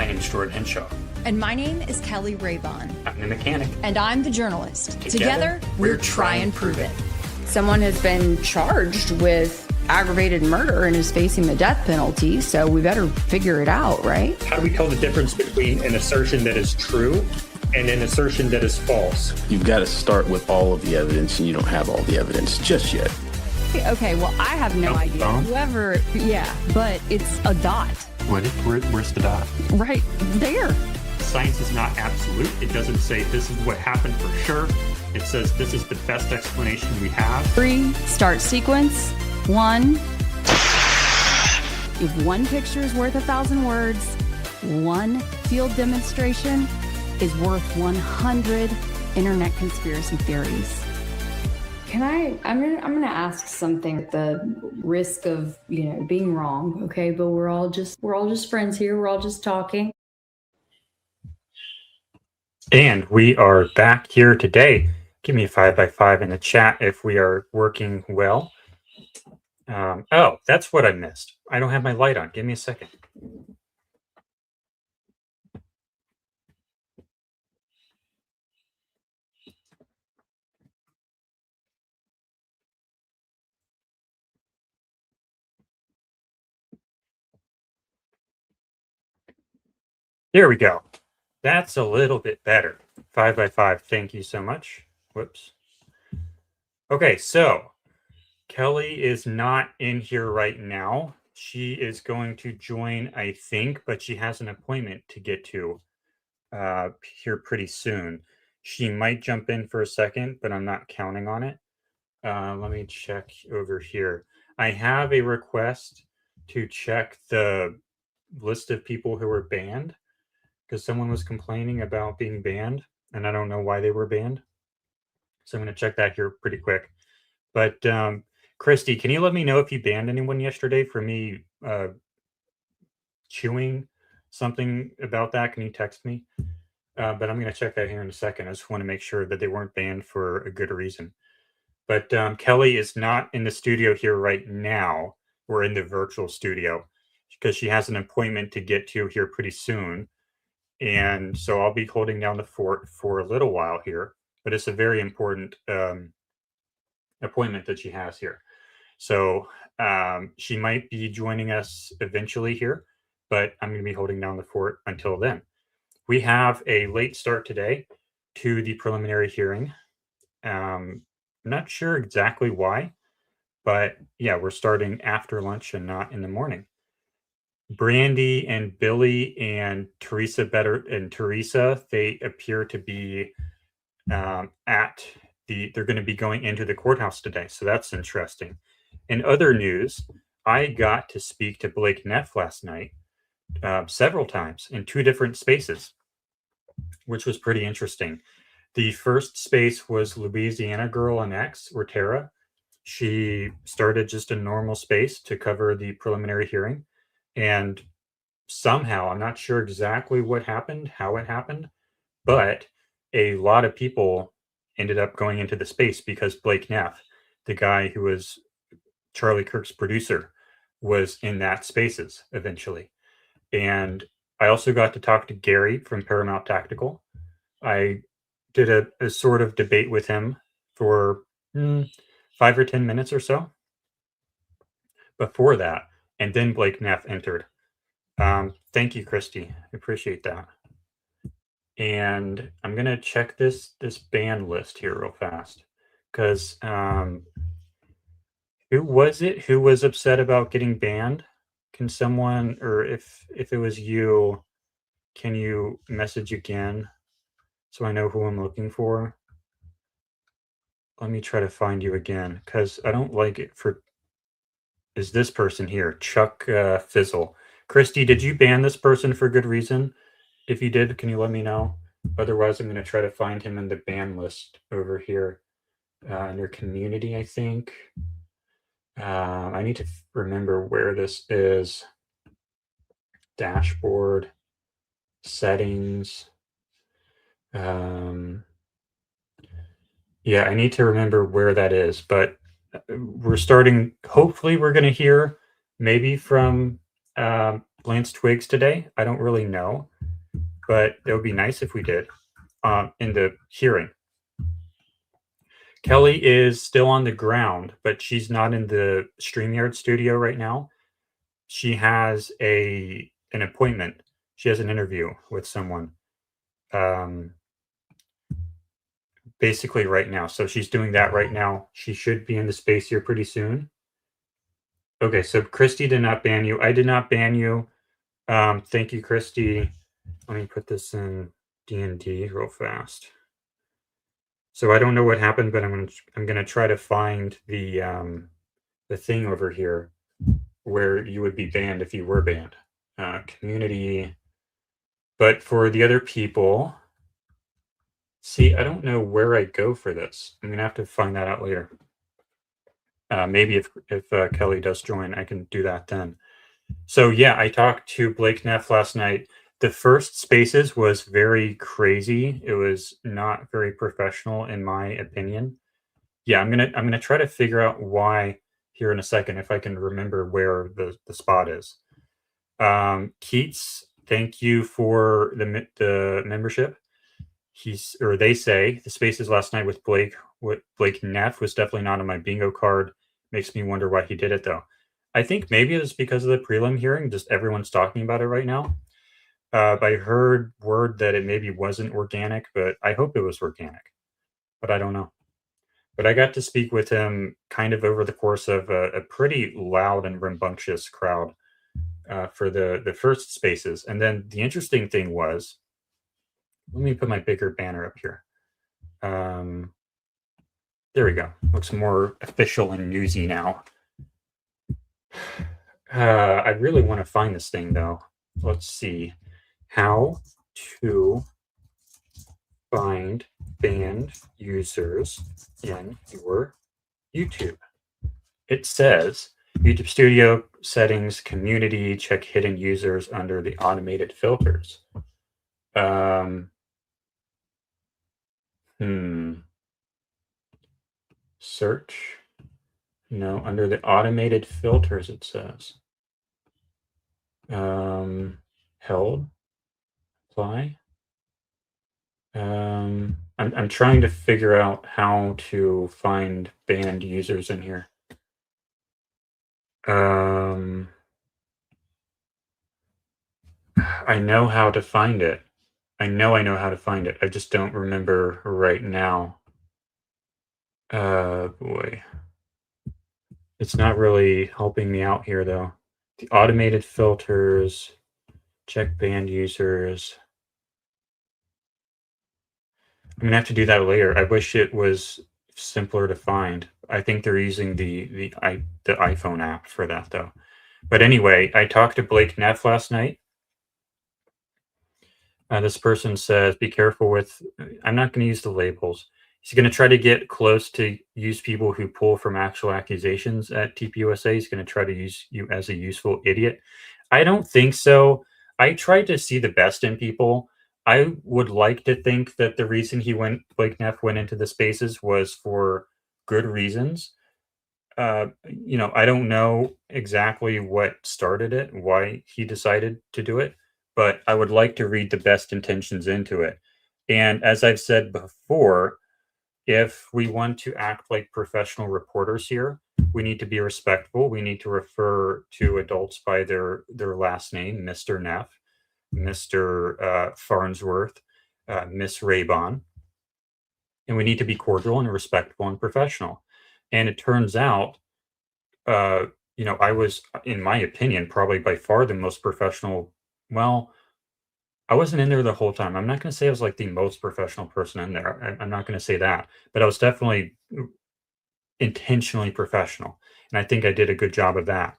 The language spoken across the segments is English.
My name's Jordan Henshaw. And my name is Keli Rabon. I'm the mechanic. And I'm the journalist. Together we're try and prove it. Someone has been charged with aggravated murder and is facing the death penalty, so we better figure it out, right? How do we tell the difference between an assertion that is true and an assertion that is false? You've got to start with all of the evidence, and you don't have all the evidence just yet. Okay, well, I have no idea. Whoever, but it's a dot. Where's the dot? Right there. Science is not absolute. It doesn't say this is what happened for sure. It says this is the best explanation we have. 3, start sequence. 1. If one picture is worth 1,000 words, one field demonstration is worth 100 internet conspiracy theories. I'm gonna ask something at the risk of, being wrong, okay? But we're all just friends here. We're all just talking. And we are back here today. Give me a 5x5 in the chat if we are working well. Oh, that's what I missed. I don't have my light on. Give me a second. There we go. That's a little bit better. 5x5. Thank you so much. Whoops. Okay, so Keli is not in here right now. She is going to join, I think, but she has an appointment to get to here pretty soon. She might jump in for a second, but I'm not counting on it. Let me check over here. I have a request to check the list of people who were banned, because someone was complaining about being banned, and I don't know why they were banned. So I'm going to check that here pretty quick. But Christy, can you let me know if you banned anyone yesterday for me chewing something about that? Can you text me? But I'm going to check that here in a second. I just want to make sure that they weren't banned for a good reason. But Keli is not in the studio here right now. We're in the virtual studio because she has an appointment to get to here pretty soon. And so I'll be holding down the fort for a little while here, but it's a very important appointment that she has here. So she might be joining us eventually here, but I'm going to be holding down the fort until then. We have a late start today to the preliminary hearing. Not sure exactly why, but yeah, we're starting after lunch and not in the morning. Brandy and Billy and Teresa, they appear to be they're going to be going into the courthouse today. So that's interesting. In other news, I got to speak to Blake Neff last night several times in 2 different spaces, which was pretty interesting. The first space was Louisiana Girl and X, or Tara. She started just a normal space to cover the preliminary hearing. And somehow, I'm not sure exactly what happened, how it happened, but a lot of people ended up going into the space because Blake Neff, the guy who was Charlie Kirk's producer, was in that spaces eventually. And I also got to talk to Gary from Paramount Tactical. I did a sort of debate with him for 5 or 10 minutes or so before that. And then Blake Neff entered. Thank you, Christy. I appreciate that. And I'm going to check this band list here real fast. Because who was it who was upset about getting banned? Can someone, or if it was you, can you message again so I know who I'm looking for? Let me try to find you again, because I don't like it for... Is this person here, Chuck Fizzle. Christy, did you ban this person for good reason? If you did, can you let me know? Otherwise, I'm going to try to find him in the ban list over here in your community, I think. I need to remember where this is. Dashboard, settings. Yeah, I need to remember where that is, but we're starting, hopefully we're going to hear maybe from Lance Twiggs today. I don't really know. but it would be nice if we did in the hearing. Keli is still on the ground, but she's not in the StreamYard studio right now. She has an appointment. She has an interview with someone. Basically right now. So she's doing that right now. She should be in the space here pretty soon. Okay, so Christy did not ban you. I did not ban you. Thank you, Christy. Let me put this in D&D real fast. So I don't know what happened, but I'm gonna try to find the thing over here where you would be banned if you were banned. Community. But for the other people, see, I don't know where I go for this. I'm gonna have to find that out later. Maybe if Keli does join, I can do that then. So yeah, I talked to Blake Neff last night. The first spaces was very crazy. It was not very professional, in my opinion. Yeah, I'm gonna try to figure out why here in a second, if I can remember where the spot is. Keats, thank you for the membership. They say the spaces last night with Blake Neff was definitely not on my bingo card. Makes me wonder why he did it though. I think maybe it's because of the prelim hearing. Just everyone's talking about it right now. I heard word that it maybe wasn't organic, but I hope it was organic. But I don't know. But I got to speak with him kind of over the course of a pretty loud and rambunctious crowd for the first spaces. And then the interesting thing was, let me put my bigger banner up here. There we go. Looks more official and newsy now. I really want to find this thing though. Let's see. How to find banned users in your YouTube. It says YouTube Studio settings, community, check hidden users under the automated filters. Search. No, under the automated filters, it says. Held. Apply. I'm trying to figure out how to find banned users in here. I know how to find it. I know how to find it. I just don't remember right now. Boy. It's not really helping me out here though. The automated filters, check banned users. I'm gonna have to do that later. I wish it was simpler to find. I think they're using the iPhone app for that though. But anyway, I talked to Blake Neff last night. This person says, be careful with, I'm not going to use the labels. He's going to try to get close to use people who pull from actual accusations at TPUSA. He's going to try to use you as a useful idiot. I don't think so. I try to see the best in people. I would like to think that the reason Blake Neff went into the spaces was for good reasons. I don't know exactly what started it, why he decided to do it, but I would like to read the best intentions into it. And as I've said before, if we want to act like professional reporters here, we need to be respectful. We need to refer to adults by their last name, Mr. Neff, Mr. Farnsworth, Miss Rabon. And we need to be cordial and respectful and professional. And it turns out, I was, in my opinion, probably by far the most professional. Well, I wasn't in there the whole time. I'm not going to say I was like the most professional person in there. I'm not going to say that, but I was definitely intentionally professional. And I think I did a good job of that.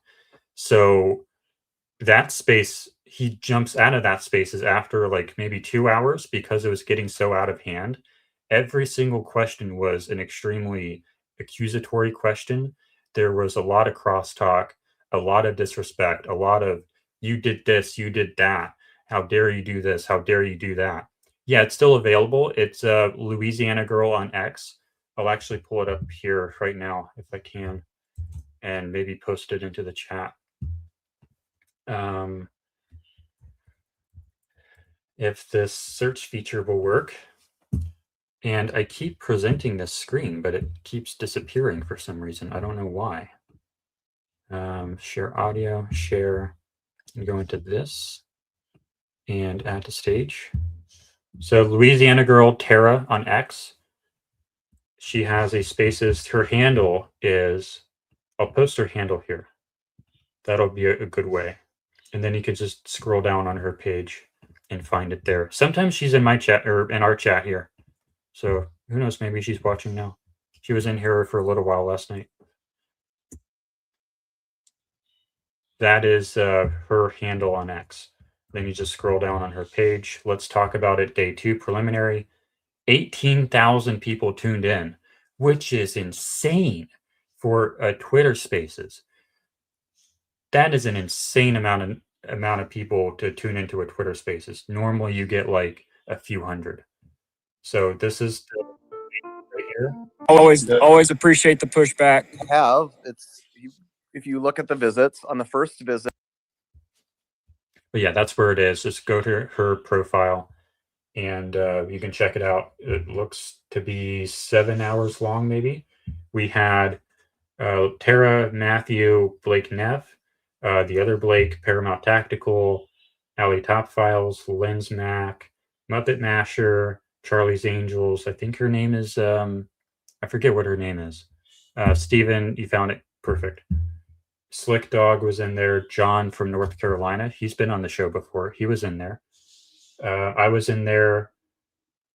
So that space, he jumps out of that spaces after like maybe 2 hours because it was getting so out of hand. Every single question was an extremely accusatory question. There was a lot of crosstalk, a lot of disrespect, a lot of you did this, you did that. How dare you do this? How dare you do that? Yeah, it's still available. It's a Louisiana Girl on X. I'll actually pull it up here right now if I can and maybe post it into the chat. if this search feature will work. And I keep presenting this screen, but it keeps disappearing for some reason. I don't know why. Share audio, share, and go into this and add to stage. So Louisiana girl Tara on X, she has a spaces. Her handle is, I'll post her handle here. That'll be a good way. And then you could just scroll down on her page and find it there. Sometimes she's in my chat or in our chat here. So who knows, maybe she's watching now. She was in here for a little while last night. That is her handle on X. Then you just scroll down on her page. Let's talk about it. Day 2 preliminary. 18,000 people tuned in, which is insane for Twitter Spaces. That is an insane amount of people to tune into a Twitter Spaces. Normally, you get like a few hundred. So this is right here. Always appreciate the pushback. If you look at the visits on the first visit. But yeah, that's where it is. Just go to her profile and you can check it out. It looks to be 7 hours long, maybe. We had Tara, Matthew, Blake Neff, the other Blake, Paramount Tactical, Allie Top Files, Lens Mac, Muppet Masher, Charlie's Angels. I think her name is, I forget what her name is. Steven, you found it. Perfect. Slick Dog was in there. John from North Carolina. He's been on the show before. He was in there. I was in there.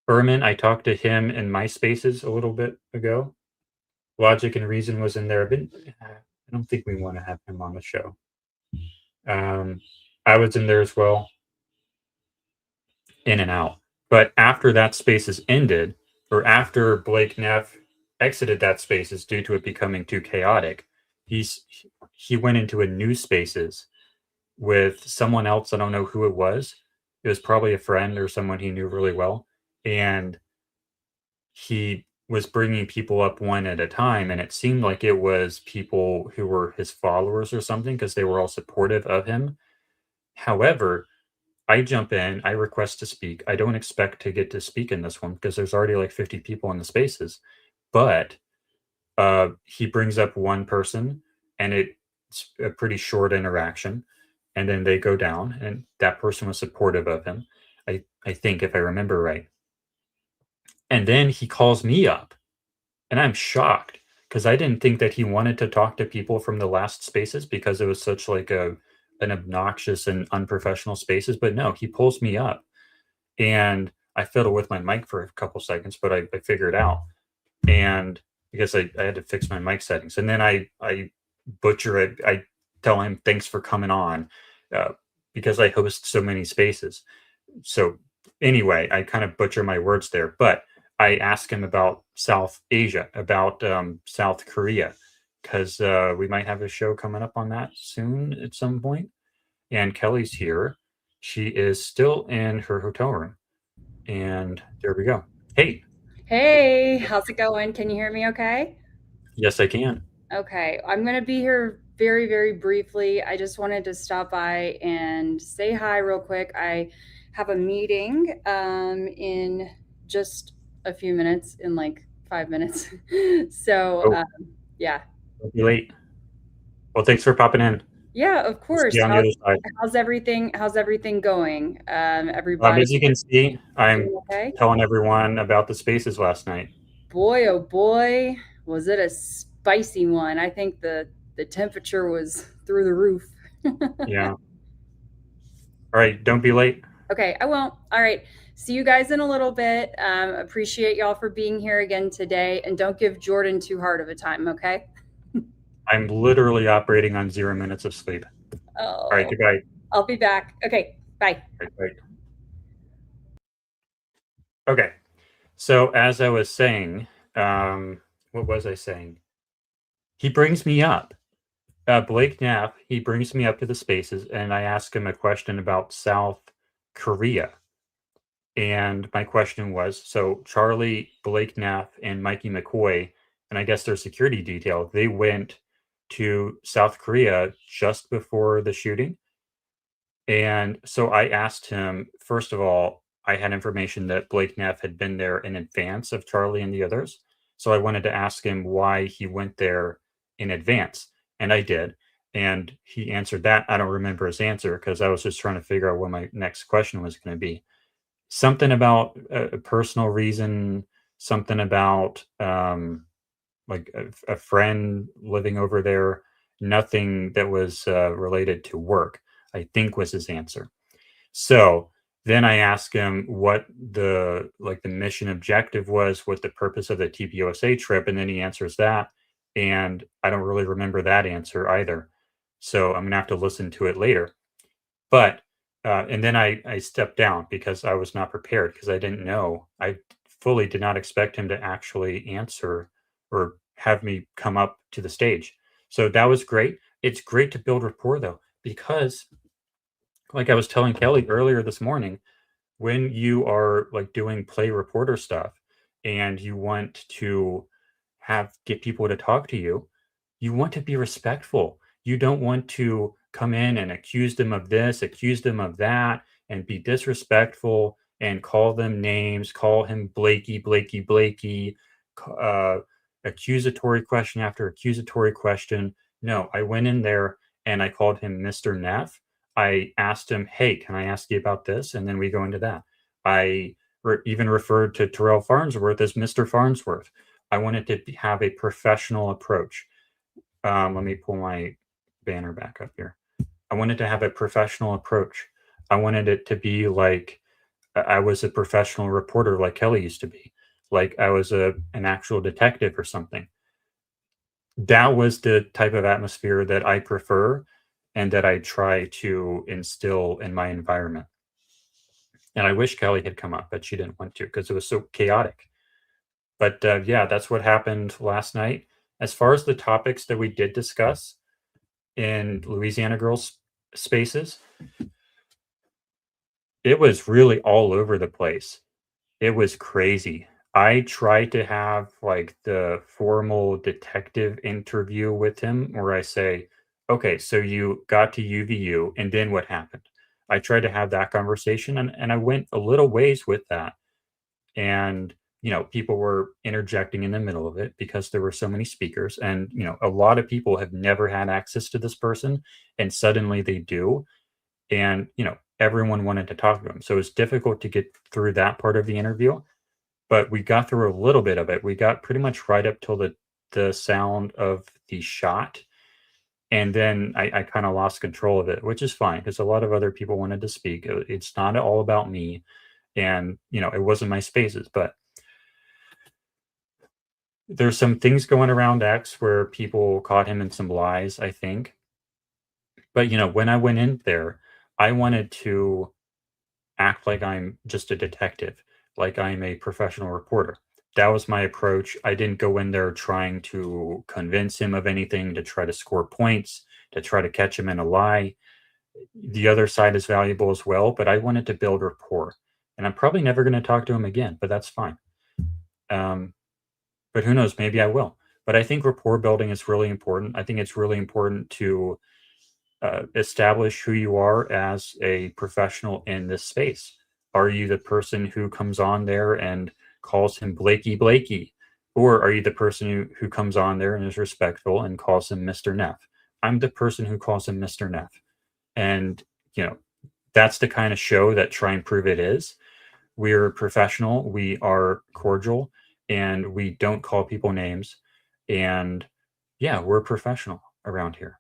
Berman, I talked to him in my spaces a little bit ago. Logic and Reason was in there. I don't think we want to have him on the show. I was in there as well. In and out. But after that spaces ended, or after Blake Neff exited that spaces due to it becoming too chaotic, he went into a new spaces with someone else. I don't know who it was. It was probably a friend or someone he knew really well. And he was bringing people up one at a time. And it seemed like it was people who were his followers or something, because they were all supportive of him. However, I jump in, I request to speak. I don't expect to get to speak in this one because there's already like 50 people in the spaces. But he brings up one person and it's a pretty short interaction. And then they go down and that person was supportive of him. I think, if I remember right. And then he calls me up and I'm shocked because I didn't think that he wanted to talk to people from the last spaces because it was such like an obnoxious and unprofessional spaces. But no, he pulls me up and I fiddle with my mic for a couple seconds, but I figured out. And because I had to fix my mic settings. And then I butcher it. I tell him, thanks for coming on, because I host so many spaces. So anyway, I kind of butcher my words there. But I ask him about South Asia, about South Korea, because we might have a show coming up on that soon at some point. And Kelly's here. She is still in her hotel room. And there we go. Hey. Hey, how's it going? Can you hear me okay? Yes, I can. Okay, I'm going to be here very, very briefly. I just wanted to stop by and say hi real quick. I have a meeting in just a few minutes, in like 5 minutes. So, yeah. Don't be late. Well, thanks for popping in. Yeah, of course. On the other side. How's everything going? Everybody. As you can see, I'm okay? telling everyone about the spaces last night. Boy, oh boy, was it a spicy one. I think the temperature was through the roof. Yeah. All right, don't be late. Okay, I won't. All right, see you guys in a little bit. Appreciate y'all for being here again today, and don't give Jordan too hard of a time, okay? I'm literally operating on 0 minutes of sleep. Oh. All right, goodbye. I'll be back. Okay, bye. Right. Okay, so as I was saying, what was I saying? He brings me up. Blake Knapp, he brings me up to the spaces, and I ask him a question about South Korea. And my question was, so Charlie, Blake Knapp, and Mikey McCoy, and I guess their security detail, they went to South Korea just before the shooting. And so I asked him, first of all, I had information that Blake Neff had been there in advance of Charlie and the others. So I wanted to ask him why he went there in advance. And I did. And he answered that. I don't remember his answer because I was just trying to figure out what my next question was going to be. Something about a personal reason, something about like a friend living over there, nothing that was related to work, I think was his answer. So then I asked him what the mission objective was, what the purpose of the TPUSA trip, and then he answers that. And I don't really remember that answer either. So I'm gonna have to listen to it later. But and then I stepped down because I was not prepared because I didn't know. I fully did not expect him to actually answer or have me come up to the stage. So that was great. It's great to build rapport though, because like I was telling Kelly earlier this morning, when you are like doing play reporter stuff and you want to get people to talk to you, you want to be respectful. You don't want to come in and accuse them of this, accuse them of that, and be disrespectful and call them names, call him Blakey, Blakey, Blakey, accusatory question after accusatory question. No, I went in there and I called him Mr. Neff. I asked him, hey, can I ask you about this? And then we go into that. I even referred to Terrell Farnsworth as Mr. Farnsworth. I wanted to have a professional approach. Let me pull my banner back up here. I wanted to have a professional approach. I wanted it to be like I was a professional reporter like Kelly used to be, like I was an actual detective or something. That was the type of atmosphere that I prefer and that I try to instill in my environment. And I wish Kelly had come up, but she didn't want to because it was so chaotic. But yeah, that's what happened last night. As far as the topics that we did discuss in Louisiana Girls Spaces, it was really all over the place. It was crazy. I tried to have like the formal detective interview with him where I say, okay, so you got to UVU and then what happened? I tried to have that conversation and I went a little ways with that. And, you know, people were interjecting in the middle of it because there were so many speakers. And, you know, a lot of people have never had access to this person and suddenly they do. And, you know, everyone wanted to talk to him. So it's difficult to get through that part of the interview. But we got through a little bit of it. We got pretty much right up till the sound of the shot. And then I kind of lost control of it, which is fine because a lot of other people wanted to speak. It's not all about me. And, you know, it wasn't my spaces, but there's some things going around X where people caught him in some lies, I think. But, you know, when I went in there, I wanted to act like I'm just a detective, like I'm a professional reporter. That was my approach. I didn't go in there trying to convince him of anything, to try to score points, to try to catch him in a lie. The other side is valuable as well, but I wanted to build rapport. And I'm probably never going to talk to him again, but that's fine. But who knows? Maybe I will. But I think rapport building is really important. I think it's really important to establish who you are as a professional in this space. Are you the person who comes on there and calls him Blakey Blakey? Or are you the person who comes on there and is respectful and calls him Mr. Neff? I'm the person who calls him Mr. Neff. And, you know, that's the kind of show that Try and Prove It is. We're professional, we are cordial, and we don't call people names. And yeah, we're professional around here.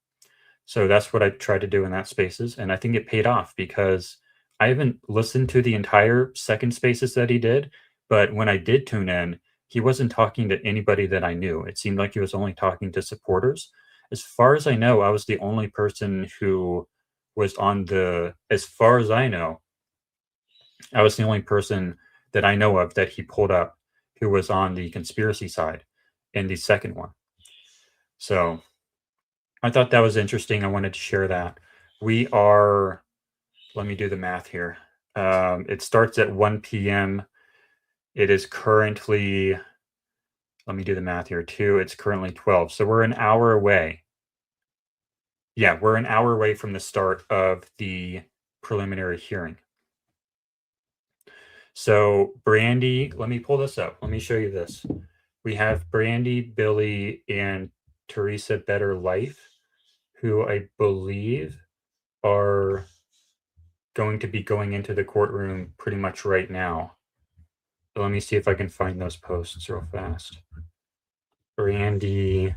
So that's what I tried to do in that spaces. And I think it paid off because I haven't listened to the entire second spaces that he did. But when I did tune in, he wasn't talking to anybody that I knew. It seemed like he was only talking to supporters. As far as I know, I was the only person who was on as far as I know, I was the only person that I know of that he pulled up who was on the conspiracy side in the second one. So I thought that was interesting. I wanted to share that. We are, let me do the math here. It starts at 1 p.m. It is currently, let me do the math here too. It's currently 12. So we're an hour away. Yeah, we're an hour away from the start of the preliminary hearing. So Brandy, let me pull this up. Let me show you this. We have Brandy, Billy, and Teresa Better Life, who I believe are going to be going into the courtroom pretty much right now. So let me see if I can find those posts real fast. Brandy,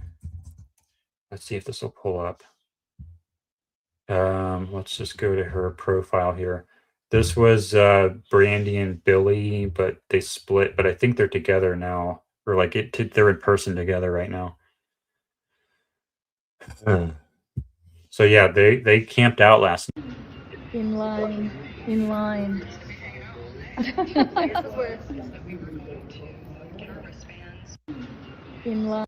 let's see if this will pull up. Let's just go to her profile here. This was Brandy and Billy, but they split, but I think they're together now, or like they're in person together right now. So yeah, they camped out last night. In line. In line. In line.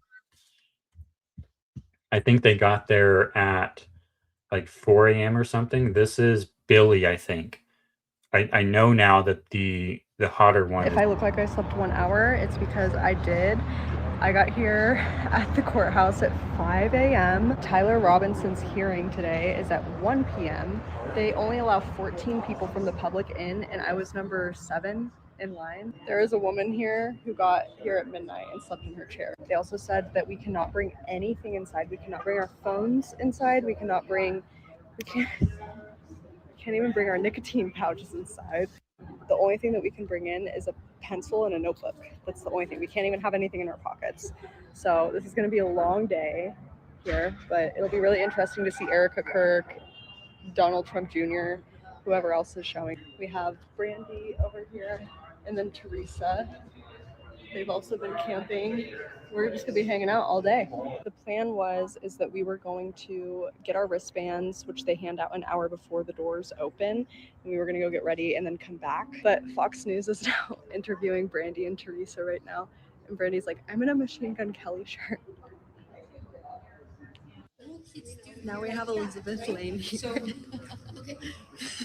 I think they got there at like 4 a.m. or something. This is Billy, I think. I know now that the hotter one. If I look like I slept 1 hour, it's because I did. I got here at the courthouse at 5 a.m. Tyler Robinson's hearing today is at 1 p.m. They only allow 14 people from the public in, and I was number 7 in line. There is a woman here who got here at midnight and slept in her chair. They also said that we cannot bring anything inside. We cannot bring our phones inside. We can't even bring our nicotine pouches inside. The only thing that we can bring in is a pencil and a notebook. That's the only thing. We can't even have anything in our pockets. So this is going to be a long day here, but it'll be really interesting to see Erica Kirk, Donald Trump Jr., whoever else is showing. We have Brandy over here, and then Teresa. They've also been camping. We're just gonna be hanging out all day. The plan is that we were going to get our wristbands, which they hand out an hour before the doors open, and we were gonna go get ready and then come back. But Fox News is now interviewing Brandy and Teresa right now, and Brandy's like, "I'm in a Machine Gun Kelly shirt." Now we have Elizabeth Lane here.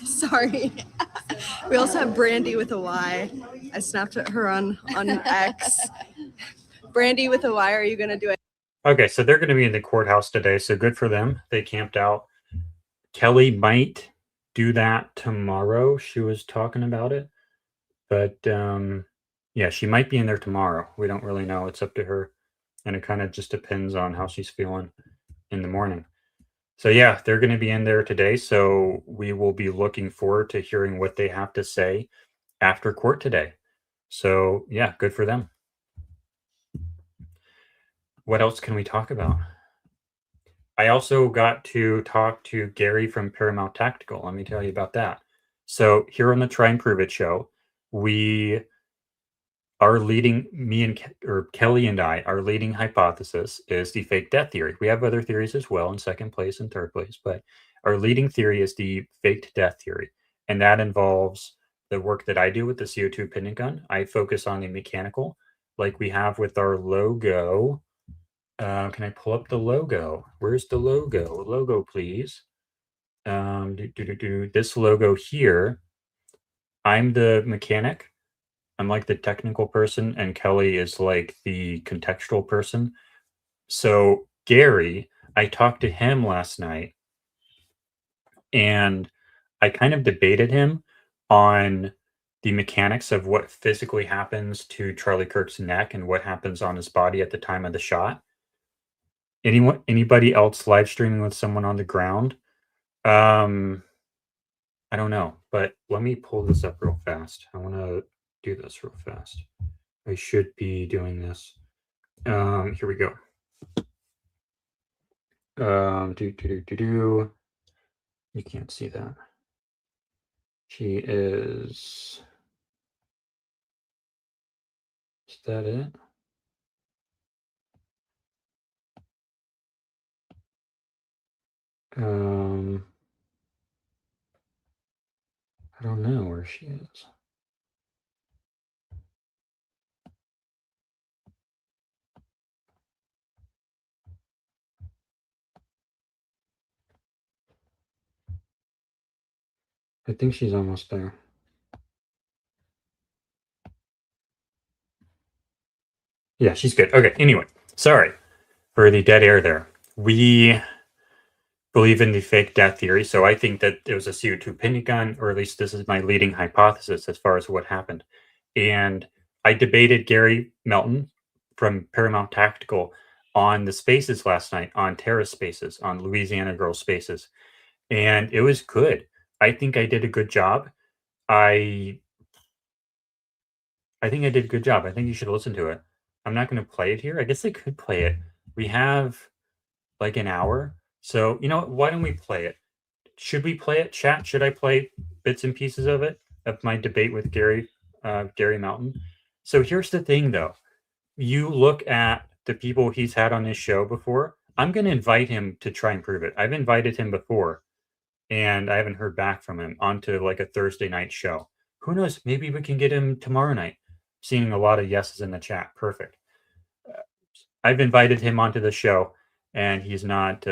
Sorry. We also have Brandy with a Y. I snapped at her on X. Brandy with a Y, are you going to do it? Okay, so they're going to be in the courthouse today, so good for them. They camped out. Kelly might do that tomorrow. She was talking about it. But yeah, she might be in there tomorrow. We don't really know. It's up to her. And it kind of just depends on how she's feeling in the morning. So yeah, they're going to be in there today. So we will be looking forward to hearing what they have to say after court today. So yeah, good for them. What else can we talk about? I also got to talk to Gary from Paramount Tactical. Let me tell you about that. So here on the Try and Prove It show, we are leading, Kelly and I, our leading hypothesis is the fake death theory. We have other theories as well in second place and third place, but our leading theory is the faked death theory. And that involves the work that I do with the CO2 pendant gun. I focus on the mechanical, like we have with our logo. Can I pull up the logo? Where's the logo? Logo, please. This logo here. I'm the mechanic. I'm like the technical person, and Kelly is like the contextual person. So Gary, I talked to him last night, and I kind of debated him on the mechanics of what physically happens to Charlie Kirk's neck and what happens on his body at the time of the shot. Anybody else live streaming with someone on the ground? I don't know, but let me pull this up real fast. I want to do this real fast. I should be doing this. Here we go. You can't see that. She is that it? I don't know where she is. I think she's almost there. Yeah, she's good. Okay, anyway, sorry for the dead air there. We believe in the fake death theory. So I think that it was a CO2 pinion gun, or at least this is my leading hypothesis as far as what happened. And I debated Gary Melton from Paramount Tactical on the spaces last night, on Terrace Spaces, on Louisiana Girl Spaces, and it was good. I think I did a good job. I think I did a good job. I think you should listen to it. I'm not going to play it here. I guess I could play it. We have like an hour. So, you know what? Why don't we play it? Should we play it, chat? Should I play bits and pieces of it, of my debate with Gary Melton? So here's the thing, though. You look at the people he's had on this show before. I'm going to invite him to try and prove it. I've invited him before, and I haven't heard back from him onto like a Thursday night show. Who knows? Maybe we can get him tomorrow night. Seeing a lot of yeses in the chat. Perfect. I've invited him onto the show, and he's not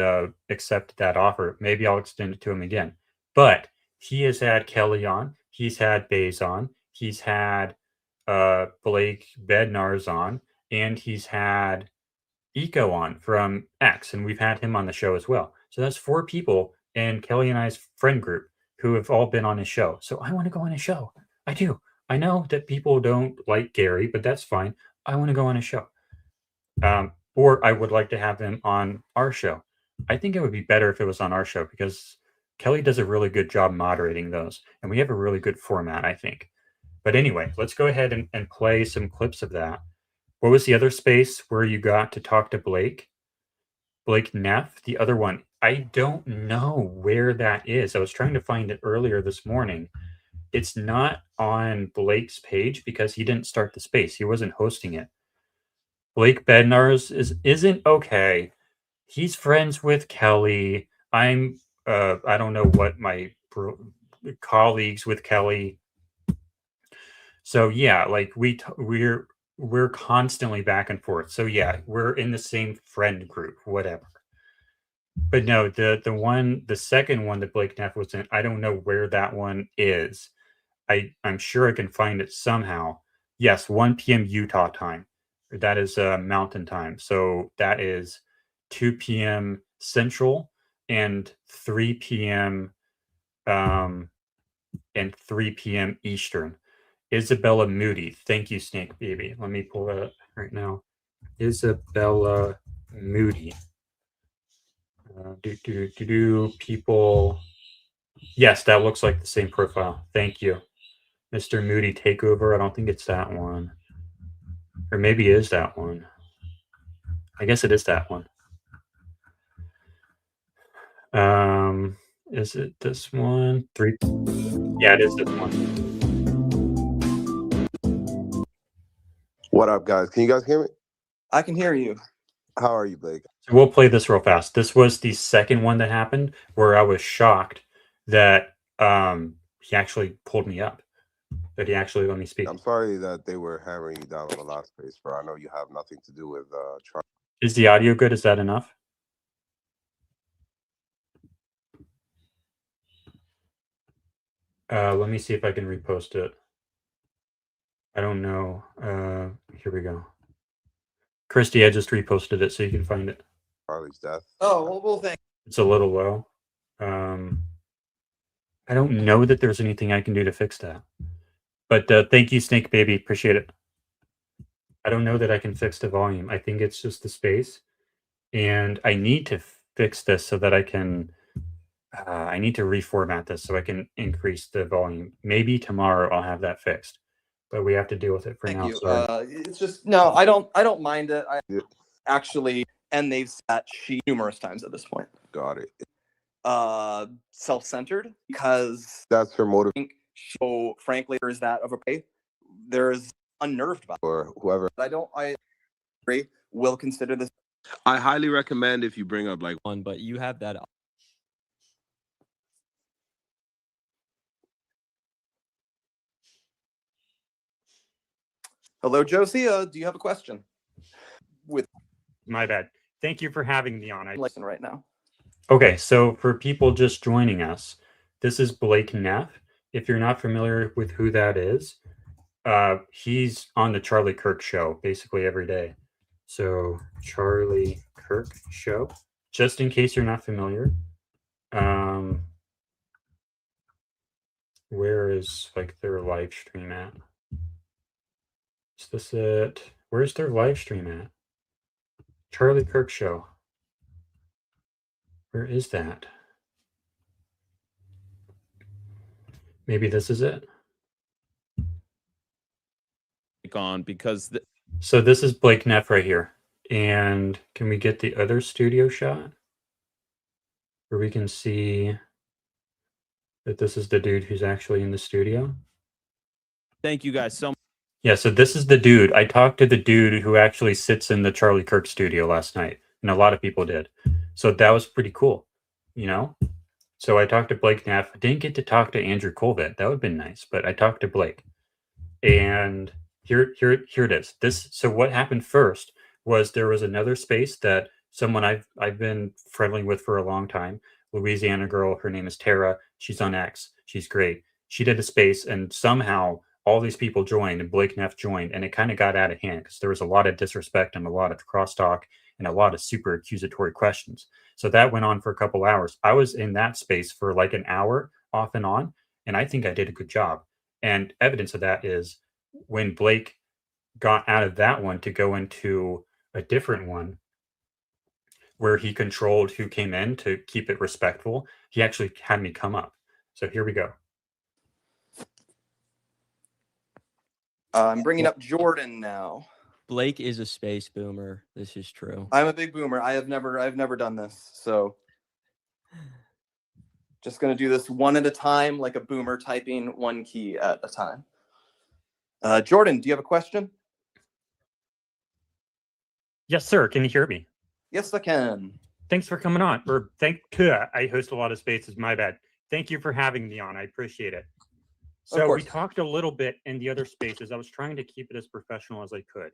accepted that offer. Maybe I'll extend it to him again. But he has had Kelly on. He's had Bays on. He's had Blake Bednar's on. And he's had Eco on from X. And we've had him on the show as well. So that's 4 people in Kelly and I's friend group who have all been on his show. So I want to go on his show. I do. I know that people don't like Gary, but that's fine. I want to go on a show. Or I would like to have him on our show. I think it would be better if it was on our show because Kelly does a really good job moderating those. And we have a really good format, I think. But anyway, let's go ahead and play some clips of that. What was the other space where you got to talk to Blake? Blake Neff, the other one. I don't know where that is. I was trying to find it earlier this morning. It's not on Blake's page because he didn't start the space. He wasn't hosting it. Blake Bednar's isn't okay. He's friends with Kelly. I don't know what my colleagues with Kelly. So yeah, like we're constantly back and forth. So yeah, we're in the same friend group, whatever. But no, the second one that Blake Neff was in, I don't know where that one is. I'm sure I can find it somehow. Yes, 1 p.m. Utah time. That is Mountain time. So that is 2 p.m. Central and 3 p.m. And 3 p.m. Eastern. Isabella Moody. Thank you, Snake Baby. Let me pull that up right now. Isabella Moody. People. Yes, that looks like the same profile. Thank you. Mr. Moody Takeover. I don't think it's that one. Or maybe it is that one. I guess it is that one. Is it this one? 3. Yeah, it is this one. What up, guys? Can you guys hear me? I can hear you. How are you, Blake? So we'll play this real fast. This was the second one that happened where I was shocked that he actually pulled me up. That he actually let me speak. I'm sorry that they were hammering you down on the last space, bro. I know you have nothing to do with Is the audio good? Is that enough? Let me see if I can repost it. I don't know. Here we go. Christy, I just reposted it so you can find it. Charlie's death. Oh, well, thank you. It's a little low. I don't know that there's anything I can do to fix that. But thank you, Snake Baby. Appreciate it. I don't know that I can fix the volume. I think it's just the space. And I need to fix this so that I can... I need to reformat this so I can increase the volume. Maybe tomorrow I'll have that fixed. But we have to deal with it for now. Sorry. It's just no, I don't mind it. Actually, and they've sat she numerous times at this point. Got it. Self-centered because that's her motive. So frankly, there is that of a pay. There's unnerved by or whoever. I agree. Will consider this. I highly recommend if you bring up like one, but you have that. Hello, Josie. Do you have a question? With my bad. Thank you for having me on. I listen right now. Okay, so for people just joining us, this is Blake Neff. If you're not familiar with who that is, he's on the Charlie Kirk show basically every day. So Charlie Kirk show, just in case you're not familiar, Where is like their live stream at? Is this it? Where's their live stream at? Charlie Kirk Show. Where is that? Maybe this is it. On because so this is Blake Neff right here. And can we get the other studio shot where we can see that this is the dude who's actually in the studio? Thank you guys so much. Yeah, so this is the dude. I talked to the dude who actually sits in the Charlie Kirk studio last night, and a lot of people did. So that was pretty cool, you know? So I talked to Blake Neff. I didn't get to talk to Andrew Colvett. That would have been nice, but I talked to Blake. And here it is. So what happened first was there was another space that someone I've been friendly with for a long time, Louisiana girl. Her name is Tara. She's on X. She's great. She did a space, and somehow all these people joined, and Blake Neff joined, and it kind of got out of hand because there was a lot of disrespect and a lot of crosstalk and a lot of super accusatory questions. So that went on for a couple hours. I was in that space for like an hour off and on, and I think I did a good job. And evidence of that is when Blake got out of that one to go into a different one where he controlled who came in to keep it respectful, he actually had me come up. So here we go. I'm bringing up Jordan now. Blake is a space boomer. This is true. I'm a big boomer. I've never done this. So just going to do this one at a time, like a boomer typing one key at a time. Jordan, do you have a question? Yes, sir. Can you hear me? Yes, I can. Thanks for coming on. I host a lot of spaces. My bad. Thank you for having me on. I appreciate it. So we talked a little bit in the other spaces. I was trying to keep it as professional as I could.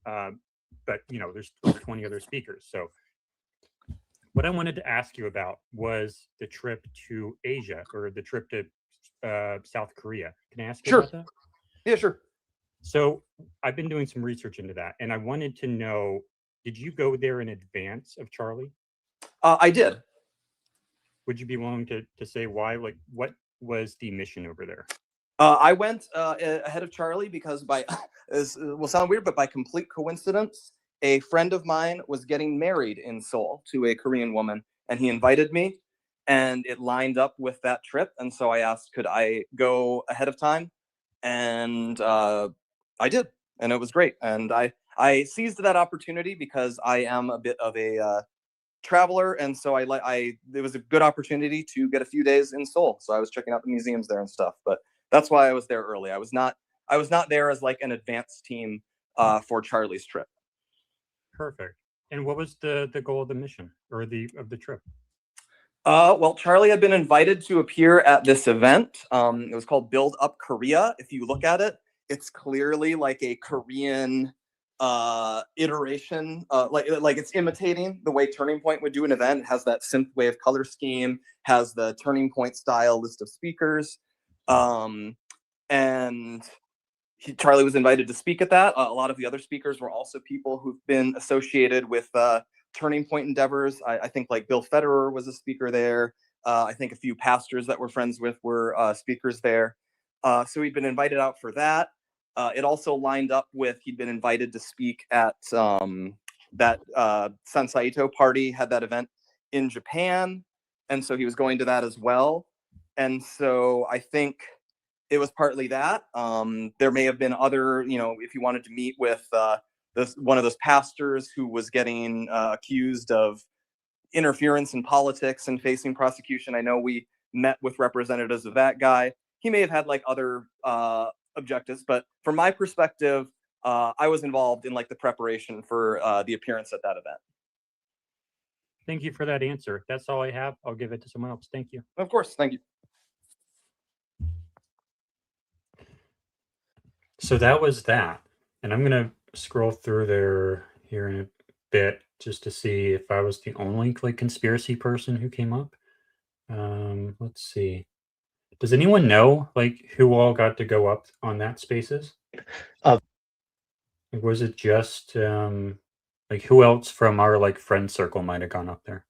But, you know, there's 20 other speakers. So what I wanted to ask you about was the trip to Asia or the trip to South Korea. Can I ask you about that? Yeah, sure. So I've been doing some research into that, and I wanted to know, did you go there in advance of Charlie? I did. Would you be willing to say why? Like, what was the mission over there? I went ahead of Charlie because this will sound weird, but by complete coincidence, a friend of mine was getting married in Seoul to a Korean woman, and he invited me, and it lined up with that trip. And so I asked, could I go ahead of time? And I did, and it was great. And I seized that opportunity because I am a bit of a traveler, and so it was a good opportunity to get a few days in Seoul. So I was checking out the museums there and stuff. But that's why I was there early. I was not there as like an advanced team for Charlie's trip. Perfect. And what was the goal of the mission or of the trip? Well, Charlie had been invited to appear at this event. It was called Build Up Korea. If you look at it, it's clearly like a Korean iteration, like it's imitating the way Turning Point would do an event. It has that synthwave color scheme, has the Turning Point style list of speakers, and Charlie was invited to speak at that. A lot of the other speakers were also people who've been associated with Turning Point endeavors. I think like Bill Federer was a speaker there. I think a few pastors that we're friends with were speakers there. So he'd been invited out for that. It also lined up with he'd been invited to speak at that Sansaito party, had that event in Japan. And so he was going to that as well. And so I think it was partly that. There may have been other, if you wanted to meet with one of those pastors who was getting accused of interference in politics and facing prosecution. I know we met with representatives of that guy. He may have had like other objectives, but from my perspective, I was involved in like the preparation for the appearance at that event. Thank you for that answer. That's all I have. I'll give it to someone else. Thank you. Of course. Thank you. So that was that. And I'm going to scroll through there here in a bit just to see if I was the only like conspiracy person who came up. Let's see. Does anyone know like who all got to go up on that spaces? Was it just like who else from our like friend circle might have gone up there?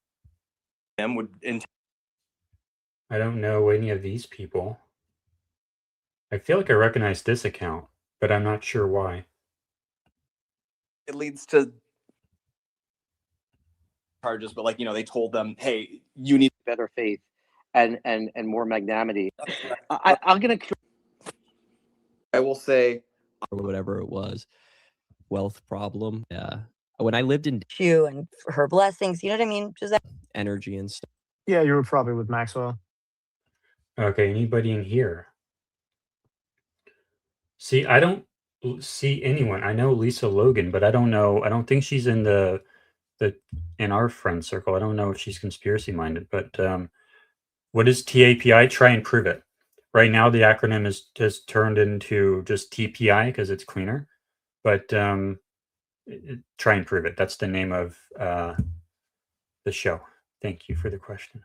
I don't know any of these people. I feel like I recognize this account, but I'm not sure why. It leads to charges, but they told them, hey, you need better faith and more magnanimity. I'm gonna. I will say, or whatever it was, wealth problem. Yeah, when I lived in you and her blessings, you know what I mean? Just that energy and stuff. Yeah, you were probably with Maxwell. Okay, anybody in here? See, I don't see anyone. I know Lisa Logan, but I don't know. I don't think she's in in our friend circle. I don't know if she's conspiracy minded. But what is TAPI? Try and prove it. Right now, the acronym is just turned into just TPI because it's cleaner. But try and prove it. That's the name of the show. Thank you for the question.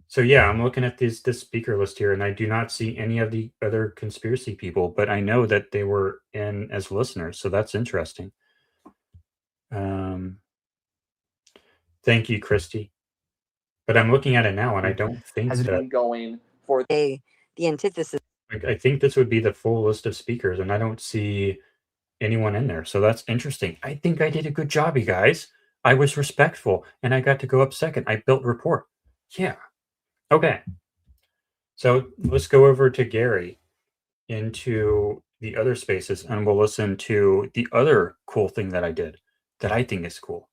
So yeah, I'm looking at this speaker list here, and I do not see any of the other conspiracy people, but I know that they were in as listeners, so that's interesting. Thank you, Christy. But I'm looking at it now, and I don't think that going for the antithesis. I think this would be the full list of speakers, and I don't see anyone in there. So that's interesting. I think I did a good job, you guys. I was respectful, and I got to go up second. I built rapport. Yeah. Okay. So let's go over to Gary into the other spaces, and we'll listen to the other cool thing that I did that I think is cool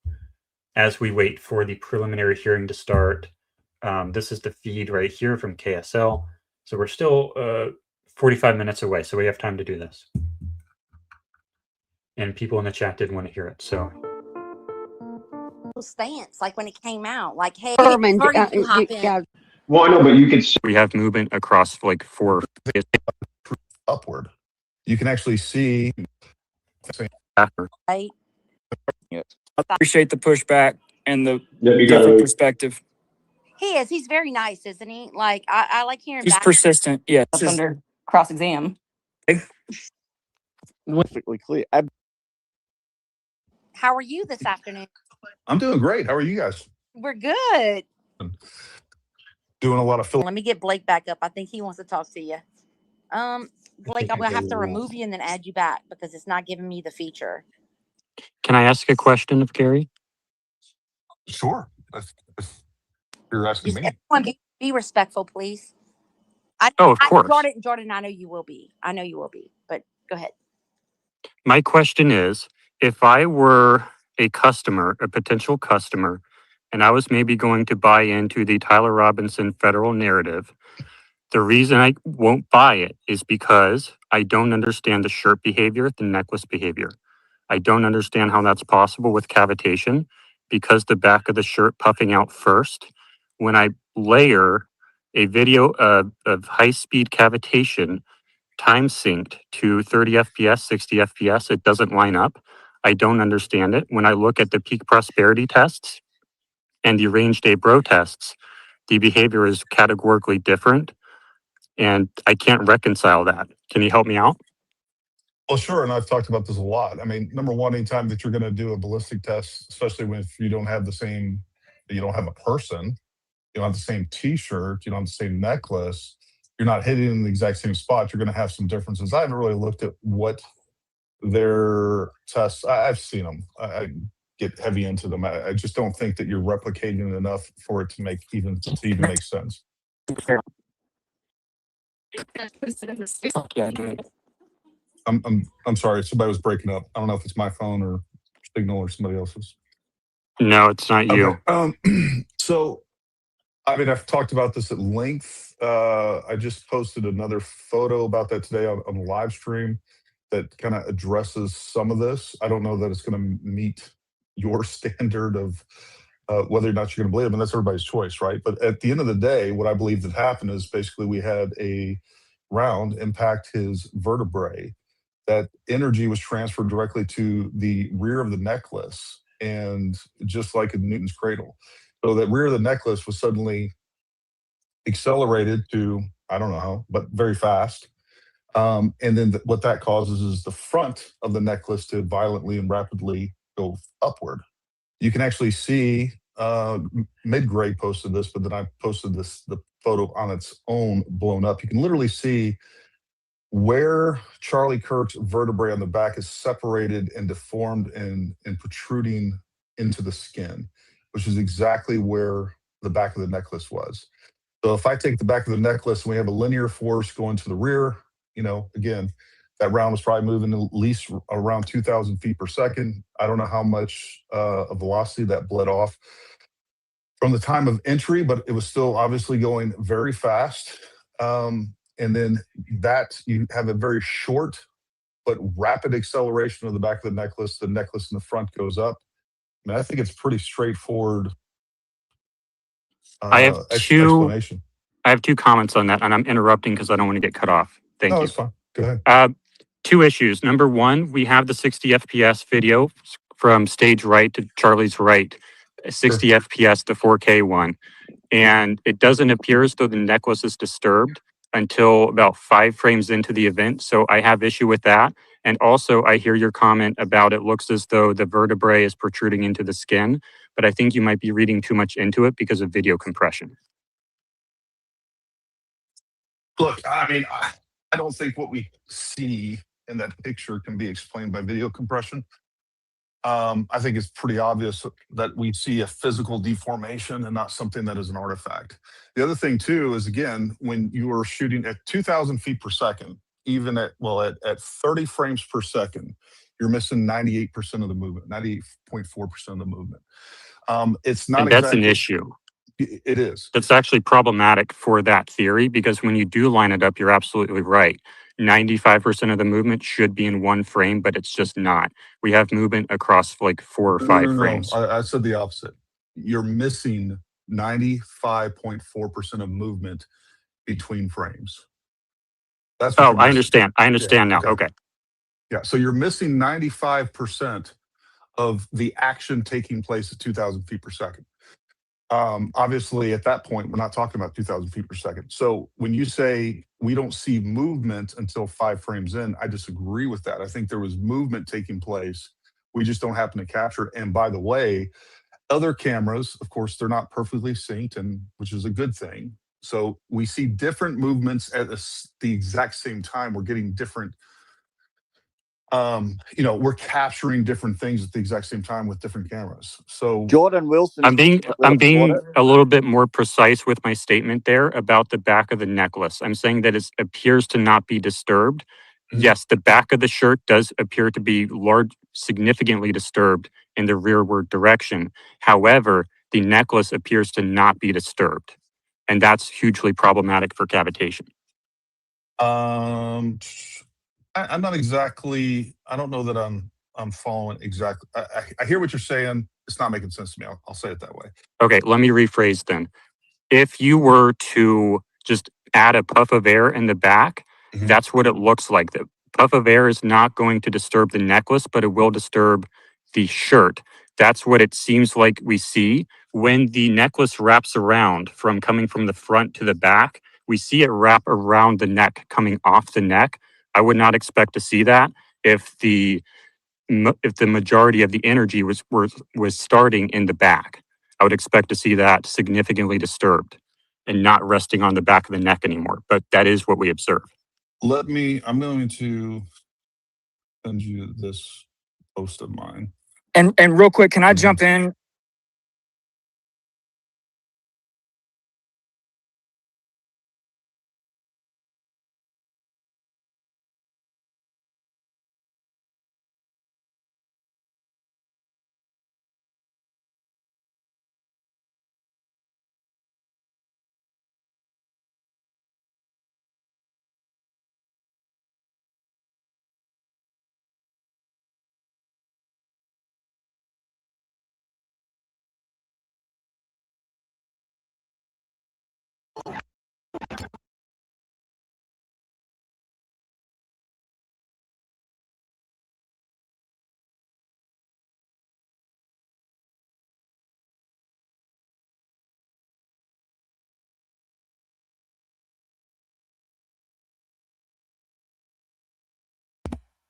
as we wait for the preliminary hearing to start. This is the feed right here from KSL. So we're still 45 minutes away, so we have time to do this. And people in the chat didn't want to hear it, so. Stance, like when it came out, like, hey, Herman, hop in. Well, I know, but you could. We have movement across like 4 upward. You can actually see. Right. Yes. I appreciate the pushback and the you different perspective. He is. He's very nice, isn't he? Like I like hearing. He's back. persistent. Yeah. Under cross exam. Perfectly clear. How are you this afternoon? I'm doing great. How are you guys? We're good. Doing a lot of Let me get Blake back up. I think he wants to talk to you. Blake, I'm gonna have to remove you and then add you back because it's not giving me the feature. Can I ask a question of Gary? Sure. If you're asking me. Everyone be respectful, please. Of course. Jordan, I know you will be. But go ahead. My question is, if I were a potential customer, and I was maybe going to buy into the Tyler Robinson federal narrative, the reason I won't buy it is because I don't understand the shirt behavior, the necklace behavior. I don't understand how that's possible with cavitation because the back of the shirt puffing out first. When I layer a video of high-speed cavitation time synced to 30 FPS, 60 FPS, it doesn't line up. I don't understand it. When I look at the peak prosperity tests and the range day bro tests, the behavior is categorically different, and I can't reconcile that. Can you help me out? Well, sure, and I've talked about this a lot. I mean, number one, anytime that you're going to do a ballistic test, especially if you don't have you don't have a person, you don't have the same T-shirt, you don't have the same necklace, you're not hitting in the exact same spot, you're going to have some differences. I haven't really looked at what their tests. I've seen them. I get heavy into them. I just don't think that you're replicating enough for it to even make sense. I'm sorry. Somebody was breaking up. I don't know if it's my phone or signal or somebody else's. No, it's not you. Okay. So, I mean, I've talked about this at length. I just posted another photo about that today on the live stream that kind of addresses some of this. I don't know that it's going to meet your standard of whether or not you're going to believe it. I mean, that's everybody's choice, right? But at the end of the day, what I believe that happened is basically we had a round impact his vertebrae. That energy was transferred directly to the rear of the necklace, and just like in Newton's cradle. So that rear of the necklace was suddenly accelerated to, I don't know how, but very fast. And then what that causes is the front of the necklace to violently and rapidly go upward. You can actually see Mid-Gray posted this, but then I posted the photo on its own blown up. You can literally see where Charlie Kirk's vertebrae on the back is separated and deformed and protruding into the skin, which is exactly where the back of the necklace was. So if I take the back of the necklace and we have a linear force going to the rear, again, that round was probably moving at least around 2,000 feet per second. I don't know how much of velocity that bled off from the time of entry, but it was still obviously going very fast. And then that you have a very short but rapid acceleration of the back of the necklace. The necklace in the front goes up. I mean, I think it's pretty straightforward I have explanation. I have two comments on that, and I'm interrupting because I don't want to get cut off. Thank No, you. that's fine. Go ahead. Two issues. Number one, we have the 60 FPS video from stage right to Charlie's right, 60 FPS, the 4K one. And it doesn't appear as though the necklace is disturbed until about 5 frames into the event. So I have issue with that. And also I hear your comment about it looks as though the vertebrae is protruding into the skin, but I think you might be reading too much into it because of video compression. Look, I mean, I don't think what we see in that picture can be explained by video compression. I think it's pretty obvious that we see a physical deformation and not something that is an artifact. The other thing too is, again, when you are shooting at 2,000 feet per second, even at 30 frames per second, you're missing 98% of the movement, 98.4% of the movement. It's not And that's exactly an issue. It is. That's actually problematic for that theory because when you do line it up, you're absolutely right. 95% of the movement should be in one frame, but it's just not. We have movement across like 4 or 5 frames. I said the opposite. You're missing 95.4% of movement between frames. That's what you're I missing. understand. I understand now. Okay. Yeah. So you're missing 95% of the action taking place at 2,000 feet per second. Obviously, at that point, we're not talking about 2,000 feet per second. So when you say we don't see movement until 5 frames in, I disagree with that. I think there was movement taking place. We just don't happen to capture it. And by the way, other cameras, of course, they're not perfectly synced, and which is a good thing. So we see different movements at the exact same time. We're getting different. We're capturing different things at the exact same time with different cameras. So Jordan Wilson. I'm being a little bit more precise with my statement there about the back of the necklace. I'm saying that it appears to not be disturbed. Yes, the back of the shirt does appear to be significantly disturbed in the rearward direction. However, the necklace appears to not be disturbed, and that's hugely problematic for cavitation. I'm not exactly. I don't know that I'm following exactly. I hear what you're saying. It's not making sense to me. I'll say it that way. Okay, let me rephrase then. If you were to just add a puff of air in the back, that's what it looks like. The puff of air is not going to disturb the necklace, but it will disturb the shirt. That's what it seems like we see. When the necklace wraps around coming from the front to the back, we see it wrap around the neck, coming off the neck. I would not expect to see that if the majority of the energy was starting in the back. I would expect to see that significantly disturbed and not resting on the back of the neck anymore. But that is what we observe. I'm going to send you this post of mine. And real quick, can I jump in?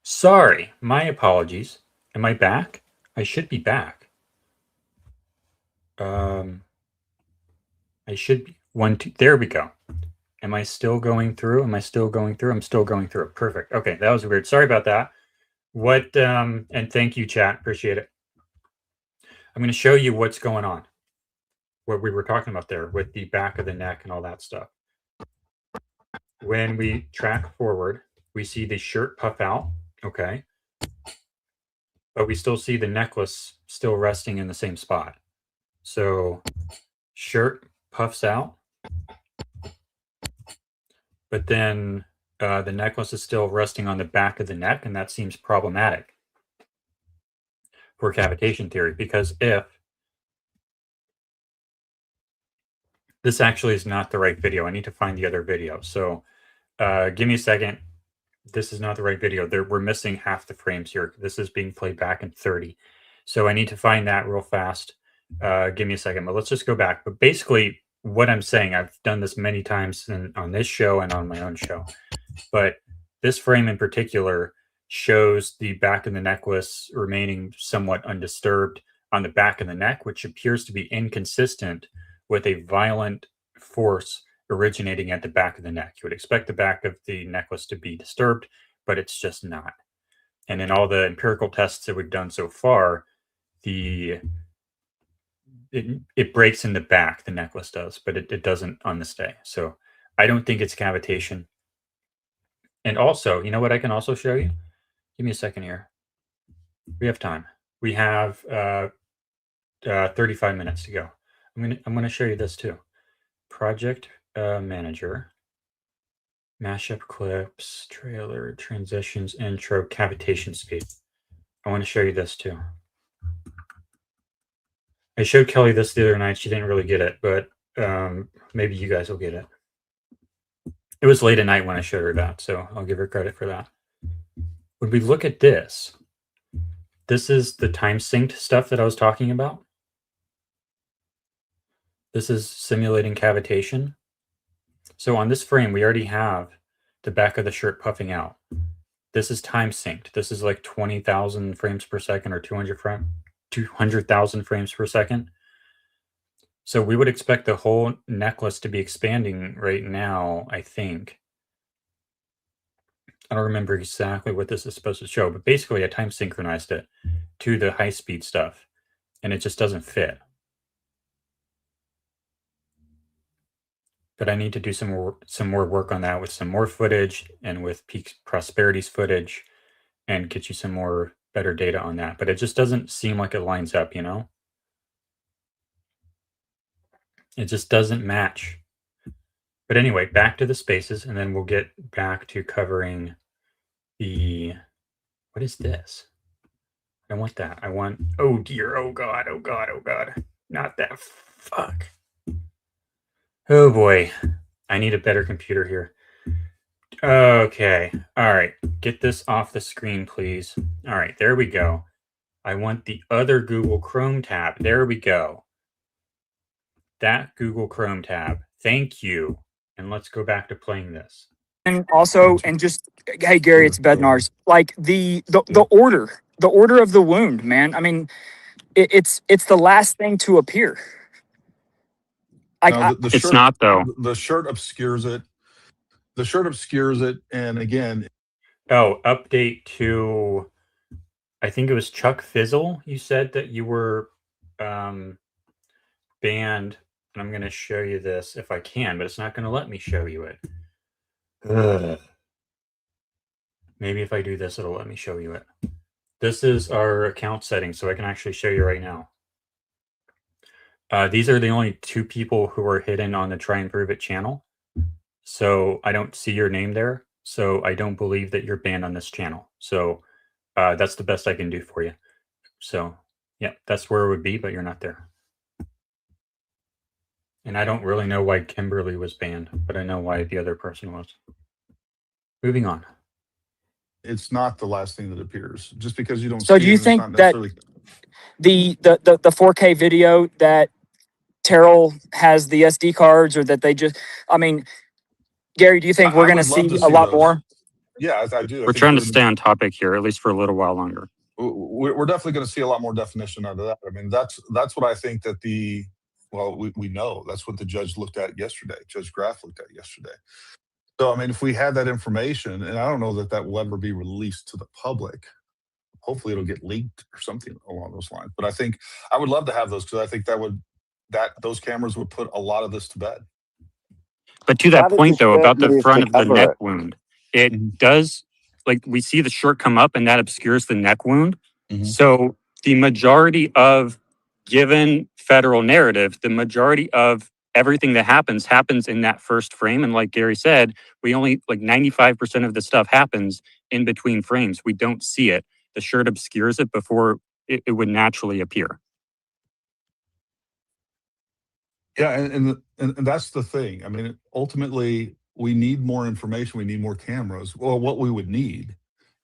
Sorry, my apologies. Am I back? I should be back. should be 1, 2. There we go. Am I still going through? Am I still going through? I'm still going through. Perfect. Okay, that was weird. Sorry about that. What? And thank you, chat. Appreciate it. I'm going to show you what's going on. What we were talking about there with the back of the neck and all that stuff. When we track forward, we see the shirt puff out. Okay. But we still see the necklace still resting in the same spot. So shirt puffs out, but then the necklace is still resting on the back of the neck, and that seems problematic for cavitation theory, because if this actually is not the right video, I need to find the other video. So give me a second. This is not the right video. We're missing half the frames here. This is being played back in 30. So I need to find that real fast. Give me a second, but let's just go back. But basically what I'm saying, I've done this many times on this show and on my own show, but this frame in particular shows the back of the necklace remaining somewhat undisturbed on the back of the neck, which appears to be inconsistent with a violent force originating at the back of the neck. You would expect the back of the necklace to be disturbed, but it's just not. And in all the empirical tests that we've done so far, it breaks in the back, the necklace does, but it doesn't on the stay. So I don't think it's cavitation. And also, you know what I can also show you? Give me a second here. We have time. We have 35 minutes to go. I'm gonna show you this too. Project manager, mashup clips, trailer, transitions, intro, cavitation speed. I want to show you this too. I showed Kelly this the other night. She didn't really get it, but maybe you guys will get it. It was late at night when I showed her that, so I'll give her credit for that. When we look at this, this is the time synced stuff that I was talking about. This is simulating cavitation. So on this frame, we already have the back of the shirt puffing out. This is time synced. This is like 20,000 frames per second or 200,000 frames per second. So we would expect the whole necklace to be expanding right now, I think. I don't remember exactly what this is supposed to show, but basically I time synchronized it to the high speed stuff, and it just doesn't fit. But I need to do some more work on that with some more footage and with Peak Prosperity's footage and get you some more better data on that. But it just doesn't seem like it lines up, you know? It just doesn't match. But anyway, back to the spaces, and then we'll get back to covering the, what is this? I want that. I want, oh dear, oh God, oh God, oh God. Not that, fuck. Oh boy, I need a better computer here. Okay, all right, get this off the screen, please. All right, there we go. I want the other Google Chrome tab. There we go. That Google Chrome tab. Thank you. And let's go back to playing this. And also, and just, hey, Gary, it's Bednar's. Like the order of the wound, man. I mean, it's the last thing to appear. No, the it's shirt, not though. The shirt obscures it. The shirt obscures it, and again. Oh, update to, I think it was Chuck Fizzle. You said that you were banned, and I'm going to show you this if I can, but it's not going to let me show you it. Ugh. Maybe if I do this, it'll let me show you it. This is our account settings, so I can actually show you right now. These are the only 2 people who are hidden on the Try and Prove It channel. So I don't see your name there. So I don't believe that you're banned on this channel. So that's the best I can do for you. So yeah, that's where it would be, but you're not there. And I don't really know why Kimberly was banned, but I know why the other person was. Moving on. It's not the last thing that appears. Just because you don't So see do you it, think it's not that necessarily... the 4K video that Terrell has the SD cards, or that they just, I mean, Gary, do you think we're going to see a lot more? Yeah, I do. We're trying to stay on topic here, at least for a little while longer. We're definitely going to see a lot more definition out of that. I mean, that's what I think that the Well, we know that's what the judge looked at yesterday. Judge Graff looked at yesterday. So, I mean, if we had that information, and I don't know that that will ever be released to the public, hopefully it'll get leaked or something along those lines. But I think I would love to have those because I think those cameras would put a lot of this to bed. But to that How did point, the though, shirt about the move front to of the cover neck it? wound, it does, like, we see the shirt come up and that obscures the neck wound. So the majority of, given federal narrative, the majority of everything that happens in that first frame. And like Gary said, we only, like 95% of the stuff happens in between frames. We don't see it. The shirt obscures it before it would naturally appear. Yeah, and that's the thing. I mean, ultimately, we need more information. We need more cameras. Well, what we would need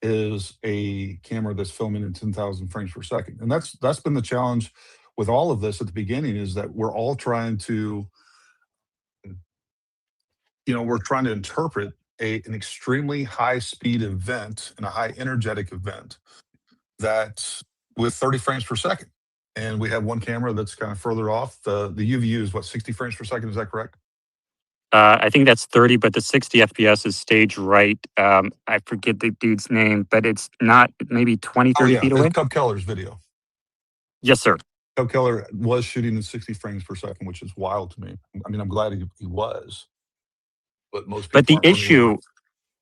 is a camera that's filming in 10,000 frames per second, and that's been the challenge with all of this at the beginning. Is that we're all trying to, we're trying to interpret an extremely high speed event and a high energetic event that with 30 frames per second. And we have one camera that's kind of further off. The UVU is what, 60 frames per second? Is that correct? I think that's 30, but the 60 FPS is stage right. I forget the dude's name, but it's not maybe 20, 30 feet away. It's Cub Keller's video. Yes, sir. Cub Keller was shooting in 60 frames per second, which is wild to me. I mean, I'm glad he was. But most people But the aren't running issue,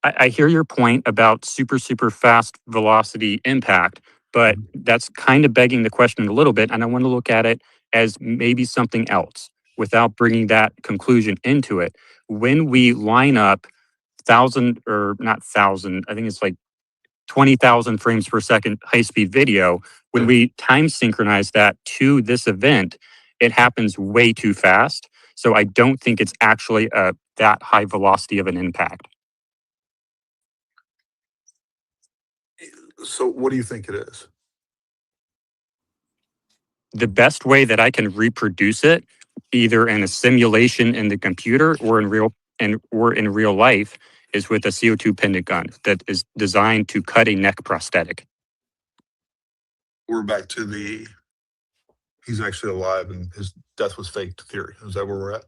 I hear your point about super, super fast velocity impact, but that's kind of begging the question a little bit. And I want to look at it as maybe something else without bringing that conclusion into it. When we line up 1,000 or not 1,000, I think it's like 20,000 frames per second high speed video, when we time synchronize that to this event, it happens way too fast. So I don't think it's actually that high velocity of an impact. So what do you think it is? The best way that I can reproduce it, either in a simulation in the computer or in real life, is with a CO2 pendant gun that is designed to cut a neck prosthetic. We're back to he's actually alive and his death was faked theory. Is that where we're at?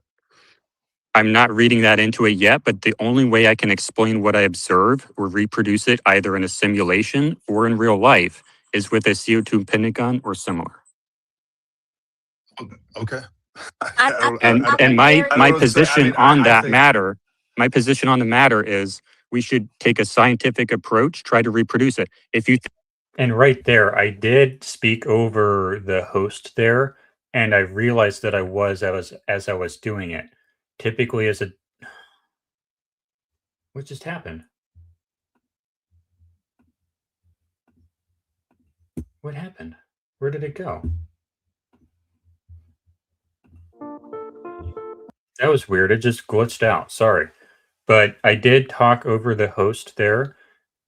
I'm not reading that into it yet, but the only way I can explain what I observe or reproduce it either in a simulation or in real life is with a CO2 pendant gun or similar. Okay. And my position on that matter, my position on the matter is we should take a scientific approach, try to reproduce it. If you And right there, I did speak over the host there, and I realized that as I was doing it. Typically, what just happened? What happened? Where did it go? That was weird. It just glitched out. Sorry. But I did talk over the host there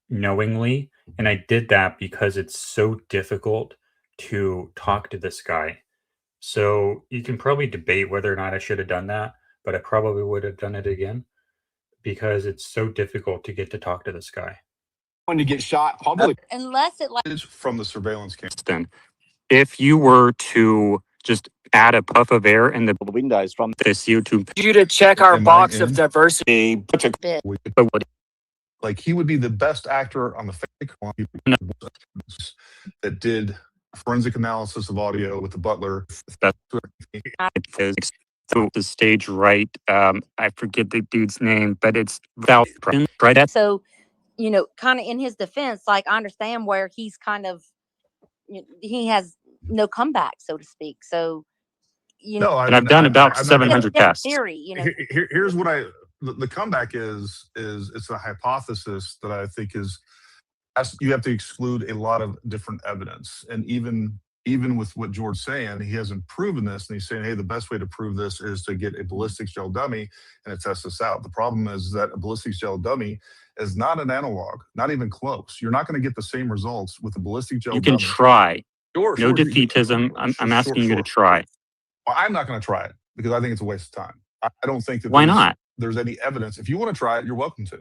knowingly, and I did that because it's so difficult to talk to this guy. So you can probably debate whether or not I should have done that, but I probably would have done it again because it's so difficult to get to talk to this guy. When to get shot public. Unless it like From the surveillance camera. if you were to just add a puff of air in the windows from the CO2, You to check our Am I box of in? diversity. bit. Like he would be the best actor on the fake one that did forensic analysis of audio with the butler. the stage right. I forget the dude's name, but it's without right. So, kind of in his defense, like I understand where he's kind of, he has no comeback, so to speak. So, No, And I've done about 700 tests. theory, Here's what the comeback is it's a hypothesis that I think is you have to exclude a lot of different evidence. And even with what George's saying, he hasn't proven this, and he's saying, hey, the best way to prove this is to get a ballistics gel dummy and to test this out. The problem is that a ballistics gel dummy is not an analog, not even close. You're not going to get the same results with a ballistic gel You dummy. can try. Sure, No sure. defeatism. I'm asking you to try. Well, I'm not going to try it because I think it's a waste of time. I don't think that Why not? there's any evidence. If you want to try it, you're welcome to.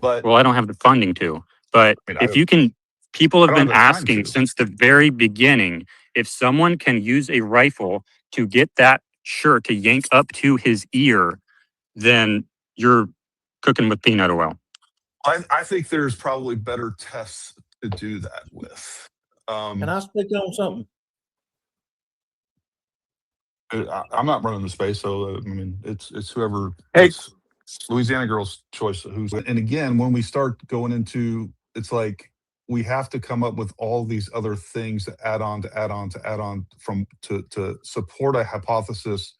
But Well, I don't have the funding to. But if you can, people have I don't been have the time asking to. since the very beginning if someone can use a rifle to get that shirt to yank up to his ear, then you're cooking with peanut oil. I think there's probably better tests to do that with. Can I speak on something? I'm not running the space, so I mean, it's whoever. Hey. It's Louisiana girl's choice. Who's and again, when we start going into, it's like we have to come up with all these other things to add on from to support a hypothesis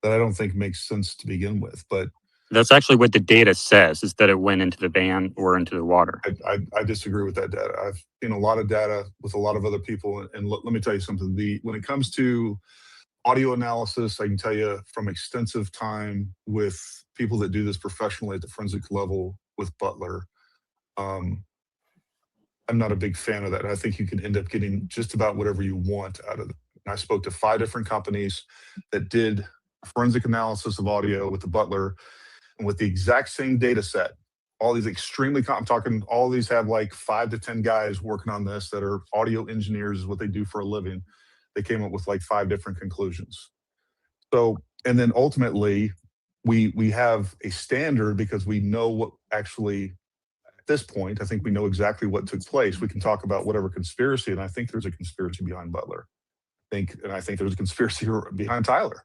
that I don't think makes sense to begin with. But That's actually what the data says, is that it went into the van or into the water. I disagree with that data. I've seen a lot of data with a lot of other people, and let me tell you something. When it comes to audio analysis, I can tell you from extensive time with people that do this professionally at the forensic level with Butler, I'm not a big fan of that. I think you can end up getting just about whatever you want out of it. And I spoke to 5 different companies that did forensic analysis of audio with the Butler, and with the exact same data set. All these I'm talking, all these have like 5 to 10 guys working on this that are audio engineers, is what they do for a living. They came up with like 5 different conclusions. So, and then ultimately, we have a standard because we know what actually, at this point, I think we know exactly what took place. We can talk about whatever conspiracy, and I think there's a conspiracy behind Butler. I think there's a conspiracy behind Tyler.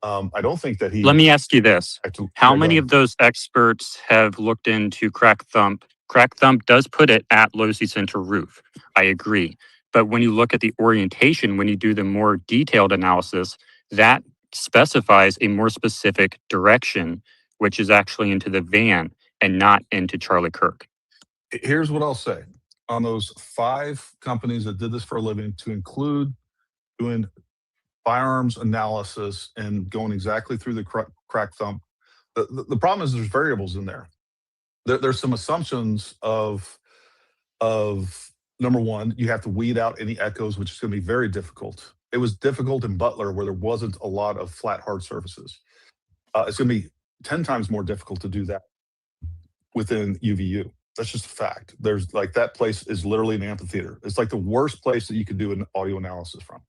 I don't think that he. Let me ask you this. How many ahead. of those experts have looked into Crack Thump? Crack Thump does put it at Losi Center roof. I agree. But when you look at the orientation, when you do the more detailed analysis, that specifies a more specific direction, which is actually into the van and not into Charlie Kirk. Here's what I'll say. On those 5 companies that did this for a living, to include doing firearms analysis and going exactly through the Crack Thump, the problem is there's variables in there. There's some assumptions of number one, you have to weed out any echoes, which is going to be very difficult. It was difficult in Butler where there wasn't a lot of flat, hard surfaces. It's going to be 10 times more difficult to do that within UVU. That's just a fact. There's like, that place is literally an amphitheater. It's like the worst place that you could do an audio analysis from.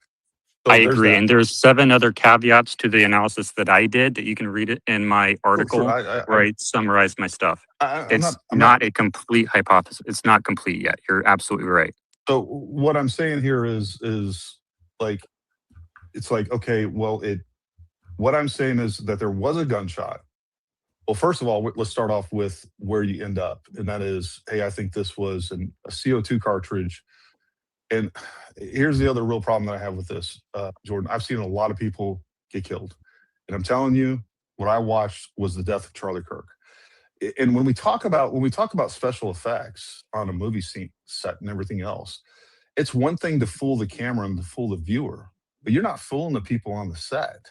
So I agree. And there's 7 other caveats to the analysis that I did that you can read it in my article where I summarized my stuff. I'm not a complete hypothesis. It's not complete yet. You're absolutely right. So what I'm saying here is like, it's like, okay, well, what I'm saying is that there was a gunshot. Well, first of all, let's start off with where you end up. And that is, hey, I think this was a CO2 cartridge. And here's the other real problem that I have with this, Jordan. I've seen a lot of people get killed. And I'm telling you, what I watched was the death of Charlie Kirk. And when we talk about special effects on a movie scene set and everything else, it's one thing to fool the camera and to fool the viewer, but you're not fooling the people on the set.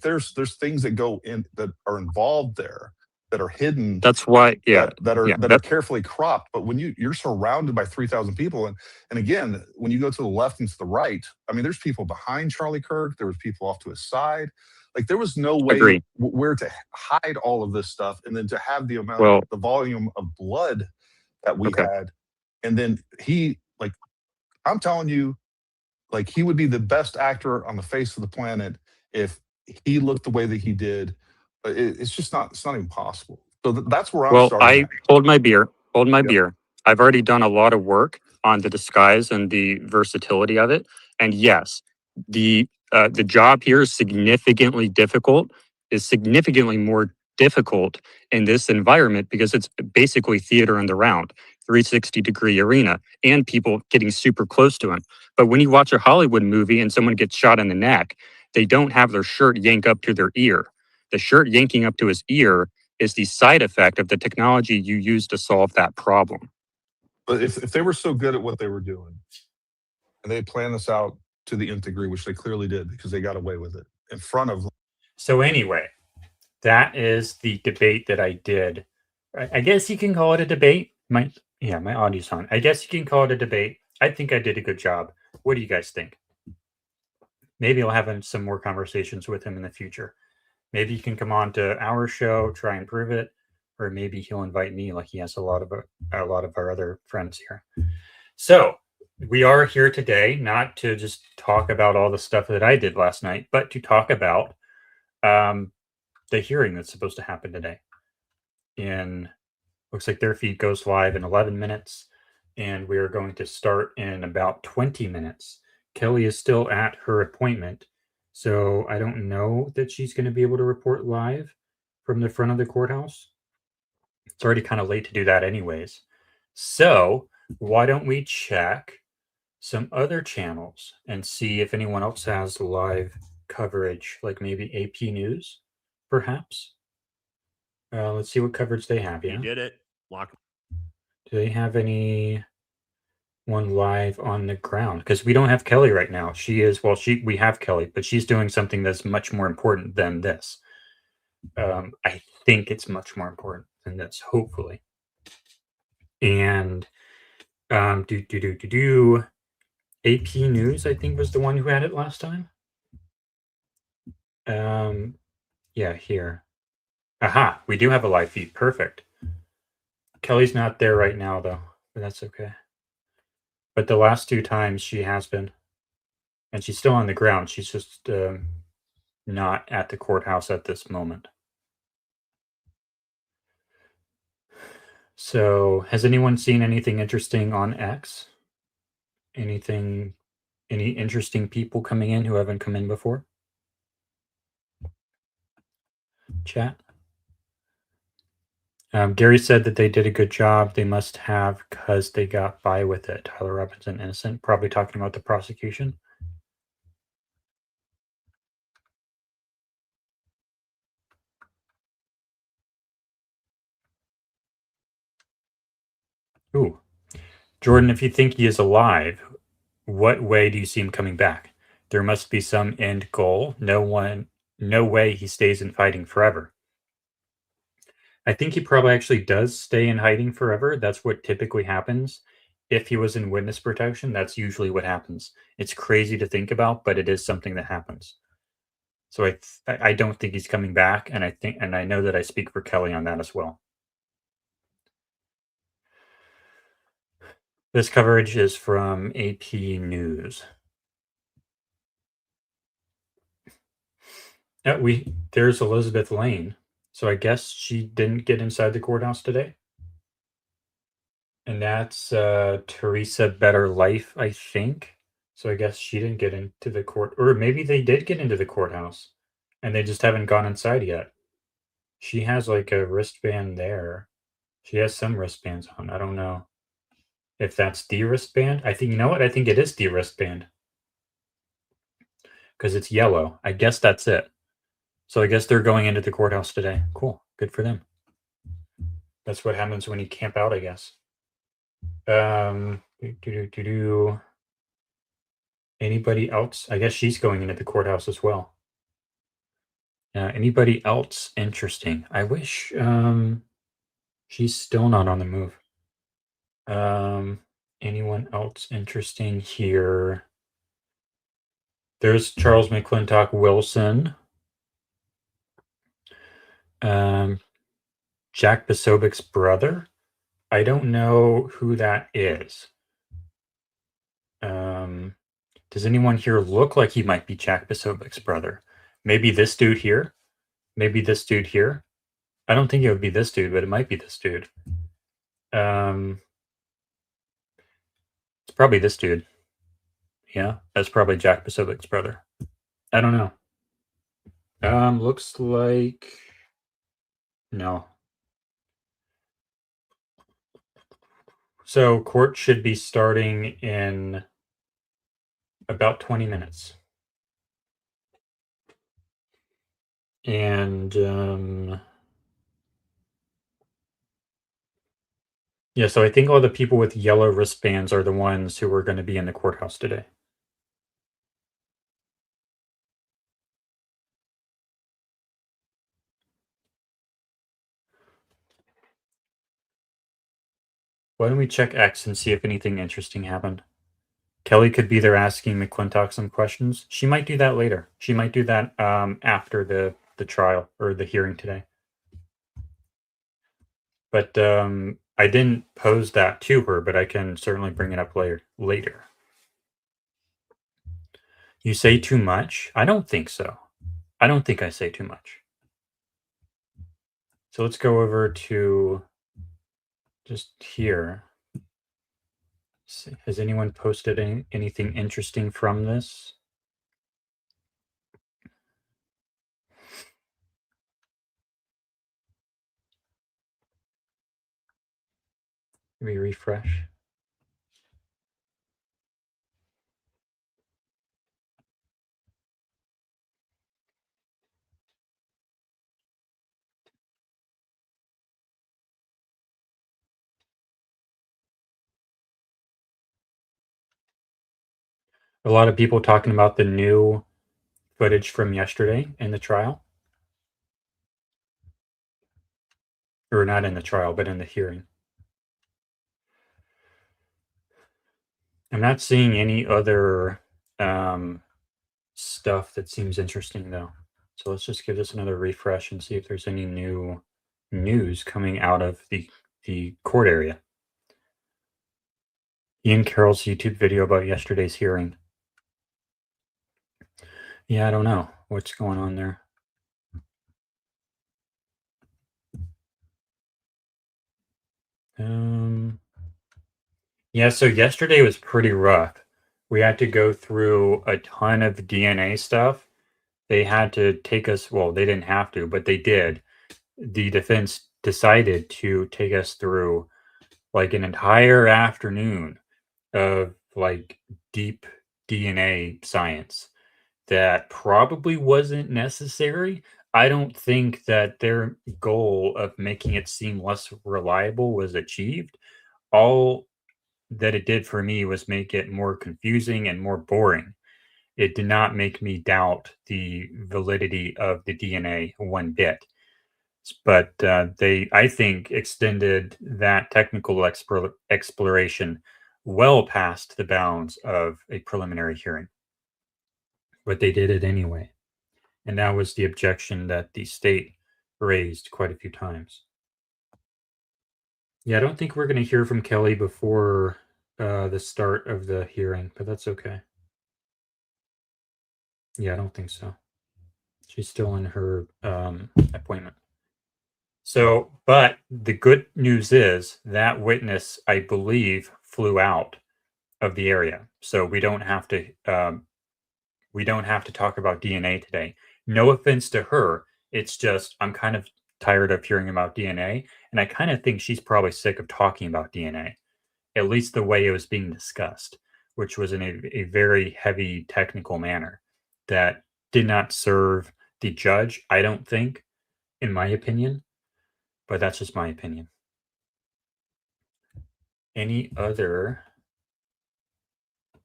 There's things that go in that are involved there that are hidden. That's why, that are carefully cropped. But when you're surrounded by 3,000 people, and again, when you go to the left and to the right, I mean, there's people behind Charlie Kirk. There was people off to his side. Like, there was no way where to hide all of this stuff, and then to have the amount, the volume of blood that we had, and then I'm telling you, like, he would be the best actor on the face of the planet if he looked the way that he did. It's just not. It's not even possible. So that's where I'm starting. I hold my beer. Beer. I've already done a lot of work on the disguise and the versatility of it. And yes, the job here is significantly difficult. Is significantly more difficult in this environment because it's basically theater in the round, 360-degree arena, and people getting super close to him. But when you watch a Hollywood movie and someone gets shot in the neck, they don't have their shirt yank up to their ear. The shirt yanking up to his ear is the side effect of the technology you use to solve that problem. But if they were so good at what they were doing, and they planned this out to the nth degree, which they clearly did because they got away with it in front of. So anyway, that is the debate that I did. I guess you can call it a debate. My audio's on. I guess you can call it a debate. I think I did a good job. What do you guys think? Maybe I'll have some more conversations with him in the future. Maybe he can come on to our show, try and prove it, or maybe he'll invite me like he has a lot of our other friends here. So we are here today not to just talk about all the stuff that I did last night, but to talk about the hearing that's supposed to happen today. Looks like their feed goes live in 11 minutes, and we are going to start in about 20 minutes. Kelly is still at her appointment, so I don't know that she's going to be able to report live from the front of the courthouse. It's already kind of late to do that anyways. So why don't we check some other channels and see if anyone else has live coverage, like maybe AP News, perhaps? Let's see what coverage they have. Yeah, You did it. Lock. Do they have any one live on the ground? Because we don't have Kelly right now. She is we have Kelly, but she's doing something that's much more important than this. I think it's much more important than this, hopefully. And AP News, I think, was the one who had it last time. Yeah, here. Aha, we do have a live feed. Perfect. Kelly's not there right now, though, but that's okay. But the last 2 times she has been. And she's still on the ground. She's just not at the courthouse at this moment. So, has anyone seen anything interesting on X? Any interesting people coming in who haven't come in before? Chat? Gary said that they did a good job. They must have, because they got by with it. Tyler Robinson innocent. Probably talking about the prosecution. Ooh. Jordan, if you think he is alive, what way do you see him coming back? There must be some end goal. No way he stays in fighting forever. I think he probably actually does stay in hiding forever. That's what typically happens. If he was in witness protection, that's usually what happens. It's crazy to think about, but it is something that happens. So I don't think he's coming back, and I know that I speak for Kelly on that as well. This coverage is from AP News. There's Elizabeth Lane. So I guess she didn't get inside the courthouse today. And that's Teresa Better Life, I think. So I guess she didn't get into the court, or maybe they did get into the courthouse and they just haven't gone inside yet. She has like a wristband there. She has some wristbands on. I don't know if that's the wristband. I think, you know what? I think it is the wristband because it's yellow. I guess that's it. So I guess they're going into the courthouse today. Cool. Good for them. That's what happens when you camp out, I guess. Anybody else? I guess she's going into the courthouse as well. Anybody else interesting? I wish she's still not on the move. Anyone else interesting here? There's Charles McClintock Wilson. Jack Posobiec's brother. I don't know who that is. Does anyone here look like he might be Jack Posobiec's brother? Maybe this dude here? Maybe this dude here? I don't think it would be this dude, but it might be this dude. It's probably this dude. Yeah, that's probably Jack Posobiec's brother. I don't know. Looks like... No. So court should be starting in about 20 minutes. And yeah, so I think all the people with yellow wristbands are the ones who are going to be in the courthouse today. Why don't we check X and see if anything interesting happened? Kelly could be there asking McClintock some questions. She might do that later. She might do that after the trial or the hearing today. But I didn't pose that to her, but I can certainly bring it up later. You say too much? I don't think so. I don't think I say too much. So let's go over to just here. Has anyone posted anything interesting from this? Let me refresh. A lot of people talking about the new footage from yesterday in the trial. Or not in the trial, but in the hearing. I'm not seeing any other stuff that seems interesting though. So let's just give this another refresh and see if there's any new news coming out of the court area. Ian Carroll's YouTube video about yesterday's hearing. Yeah, I don't know what's going on there. Yeah, so yesterday was pretty rough. We had to go through a ton of DNA stuff. They had to take us, well, they didn't have to, but they did. The defense decided to take us through like an entire afternoon of like deep DNA science that probably wasn't necessary. I don't think that their goal of making it seem less reliable was achieved. All that it did for me was make it more confusing and more boring. It did not make me doubt the validity of the DNA one bit. But they, I think, extended that technical exploration well past the bounds of a preliminary hearing. But they did it anyway. And that was the objection that the state raised quite a few times. Yeah, I don't think we're going to hear from Keli before the start of the hearing, but that's okay. Yeah, I don't think so. She's still in her appointment. So, but the good news is that witness, I believe, flew out of the area. So we don't have to talk about DNA today. No offense to her. It's just I'm kind of tired of hearing about DNA, and I kind of think she's probably sick of talking about DNA, at least the way it was being discussed, which was in a very heavy technical manner that did not serve the judge, I don't think, in my opinion, but that's just my opinion. Any other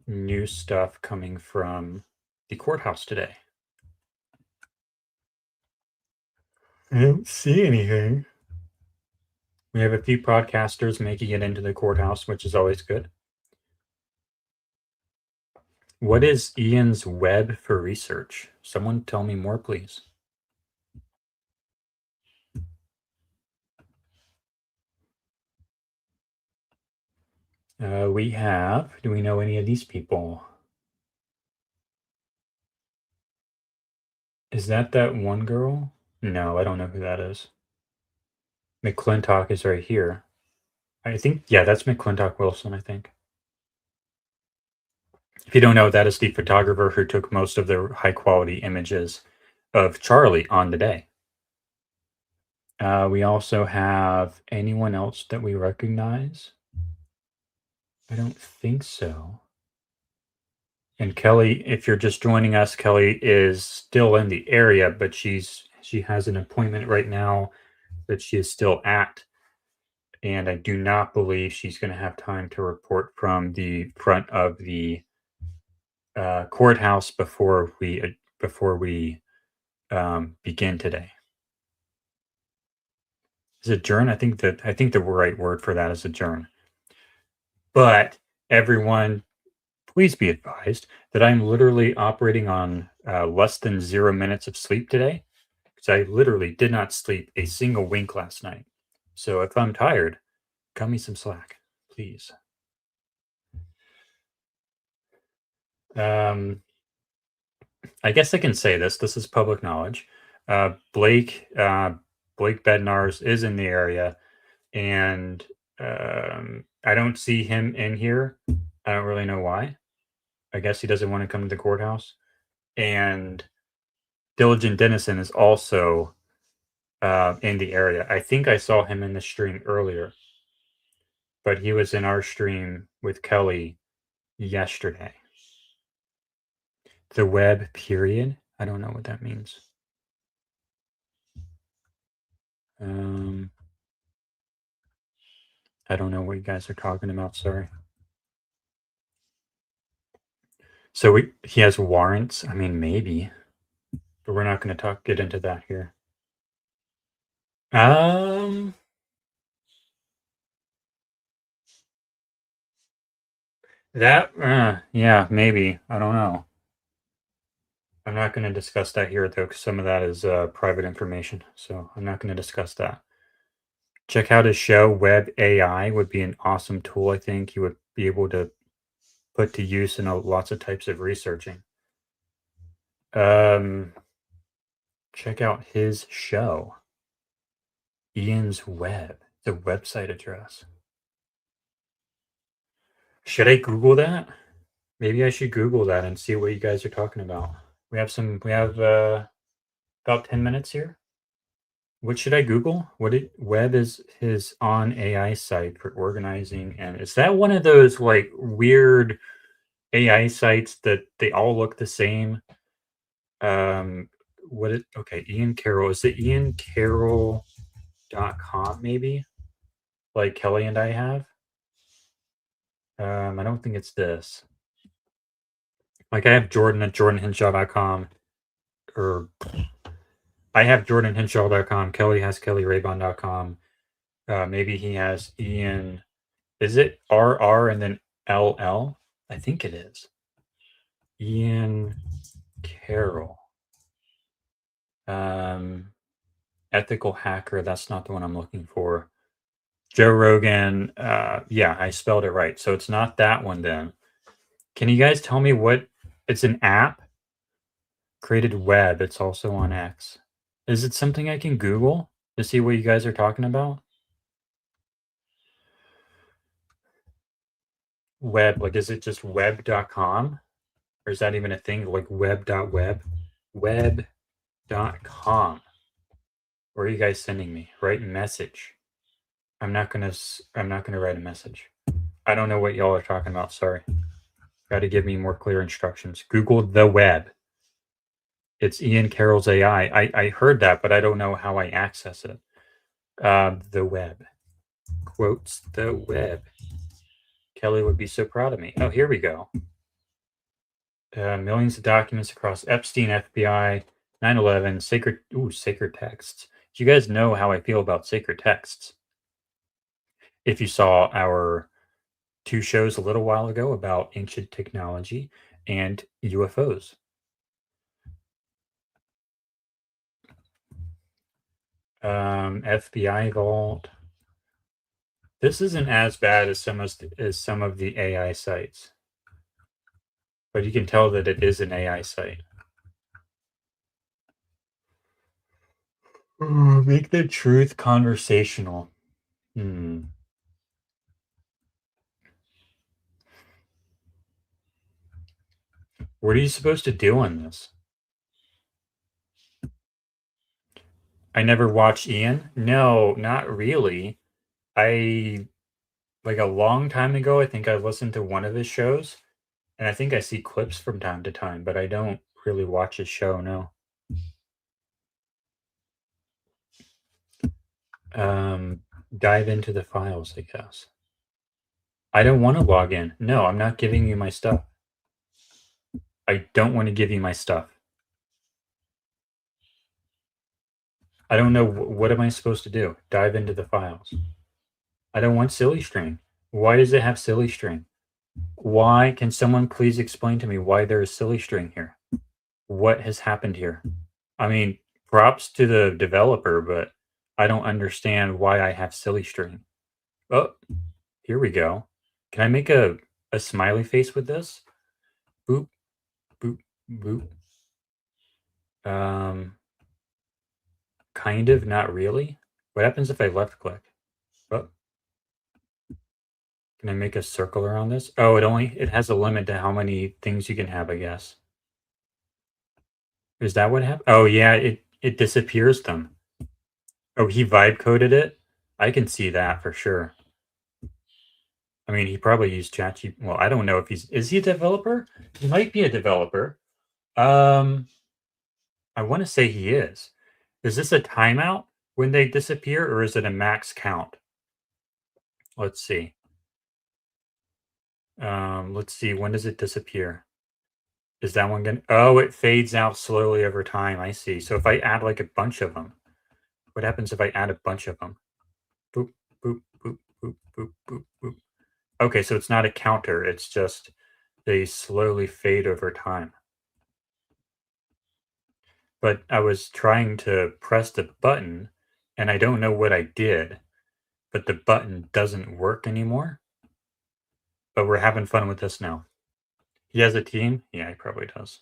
new stuff coming from the courthouse today? I don't see anything. We have a few podcasters making it into the courthouse, which is always good. What is Ian's web for research? Someone tell me more, please. We have, do we know any of these people? Is that one girl? No, I don't know who that is. McClintock is right here. I think, yeah, that's McClintock Wilson, I think. If you don't know, that is the photographer who took most of the high quality images of Charlie on the day. We also have anyone else that we recognize? I don't think so. And Keli, if you're just joining us, Keli is still in the area, but she has an appointment right now that she is still at. And I do not believe she's going to have time to report from the front of the courthouse before we begin today. Is adjourn? I think the right word for that is adjourn. But everyone, please be advised that I'm literally operating on less than 0 minutes of sleep today, because I literally did not sleep a single wink last night. So if I'm tired, cut me some slack, please. I guess I can say this. This is public knowledge. Blake Bednarz is in the area, and I don't see him in here. I don't really know why. I guess he doesn't want to come to the courthouse. And Diligent Dennison is also in the area. I think I saw him in the stream earlier, but he was in our stream with Kelly yesterday. The web period? I don't know what that means. I don't know what you guys are talking about, sorry. So he has warrants? I mean, maybe. But we're not going to get into that here. Yeah, maybe. I don't know. I'm not going to discuss that here, though, because some of that is private information. So I'm not going to discuss that. Check out his show. Web AI would be an awesome tool, I think. You would be able to put to use in lots of types of researching. Check out his show. Ian's Web, the website address. Should I Google that? Maybe I should Google that and see what you guys are talking about. We have about 10 minutes here. What should I Google? Web is his on AI site for organizing, and is that one of those like weird AI sites that they all look the same? Okay, Ian Carroll. Is it iancarroll.com maybe? Like Kelly and I have? I don't think it's this. Like I have Jordan at jordanhenshaw.com, or I have jordanhenshaw.com. Kelly has kelirabon.com. Maybe he has Ian. Is it RR and then LL? I think it is. Ian Carroll. Ethical hacker. That's not the one I'm looking for. Joe Rogan. Yeah, I spelled it right. So it's not that one then. Can you guys tell me what? It's an app. Created web. It's also on X. Is it something I can Google to see what you guys are talking about? Web, like, is it just web.com? Or is that even a thing? Like web.web? Web.com. Where are you guys sending me? Write message. I'm not gonna write a message. I don't know what y'all are talking about. Sorry. Got to give me more clear instructions. Google the web. It's Ian Carroll's AI. I heard that, but I don't know how I access it. The web. Quotes the web. Kelly would be so proud of me. Oh, here we go. Millions of documents across Epstein, FBI, 9/11, sacred texts. Do you guys know how I feel about sacred texts? If you saw our 2 shows a little while ago about ancient technology and UFOs. FBI vault. This isn't as bad as some of the AI sites, but you can tell that it is an AI site. Make the truth conversational. What are you supposed to do on this? I never watched Ian. No, not really. Like a long time ago, I think I listened to one of his shows, and I think I see clips from time to time, but I don't really watch his show, no. Dive into the files, I guess. I don't want to log in. No, I'm not giving you my stuff. I don't want to give you my stuff. I don't know. What am I supposed to do? Dive into the files. I don't want silly string. Why does it have silly string? Why? Can someone please explain to me why there is silly string here? What has happened here? I mean, props to the developer, but I don't understand why I have silly string. Oh, here we go. Can I make a smiley face with this? Boop, boop, boop. Kind of, not really. What happens if I left click? Oh. Can I make a circle around this? Oh, it has a limit to how many things you can have, I guess. Is that what happened? Oh yeah, it disappears them. Oh, he vibe coded it? I can see that for sure. I mean, he probably used ChatGPT. Well, I don't know if is he a developer? He might be a developer. I want to say he is. Is this a timeout when they disappear, or is it a max count? Let's see. Let's see. When does it disappear? Is that one gonna? Oh, it fades out slowly over time. I see. So if I add like a bunch of them, what happens if I add a bunch of them? Boop, boop, boop, boop, boop, boop, boop. Okay, so it's not a counter. It's just they slowly fade over time. But I was trying to press the button, and I don't know what I did, but the button doesn't work anymore. But we're having fun with this now. He has a team? Yeah, he probably does.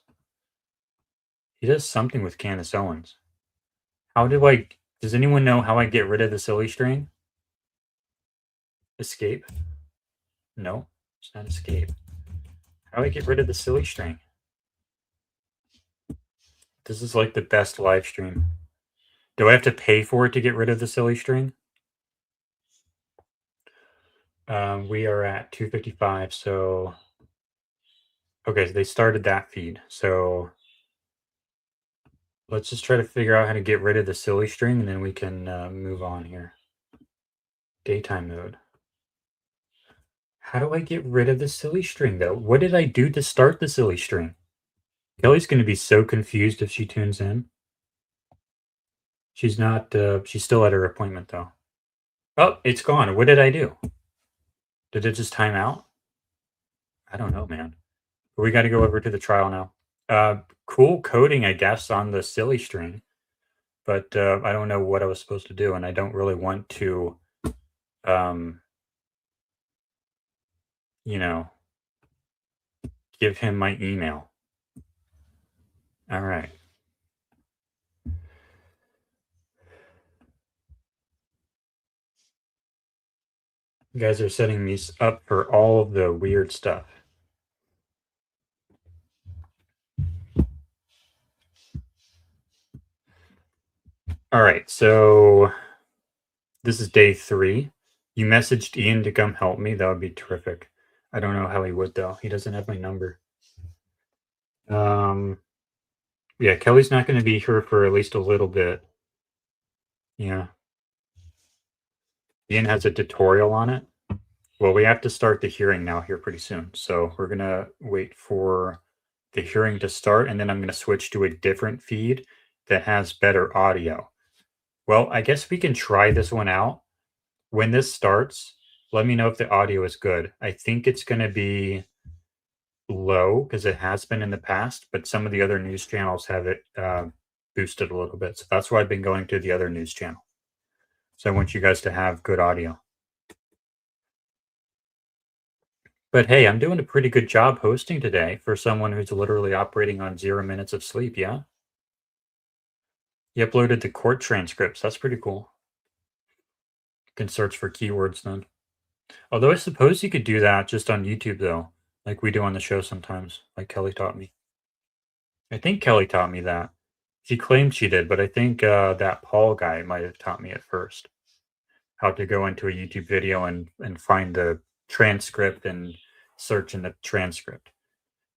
He does something with Candace Owens. Does anyone know how I get rid of the silly string? Escape? No, it's not escape. How do I get rid of the silly string? This is like the best live stream. Do I have to pay for it to get rid of the silly string? We are at 255, so... Okay, so they started that feed, so... Let's just try to figure out how to get rid of the silly string, and then we can move on here. Daytime mode. How do I get rid of the silly string, though? What did I do to start the silly string? Kelly's going to be so confused if she tunes in. She's not, she's still at her appointment, though. Oh, it's gone. What did I do? Did it just time out? I don't know, man. But we got to go over to the trial now. Cool coding, I guess, on the silly string. But I don't know what I was supposed to do, and I don't really want to, you know, give him my email. All right. You guys are setting me up for all of the weird stuff. All right, so this is day 3. You messaged Ian to come help me. That would be terrific. I don't know how he would, though. He doesn't have my number. Yeah, Kelly's not going to be here for at least a little bit. Yeah. Ian has a tutorial on it. Well, we have to start the hearing now here pretty soon. So we're going to wait for the hearing to start, and then I'm going to switch to a different feed that has better audio. Well, I guess we can try this one out. When this starts, let me know if the audio is good. I think it's going to be low because it has been in the past, but some of the other news channels have it boosted a little bit. So that's why I've been going to the other news channel. So I want you guys to have good audio. But hey, I'm doing a pretty good job hosting today for someone who's literally operating on 0 minutes of sleep, yeah? You uploaded the court transcripts. That's pretty cool. You can search for keywords then. Although I suppose you could do that just on YouTube, though, like we do on the show sometimes, like Kelly taught me. I think Kelly taught me that. She claimed she did, but I think that Paul guy might have taught me at first how to go into a YouTube video and find the transcript and search in the transcript.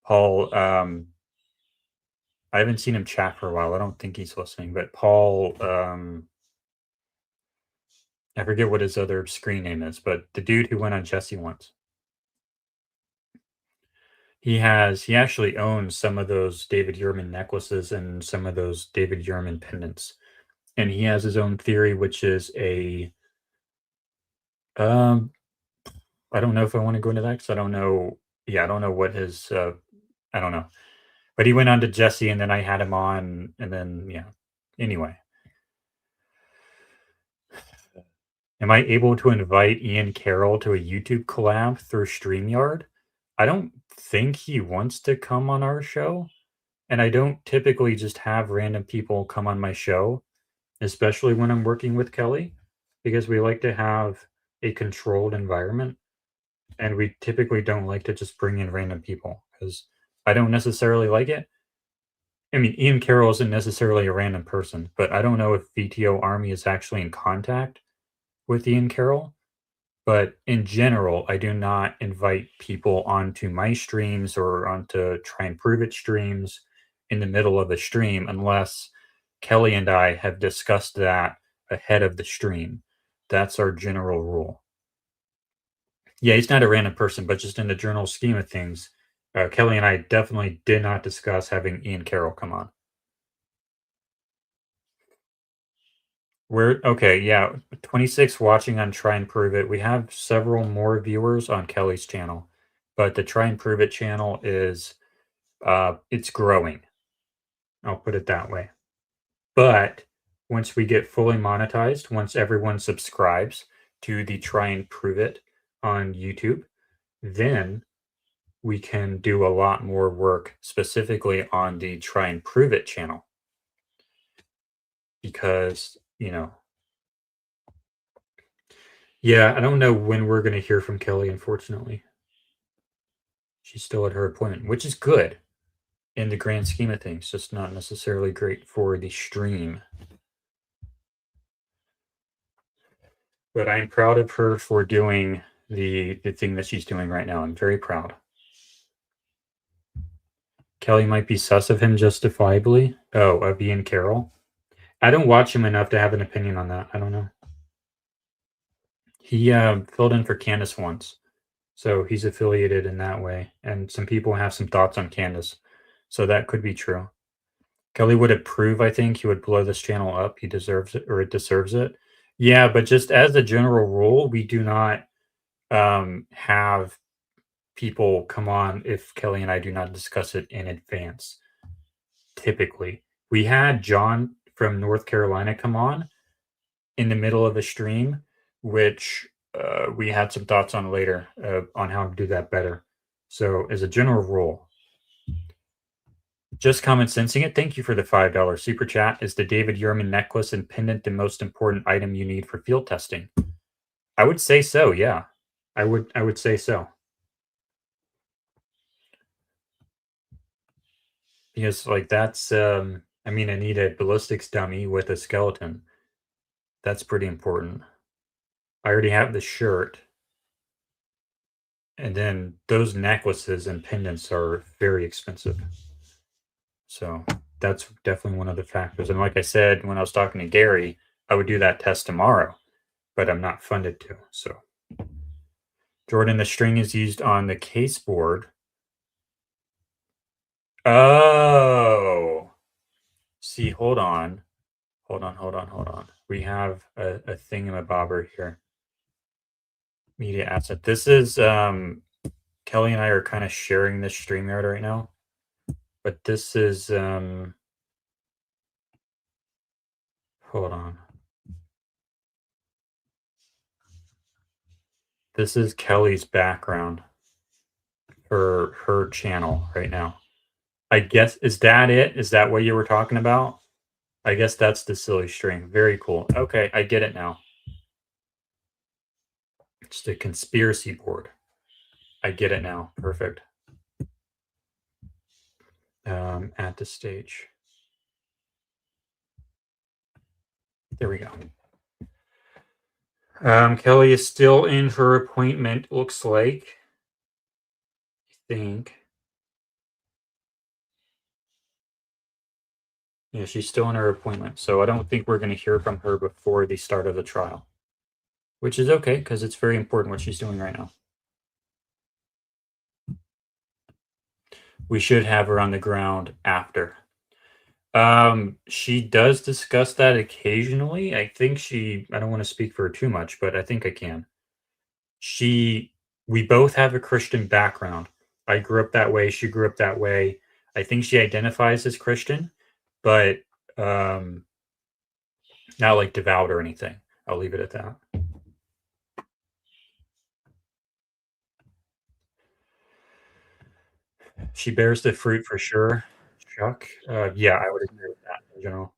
Paul, I haven't seen him chat for a while. I don't think he's listening, but Paul, I forget what his other screen name is, but the dude who went on Jesse once. He actually owns some of those David Yurman necklaces and some of those David Yurman pendants. And he has his own theory, which is a, I don't know if I want to go into that because I don't know. Yeah, I don't know what his, I don't know. But he went on to Jesse, and then I had him on, and then, yeah. Anyway. Am I able to invite Ian Carroll to a YouTube collab through StreamYard? I don't think he wants to come on our show. And I don't typically just have random people come on my show, especially when I'm working with Kelly, because we like to have a controlled environment. And we typically don't like to just bring in random people because I don't necessarily like it. I mean, Ian Carroll isn't necessarily a random person, but I don't know if VTO Army is actually in contact with Ian Carroll. But in general, I do not invite people onto my streams or onto Try and Prove It streams in the middle of the stream unless Kelly and I have discussed that ahead of the stream. That's our general rule. Yeah, he's not a random person, but just in the general scheme of things, Kelly and I definitely did not discuss having Ian Carroll come on. We're okay, yeah. 26 watching on Try and Prove It. We have several more viewers on Kelly's channel, but the Try and Prove It channel is it's growing. I'll put it that way. But once we get fully monetized, once everyone subscribes to the Try and Prove It on YouTube, then we can do a lot more work specifically on the Try and Prove It channel. Because, yeah, I don't know when we're going to hear from Kelly, unfortunately. She's still at her appointment, which is good in the grand scheme of things, just not necessarily great for the stream. But I'm proud of her for doing the thing that she's doing right now. I'm very proud. Kelly might be sus of him justifiably. Oh, of Ian Carroll. I don't watch him enough to have an opinion on that. I don't know. He filled in for Candace once, so he's affiliated in that way. And some people have some thoughts on Candace, so that could be true. Kelly would approve. I think he would blow this channel up. He deserves it, or it deserves it. Yeah, but just as a general rule, we do not have people come on if Kelly and I do not discuss it in advance. Typically, we had John from North Carolina come on in the middle of the stream, which we had some thoughts on later on how to do that better. So as a general rule, just common sensing it. Thank you for the $5 super chat. Is the David Yerman necklace and pendant the most important item you need for field testing? I would say so. Yeah, I would say so. Because like that's I mean, I need a ballistics dummy with a skeleton. That's pretty important. I already have the shirt. And then those necklaces and pendants are very expensive. So that's definitely one of the factors. And like I said, when I was talking to Gary, I would do that test tomorrow, but I'm not funded to. So Jordan, the string is used on the case board. Oh, see, hold on. We have a thingamabobber here. Media asset. This is Kelly and I are kind of sharing this StreamYard right now. But this is hold on. This is Kelly's background for her channel right now. I guess, is that it? Is that what you were talking about? I guess that's the silly string. Very cool. Okay, I get it now. It's the conspiracy board. I get it now. Perfect. At the stage. There we go. Kelly is still in her appointment, looks like. I think. Yeah, she's still in her appointment, so I don't think we're going to hear from her before the start of the trial. Which is okay, because it's very important what she's doing right now. We should have her on the ground after. She does discuss that occasionally. I think I don't want to speak for her too much, but I think I can. We both have a Christian background. I grew up that way. She grew up that way. I think she identifies as Christian, but not like devout or anything. I'll leave it at that. She bears the fruit for sure. Chuck, yeah, I would agree with that in general.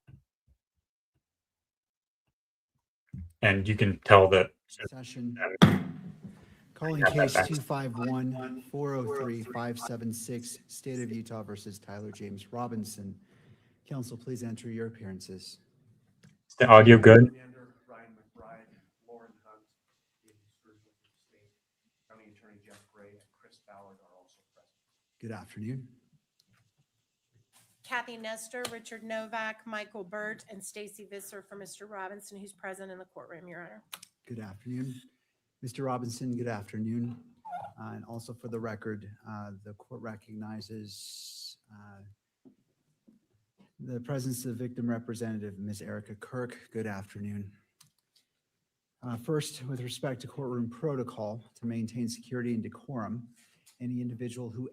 And you can tell that. Session. Calling Calling case 251-403-576, State of Utah versus Tyler James Robinson. Counsel, please enter your appearances. Is the audio good? Good afternoon. Kathy Nestor, Richard Novak, Michael Burt, and Stacy Visser for Mr. Robinson, who's present in the courtroom, Your Honor. Good afternoon. Mr. Robinson, good afternoon. And also for the record, the court recognizes the presence of the victim representative, Ms. Erica Kirk. Good afternoon. First, with respect to courtroom protocol to maintain security and decorum, any individual who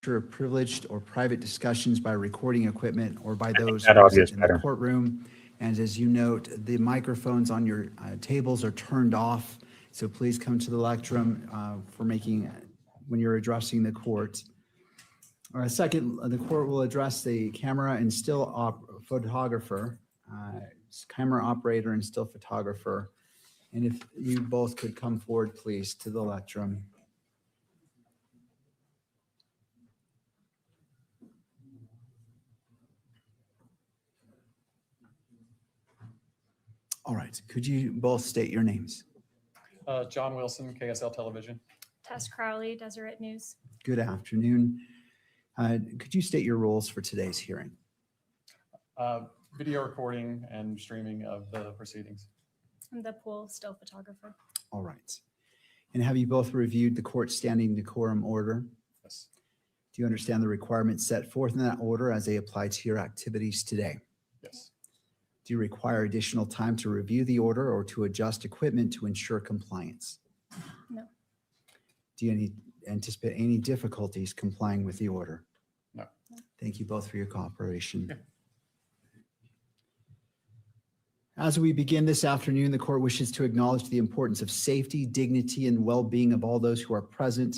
of privileged or private discussions by recording equipment or by those that audio is present in the better. courtroom. And as you note, the microphones on your tables are turned off. So please come to the lectrum for making, when you're addressing the court. Second, the court will address the camera and still photographer, camera operator and still photographer. And if you both could come forward, please, to the lectrum. All right, could you both state your names? John Wilson, KSL Television. Tess Crowley, Deseret News. Good afternoon. Could you state your roles for today's hearing? Video recording and streaming of the proceedings. I'm the pool still photographer. All right. And have you both reviewed the court standing decorum order? Yes. Do you understand the requirements set forth in that order as they apply to your activities today? Yes. Do you require additional time to review the order or to adjust equipment to ensure compliance? No. Do you anticipate any difficulties complying with the order? No. Thank you both for your cooperation. Yeah. As we begin this afternoon, the court wishes to acknowledge the importance of safety, dignity, and well-being of all those who are present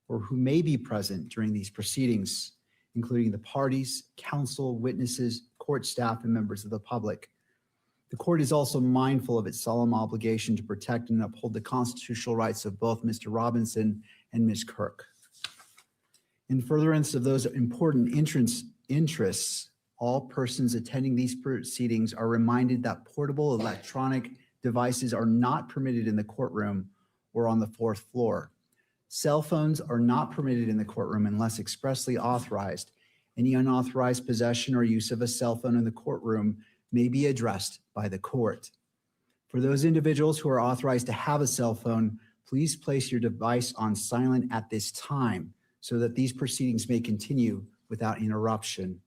or who may be present during these proceedings, including the parties, counsel, witnesses, court staff, and members of the public. The court is also mindful of its solemn obligation to protect and uphold the constitutional rights of both Mr. Robinson and Ms. Kirk. In furtherance of those important interests, all persons attending these proceedings are reminded that portable electronic devices are not permitted in the courtroom or on the fourth floor. Cell phones are not permitted in the courtroom unless expressly authorized. Any unauthorized possession or use of a cell phone in the courtroom may be addressed by the court. For those individuals who are authorized to have a cell phone, please place your device on silent at this time so that these proceedings may continue without interruption.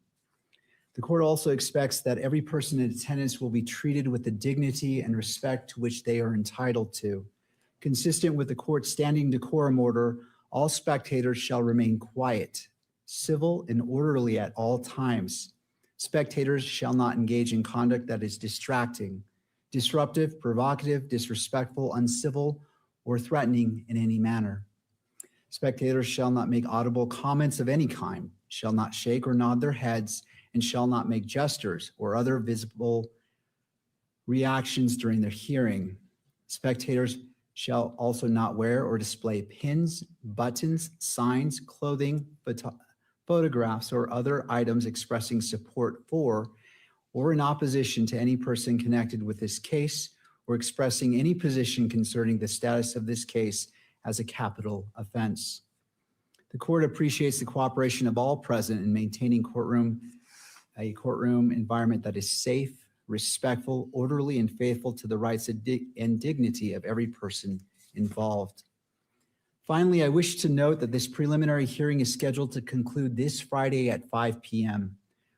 The court also expects that every person in attendance will be treated with the dignity and respect to which they are entitled to. Consistent with the court's standing decorum order, all spectators shall remain quiet, civil, and orderly at all times. Spectators shall not engage in conduct that is distracting, disruptive, provocative, disrespectful, uncivil, or threatening in any manner. Spectators shall not make audible comments of any kind, shall not shake or nod their heads, and shall not make gestures or other visible reactions during their hearing. Spectators shall also not wear or display pins, buttons, signs, clothing, photographs, or other items expressing support for or in opposition to any person connected with this case or expressing any position concerning the status of this case as a capital offense. The court appreciates the cooperation of all present in maintaining a courtroom environment that is safe, respectful, orderly, and faithful to the rights and dignity of every person involved. Finally, I wish to note that this preliminary hearing is scheduled to conclude this Friday at 5 p.m.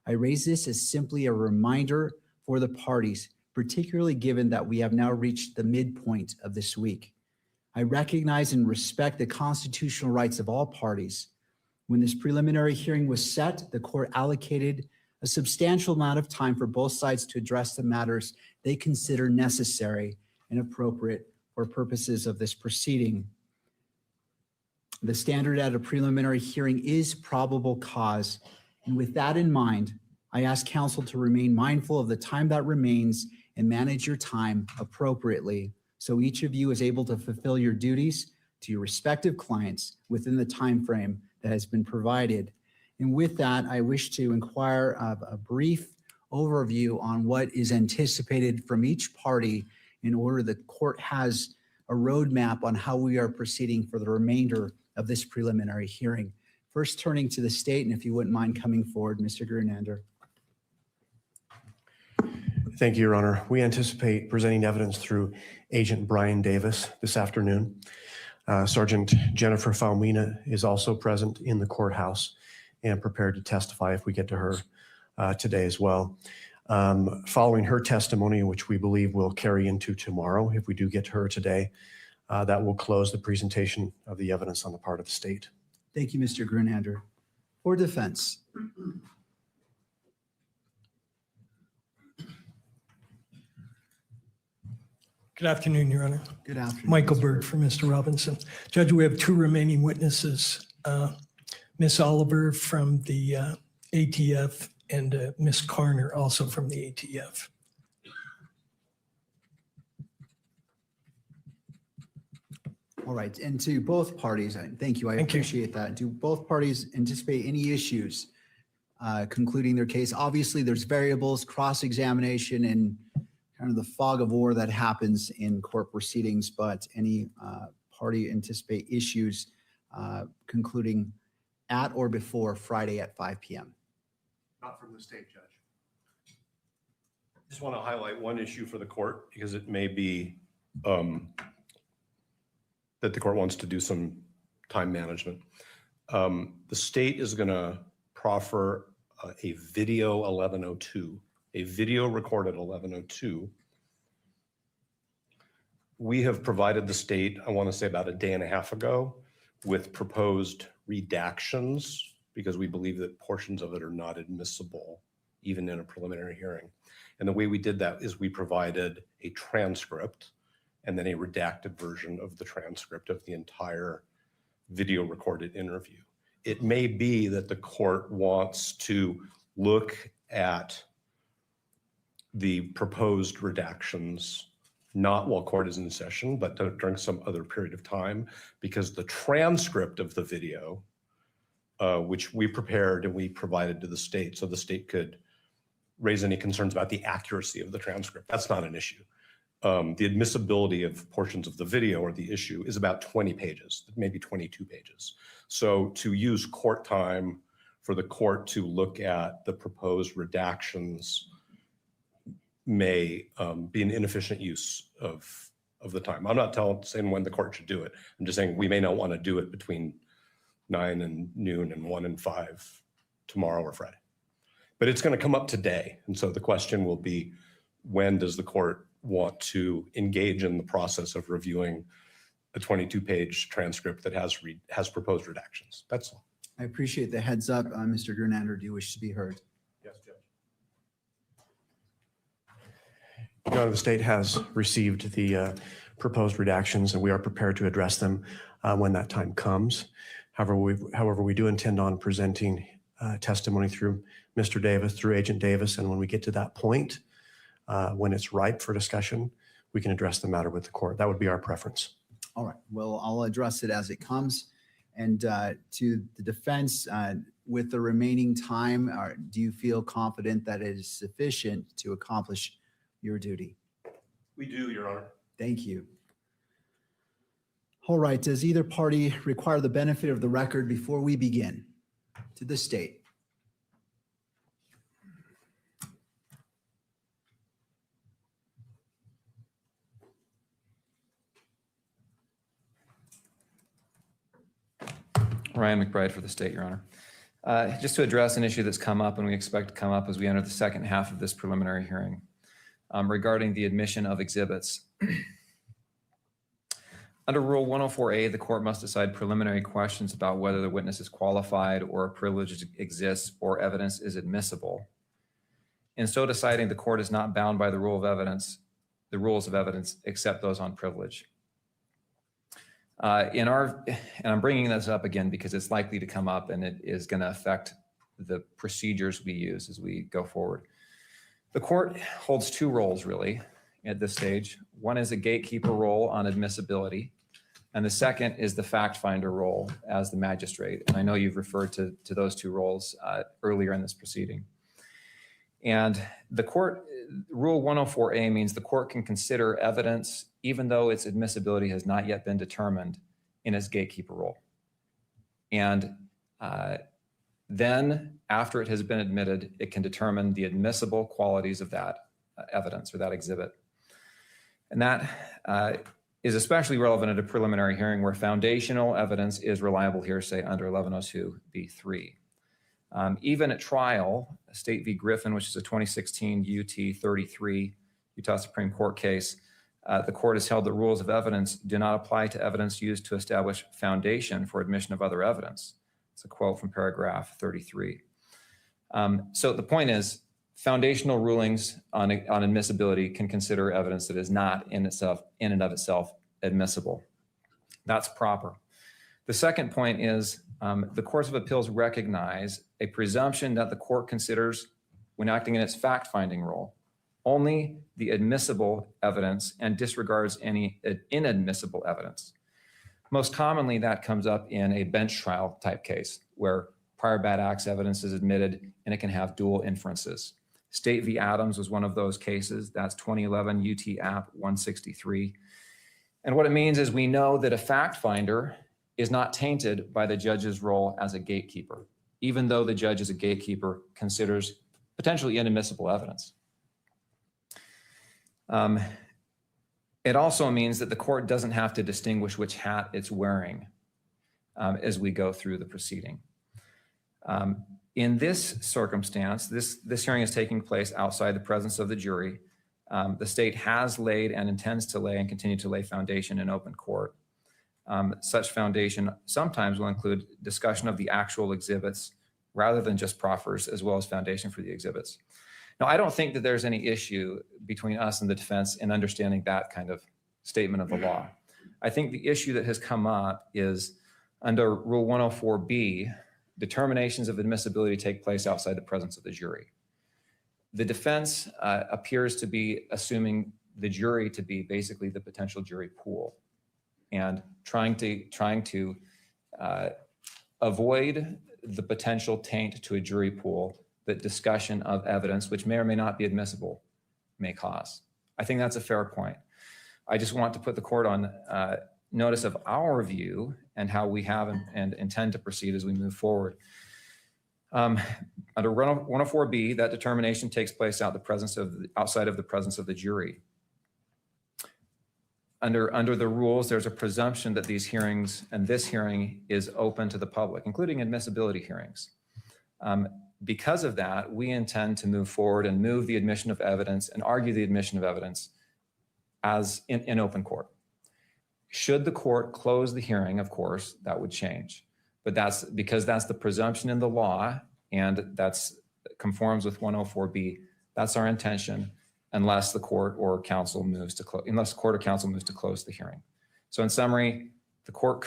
I raise this as simply a reminder for the parties, particularly given that we have now reached the midpoint of this week. I recognize and respect the constitutional rights of all parties. When this preliminary hearing was set, the court allocated a substantial amount of time for both sides to address the matters they consider necessary and appropriate for purposes of this proceeding. The standard at a preliminary hearing is probable cause. And with that in mind, I ask counsel to remain mindful of the time that remains and manage your time appropriately so each of you is able to fulfill your duties to your respective clients within the time frame that has been provided. And with that, I wish to inquire of a brief overview on what is anticipated from each party in order the court has a roadmap on how we are proceeding for the remainder of this preliminary hearing. First, turning to the state, and if you wouldn't mind coming forward, Mr. Grunander. Thank you, Your Honor. We anticipate presenting evidence through Agent Brian Davis this afternoon. Sergeant Jennifer Falmina is also present in the courthouse and prepared to testify if we get to her today as well. Following her testimony, which we believe will carry into tomorrow, if we do get to her today, that will close the presentation of the evidence on the part of the state. Thank you, Mr. Grunander. For defense. Good afternoon, Your Honor. Good afternoon. Michael Bird for Mr. Robinson. Judge, we have two remaining witnesses, Miss Oliver from the ATF and Miss Carner also from the ATF. All right, and to both parties, thank you, I appreciate that. Do both parties anticipate any issues concluding their case? Obviously, there's variables, cross-examination, and kind of the fog of war that happens in court proceedings, but any party anticipate issues concluding at or before Friday at 5 p.m.? Not from the state, Judge. Just want to highlight one issue for the court because it may be that the court wants to do some time management. The state is going to proffer a video 1102, a video recorded 1102. We have provided the state, I want to say about a day and a half ago, with proposed redactions because we believe that portions of it are not admissible, even in a preliminary hearing. And the way we did that is we provided a transcript and then a redacted version of the transcript of the entire video recorded interview. It may be that the court wants to look at the proposed redactions, not while court is in session, but during some other period of time, because the transcript of the video, which we prepared and we provided to the state so the state could raise any concerns about the accuracy of the transcript. That's not an issue. The admissibility of portions of the video or the issue is about 20 pages, maybe 22 pages. So to use court time for the court to look at the proposed redactions may be an inefficient use of the time. I'm not saying when the court should do it. I'm just saying we may not want to do it between 9 and noon and 1 and 5 tomorrow or Friday. But it's going to come up today. And so the question will be, when does the court want to engage in the process of reviewing a 22-page transcript that has proposed redactions? That's all. I appreciate the heads up. Mr. Grunander, do you wish to be heard? Yes, Judge. Your Honor, the state has received the proposed redactions and we are prepared to address them when that time comes. However, we do intend on presenting testimony through Mr. Davis, through Agent Davis, and when we get to that point, when it's ripe for discussion, we can address the matter with the court. That would be our preference. All right, well, I'll address it as it comes. And to the defense, with the remaining time, do you feel confident that it is sufficient to accomplish your duty? We do, Your Honor. Thank you. All right, does either party require the benefit of the record before we begin? To the state. Ryan McBride for the state, Your Honor. Just to address an issue that's come up and we expect to come up as we enter the second half of this preliminary hearing regarding the admission of exhibits. Under Rule 104A, the court must decide preliminary questions about whether the witness is qualified or a privilege exists or evidence is admissible. In so deciding, the court is not bound by the rules of evidence, except those on privilege. And I'm bringing this up again because it's likely to come up and it is going to affect the procedures we use as we go forward. The court holds two roles really at this stage. One is a gatekeeper role on admissibility, and the second is the fact finder role as the magistrate. And I know you've referred to those two roles earlier in this proceeding. And the court, Rule 104A means the court can consider evidence even though its admissibility has not yet been determined in its gatekeeper role. And then after it has been admitted, it can determine the admissible qualities of that evidence or that exhibit. And that is especially relevant at a preliminary hearing where foundational evidence is reliable hearsay under 1102B3. Even at trial, State v. Griffin, which is a 2016 UT 33 Utah Supreme Court case, the court has held that rules of evidence do not apply to evidence used to establish foundation for admission of other evidence. It's a quote from paragraph 33. So the point is, foundational rulings on admissibility can consider evidence that is not in and of itself admissible. That's proper. The second point is the courts of appeals recognize a presumption that the court considers, when acting in its fact-finding role, only the admissible evidence and disregards any inadmissible evidence. Most commonly, that comes up in a bench trial type case where prior bad acts evidence is admitted and it can have dual inferences. State v. Adams was one of those cases. That's 2011 UT App 163. And what it means is we know that a fact finder is not tainted by the judge's role as a gatekeeper, even though the judge as a gatekeeper considers potentially inadmissible evidence. It also means that the court doesn't have to distinguish which hat it's wearing as we go through the proceeding. In this circumstance, this hearing is taking place outside the presence of the jury. The state has laid and intends to lay and continue to lay foundation in open court. Such foundation sometimes will include discussion of the actual exhibits rather than just proffers, as well as foundation for the exhibits. Now, I don't think that there's any issue between us and the defense in understanding that kind of statement of the law. I think the issue that has come up is under Rule 104B, determinations of admissibility take place outside the presence of the jury. The defense appears to be assuming the jury to be basically the potential jury pool and trying to avoid the potential taint to a jury pool that discussion of evidence, which may or may not be admissible, may cause. I think that's a fair point. I just want to put the court on notice of our view and how we have and intend to proceed as we move forward. Under 104B, that determination takes place outside of the presence of the jury. Under the rules, there's a presumption that these hearings and this hearing is open to the public, including admissibility hearings. Because of that, we intend to move forward and move the admission of evidence and argue the admission of evidence as in open court. Should the court close the hearing, of course, that would change. But that's because that's the presumption in the law and that's conforms with 104B. That's our intention unless the court or counsel moves to close the hearing. So in summary, the court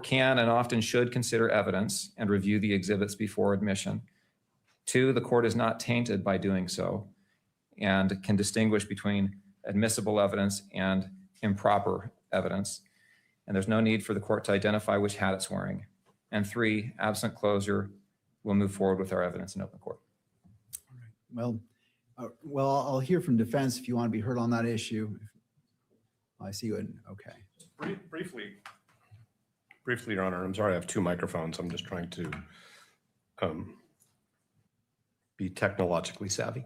can and often should consider evidence and review the exhibits before admission. 2, the court is not tainted by doing so and can distinguish between admissible evidence and improper evidence. And there's no need for the court to identify which hat it's wearing. And 3, absent closure, we'll move forward with our evidence in open court. Well, I'll hear from defense if you want to be heard on that issue. I see you. Okay. Briefly, Your Honor, I'm sorry, I have 2 microphones. I'm just trying to be technologically savvy.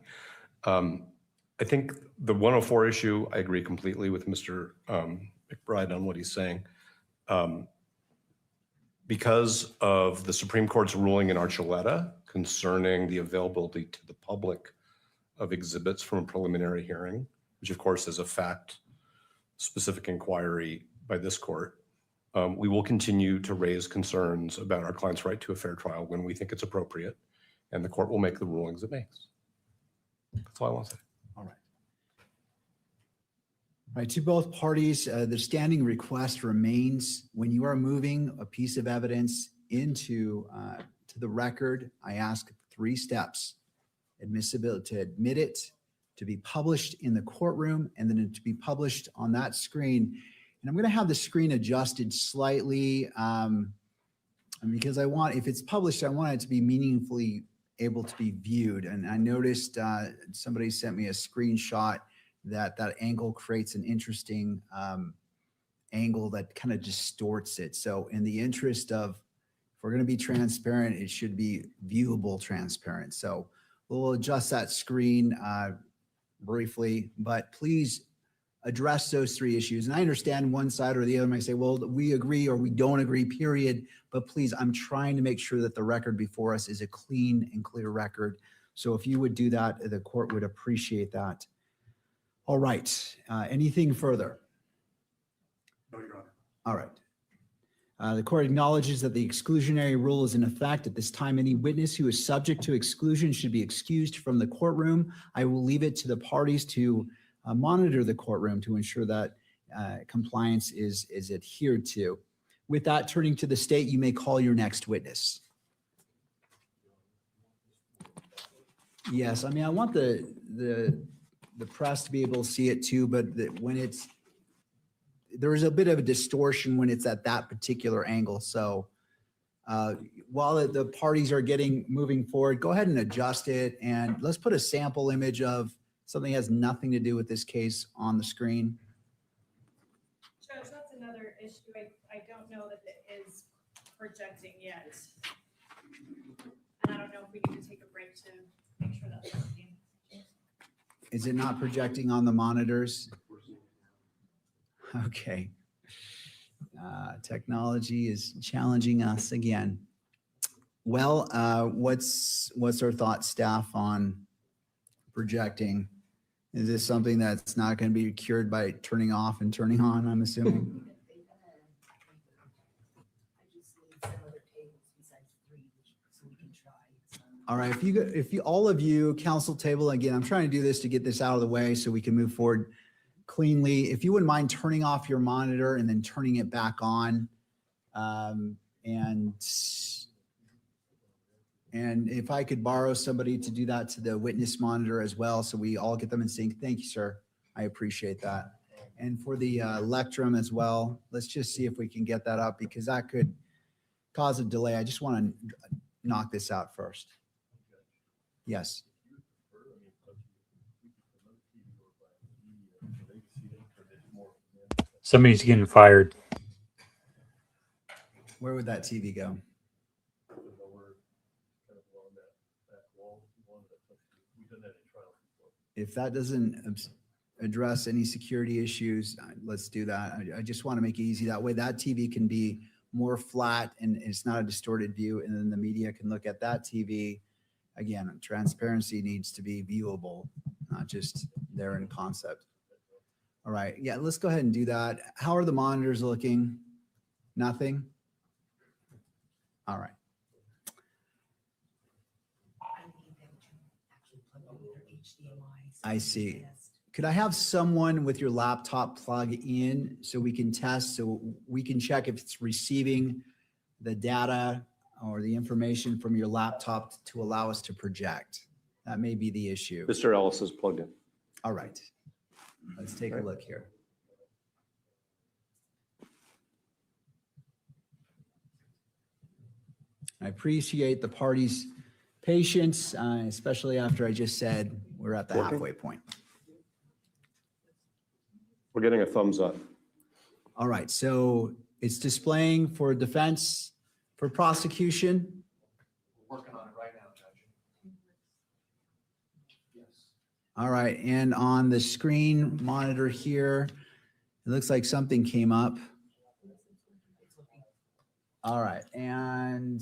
I think the 104 issue, I agree completely with Mr. McBride on what he's saying. Because of the Supreme Court's ruling in Archuleta concerning the availability to the public of exhibits from a preliminary hearing, which of course is a fact-specific inquiry by this court, we will continue to raise concerns about our client's right to a fair trial when we think it's appropriate, and the court will make the rulings it makes. That's all I want to say. All right. All right, to both parties, the standing request remains when you are moving a piece of evidence into to the record, I ask 3 steps: admissibility, to admit it, to be published in the courtroom, and then to be published on that screen. And I'm going to have the screen adjusted slightly because if it's published, I want it to be meaningfully able to be viewed. And I noticed somebody sent me a screenshot that angle creates an interesting angle that kind of distorts it. So in the interest of, if we're going to be transparent, it should be viewable transparent. So we'll adjust that screen briefly, but please address those 3 issues. And I understand one side or the other might say, well, we agree or we don't agree, period. But please, I'm trying to make sure that the record before us is a clean and clear record. So if you would do that, the court would appreciate that. All right. Anything further? No, Your Honor. All right. The court acknowledges that the exclusionary rule is in effect. At this time, any witness who is subject to exclusion should be excused from the courtroom. I will leave it to the parties to monitor the courtroom to ensure that compliance is adhered to. With that, turning to the state, you may call your next witness. Yes, I mean, I want the press to be able to see it too, but when there is a bit of a distortion when it's at that particular angle. So while the parties are moving forward, go ahead and adjust it, and let's put a sample image of something that has nothing to do with this case on the screen. Judge, that's another issue. I don't know that it is projecting yet. And I don't know if we need to take a break to make sure that's working. Is it not projecting on the monitors? Okay. Technology is challenging us again. Well, what's our thought, staff, on projecting? Is this something that's not going to be cured by turning off and turning on, I'm assuming? All right, if you all of you, council table, again, I'm trying to do this to get this out of the way so we can move forward cleanly. If you wouldn't mind turning off your monitor and then turning it back on. And if I could borrow somebody to do that to the witness monitor as well, so we all get them in sync. Thank you, sir. I appreciate that. And for the lectrum as well, let's just see if we can get that up because that could cause a delay. I just want to knock this out first. Yes. Somebody's getting fired. Where would that TV go? If that doesn't address any security issues, let's do that. I just want to make it easy. That way that TV can be more flat and it's not a distorted view. And then the media can look at that TV. Again, transparency needs to be viewable, not just there in concept. All right. Yeah, let's go ahead and do that. How are the monitors looking? Nothing? All right. I see. Could I have someone with your laptop plug in so we can test, so we can check if it's receiving the data or the information from your laptop to allow us to project? That may be the issue. Mr. Ellis is plugged in. All right. Let's take a look here. I appreciate the parties' patience, especially after I just said we're at the halfway point. We're getting a thumbs up. All right, so it's displaying for defense, for prosecution. Working on it right now, Judge. Yes. All right, and on the screen monitor here, it looks like something came up. All right. And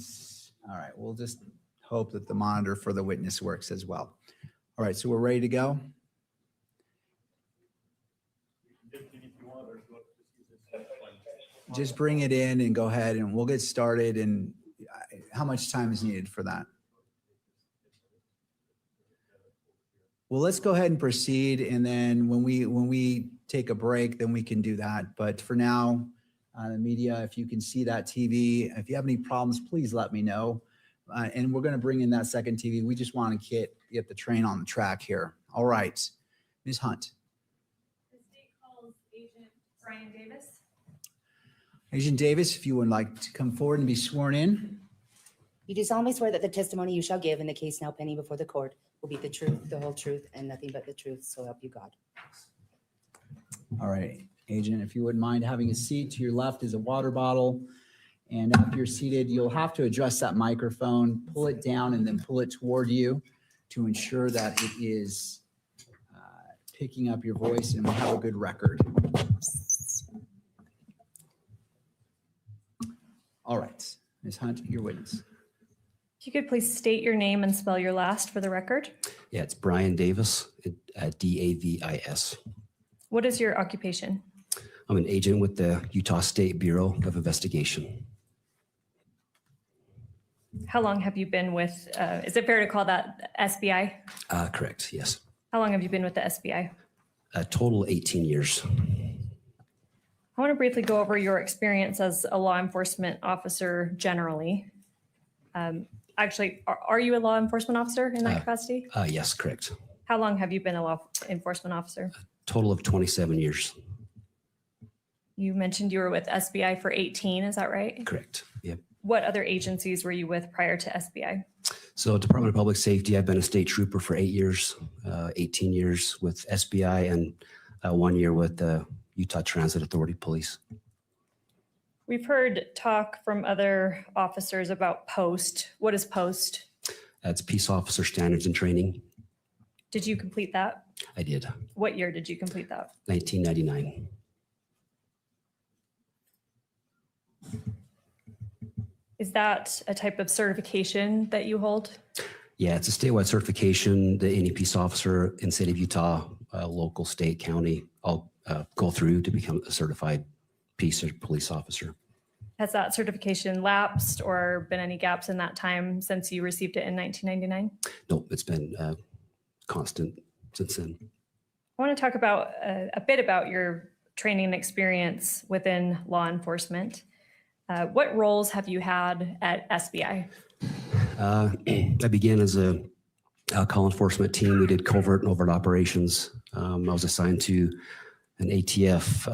all right, we'll just hope that the monitor for the witness works as well. All right, so we're ready to go. Just bring it in and go ahead and we'll get started. And how much time is needed for that? Well, let's go ahead and proceed. And then when we take a break, then we can do that. But for now, the media, if you can see that TV, if you have any problems, please let me know. And we're going to bring in that second TV. We just want to get the train on the track here. All right, Ms. Hunt. The state calls Agent Brian Davis. Agent Davis, if you would like to come forward and be sworn in. You do solemnly swear that the testimony you shall give in the case now pending before the court will be the truth, the whole truth, and nothing but the truth, so help you God. All right, Agent, if you wouldn't mind having a seat. To your left is a water bottle. And after you're seated, you'll have to adjust that microphone, pull it down, and then pull it toward you to ensure that it is picking up your voice and we'll have a good record. All right, Ms. Hunt, your witness. If you could please state your name and spell your last for the record. Yeah, it's Brian Davis, Davis. What is your occupation? I'm an agent with the Utah State Bureau of Investigation. How long have you been with, is it fair to call that SBI? Correct, yes. How long have you been with the SBI? A total 18 years. I want to briefly go over your experience as a law enforcement officer generally. Actually, are you a law enforcement officer in that capacity? Yes, correct. How long have you been a law enforcement officer? Total of 27 years. You mentioned you were with SBI for 18, is that right? Correct, yep. What other agencies were you with prior to SBI? So Department of Public Safety, I've been a state trooper for 8 years, 18 years with SBI, and 1 year with the Utah Transit Authority Police. We've heard talk from other officers about POST. What is POST? That's Peace Officer Standards and Training. Did you complete that? I did. What year did you complete that? 1999. Is that a type of certification that you hold? Yeah, it's a statewide certification that any peace officer in the state of Utah, local, state, county, all go through to become a certified peace or police officer. Has that certification lapsed or been any gaps in that time since you received it in 1999? No, it's been constant since then. I want to talk about a bit about your training and experience within law enforcement. What roles have you had at SBI? I began as a call enforcement team. We did covert and overt operations. I was assigned to an ATF,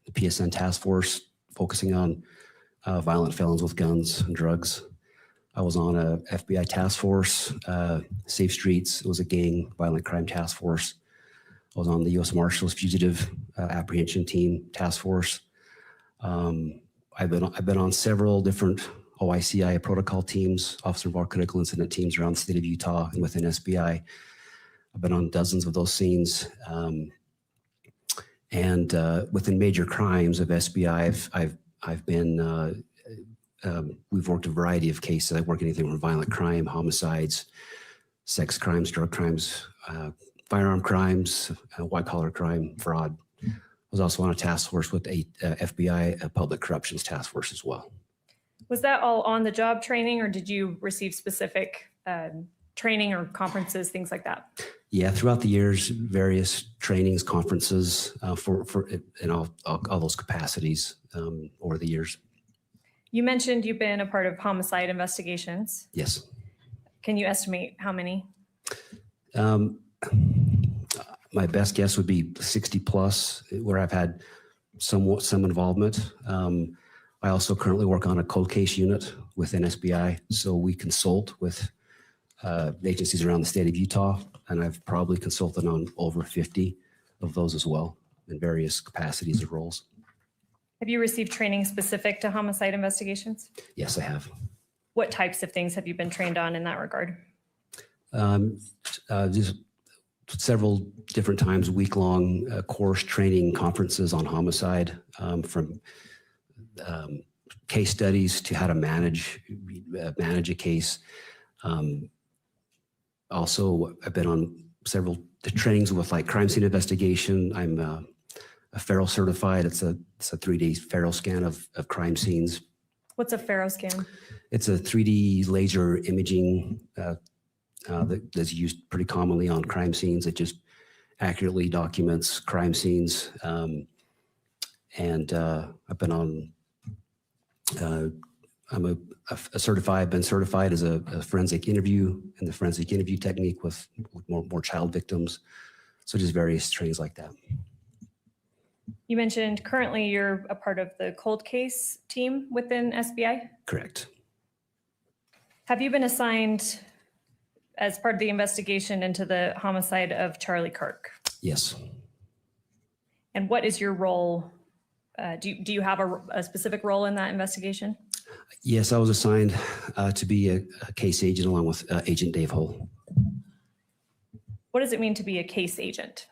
the PSN task force, focusing on violent felons with guns and drugs. I was on a FBI task force, Safe Streets. It was a gang violent crime task force. I was on the U.S. Marshals Fugitive Apprehension Team task force. I've been on several different OICI protocol teams, Officer Involved Critical Incident teams around the state of Utah and within SBI. I've been on dozens of those scenes. And within major crimes of SBI, I've been, we've worked a variety of cases. I work anything from violent crime, homicides, sex crimes, drug crimes, firearm crimes, white collar crime, fraud. I was also on a task force with a FBI public corruptions task force as well. Was that all on the job training or did you receive specific training or conferences, things like that? Yeah, throughout the years, various trainings, conferences for in all those capacities over the years. You mentioned you've been a part of homicide investigations. Yes. Can you estimate how many? My best guess would be 60 plus, where I've had some involvement. I also currently work on a cold case unit within SBI, so we consult with agencies around the state of Utah, and I've probably consulted on over 50 of those as well in various capacities or roles. Have you received training specific to homicide investigations? Yes, I have. What types of things have you been trained on in that regard? Just several different times, week-long course training conferences on homicide from case studies to how to manage a case. Also, I've been on several trainings with like crime scene investigation. I'm a Faro certified. It's a 3D Faro scan of crime scenes. What's a Faro scan? It's a 3D laser imaging that's used pretty commonly on crime scenes. It just accurately documents crime scenes. And I've been on, I'm I've been certified as a forensic interview and the forensic interview technique with more child victims. So just various trainings like that. You mentioned currently you're a part of the cold case team within SBI. Correct. Have you been assigned as part of the investigation into the homicide of Charlie Kirk? Yes. And what is your role? Do you have a specific role in that investigation? Yes, I was assigned to be a case agent along with Agent Dave Hull. What does it mean to be a case agent?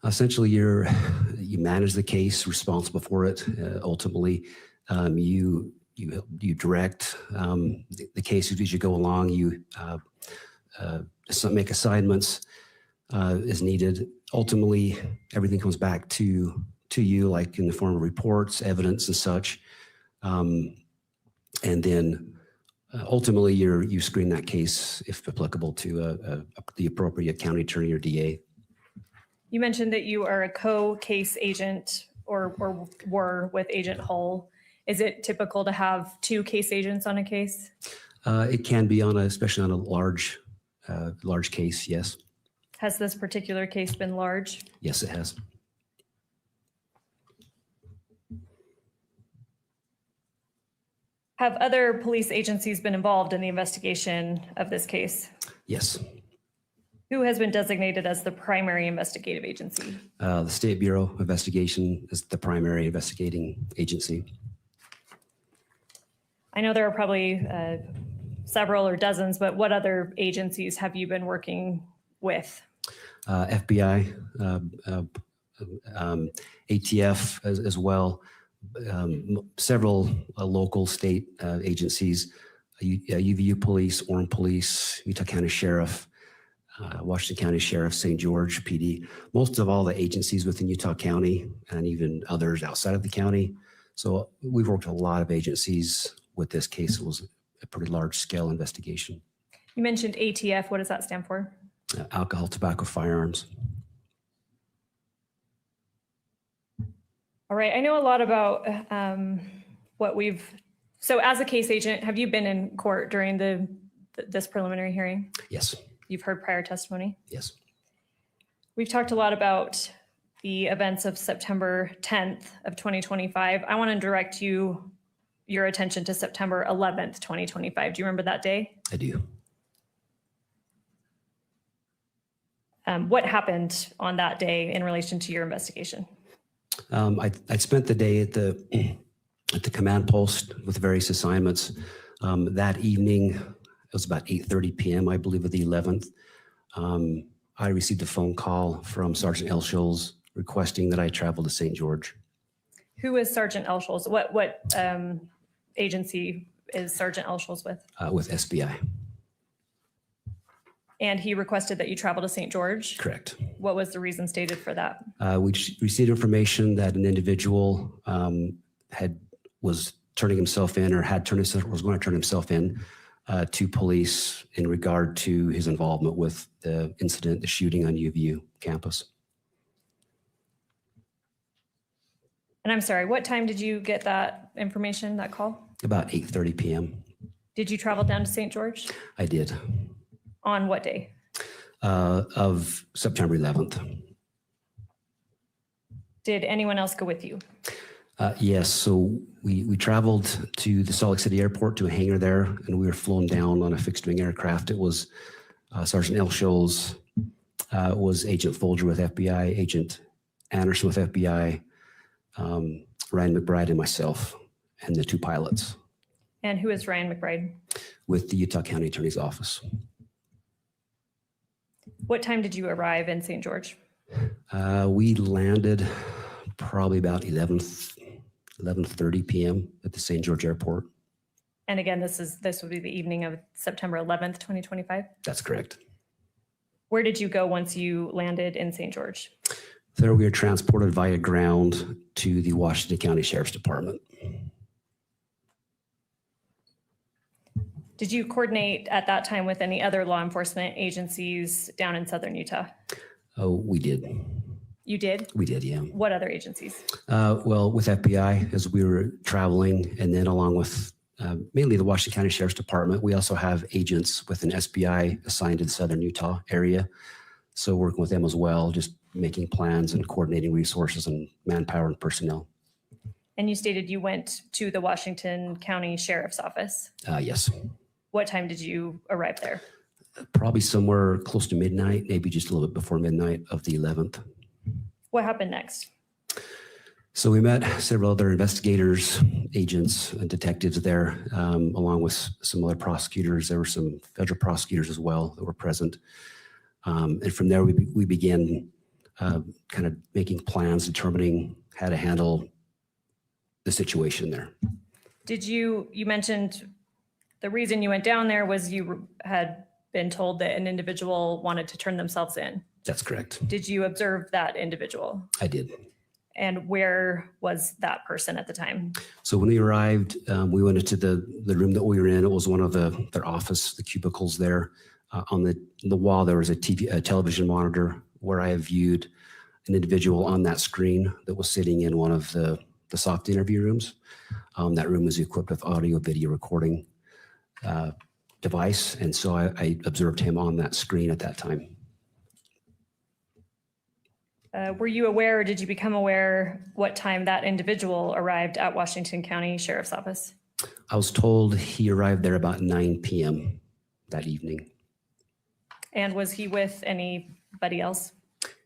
Essentially, you manage the case, responsible for it. Ultimately, you direct the case as you go along. You make assignments as needed. Ultimately, everything comes back to you, like in the form of reports, evidence, and such. And then ultimately, you screen that case, if applicable, to the appropriate county attorney or DA. You mentioned that you are a co-case agent or were with Agent Hull. Is it typical to have two case agents on a case? It can be especially on a large case, yes. Has this particular case been large? Yes, it has. Have other police agencies been involved in the investigation of this case? Yes. Who has been designated as the primary investigative agency? The State Bureau of Investigation is the primary investigating agency. I know there are probably several or dozens, but what other agencies have you been working with? FBI, ATF as well, several local state agencies, UVU Police, Orem Police, Utah County Sheriff, Washington County Sheriff, St. George PD, most of all the agencies within Utah County and even others outside of the county. So we've worked with a lot of agencies with this case. It was a pretty large scale investigation. You mentioned ATF. What does that stand for? Alcohol, tobacco, firearms. All right. I know a lot about so as a case agent, have you been in court during this preliminary hearing? Yes. You've heard prior testimony? Yes. We've talked a lot about the events of September 10th of 2025. I want to direct your attention to September 11th, 2025. Do you remember that day? I do. What happened on that day in relation to your investigation? I spent the day at the command post with various assignments. That evening, it was about 8:30 p.m., I believe, of the 11th. I received a phone call from Sergeant Elsholz requesting that I travel to St. George. Who is Sergeant Elsholz? What agency is Sergeant Elsholz with? With SBI. And he requested that you travel to St. George? Correct. What was the reason stated for that? We received information that an individual was turning himself in or was going to turn himself in to police in regard to his involvement with the incident, the shooting on UVU campus. And I'm sorry, what time did you get that information, that call? About 8:30 p.m. Did you travel down to St. George? I did. On what day? Of September 11th. Did anyone else go with you? Yes, so we traveled to the Salt Lake City airport to a hangar there, and we were flown down on a fixed-wing aircraft. It was Sergeant Elsholz, was Agent Folger with FBI, Agent Anderson with FBI, Ryan McBride and myself, and the two pilots. And who is Ryan McBride? With the Utah County Attorney's Office. What time did you arrive in St. George? We landed probably about 11 11:30 p.m. at the St. George Airport. And again, this would be the evening of September 11th, 2025. That's correct. Where did you go once you landed in St. George? There we were transported via ground to the Washington County Sheriff's Department. Did you coordinate at that time with any other law enforcement agencies down in southern Utah? Oh, we did. You did? We did, yeah. What other agencies? Well, with FBI as we were traveling, and then along with mainly the Washington County Sheriff's Department, we also have agents with an SBI assigned to the southern Utah area. So working with them as well, just making plans and coordinating resources and manpower and personnel. And you stated you went to the Washington County Sheriff's Office. Yes. What time did you arrive there? Probably somewhere close to midnight, maybe just a little bit before midnight of the 11th. What happened next? So we met several other investigators, agents, and detectives there, along with some other prosecutors. There were some federal prosecutors as well that were present. And from there, we began kind of making plans, determining how to handle the situation there. Did you mentioned the reason you went down there was you had been told that an individual wanted to turn themselves in. That's correct. Did you observe that individual? I did. And where was that person at the time? So when we arrived, we went into the room that we were in. It was one of their office, the cubicles there. On the wall, there was a television monitor where I viewed an individual on that screen that was sitting in one of the soft interview rooms. That room was equipped with audio video recording device. And so I observed him on that screen at that time. Were you aware, or did you become aware what time that individual arrived at Washington County Sheriff's Office? I was told he arrived there about 9 p.m. that evening. And was he with anybody else?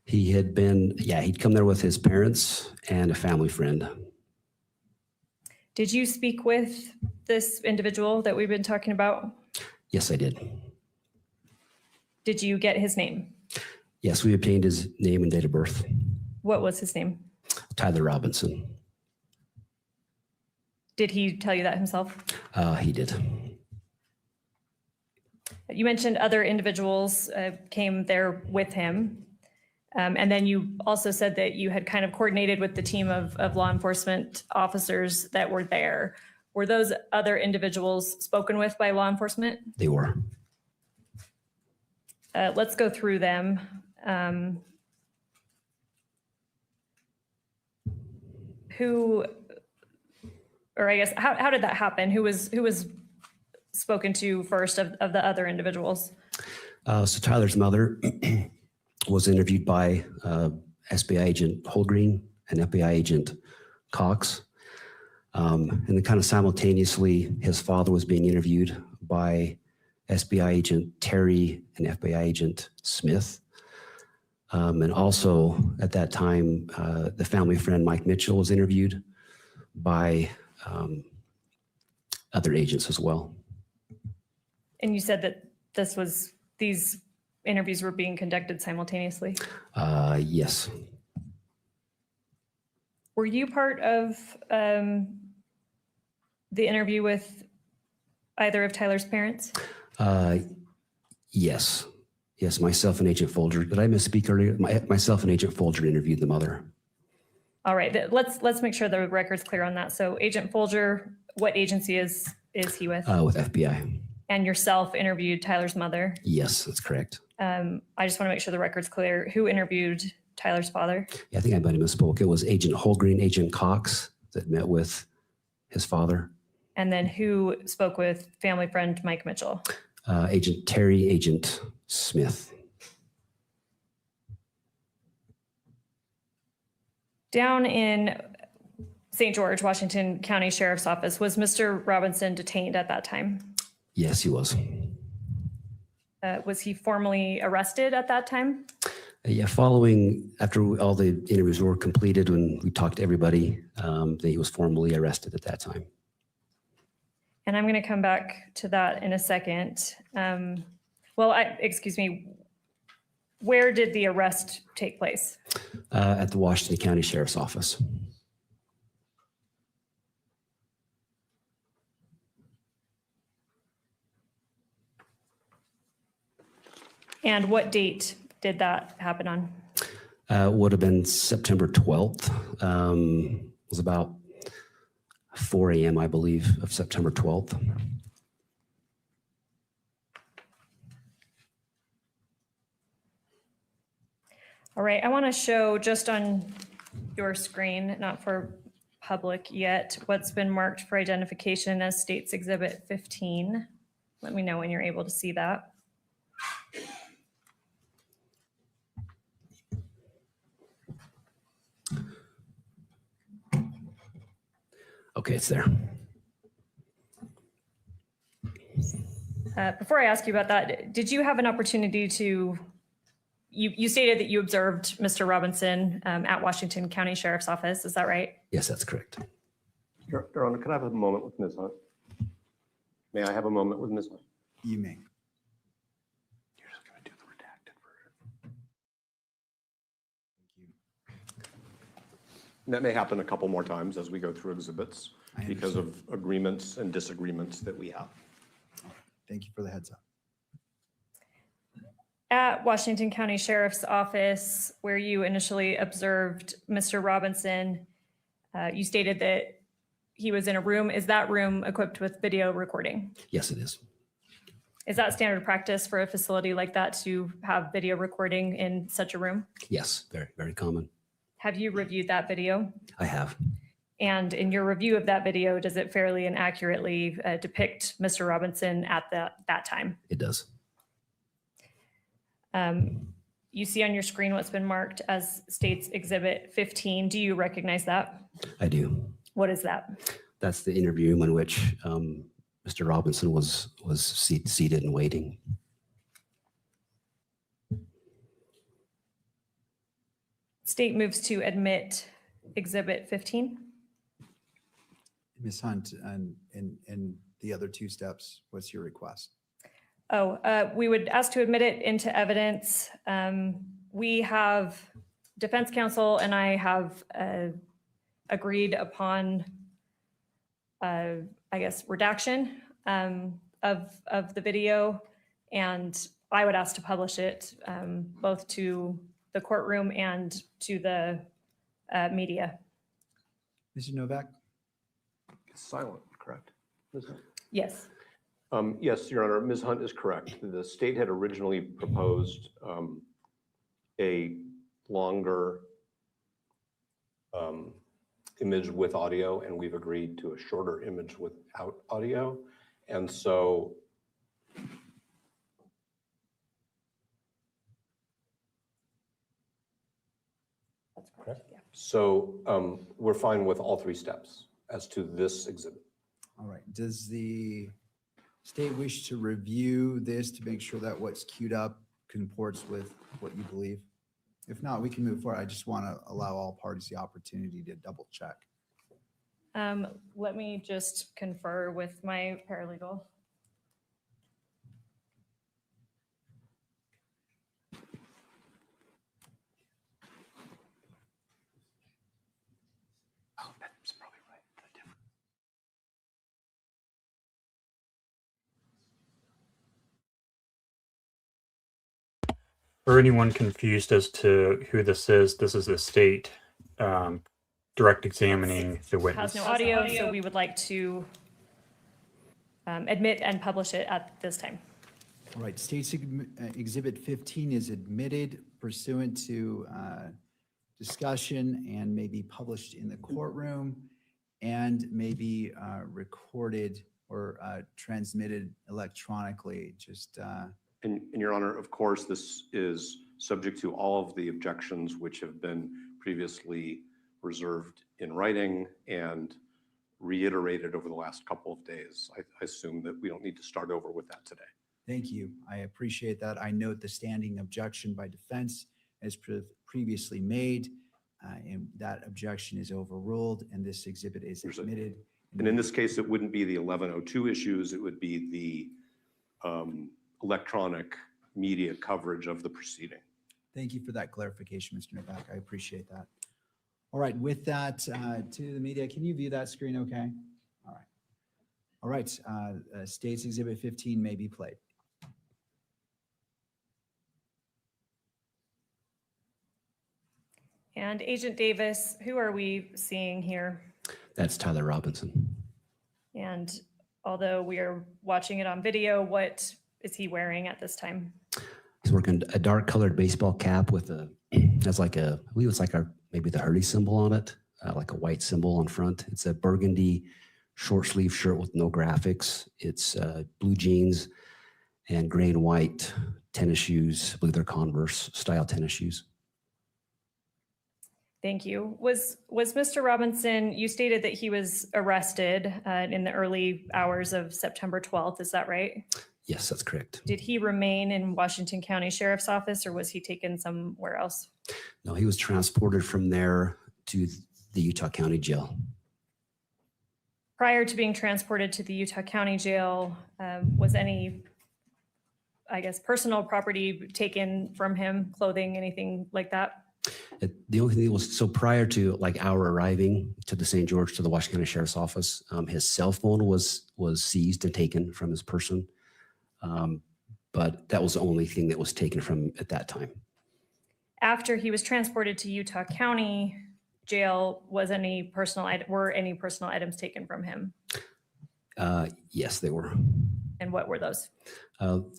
He had been, he'd come there with his parents and a family friend. Did you speak with this individual that we've been talking about? Yes, I did. Did you get his name? Yes, we obtained his name and date of birth. What was his name? Tyler Robinson. Did he tell you that himself? He did. You mentioned other individuals came there with him. And then you also said that you had kind of coordinated with the team of law enforcement officers that were there. Were those other individuals spoken with by law enforcement? They were. Let's go through them. How did that happen? Who was spoken to first of the other individuals? So Tyler's mother was interviewed by SBI agent Holgreen and FBI agent Cox. And then kind of simultaneously, his father was being interviewed by SBI agent Terry and FBI agent Smith. And also at that time, the family friend Mike Mitchell was interviewed by other agents as well. And you said that these interviews were being conducted simultaneously? Yes. Were you part of the interview with either of Tyler's parents? Yes. Yes, myself and Agent Folger. Did I misspeak earlier? Myself and Agent Folger interviewed the mother. All right, let's make sure the record's clear on that. So Agent Folger, what agency is he with? With FBI. And yourself interviewed Tyler's mother? Yes, that's correct. I just want to make sure the record's clear. Who interviewed Tyler's father? Yeah, I think I might have misspoke. It was Agent Holgreen, Agent Cox that met with his father. And then who spoke with family friend Mike Mitchell? Agent Terry, Agent Smith. Down in St. George, Washington County Sheriff's Office, was Mr. Robinson detained at that time? Yes, he was. Was he formally arrested at that time? Yeah, after all the interviews were completed, when we talked to everybody, he was formally arrested at that time. And I'm going to come back to that in a second. Excuse me, where did the arrest take place? At the Washington County Sheriff's Office. And what date did that happen on? Would have been September 12th. It was about 4 a.m., I believe, of September 12th. All right, I want to show just on your screen, not for public yet, what's been marked for identification as State's Exhibit 15. Let me know when you're able to see that. Okay, it's there. Before I ask you about that, did you have an opportunity to, you stated that you observed Mr. Robinson at Washington County Sheriff's Office, is that right? Yes, that's correct. Your Honor, can I have a moment with Ms. Hunt? May I have a moment with Ms. Hunt? You may. You're just going to do the redacted version. That may happen a couple more times as we go through exhibits because of agreements and disagreements that we have. Thank you for the heads up. At Washington County Sheriff's Office, where you initially observed Mr. Robinson, you stated that he was in a room. Is that room equipped with video recording? Yes, it is. Is that standard practice for a facility like that to have video recording in such a room? Yes, very, very common. Have you reviewed that video? I have. And in your review of that video, does it fairly and accurately depict Mr. Robinson at that time? It does. You see on your screen what's been marked as State's Exhibit 15. Do you recognize that? I do. What is that? That's the interview in which Mr. Robinson was seated and waiting. State moves to admit Exhibit 15. Ms. Hunt, and the other two steps, what's your request? We would ask to admit it into evidence. We have, defense counsel and I have agreed upon, I guess, redaction of the video. And I would ask to publish it both to the courtroom and to the media. Mr. Novak? It's silent, correct? Ms. Hunt? Yes. Yes, Your Honor, Ms. Hunt is correct. The state had originally proposed a longer image with audio, and we've agreed to a shorter image without audio. And so That's correct. Yeah. So we're fine with all three steps as to this exhibit. All right. Does the state wish to review this to make sure that what's queued up comports with what you believe? If not, we can move forward. I just want to allow all parties the opportunity to double check. Let me just confer with my paralegal. Oh, that's probably right. For anyone confused as to who this is the state direct examining the witness. Has no audio, so we would like to admit and publish it at this time. All right. State's Exhibit 15 is admitted pursuant to discussion and may be published in the courtroom and may be recorded or transmitted electronically. Just And Your Honor, of course, this is subject to all of the objections which have been previously reserved in writing and reiterated over the last couple of days. I assume that we don't need to start over with that today. thank you. I appreciate that. I note the standing objection by defense as previously made, and that objection is overruled, and this exhibit is admitted. And in this case, it wouldn't be the 1102 issues, it would be the electronic media coverage of the proceeding. Thank you for that clarification, Mr. Novak. I appreciate that. All right, with that, to the media, can you view that screen okay? All right. All right, State's Exhibit 15 may be played. And Agent Davis, who are we seeing here? That's Tyler Robinson. And although we are watching it on video, what is he wearing at this time? He's working a dark colored baseball cap with has like I believe it's like maybe the Hurley symbol on it, like a white symbol on front. It's a burgundy short sleeve shirt with no graphics. It's blue jeans and gray and white tennis shoes. I believe they're Converse style tennis shoes. Thank you. Was Mr. Robinson, you stated that he was arrested in the early hours of September 12th, is that right? Yes, that's correct. Did he remain in Washington County Sheriff's Office or was he taken somewhere else? No, he was transported from there to the Utah County Jail. Prior to being transported to the Utah County Jail, was any, I guess, personal property taken from him, clothing, anything like that? The only thing that was, so prior to like our arriving to the St. George, to the Washington County Sheriff's Office, his cell phone was seized and taken from his person. But that was the only thing that was taken from at that time. After he was transported to Utah County Jail, were any personal items taken from him? Yes, they were. And what were those?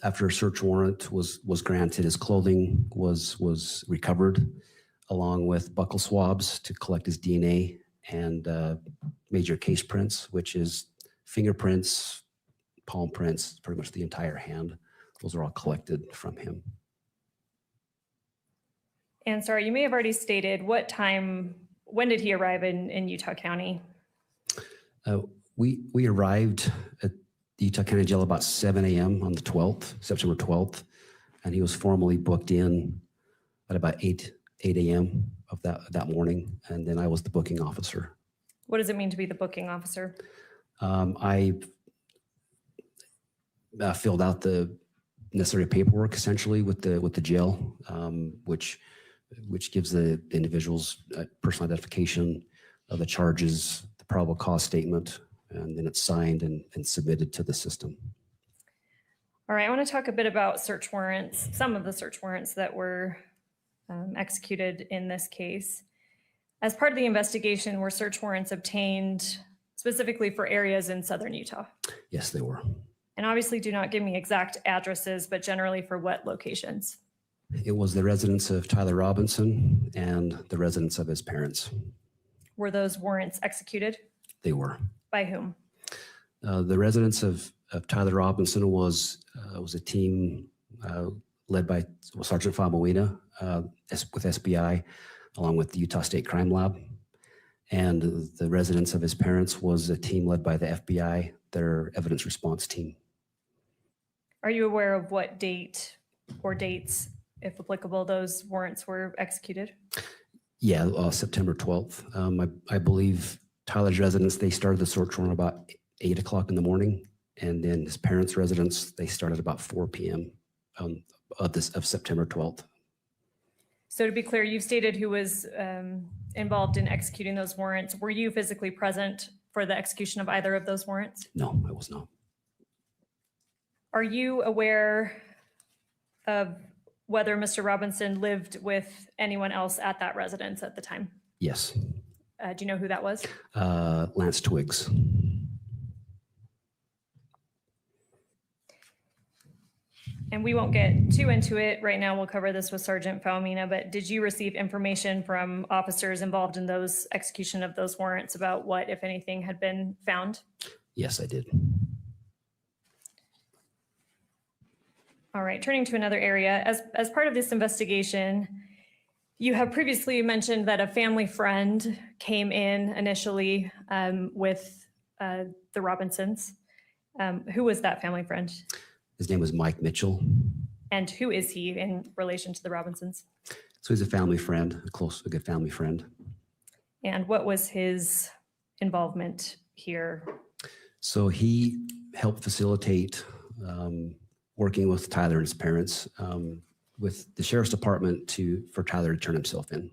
After a search warrant was granted, his clothing was recovered, along with buccal swabs to collect his DNA and major case prints, which is fingerprints, palm prints, pretty much the entire hand. Those are all collected from him. And sorry, you may have already stated when did he arrive in Utah County? We arrived at the Utah County Jail about 7 a.m. on the 12th, September 12th, and he was formally booked in at about 8 a.m. of that morning, and then I was the booking officer. What does it mean to be the booking officer? I filled out the necessary paperwork essentially with the jail, which gives the individuals personal identification of the charges, the probable cause statement, and then it's signed and submitted to the system. All right, I want to talk a bit about search warrants, some of the search warrants that were executed in this case. As part of the investigation, were search warrants obtained specifically for areas in southern Utah? Yes, they were. And obviously do not give me exact addresses, but generally for what locations? It was the residence of Tyler Robinson and the residence of his parents. Were those warrants executed? They were. By whom? The residence of Tyler Robinson was a team led by Sergeant Famawina with SBI, along with the Utah State Crime Lab. And the residence of his parents was a team led by the FBI, their evidence response team. Are you aware of what date or dates, if applicable, those warrants were executed? Yeah, September 12th. I believe Tyler's residence, they started the search warrant about 8 o'clock in the morning. And then his parents' residence, they started about 4 p.m. Of September 12th. So to be clear, you've stated who was involved in executing those warrants. Were you physically present for the execution of either of those warrants? No, I was not. Are you aware of whether Mr. Robinson lived with anyone else at that residence at the time? Yes. Do you know who that was? Lance Twiggs. And we won't get too into it right now. We'll cover this with Sergeant Faumina, but did you receive information from officers involved in those execution of those warrants about what, if anything, had been found? Yes, I did. All right, turning to another area. As part of this investigation, you have previously mentioned that a family friend came in initially with the Robinsons. Who was that family friend? His name was Mike Mitchell. And who is he in relation to the Robinsons? So he's a family friend, a good family friend. And what was his involvement here? So he helped facilitate working with Tyler and his parents with the sheriff's department for Tyler to turn himself in.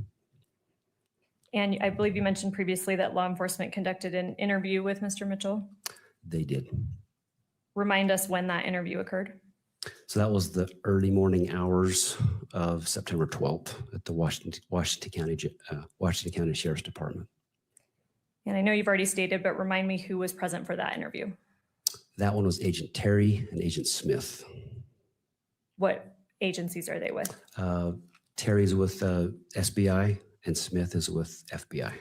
And I believe you mentioned previously that law enforcement conducted an interview with Mr. Mitchell. They did. Remind us when that interview occurred. So that was the early morning hours of September 12th at the Washington County Sheriff's Department. And I know you've already stated, but remind me who was present for that interview. That one was Agent Terry and Agent Smith. What agencies are they with? Terry's with SBI and Smith is with FBI.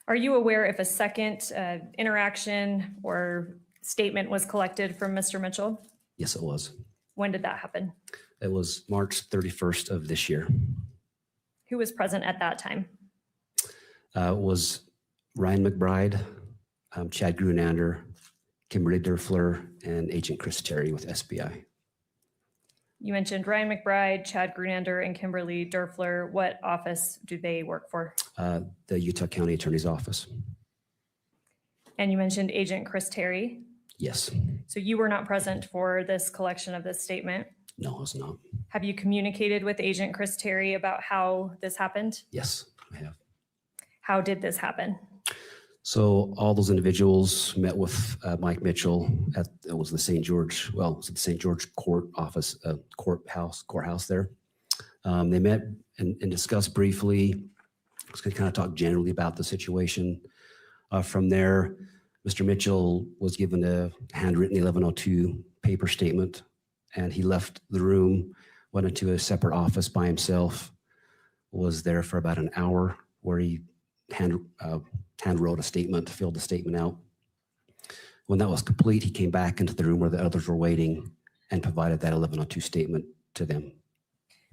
Are you aware if a second interaction or statement was collected from Mr. Mitchell? Yes, it was. When did that happen? It was March 31st of this year. Who was present at that time? It was Ryan McBride, Chad Grunander, Kimberly Derfler, and Agent Chris Terry with SBI. You mentioned Ryan McBride, Chad Grunander, and Kimberly Derfler. What office do they work for? The Utah County Attorney's Office. And you mentioned Agent Chris Terry. Yes. So you were not present for this collection of this statement? No, I was not. Have you communicated with Agent Chris Terry about how this happened? Yes, I have. How did this happen? So all those individuals met with Mike Mitchell at it was the St. George, well, it was the St. George Court office, courthouse there. They met and discussed briefly. I was going to kind of talk generally about the situation. From there, Mr. Mitchell was given a handwritten 1102 paper statement, and he left the room, went into a separate office by himself, was there for about an hour where he hand wrote a statement, filled the statement out. When that was complete, he came back into the room where the others were waiting and provided that 1102 statement to them.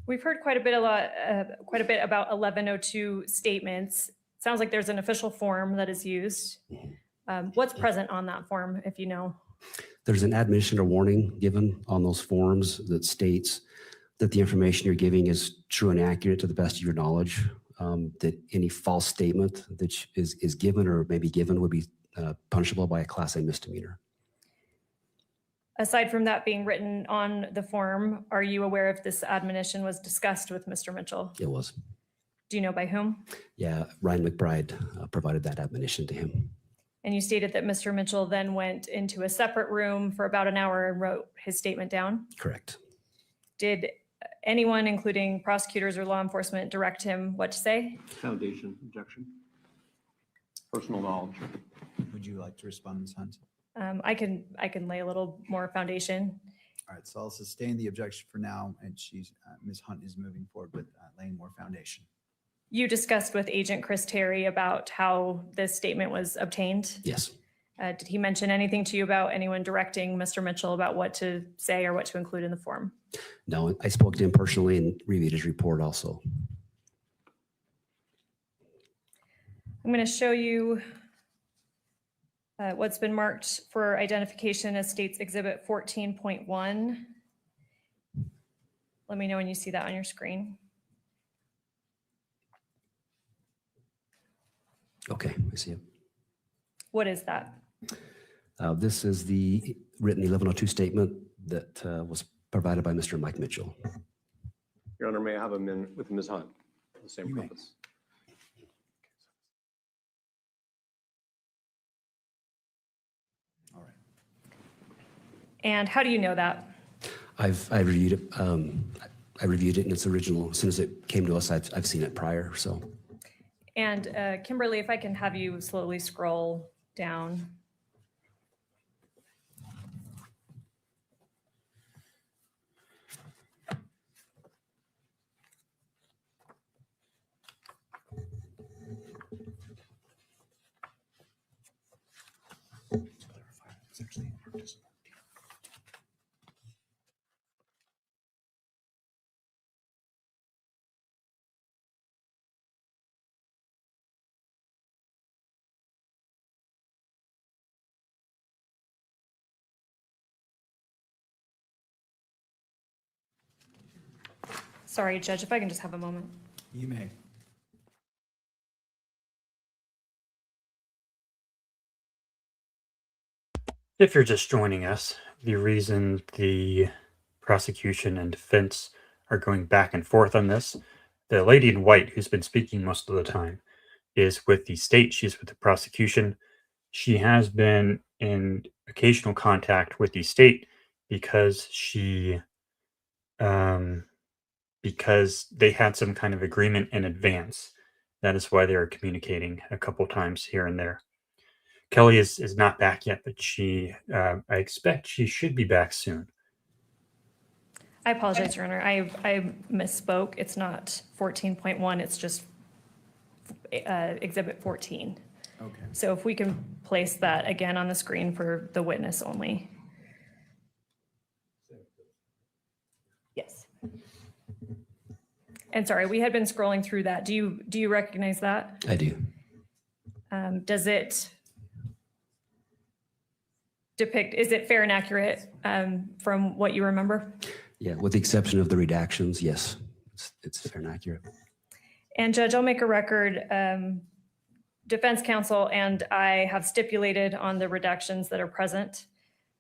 We've heard quite a bit about 1102 statements. It sounds like there's an official form that is used. What's present on that form, if you know? There's an admonition or warning given on those forms that states that the information you're giving is true and accurate to the best of your knowledge, that any false statement that is given or may be given would be punishable by a Class A misdemeanor. Aside from that being written on the form, are you aware if this admonition was discussed with Mr. Mitchell? It was. Do you know by whom? Yeah, Ryan McBride provided that admonition to him. And you stated that Mr. Mitchell then went into a separate room for about an hour and wrote his statement down? Correct. Did anyone, including prosecutors or law enforcement, direct him what to say? Foundation objection. Personal knowledge. Would you like to respond, Ms. Hunt? I can lay a little more foundation. All right, so I'll sustain the objection for now, and Ms. Hunt is moving forward with laying more foundation. You discussed with Agent Chris Terry about how this statement was obtained? Yes. Did he mention anything to you about anyone directing Mr. Mitchell about what to say or what to include in the form? No, I spoke to him personally and reviewed his report also. I'm going to show you what's been marked for identification as State's Exhibit 14.1. Let me know when you see that on your screen. Okay, I see it. What is that? This is the written 1102 statement that was provided by Mr. Mike Mitchell. Your Honor, may I have a minute with Ms. Hunt for the same purpose? All right. And how do you know that? I reviewed it. I reviewed it in its original. As soon as it came to us, I've seen it prior. So. And Kimberly, if I can have you slowly scroll down. Sorry, Judge, if I can just have a moment. You may. If you're just joining us, the reason the prosecution and defense are going back and forth on this, the lady in white who's been speaking most of the time is with the state. She's with the prosecution. She has been in occasional contact with the state because because they had some kind of agreement in advance. That is why they are communicating a couple times here and there. Keli is not back yet, but I expect she should be back soon. I apologize, Your Honor. I misspoke. It's not 14.1, it's just Exhibit 14. Okay. So if we can place that again on the screen for the witness only. Yes. And sorry, we had been scrolling through that. Do you recognize that? I do. Does it depict, is it fair and accurate from what you remember? Yeah, with the exception of the redactions, yes, it's fair and accurate. And Judge, I'll make a record. Defense counsel and I have stipulated on the redactions that are present.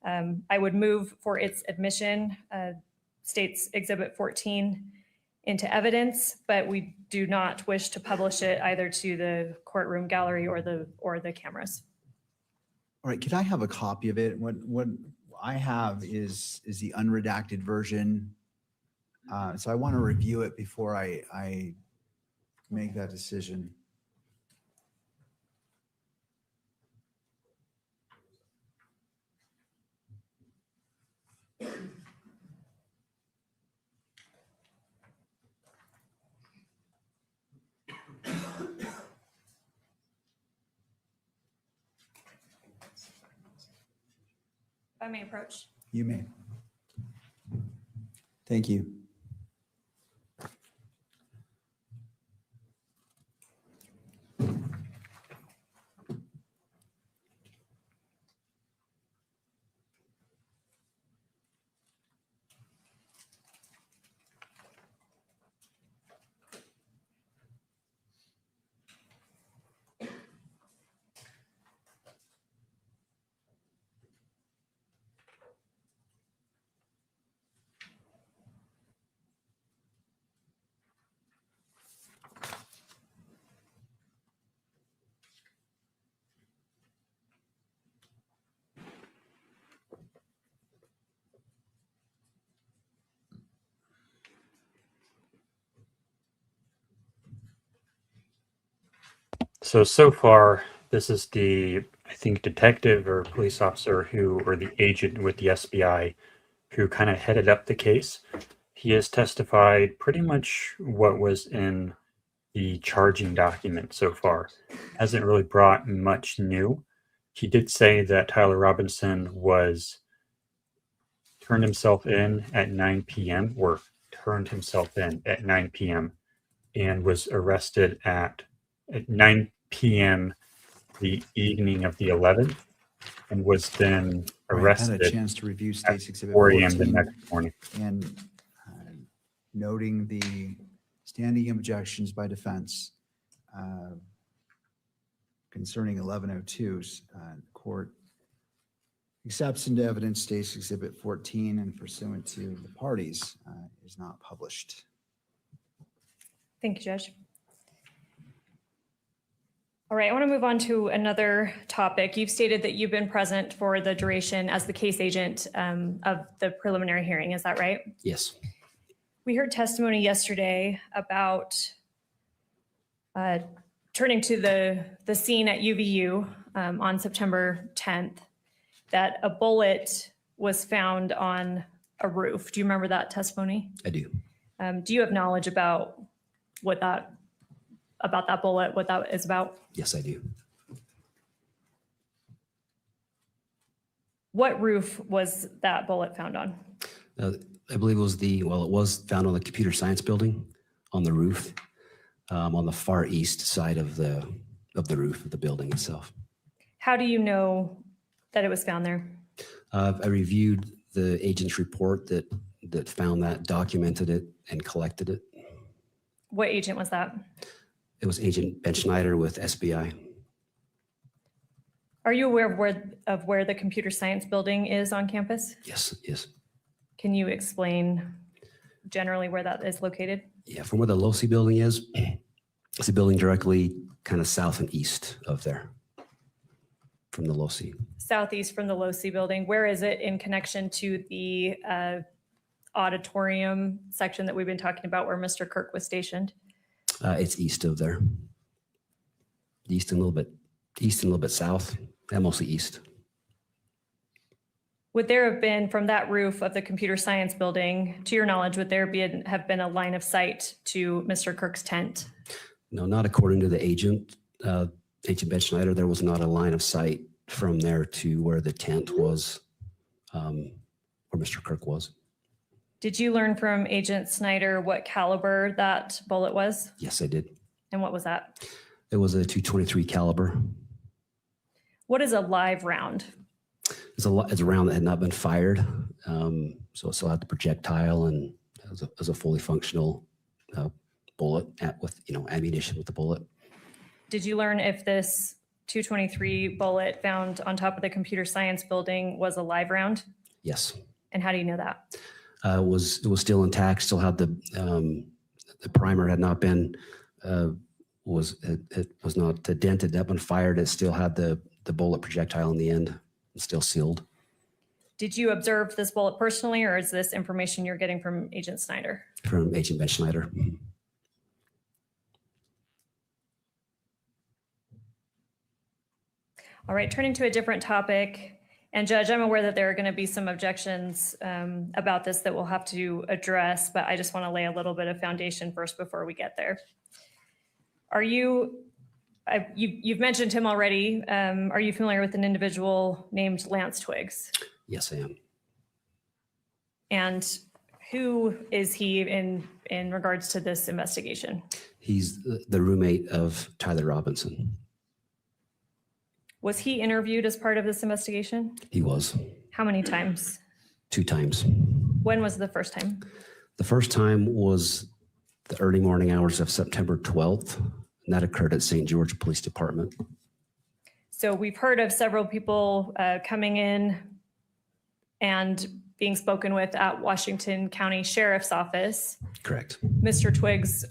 I would move for its admission, states Exhibit 14, into evidence, but we do not wish to publish it either to the courtroom gallery or the cameras. All right, could I have a copy of it? What I have is the unredacted version. So I want to review it before I make that decision. If I may approach. You may. Thank you. So far, this is I think, detective or police officer or the agent with the SBI who kind of headed up the case. He has testified pretty much what was in the charging document so far. Hasn't really brought much new. He did say that Tyler Robinson turned himself in at 9 p.m. and was arrested at 9 p.m. the evening of the 11th and was then arrested. I had a chance to review State's Exhibit 4 a.m. 14 the next morning. and noting the standing objections by defense concerning 1102's court accepts into evidence State's Exhibit 14 and pursuant to the parties is not published. Thank you, Judge. All right, I want to move on to another topic. You've stated that you've been present for the duration as the case agent of the preliminary hearing. Is that right? Yes. We heard testimony yesterday about turning to the scene at UVU on September 10th, that a bullet was found on a roof. Do you remember that testimony? I do. Do you have knowledge about that bullet, what that is about? Yes, I do. What roof was that bullet found on? I believe it was found on the computer science building on the roof, on the far east side of the roof of the building itself. How do you know that it was found there? I reviewed the agent's report that found that, documented it, and collected it. What agent was that? It was Agent Ben Schneider with SBI. Are you aware of where the computer science building is on campus? Yes, yes. Can you explain generally where that is located? Yeah, from where the LOSI building is, it's a building directly kind of south and east of there. from the Losi. Southeast from the Losi building. Where is it in connection to the auditorium section that we've been talking about where Mr. Kirk was stationed? It's east of there. East and a little bit south, and mostly east. Would there have been, from that roof of the computer science building, to your knowledge, would there have been a line of sight to Mr. Kirk's tent? No, not according to the agent. Agent Ben Schneider, there was not a line of sight from there to where the tent was, where Mr. Kirk was. Did you learn from Agent Snyder what caliber that bullet was? Yes, I did. And what was that? It was a .223 caliber. What is a live round? It's a round that had not been fired, so it still had the projectile, and it was a fully functional bullet with ammunition with the bullet. Did you learn if this .223 bullet found on top of the computer science building was a live round? Yes. And how do you know that? It was still intact. Still had the primer had not been it was not dented, not been fired. It still had the bullet projectile in the end. Still sealed. Did you observe this bullet personally, or is this information you're getting from Agent Snyder? From Agent Ben Schneider. All right, turning to a different topic. And Judge, I'm aware that there are going to be some objections about this that we'll have to address, but I just want to lay a little bit of foundation first before we get there. You've mentioned him already. Are you familiar with an individual named Lance Twiggs? Yes, I am. And who is he in regards to this investigation? He's the roommate of Tyler Robinson. Was he interviewed as part of this investigation? He was. How many times? 2 times. When was the first time? The first time was the early morning hours of September 12th, and that occurred at St. George Police Department. So we've heard of several people coming in and being spoken with at Washington County Sheriff's Office. Correct. Mr. Twiggs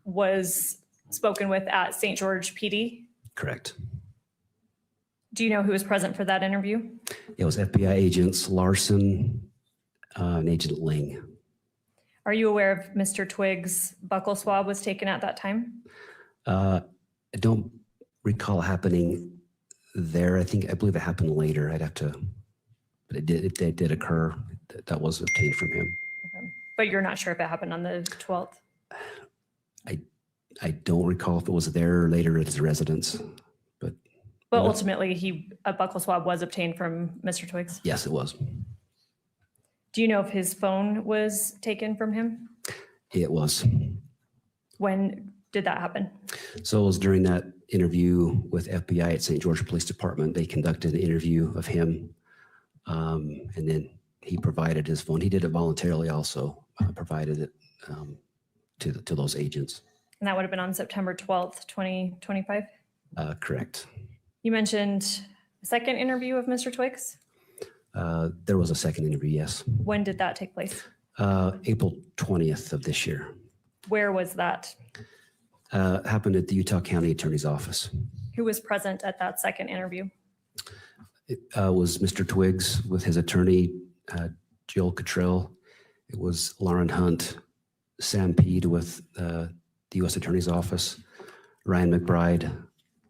was spoken with at St. George PD. Correct. Do you know who was present for that interview? It was FBI agents Larson and Agent Ling. Are you aware of Mr. Twiggs' buccal swab was taken at that time? I don't recall happening there. I believe it happened later. I'd have to, but it did occur. That was obtained from him. Okay. But you're not sure if it happened on the 12th? I don't recall if it was there or later at his residence. But ultimately, a buccal swab was obtained from Mr. Twiggs? Yes, it was. Do you know if his phone was taken from him? It was. When did that happen? So it was during that interview with FBI at St. George Police Department. They conducted an interview of him, and then he provided his phone. He did it voluntarily also, provided it to those agents. And that would have been on September 12th, 2025? Correct. You mentioned a second interview of Mr. Twiggs? There was a second interview, yes. When did that take place? April 20th of this year. Where was that? Happened at the Utah County Attorney's Office. Who was present at that second interview? It was Mr. Twiggs with his attorney, Jill Cottrell. It was Lauren Hunt, Sam Peed with the U.S. Attorney's Office, Ryan McBride,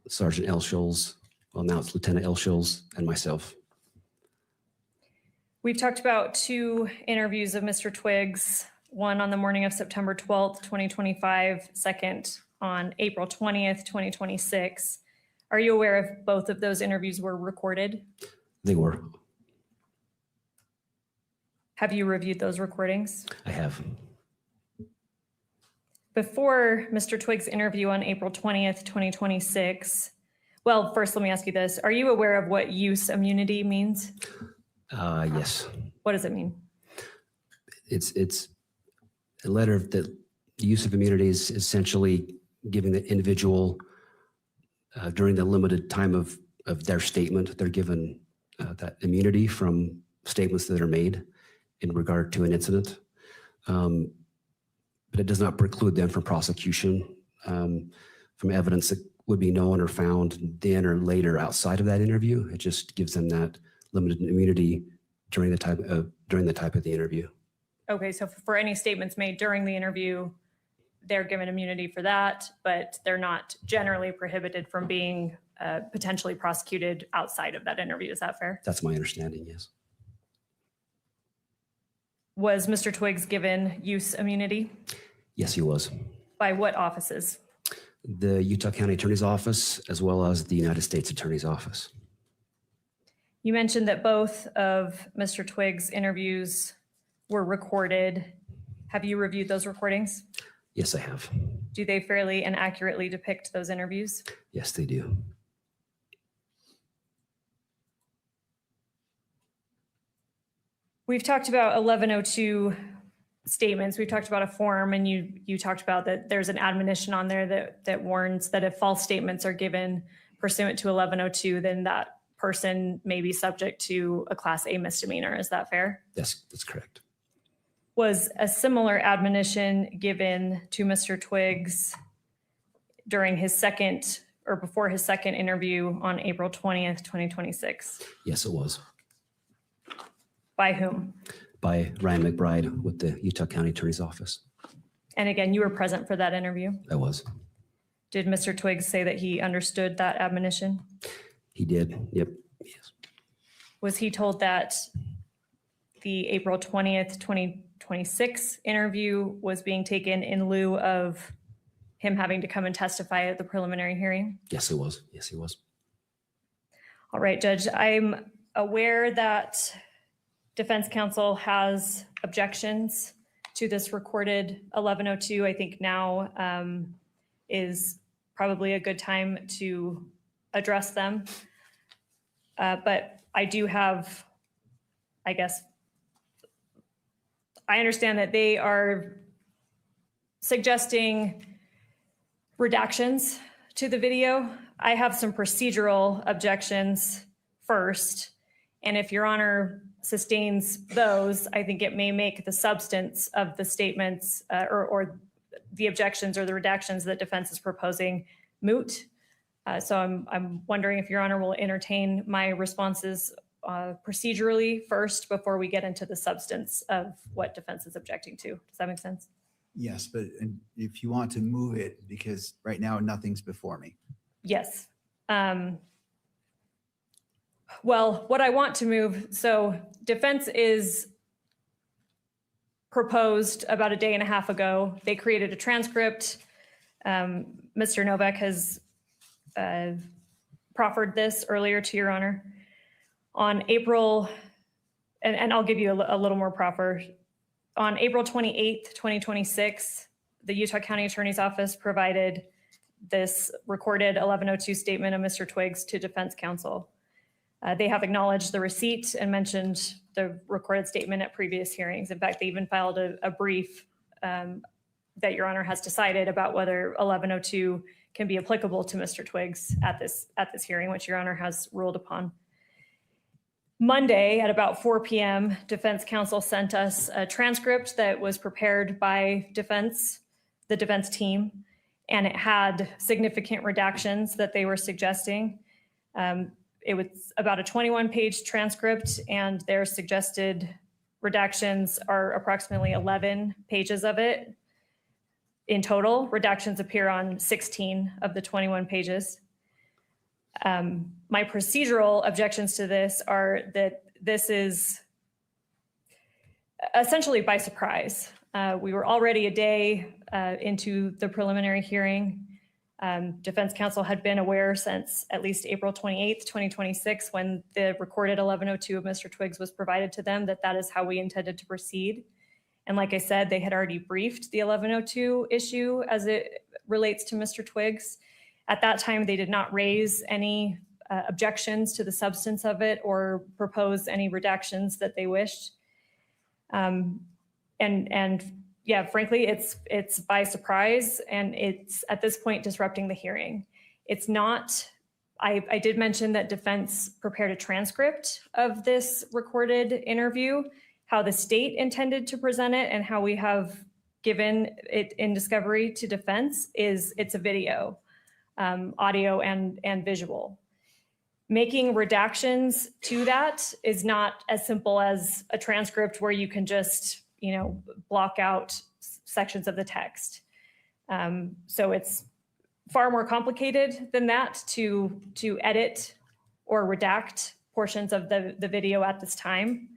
Sergeant L. Schulz, well, now it's Lieutenant L. Schulz, and myself. We've talked about 2 interviews of Mr. Twiggs, one on the morning of September 12th, 2025, second on April 20th, 2026. Are you aware if both of those interviews were recorded? They were. Have you reviewed those recordings? I have. Before Mr. Twiggs' interview on April 20th, 2026, well, first let me ask you this. Are you aware of what use immunity means? Yes. What does it mean? It's a letter that the use of immunity is essentially giving the individual during the limited time of their statement, they're given that immunity from statements that are made in regard to an incident. But it does not preclude them from prosecution from evidence that would be known or found then or later outside of that interview. It just gives them that limited immunity during the type of the interview. Okay, so for any statements made during the interview, they're given immunity for that, but they're not generally prohibited from being potentially prosecuted outside of that interview. Is that fair? That's my understanding, yes. Was Mr. Twiggs given use immunity? Yes, he was. By what offices? The Utah County Attorney's Office, as well as the United States Attorney's Office. You mentioned that both of Mr. Twiggs' interviews were recorded. Have you reviewed those recordings? Yes, I have. Do they fairly and accurately depict those interviews? Yes, they do. We've talked about 1102 statements. We've talked about a form, and you talked about that there's an admonition on there that warns that if false statements are given pursuant to 1102, then that person may be subject to a Class A misdemeanor. Is that fair? Yes, that's correct. Was a similar admonition given to Mr. Twiggs during his second or before his second interview on April 20th, 2026? Yes, it was. By whom? By Ryan McBride with the Utah County Attorney's Office. And again, you were present for that interview. I was. Did Mr. Twiggs say that he understood that admonition? He did. Yep. Yes. Was he told that the April 20th, 2026 interview was being taken in lieu of him having to come and testify at the preliminary hearing? Yes, it was. Yes, he was. All right, Judge, I'm aware that defense counsel has objections to this recorded 1102. I think now is probably a good time to address them. But I do have, I guess, I understand that they are suggesting redactions to the video. I have some procedural objections first. And if Your Honor sustains those, I think it may make the substance of the statements or the objections or the redactions that defense is proposing moot. So I'm wondering if Your Honor will entertain my responses procedurally first before we get into the substance of what defense is objecting to. Does that make sense? Yes, but if you want to move it, because right now nothing's before me. Yes. Well, what I want to move, so defense is proposed about a day and a half ago. They created a transcript. Mr. Novak has proffered this earlier to Your Honor. On April, and I'll give you a little more proffer. On April 28th, 2026, the Utah County Attorney's Office provided this recorded 1102 statement of Mr. Twiggs to defense counsel. They have acknowledged the receipt and mentioned the recorded statement at previous hearings. In fact, they even filed a brief that Your Honor has decided about whether 1102 can be applicable to Mr. Twiggs at this hearing, which Your Honor has ruled upon. Monday at about 4 p.m., defense counsel sent us a transcript that was prepared by the defense team, and it had significant redactions that they were suggesting. It was about a 21-page transcript, and their suggested redactions are approximately 11 pages of it. In total, redactions appear on 16 of the 21 pages. My procedural objections to this are that this is essentially by surprise. We were already a day into the preliminary hearing. Defense counsel had been aware since at least April 28th, 2026, when the recorded 1102 of Mr. Twiggs was provided to them, that is how we intended to proceed. And like I said, they had already briefed the 1102 issue as it relates to Mr. Twiggs. At that time, they did not raise any objections to the substance of it or propose any redactions that they wished. And yeah, frankly, it's by surprise, and it's at this point disrupting the hearing. It's not, I did mention that defense prepared a transcript of this recorded interview, how the state intended to present it and how we have given it in discovery to defense is it's a video. audio and visual. Making redactions to that is not as simple as a transcript where you can just, block out sections of the text. So it's far more complicated than that to edit or redact portions of the video at this time.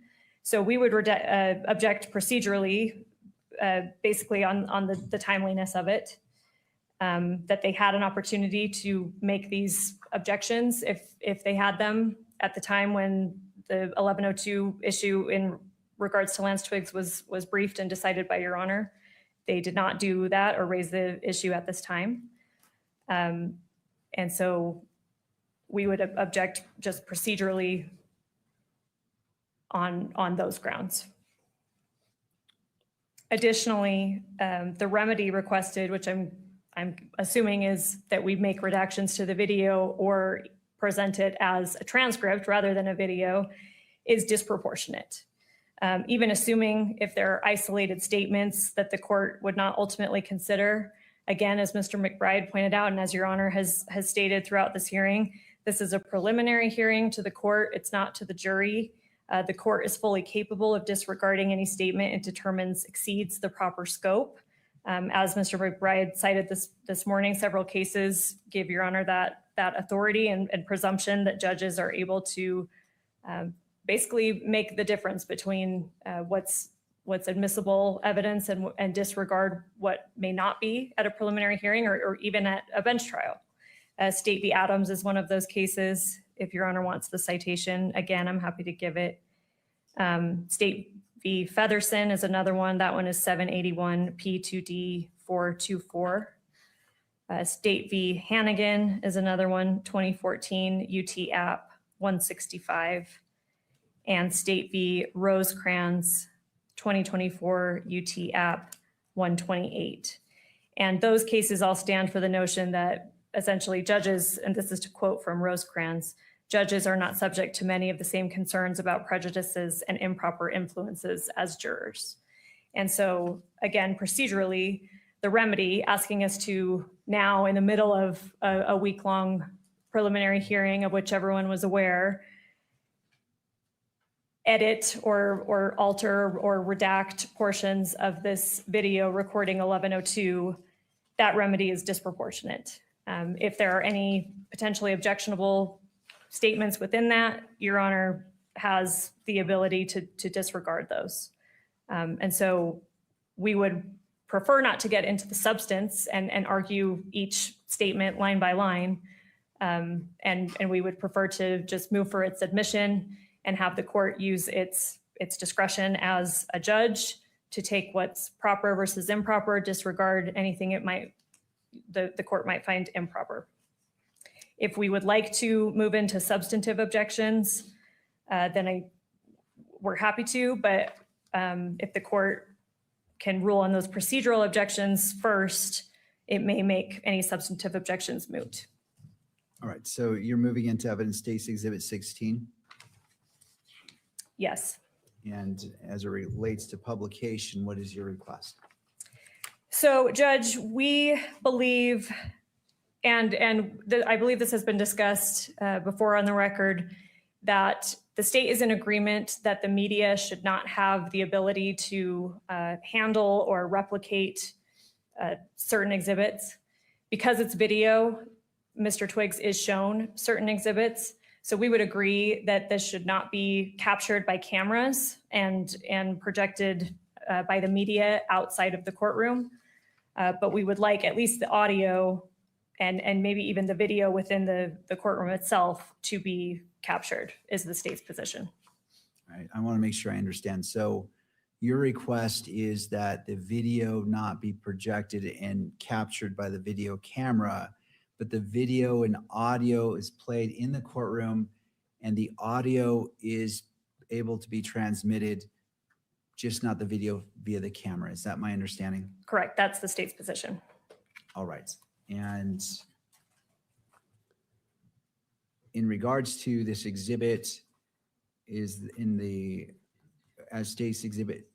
So we would object procedurally, basically on the timeliness of it, that they had an opportunity to make these objections if they had them at the time when the 1102 issue in regards to Lance Twiggs was briefed and decided by Your Honor. They did not do that or raise the issue at this time. And so we would object just procedurally on those grounds. Additionally, the remedy requested, which I'm assuming is that we make redactions to the video or present it as a transcript rather than a video, is disproportionate. Even assuming if there are isolated statements that the court would not ultimately consider, again, as Mr. McBride pointed out, and as Your Honor has stated throughout this hearing, this is a preliminary hearing to the court. It's not to the jury. The court is fully capable of disregarding any statement it determines exceeds the proper scope. As Mr. McBride cited this morning, several cases give Your Honor that authority and presumption that judges are able to basically make the difference between what's admissible evidence and disregard what may not be at a preliminary hearing or even at a bench trial. State v. Adams is one of those cases. If Your Honor wants the citation, again, I'm happy to give it. State v. Featherson is another one. That one is 781 P2D 424. State v. Hannigan is another one, 2014 UT App 165. And State v. Rosecrans, 2024 UT App 128. And those cases all stand for the notion that essentially judges, and this is to quote from Rosecrans, judges are not subject to many of the same concerns about prejudices and improper influences as jurors. And so again, procedurally, the remedy asking us to now in the middle of a week-long preliminary hearing of which everyone was aware, edit or alter or redact portions of this video recording 1102, that remedy is disproportionate. If there are any potentially objectionable statements within that, Your Honor has the ability to disregard those. And so we would prefer not to get into the substance and argue each statement line by line. And we would prefer to just move for its admission and have the court use its discretion as a judge to take what's proper versus improper, disregard anything the court might find improper. If we would like to move into substantive objections, then we're happy to, but if the court can rule on those procedural objections first, it may make any substantive objections moot. All right, so you're moving into evidence states exhibit 16. Yes. And as it relates to publication, what is your request? So Judge, we believe, and I believe this has been discussed before on the record, that the state is in agreement that the media should not have the ability to handle or replicate certain exhibits. Because it's video, Mr. Twiggs is shown certain exhibits. So we would agree that this should not be captured by cameras and projected by the media outside of the courtroom. But we would like at least the audio and maybe even the video within the courtroom itself to be captured, is the state's position. All right, I want to make sure I understand. So your request is that the video not be projected and captured by the video camera, but the video and audio is played in the courtroom and the audio is able to be transmitted, just not the video via the camera. Is that my understanding? Correct, that's the state's position. All right. And in regards to this exhibit, is in the, as states exhibit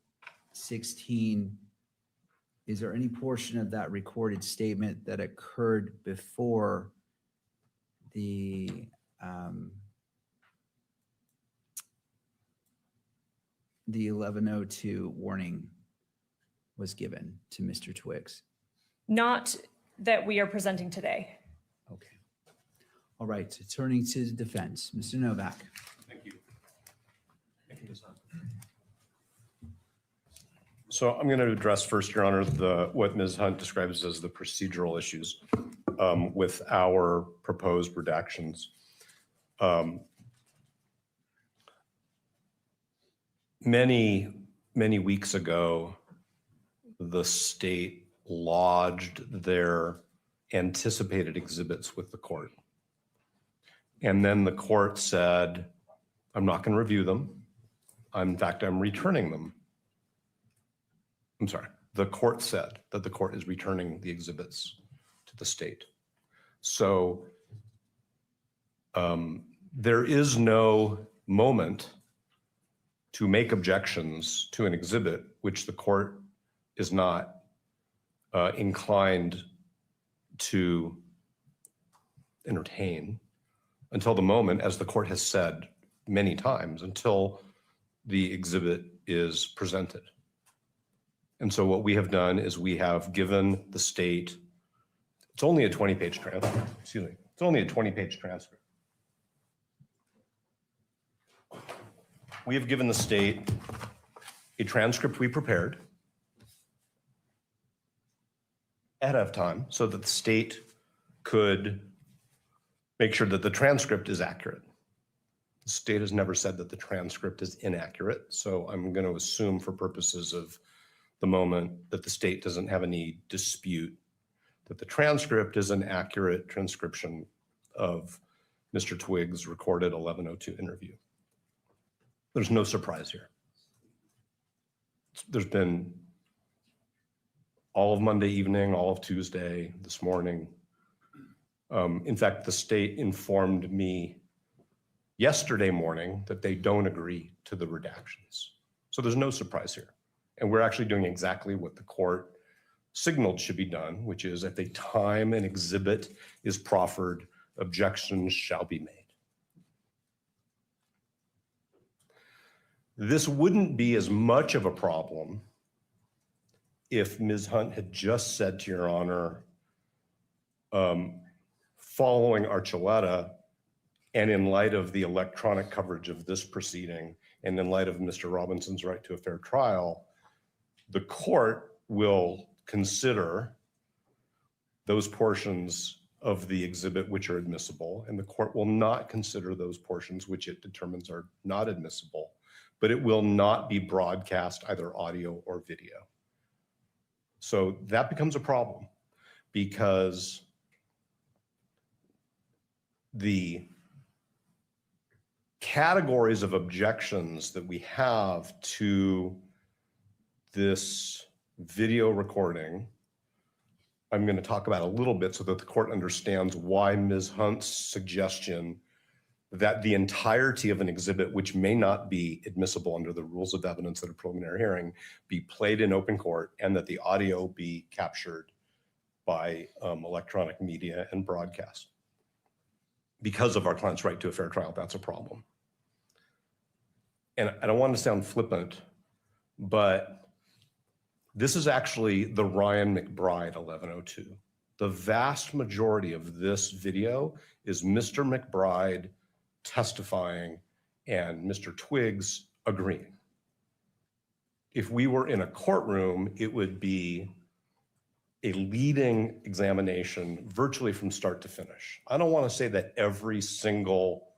16, is there any portion of that recorded statement that occurred before the 11:02 warning was given to Mr. Twiggs? Not that we are presenting today. Okay. All right, turning to the defense, Mr. Novak. Thank you. So I'm going to address first, Your Honor, what Ms. Hunt describes as the procedural issues with our proposed redactions. Many weeks ago, the state lodged their anticipated exhibits with the court. And then the court said, I'm not going to review them. In fact, I'm returning them. I'm sorry. The court said that the court is returning the exhibits to the state. So there is no moment to make objections to an exhibit which the court is not inclined to entertain until the moment, as the court has said many times, until the exhibit is presented. And so what we have done is we have given the state, it's only a 20-page transcript, excuse me, it's only a 20-page transcript. We have given the state a transcript we prepared ahead of time so that the state could make sure that the transcript is accurate. The state has never said that the transcript is inaccurate, so I'm going to assume for purposes of the moment that the state doesn't have any dispute that the transcript is an accurate transcription of Mr. Twiggs' recorded 11:02 interview. There's no surprise here. There's been all of Monday evening, all of Tuesday, this morning. In fact, the state informed me yesterday morning that they don't agree to the redactions. So there's no surprise here. And we're actually doing exactly what the court signaled should be done, which is at the time an exhibit is proffered, objections shall be made. This wouldn't be as much of a problem if Ms. Hunt had just said to Your Honor, following Archuleta, and in light of the electronic coverage of this proceeding, and in light of Mr. Robinson's right to a fair trial, the court will consider those portions of the exhibit which are admissible, and the court will not consider those portions which it determines are not admissible, but it will not be broadcast either audio or video. So that becomes a problem because the categories of objections that we have to this video recording, I'm going to talk about a little bit so that the court understands why Ms. Hunt's suggestion that the entirety of an exhibit, which may not be admissible under the rules of evidence at a preliminary hearing, be played in open court and that the audio be captured by electronic media and broadcast. Because of our client's right to a fair trial, that's a problem. And I don't want to sound flippant, but this is actually the Ryan McBride 11:02. The vast majority of this video is Mr. McBride testifying and Mr. Twiggs agreeing. If we were in a courtroom, it would be a leading examination virtually from start to finish. I don't want to say that every single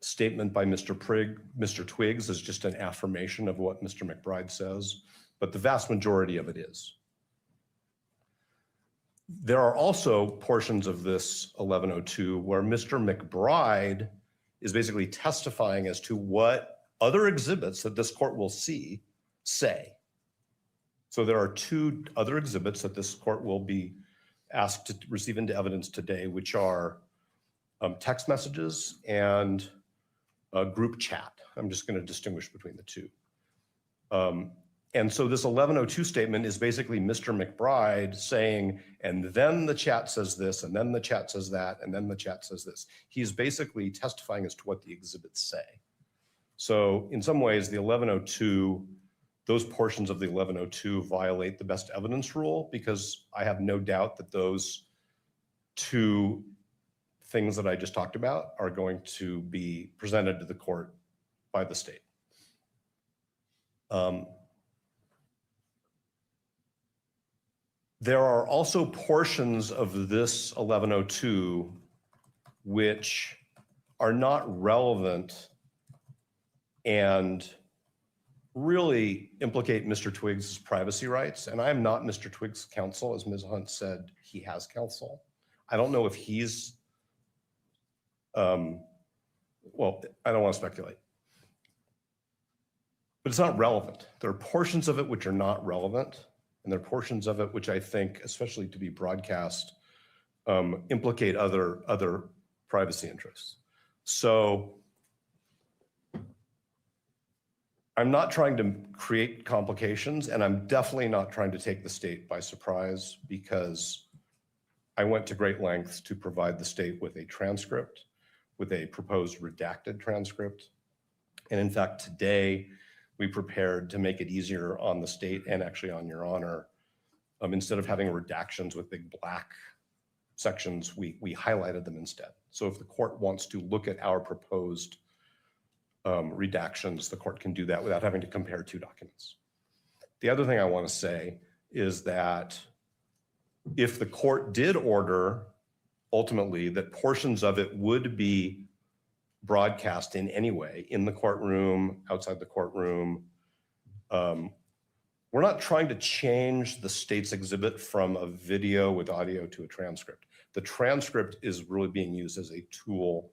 statement by Mr. Twiggs is just an affirmation of what Mr. McBride says, but the vast majority of it is. There are also portions of this 11:02 where Mr. McBride is basically testifying as to what other exhibits that this court will see say. So there are two other exhibits that this court will be asked to receive into evidence today, which are text messages and a group chat. I'm just going to distinguish between the two. And so this 1102 statement is basically Mr. McBride saying, and then the chat says this, and then the chat says that, and then the chat says this. He's basically testifying as to what the exhibits say. So in some ways, the 1102, those portions of the 1102 violate the best evidence rule, because I have no doubt that those two things that I just talked about are going to be presented to the court by the state. There are also portions of this 1102 which are not relevant and really implicate Mr. Twiggs' privacy rights. And I'm not Mr. Twiggs' counsel. As Ms. Hunt said, he has counsel. I don't know if he's, well, I don't want to speculate. But it's not relevant. There are portions of it which are not relevant. And there are portions of it which I think, especially to be broadcast, implicate other privacy interests. So I'm not trying to create complications, and I'm definitely not trying to take the state by surprise, because I went to great lengths to provide the state with a transcript, with a proposed redacted transcript. And in fact, today, we prepared to make it easier on the state and actually on Your Honor. Instead of having redactions with big black sections, we highlighted them instead. So if the court wants to look at our proposed redactions, the court can do that without having to compare two documents. The other thing I want to say is that if the court did order ultimately that portions of it would be broadcast in any way, in the courtroom, outside the courtroom, we're not trying to change the state's exhibit from a video with audio to a transcript. The transcript is really being used as a tool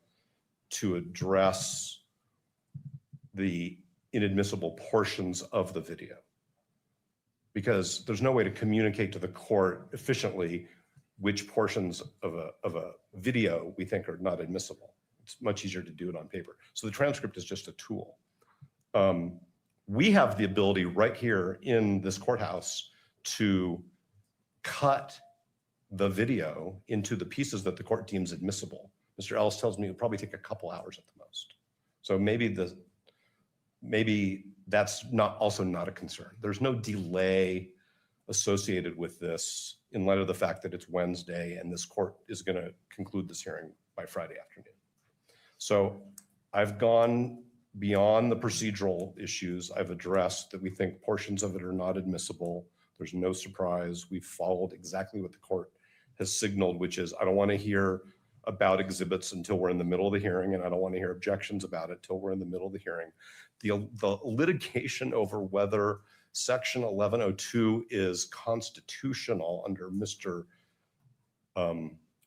to address the inadmissible portions of the video, because there's no way to communicate to the court efficiently which portions of a video we think are not admissible. It's much easier to do it on paper. So the transcript is just a tool. We have the ability right here in this courthouse to cut the video into the pieces that the court deems admissible. Mr. Ellis tells me it'll probably take a couple hours at the most. So maybe that's also not a concern. There's no delay associated with this in light of the fact that it's Wednesday and this court is going to conclude this hearing by Friday afternoon. So I've gone beyond the procedural issues. I've addressed that we think portions of it are not admissible. There's no surprise. We've followed exactly what the court has signaled, which is I don't want to hear about exhibits until we're in the middle of the hearing, and I don't want to hear objections about it till we're in the middle of the hearing. The litigation over whether Section 1102 is constitutional under Mr.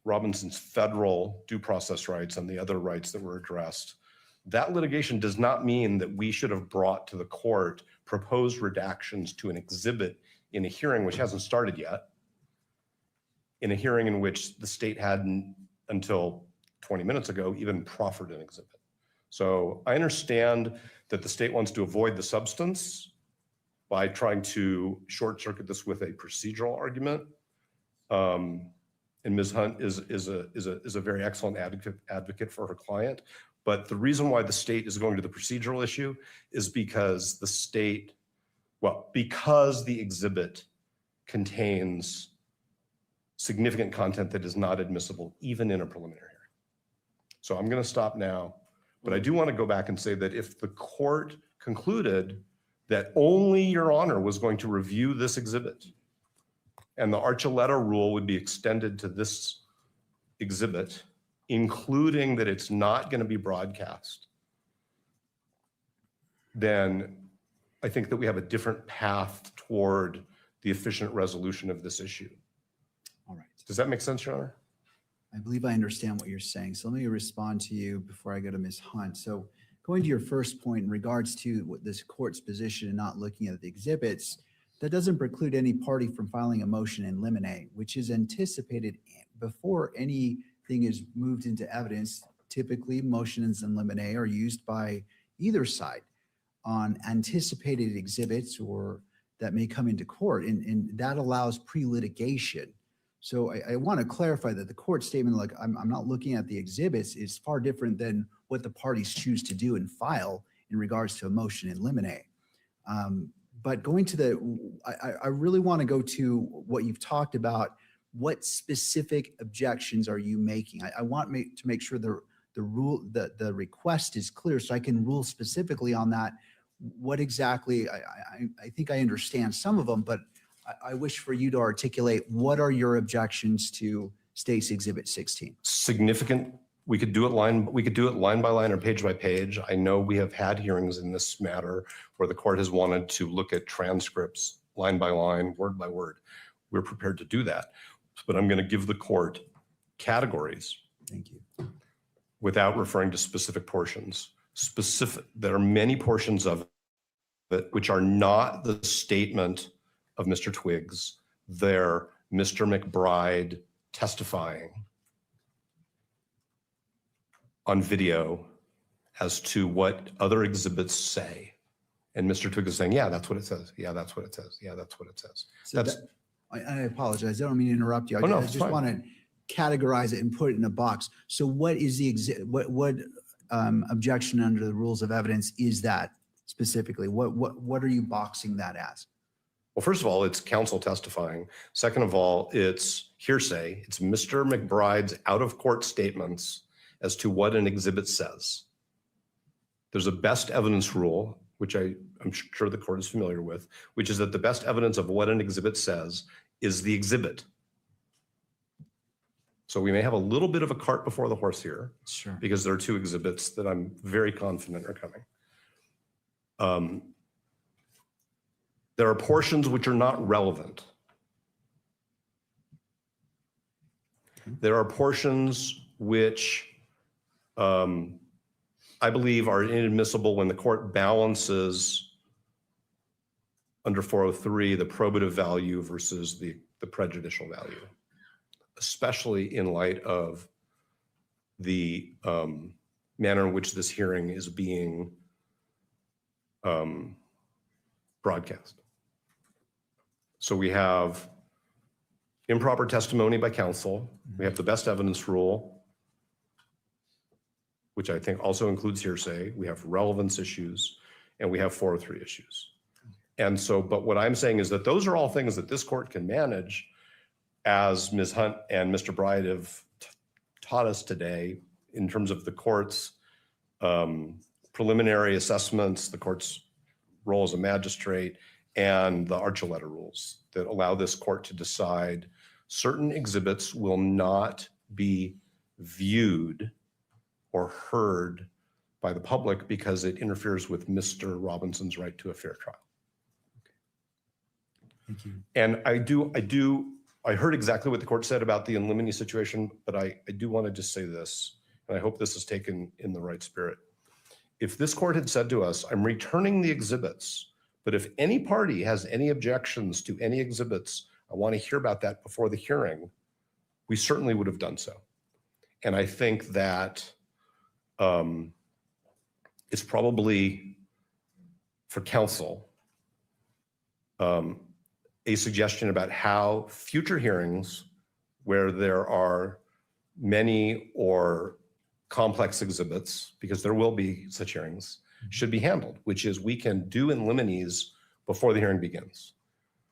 Robinson's federal due process rights and the other rights that were addressed, that litigation does not mean that we should have brought to the court proposed redactions to an exhibit in a hearing which hasn't started yet, in a hearing in which the state hadn't until 20 minutes ago even proffered an exhibit. So I understand that the state wants to avoid the substance by trying to short circuit this with a procedural argument. And Ms. Hunt is a very excellent advocate for her client. But the reason why the state is going to the procedural issue is because the state, because the exhibit contains significant content that is not admissible even in a preliminary hearing. So I'm going to stop now, but I do want to go back and say that if the court concluded that only Your Honor was going to review this exhibit and the Archuleta rule would be extended to this exhibit, including that it's not going to be broadcast, then I think that we have a different path toward the efficient resolution of this issue. All right. Does that make sense, Your Honor? I believe I understand what you're saying. So let me respond to you before I go to Ms. Hunt. So going to your first point in regards to what this court's position in not looking at the exhibits, that doesn't preclude any party from filing a motion in limine, which is anticipated before anything is moved into evidence. Typically, motions in limine are used by either side on anticipated exhibits or that may come into court, and that allows pre-litigation. So I want to clarify that the court statement, like I'm not looking at the exhibits, is far different than what the parties choose to do and file in regards to a motion in limine. But going to I really want to go to what you've talked about. What specific objections are you making? I want to make sure the request is clear so I can rule specifically on that. What exactly, I think I understand some of them, but I wish for you to articulate what are your objections to State's Exhibit 16? Significant. We could do it line by line or page by page. I know we have had hearings in this matter where the court has wanted to look at transcripts line by line, word by word. We're prepared to do that, but I'm going to give the court categories. Thank you. Without referring to specific portions. There are many portions of it which are not the statement of Mr. Twiggs. They're Mr. McBride testifying on video as to what other exhibits say. And Mr. Twiggs is saying, yeah, that's what it says. Yeah, that's what it says. Yeah, that's what it says. So I apologize. I don't mean to interrupt you. No, I just want to categorize it and put it in a box. So what is the what objection under the rules of evidence is that specifically? What are you boxing that as? Well, first of all, it's counsel testifying. Second of all, it's hearsay. It's Mr. McBride's out-of-court statements as to what an exhibit says. There's a best evidence rule, which I'm sure the court is familiar with, which is that the best evidence of what an exhibit says is the exhibit. So we may have a little bit of a cart before the horse here, sure, because there are two exhibits that I'm very confident are coming. There are portions which are not relevant. There are portions which I believe are inadmissible when the court balances under 403 the probative value versus the prejudicial value, especially in light of the manner in which this hearing is being broadcast. So we have improper testimony by counsel. We have the best evidence rule, which I think also includes hearsay. We have relevance issues, and we have 403 issues. And so, but what I'm saying is that those are all things that this court can manage, as Ms. Hunt and Mr. Bride have taught us today in terms of the court's preliminary assessments, the court's role as a magistrate, and the Archuleta rules that allow this court to decide certain exhibits will not be viewed or heard by the public because it interferes with Mr. Robinson's right to a fair trial. Thank you. And I heard exactly what the court said about the in limine situation, but I do want to just say this, and I hope this is taken in the right spirit. If this court had said to us, I'm returning the exhibits, but if any party has any objections to any exhibits, I want to hear about that before the hearing, we certainly would have done so. And I think that it's probably for counsel a suggestion about how future hearings where there are many or complex exhibits, because there will be such hearings, should be handled, which is we can do in limines before the hearing begins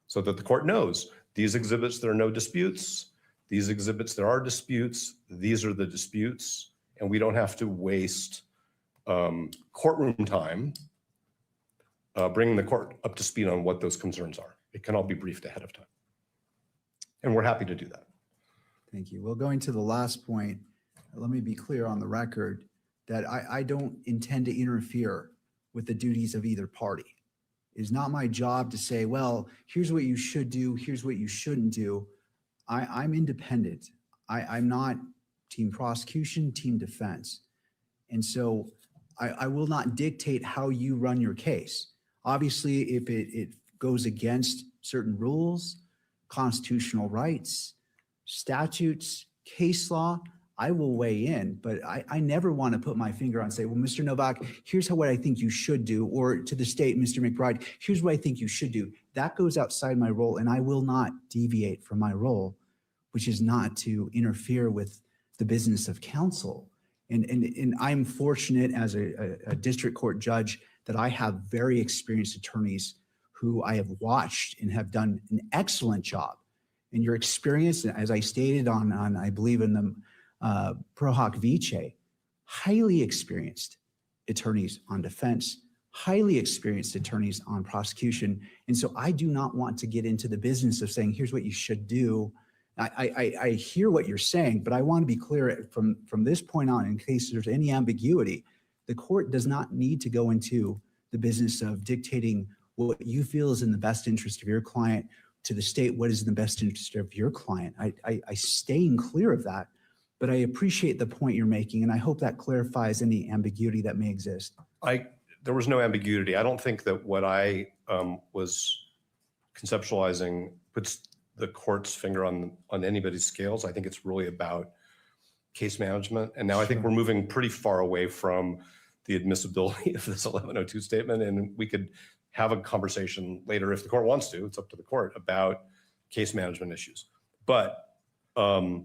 so that the court knows these exhibits, there are no disputes, these exhibits, there are disputes, these are the disputes, and we don't have to waste courtroom time bringing the court up to speed on what those concerns are. It can all be briefed ahead of time. And we're happy to do that. Thank you. Well, going to the last point, let me be clear on the record that I don't intend to interfere with the duties of either party. It is not my job to say, well, here's what you should do, here's what you shouldn't do. I'm independent. I'm not team prosecution, team defense. And so I will not dictate how you run your case. Obviously, if it goes against certain rules, constitutional rights, statutes, case law, I will weigh in, but I never want to put my finger on say, well, Mr. Novak, here's what I think you should do, or to the state, Mr. McBride, here's what I think you should do. That goes outside my role, and I will not deviate from my role, which is not to interfere with the business of counsel. And I'm fortunate as a district court judge that I have very experienced attorneys who I have watched and have done an excellent job. And your experience, as I stated on I believe in the Pro Hoc Vice, highly experienced attorneys on defense, highly experienced attorneys on prosecution. And so I do not want to get into the business of saying, here's what you should do. I hear what you're saying, but I want to be clear from this point on, in case there's any ambiguity, the court does not need to go into the business of dictating what you feel is in the best interest of your client to the state, what is in the best interest of your client. I staying clear of that, but I appreciate the point you're making, and I hope that clarifies any ambiguity that may exist. There was no ambiguity. I don't think that what I was conceptualizing puts the court's finger on anybody's scales. I think it's really about case management. And now I think we're moving pretty far away from the admissibility of this 1102 statement. And we could have a conversation later if the court wants to, it's up to the court, about case management issues. But as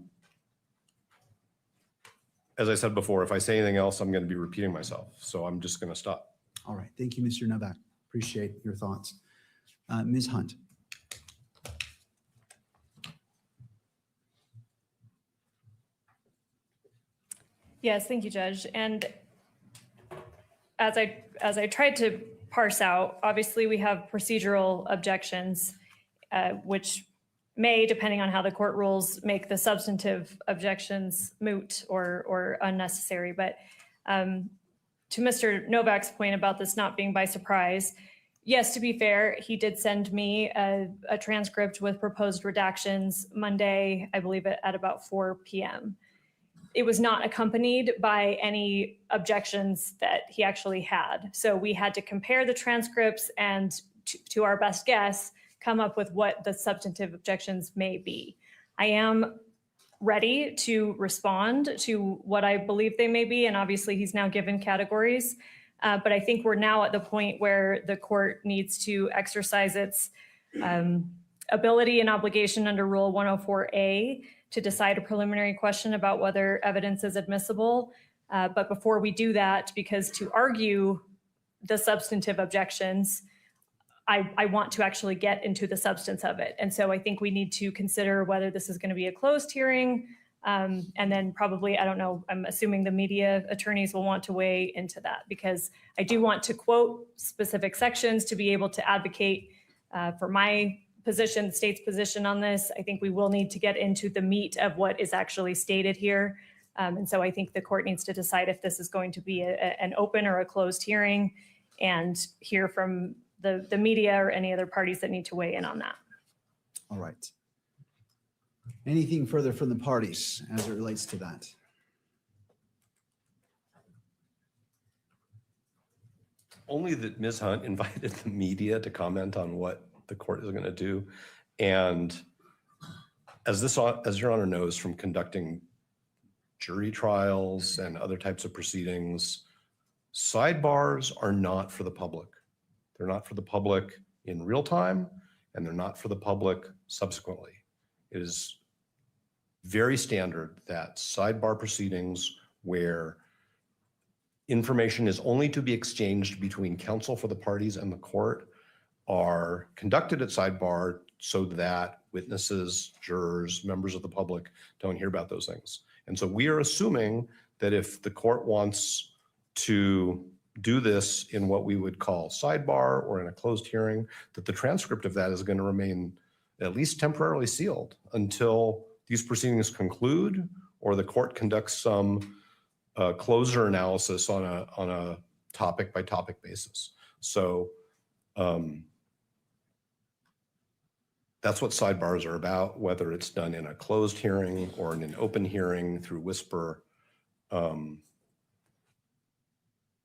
I said before, if I say anything else, I'm going to be repeating myself. So I'm just going to stop. All right. Thank you, Mr. Novak. Appreciate your thoughts. Ms. Hunt. Yes, thank you, Judge. And as I tried to parse out, obviously we have procedural objections, which may, depending on how the court rules, make the substantive objections moot or unnecessary. But to Mr. Novak's point about this not being by surprise, yes, to be fair, he did send me a transcript with proposed redactions Monday, I believe at about 4 p.m. It was not accompanied by any objections that he actually had. So we had to compare the transcripts and to our best guess, come up with what the substantive objections may be. I am ready to respond to what I believe they may be. And obviously he's now given categories, but I think we're now at the point where the court needs to exercise its ability and obligation under Rule 104A to decide a preliminary question about whether evidence is admissible. But before we do that, because to argue the substantive objections, I want to actually get into the substance of it. And so I think we need to consider whether this is going to be a closed hearing. And then probably, I don't know, I'm assuming the media attorneys will want to weigh into that, because I do want to quote specific sections to be able to advocate for my position, the state's position on this. I think we will need to get into the meat of what is actually stated here. And so I think the court needs to decide if this is going to be an open or a closed hearing, and hear from the media or any other parties that need to weigh in on that. All right. Anything further from the parties as it relates to that? Only that Ms. Hunt invited the media to comment on what the court is going to do. And as Your Honor knows from conducting jury trials and other types of proceedings, sidebars are not for the public. They're not for the public in real time, and they're not for the public subsequently. It is very standard that sidebar proceedings where information is only to be exchanged between counsel for the parties and the court are conducted at sidebar so that witnesses, jurors, members of the public don't hear about those things. And so we are assuming that if the court wants to do this in what we would call sidebar or in a closed hearing, that the transcript of that is going to remain at least temporarily sealed until these proceedings conclude or the court conducts some closure analysis on a topic by topic basis. So that's what sidebars are about, whether it's done in a closed hearing or in an open hearing through whisper.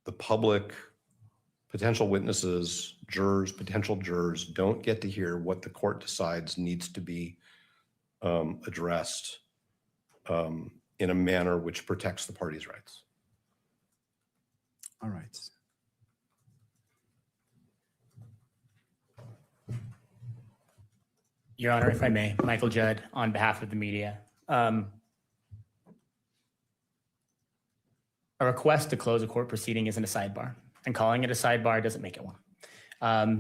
The public, potential witnesses, jurors, potential jurors don't get to hear what the court decides needs to be addressed in in a manner which protects the party's rights. All right. Your Honor, if I may, Michael Judd on behalf of the media. A request to close a court proceeding isn't a sidebar, and calling it a sidebar doesn't make it one.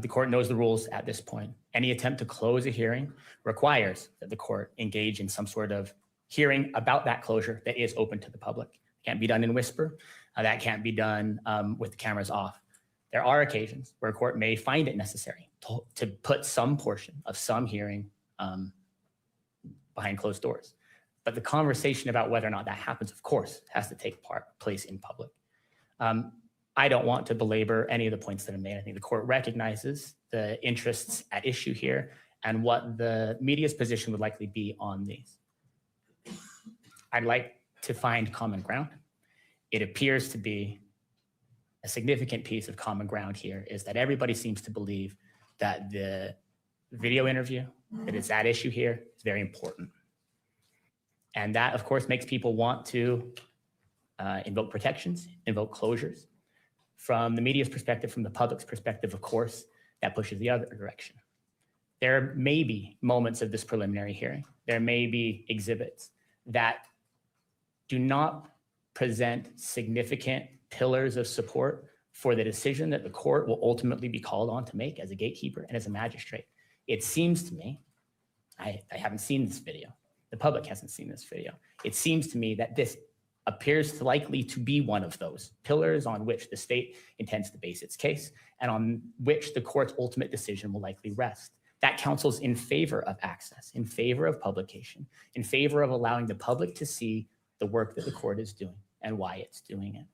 The court knows the rules at this point. Any attempt to close a hearing requires that the court engage in some sort of hearing about that closure that is open to the public. It can't be done in whisper. That can't be done with the cameras off. There are occasions where a court may find it necessary to put some portion of some hearing behind closed doors. But the conversation about whether or not that happens, of course, has to take place in public. I don't want to belabor any of the points that are made. I think the court recognizes the interests at issue here and what the media's position would likely be on these. I'd like to find common ground. It appears to be a significant piece of common ground here is that everybody seems to believe that the video interview that is at issue here is very important. And that, of course, makes people want to invoke protections, invoke closures. From the media's perspective, from the public's perspective, of course, that pushes the other direction. There may be moments of this preliminary hearing. There may be exhibits that do not present significant pillars of support for the decision that the court will ultimately be called on to make as a gatekeeper and as a magistrate. It seems to me, I haven't seen this video. The public hasn't seen this video. It seems to me that this appears to likely to be one of those pillars on which the state intends to base its case and on which the court's ultimate decision will likely rest. That counsels in favor of access, in favor of publication, in favor of allowing the public to see the work that the court is doing and why it's doing it.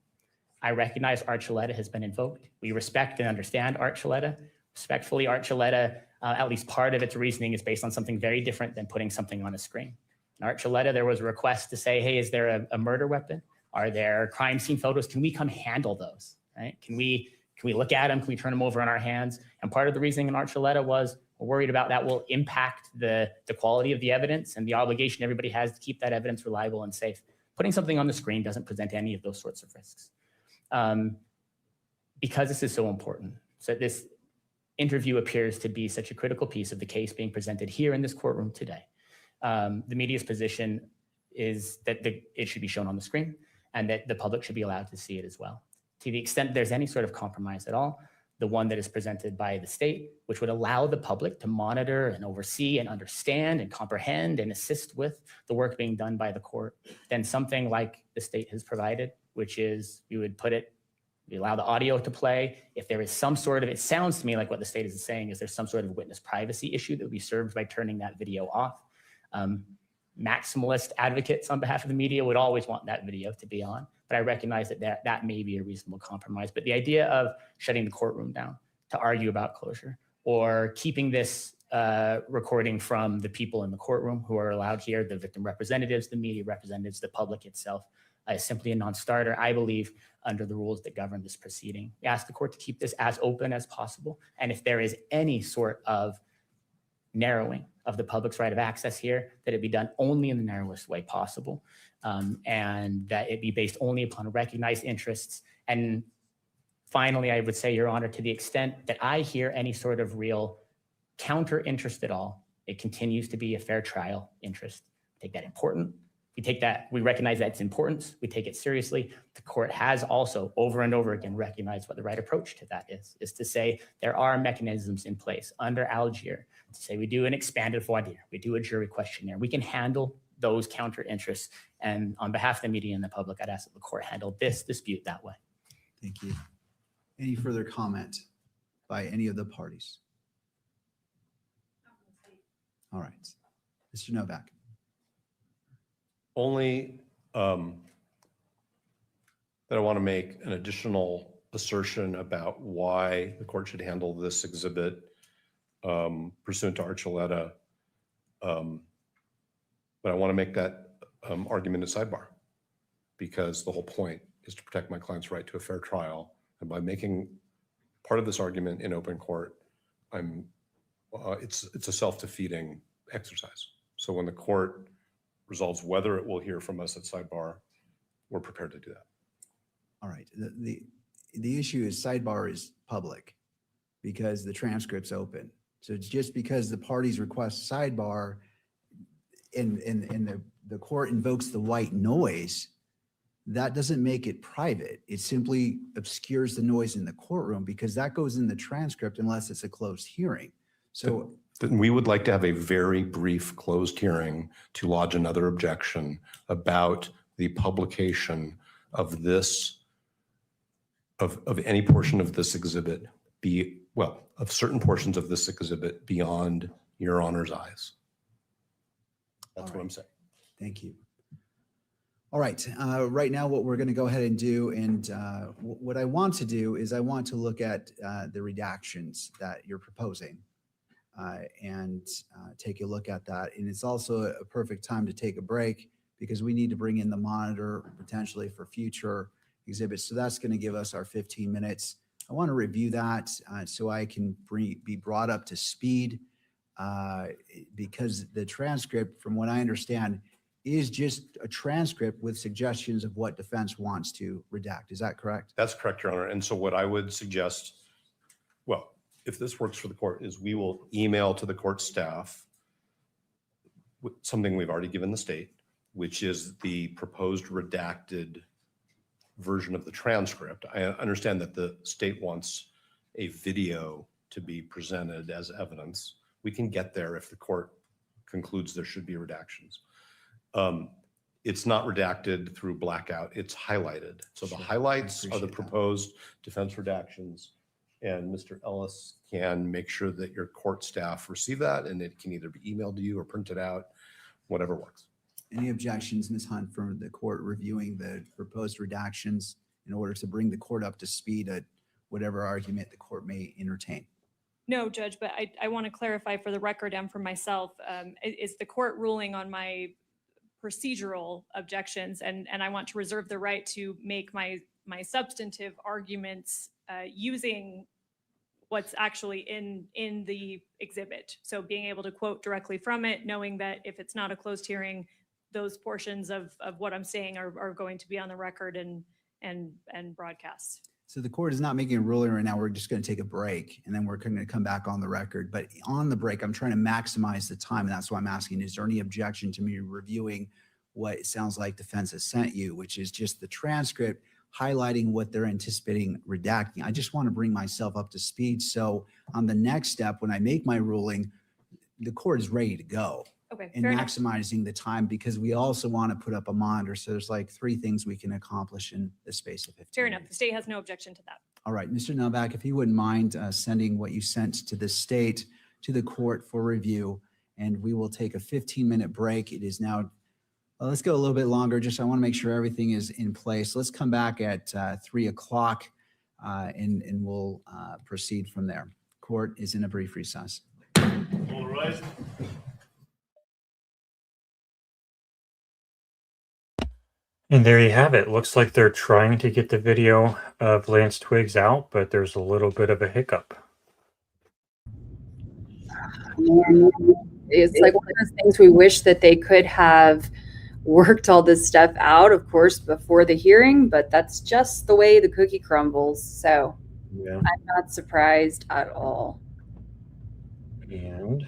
I recognize Archuleta has been invoked. We respect and understand Archuleta. Respectfully, Archuleta, at least part of its reasoning is based on something very different than putting something on a screen. In Archuleta, there was a request to say, hey, is there a murder weapon? Are there crime scene photos? Can we come handle those, right? Can we look at them? Can we turn them over in our hands? And part of the reasoning in Archuleta was we're worried about that will impact the quality of the evidence and the obligation everybody has to keep that evidence reliable and safe. Putting something on the screen doesn't present any of those sorts of risks. Because this is so important. So this interview appears to be such a critical piece of the case being presented here in this courtroom today. The media's position is that it should be shown on the screen and that the public should be allowed to see it as well. To the extent there's any sort of compromise at all, the one that is presented by the state, which would allow the public to monitor and oversee and understand and comprehend and assist with the work being done by the court, then something like the state has provided, which is you would put it, you allow the audio to play. If there is some sort of, it sounds to me like what the state is saying is there's some sort of witness privacy issue that would be served by turning that video off. Maximalist advocates on behalf of the media would always want that video to be on, but I recognize that may be a reasonable compromise. But the idea of shutting the courtroom down to argue about closure or keeping this recording from the people in the courtroom who are allowed here, the victim representatives, the media representatives, the public itself, is simply a non-starter, I believe, under the rules that govern this proceeding. We ask the court to keep this as open as possible. And if there is any sort of narrowing of the public's right of access here, that it be done only in the narrowest way possible, and that it be based only upon recognized interests. And finally, I would say, Your Honor, to the extent that I hear any sort of real counter interest at all, it continues to be a fair trial interest. I take that important. We take that, we recognize that its importance, we take it seriously. The court has also over and over again recognized what the right approach to that is to say there are mechanisms in place under Algier to say we do an expanded voir dire, we do a jury questionnaire, we can handle those counter interests. And on behalf of the media and the public, I'd ask that the court handle this dispute that way. Thank you. Any further comment by any of the parties? All right. Mr. Novak. Only that I want to make an additional assertion about why the court should handle this exhibit pursuant to Archuleta. But I want to make that argument a sidebar because the whole point is to protect my client's right to a fair trial. And by making part of this argument in open court, it's a self-defeating exercise. So when the court resolves whether it will hear from us at sidebar, we're prepared to do that. All right. The issue is sidebar is public because the transcript's open. So it's just because the parties request sidebar and the court invokes the white noise, that doesn't make it private. It simply obscures the noise in the courtroom because that goes in the transcript unless it's a closed hearing. So Then we would like to have a very brief closed hearing to lodge another objection about the publication of this, of any portion of this exhibit of certain portions of this exhibit beyond Your Honor's eyes. That's what I'm saying. thank you. All right. Right now, what we're going to go ahead and do, and what I want to do is I want to look at the redactions that you're proposing and take a look at that. And it's also a perfect time to take a break because we need to bring in the monitor potentially for future exhibits. So that's going to give us our 15 minutes. I want to review that so I can be brought up to speed because the transcript, from what I understand, is just a transcript with suggestions of what defense wants to redact. Is that correct? That's correct, Your Honor. And so what I would suggest, well, if this works for the court, is we will email to the court staff something we've already given the state, which is the proposed redacted version of the transcript. I understand that the state wants a video to be presented as evidence. We can get there if the court concludes there should be redactions. It's not redacted through blackout, it's highlighted. So the highlights are the proposed defense redactions, and Mr. Ellis can make sure that your court staff receive that, and it can either be emailed to you or printed out, whatever works. Any objections, Ms. Hunt, from the court reviewing the proposed redactions in order to bring the court up to speed at whatever argument the court may entertain? No, Judge, but I want to clarify for the record and for myself, is the court ruling on my procedural objections, and I want to reserve the right to make my substantive arguments using what's actually in the exhibit. So being able to quote directly from it, knowing that if it's not a closed hearing, those portions of what I'm saying are going to be on the record and broadcast. So the court is not making a ruling right now. We're just going to take a break and then we're going to come back on the record. But on the break, I'm trying to maximize the time. And that's why I'm asking, is there any objection to me reviewing what it sounds like defense has sent you, which is just the transcript highlighting what they're anticipating redacting? I just want to bring myself up to speed. So on the next step, when I make my ruling, the court is ready to go. Okay, and maximizing the time, because we also want to put up a monitor. So there's like 3 things we can accomplish in the space of 15 Fair minutes. enough. The state has no objection to that. All right, Mr. Novak, if you wouldn't mind sending what you sent to the state to the court for review, and we will take a 15-minute break. It is now, let's go a little bit longer. Just I want to make sure everything is in place. Let's come back at 3 o'clock and we'll proceed from there. Court is in a brief recess. All right. And there you have it. Looks like they're trying to get the video of Lance Twiggs out, but there's a little bit of a hiccup. It's like one of those things we wish that they could have worked all this stuff out, of course, before the hearing, but that's just the way the cookie crumbles. So yeah. I'm not surprised at all. And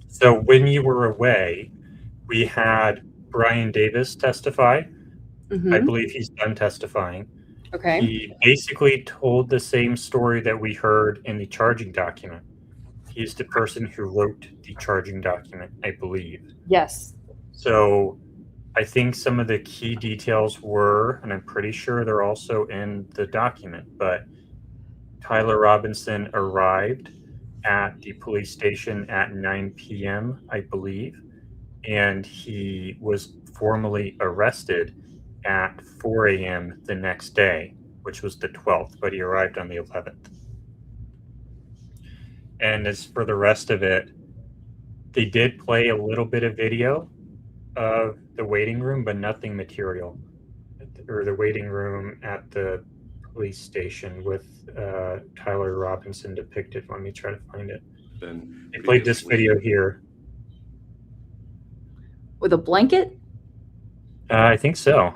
so when you were away, we had Brian Davis testify. I believe he's done testifying. Okay. He basically told the same story that we heard in the charging document. He's the person who wrote the charging document, I believe. Yes. So I think some of the key details were, and I'm pretty sure they're also in the document, but Tyler Robinson arrived at the police station at 9 p.m., I believe, and he was formally arrested at 4 a.m. the next day, which was the 12th, but he arrived on the 11th. And as for the rest of it, they did play a little bit of video of the waiting room, but nothing material, or the waiting room at the police station with Tyler Robinson depicted. Let me try to find it. Then they played this video here. With a blanket? I think so.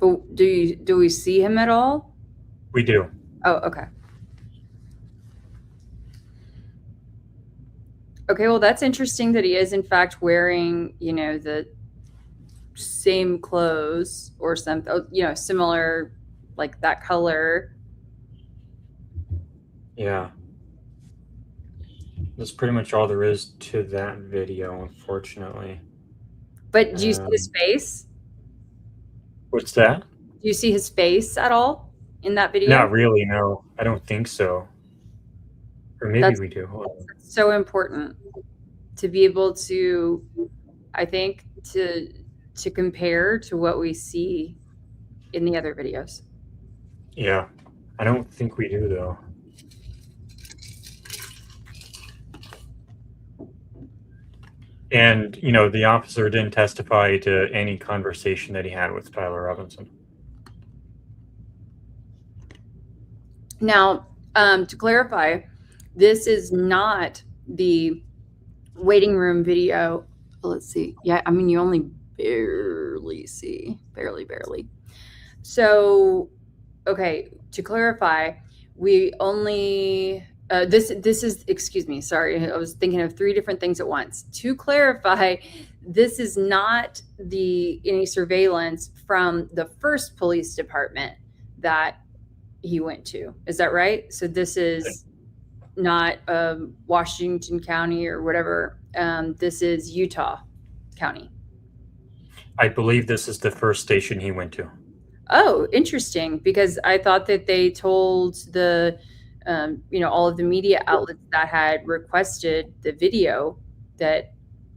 But do we see him at all? We do. Oh, okay. Okay, well, that's interesting that he is in fact wearing, the same clothes or something, similar, like that color. Yeah. That's pretty much all there is to that video, unfortunately. But do you see his face? What's that? Do you see his face at all in that video? Not really, no. I don't think so. Or maybe That's we do. Hold on. so important to be able to, I think, to compare to what we see in the other videos. Yeah. I don't think we do, though. And, the officer didn't testify to any conversation that he had with Tyler Robinson. Now, to clarify, this is not the waiting room video. Let's see. Yeah, I mean, you only barely see, barely. So, okay, to clarify, we only, this is, excuse me, sorry, I was thinking of three different things at once. To clarify, this is not any surveillance from the first police department that he went to. Is that right? So this is not Washington County or whatever. This is Utah County. I believe this is the first station he went to. Oh, interesting. Because I thought that they told the, all of the media outlets that had requested the video that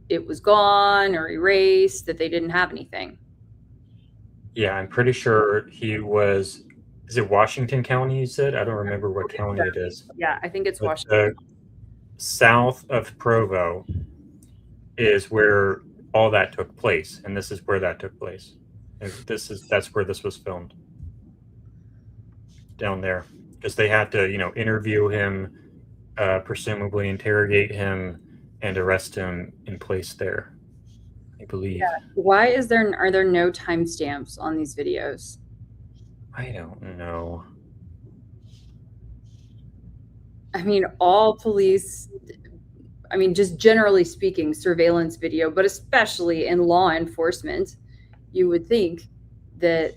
it was gone or erased, that they didn't have anything. Yeah, I'm pretty sure he was. Is it Washington County, you said? I don't remember what county it is. Yeah, I think it's But, Washington. south of Provo is where all that took place, and this is where that took place. And that's where this was filmed. Down there. Because they had to, interview him, presumably interrogate him, and arrest him in place there, I believe. Yeah. Why are there no timestamps on these videos? I don't know. I mean, all police, just generally speaking, surveillance video, but especially in law enforcement, you would think that,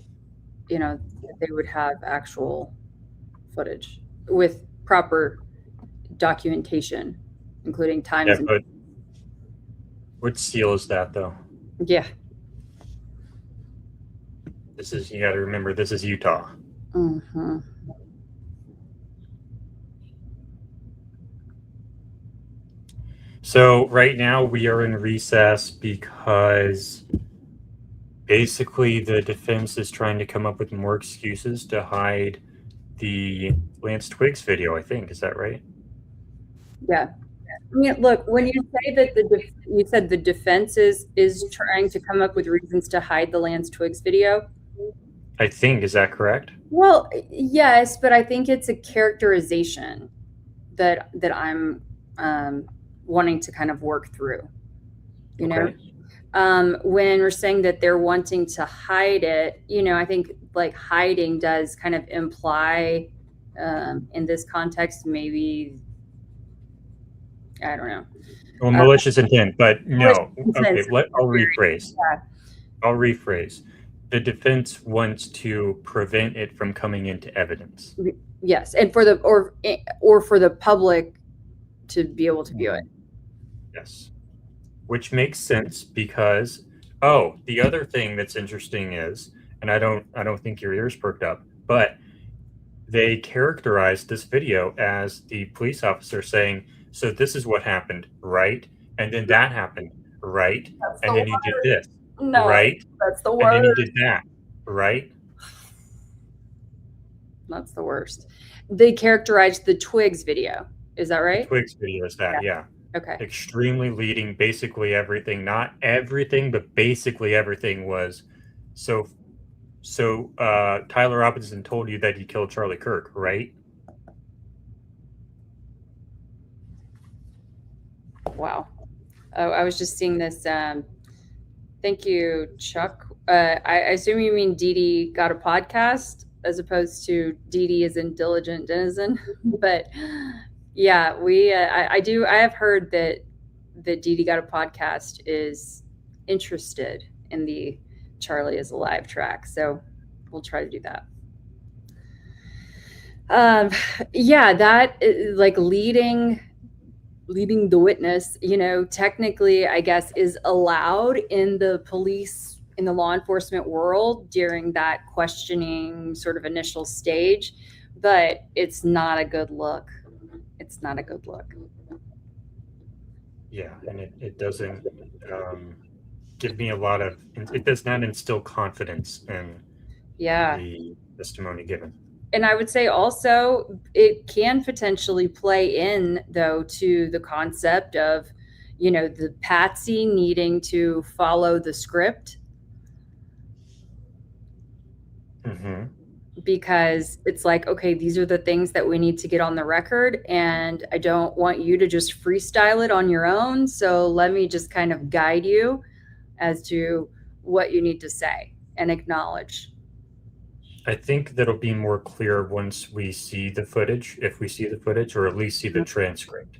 they would have actual footage with proper documentation, including times. Yeah, but what seal is that, though? Yeah. You got to remember, this is Utah. Mm-hmm. So right now we are in recess because basically the defense is trying to come up with more excuses to hide the Lance Twiggs video, I think. Is that right? Yeah. Look, when you say that you said the defense is trying to come up with reasons to hide the Lance Twiggs video. I think, is that correct? Well, yes, but I think it's a characterization that I'm wanting to kind of work through. Okay. When we're saying that they're wanting to hide it, I think like hiding does kind of imply in this context, maybe, I don't know. Well, malicious intent, but no. Okay, I'll rephrase. Yeah. I'll rephrase. The defense wants to prevent it from coming into evidence. Yes, and for the or for the public to be able to view it. Yes, which makes sense because the other thing that's interesting is, and I don't think your ears perked up, but they characterized this video as the police officer saying, "So this is what happened, right? And then that happened, right? And then he did this, right? That's the And worst. then he did that, right?" That's the worst. They characterized the Twiggs video. Is that right? Twiggs video is that, yeah. Okay. Extremely leading, basically everything, not everything, but basically everything was, so Tyler Robinson told you that he killed Charlie Kirk, right? Wow. Oh, I was just seeing this. Thank you, Chuck. I assume you mean Dee Dee got a podcast as opposed to Dee Dee is in Diligent Denizen. But yeah, I have heard that Dee Dee got a podcast is interested in the Charlie is Alive track. So we'll try to do that. Yeah, that like leading the witness, technically, I guess, is allowed in the police, in the law enforcement world during that questioning sort of initial stage, but it's not a good look. It's not a good look. Yeah, and it doesn't give me a lot of, it does not instill confidence in the testimony given. And I would say also it can potentially play in, though, to the concept of, the patsy needing to follow the script. Mm-hmm. Because it's like, okay, these are the things that we need to get on the record, and I don't want you to just freestyle it on your own. So let me just kind of guide you as to what you need to say and acknowledge. I think that'll be more clear once we see the footage, if we see the footage, or at least see the transcript.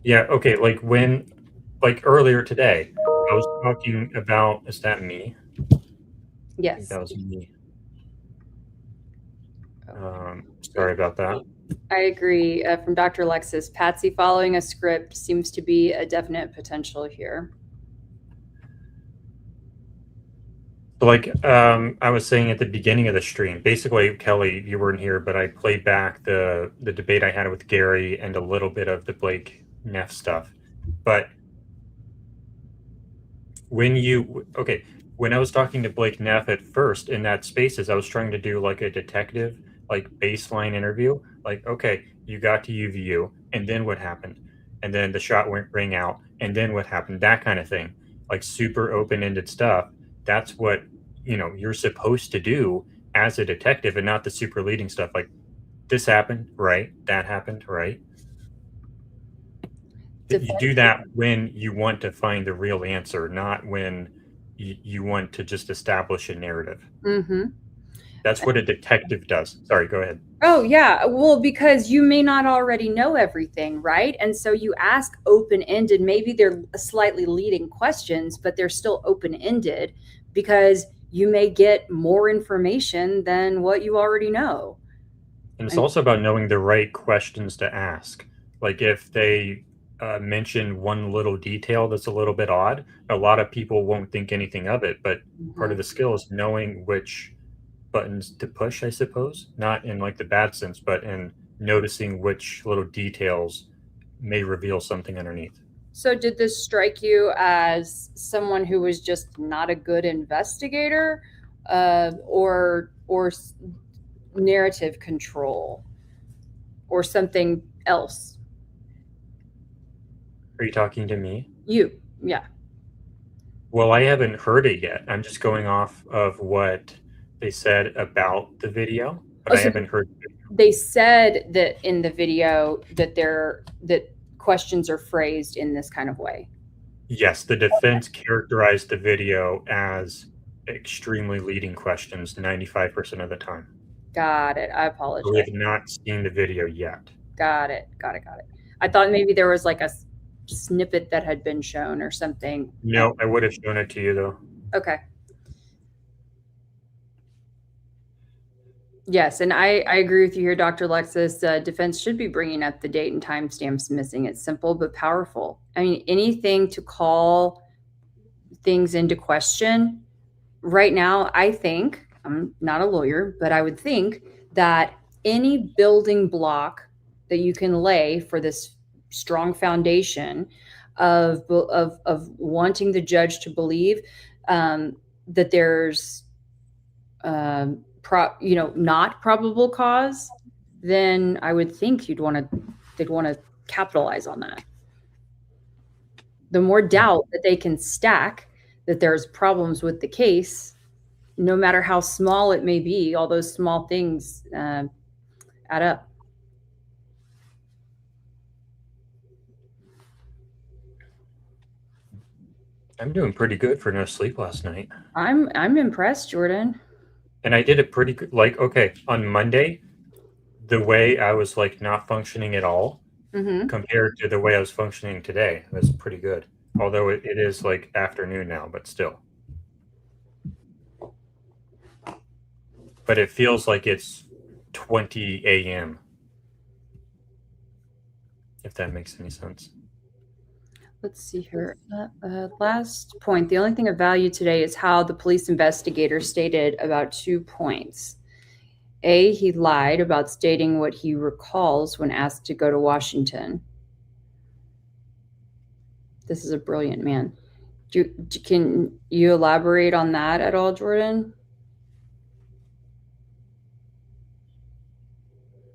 Yeah, okay, like earlier today, I was talking about, is that me? Yes. I think that was me. Sorry about that. I agree. From Dr. Alexis, Patsy following a script seems to be a definite potential here. Like I was saying at the beginning of the stream, basically, Kelly, you weren't here, but I played back the debate I had with Gary and a little bit of the Blake Neff stuff. But when I was talking to Blake Neff at first in that Spaces, I was trying to do like a detective, like baseline interview. Like, okay, you got to UVU, and then what happened? And then the shot rang out, and then what happened? That kind of thing, like super open-ended stuff. That's what you're supposed to do as a detective, and not the super leading stuff. Like, this happened, right? That happened, right? You do that when you want to find the real answer, not when you want to just establish a narrative. Mm-hmm. That's what a detective does. Sorry, go ahead. Oh, yeah. Well, because you may not already know everything, right? And so you ask open-ended, maybe they're slightly leading questions, but they're still open-ended because you may get more information than what you already know. And it's also about knowing the right questions to ask. Like if they mention one little detail that's a little bit odd, a lot of people won't think anything of it, but part of the skill is knowing which buttons to push, I suppose, not in like the bad sense, but in noticing which little details may reveal something underneath. So did this strike you as someone who was just not a good investigator, or narrative control, or something else? Are you talking to me? You, yeah. Well, I haven't heard it yet. I'm just going off of what they said about the video, but I haven't heard the video. They said that in the video that that questions are phrased in this kind of way. Yes, the defense characterized the video as extremely leading questions 95% of the time. Got it. I apologize. We have not seen the video yet. Got it. I thought maybe there was like a snippet that had been shown or something. No, I would have shown it to you though. Okay. Yes, and I agree with you here, Dr. Alexis. Defense should be bringing up the date and timestamps missing. It's simple but powerful. I mean, anything to call things into question. Right now, I think, I'm not a lawyer, but I would think that any building block that you can lay for this strong foundation of wanting the judge to believe that there's not probable cause, then I would think they'd want to capitalize on that. The more doubt that they can stack that there's problems with the case, no matter how small it may be, all those small things add up. I'm doing pretty good for no sleep last night. I'm impressed, Jordan. And I did a pretty good, like, okay, on Monday, the way I was like not functioning at all Mm-hmm. compared to the way I was functioning today was pretty good. Although it is like afternoon now, but still. But it feels like it's 20 a.m. If that makes any sense. Let's see here. Last point. The only thing of value today is how the police investigator stated about 2 points. A, he lied about stating what he recalls when asked to go to Washington. This is a brilliant man. Can you elaborate on that at all, Jordan?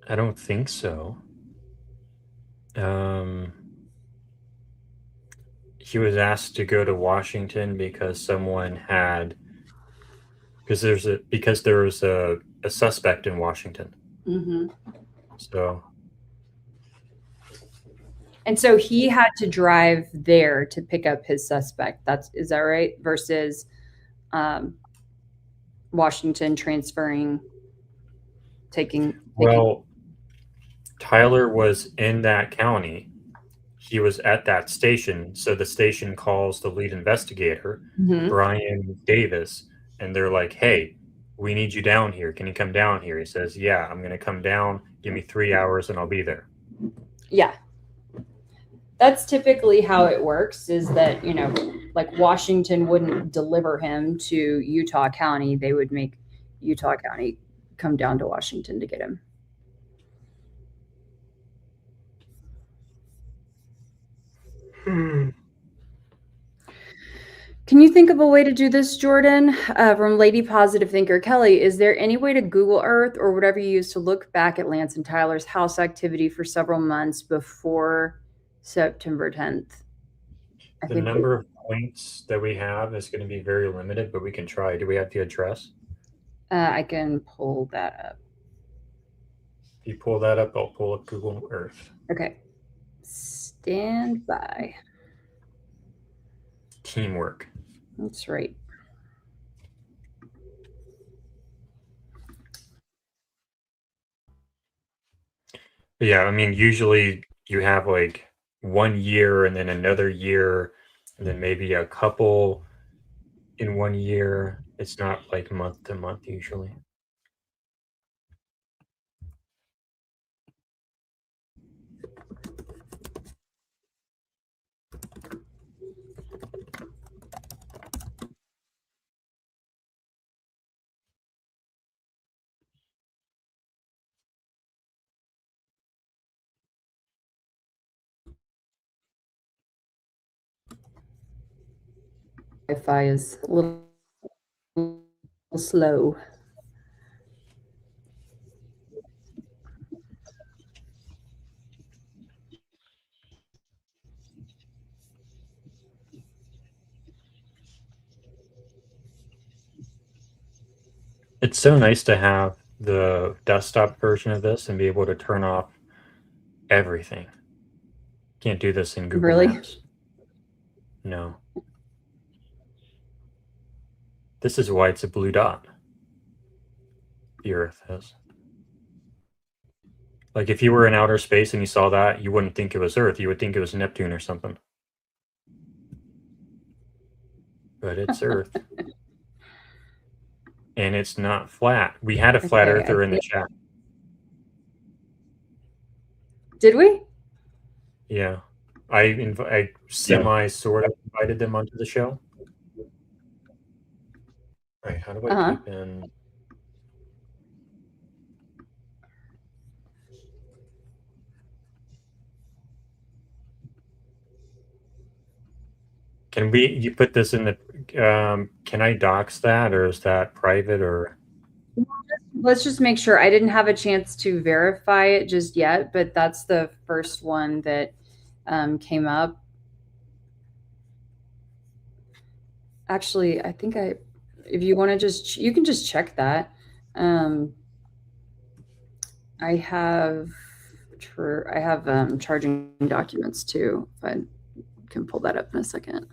I don't think so. He was asked to go to Washington because there was a suspect in Washington. Mm-hmm. So. And so he had to drive there to pick up his suspect. Is that right? Versus Washington transferring, taking. Well, Tyler was in that county. He was at that station. So the station calls the lead investigator, Mhm. Brian Davis, and they're like, hey, we need you down here. Can you come down here? He says, yeah, I'm going to come down. Give me 3 hours and I'll be there. Yeah. That's typically how it works, is that, like Washington wouldn't deliver him to Utah County. They would make Utah County come down to Washington to get him. Can you think of a way to do this, Jordan? From Lady Positive Thinker Kelly, is there any way to Google Earth or whatever you use to look back at Lance and Tyler's house activity for several months before September 10th? The number of points that we have is going to be very limited, but we can try. Do we have the address? I can pull that up. If you pull that up, I'll pull up Google Earth. Okay. Stand by. Teamwork. That's right. Yeah, I mean, usually you have like 1 year and then another year, and then maybe a couple in 1 year. It's not like month to month usually. Wi-Fi is a little slow. It's so nice to have the desktop version of this and be able to turn off everything. Can't do this in Google Really? Maps. No. This is why it's a blue dot. The Earth is. Like if you were in outer space and you saw that, you wouldn't think it was Earth. You would think it was Neptune or something. But it's Earth. And it's not flat. We had a flat Okay, earther in the chat. Did we? Yeah. I semi sort of invited them onto the show. All right, how do I type in? Can you put this in the, can I dox that, or is that private, or? Let's just make sure. I didn't have a chance to verify it just yet, but that's the first one that came up. Actually, I think if you want to you can just check that. I have charging documents too. If I can pull that up in a second.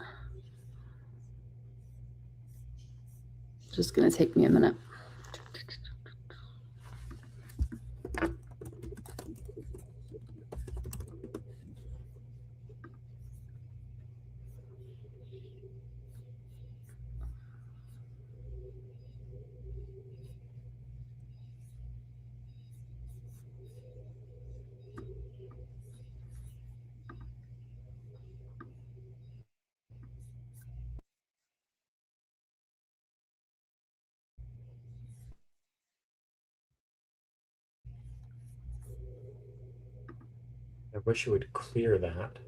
Just going to take me a minute. I wish it would clear that.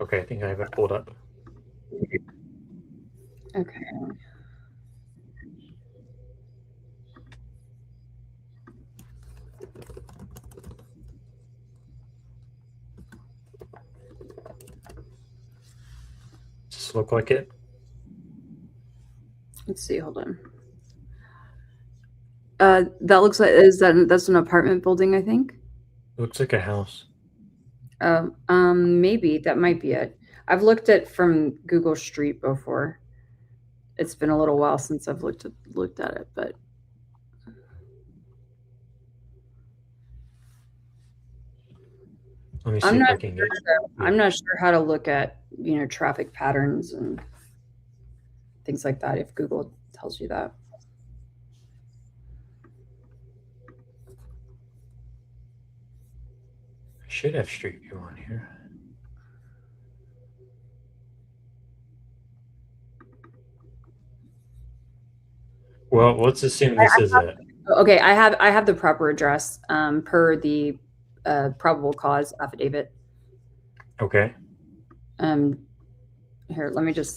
Okay, I think I have it pulled up. Okay. Does this look like it? Let's see. Hold on. That looks like that's an apartment building, I think. Looks like a house. Maybe that might be it. I've looked at from Google Street before. It's been a little while since I've looked at it, but Let me see if I can get. I'm not sure how to look at, traffic patterns and things like that if Google tells you that. I should have Street View on here. Well, let's assume this is it. Okay, I have the proper address per the probable cause affidavit. Okay. Here, let me put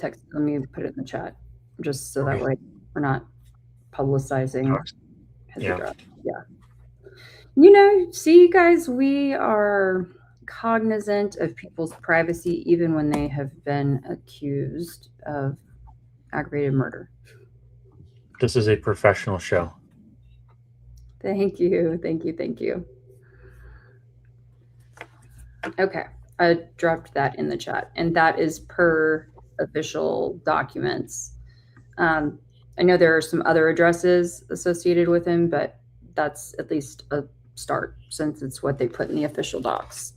it in the chat just so that way we're not publicizing his address. Yeah. See, you guys, we are cognizant of people's privacy even when they have been accused of aggravated murder. This is a professional show. Thank you. Thank you. Thank you. Okay. I dropped that in the chat, and that is per official documents. I know there are some other addresses associated with him, but that's at least a start since it's what they put in the official docs.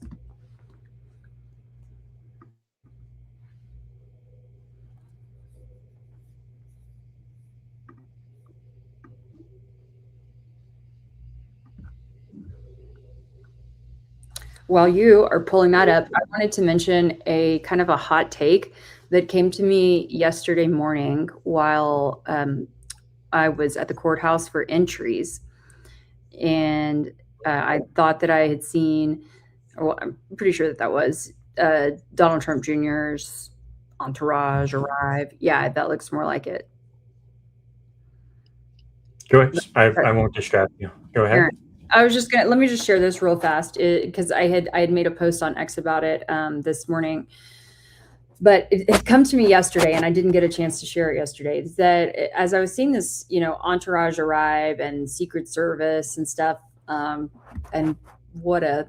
While you are pulling that up, I wanted to mention a kind of a hot take that came to me yesterday morning while I was at the courthouse for entries. And I thought that I had seen, well, I'm pretty sure that was Donald Trump Jr.'s entourage arrive. Yeah, that looks more like it. Go ahead. I won't distract you. Go ahead. Aaron, I was just let me just share this real fast because I had made a post on X about it this morning, but it had come to me yesterday and I didn't get a chance to share it yesterday. Is that as I was seeing this, entourage arrive and Secret Service and stuff, and what a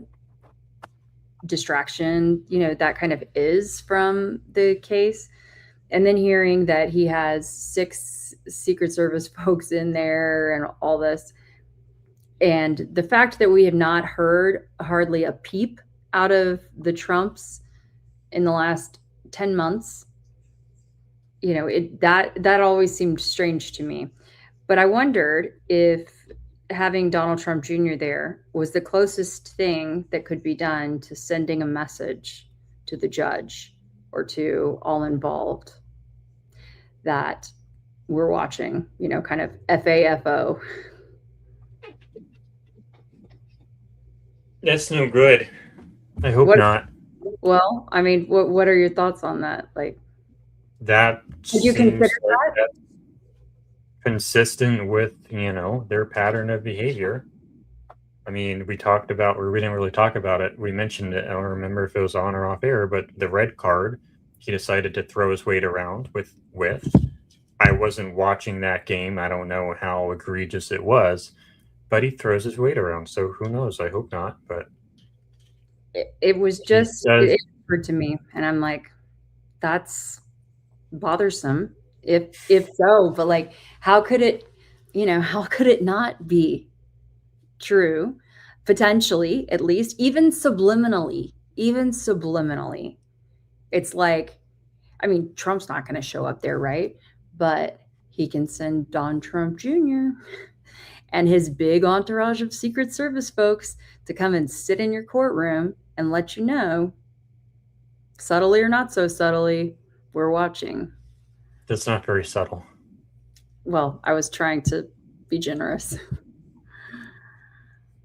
distraction, that kind of is from the case. And then hearing that he has 6 Secret Service folks in there and all this. And the fact that we have not heard hardly a peep out of the Trumps in the last 10 months, that always seemed strange to me. But I wondered if having Donald Trump Jr. there was the closest thing that could be done to sending a message to the judge or to all involved that we're watching, kind of FAFO. That's no good. I hope not. Well, I mean, what are your thoughts on that? Like, that did you consider that? That's consistent with, their pattern of behavior. I mean, we talked about, or we didn't really talk about it. We mentioned it. I don't remember if it was on or off air, but the red card, he decided to throw his weight around with. I wasn't watching that game. I don't know how egregious it was, but he throws his weight around. So who knows? I hope not. But it was just, it occurred to me, and I'm like, that's bothersome. If so, but like, how could it, how could it not be true? Potentially, at least, even subliminally. It's like, I mean, Trump's not going to show up there, right? But he can send Don Trump Jr. and his big entourage of Secret Service folks to come and sit in your courtroom and let you know, subtly or not so subtly, we're watching. That's not very subtle. Well, I was trying to be generous.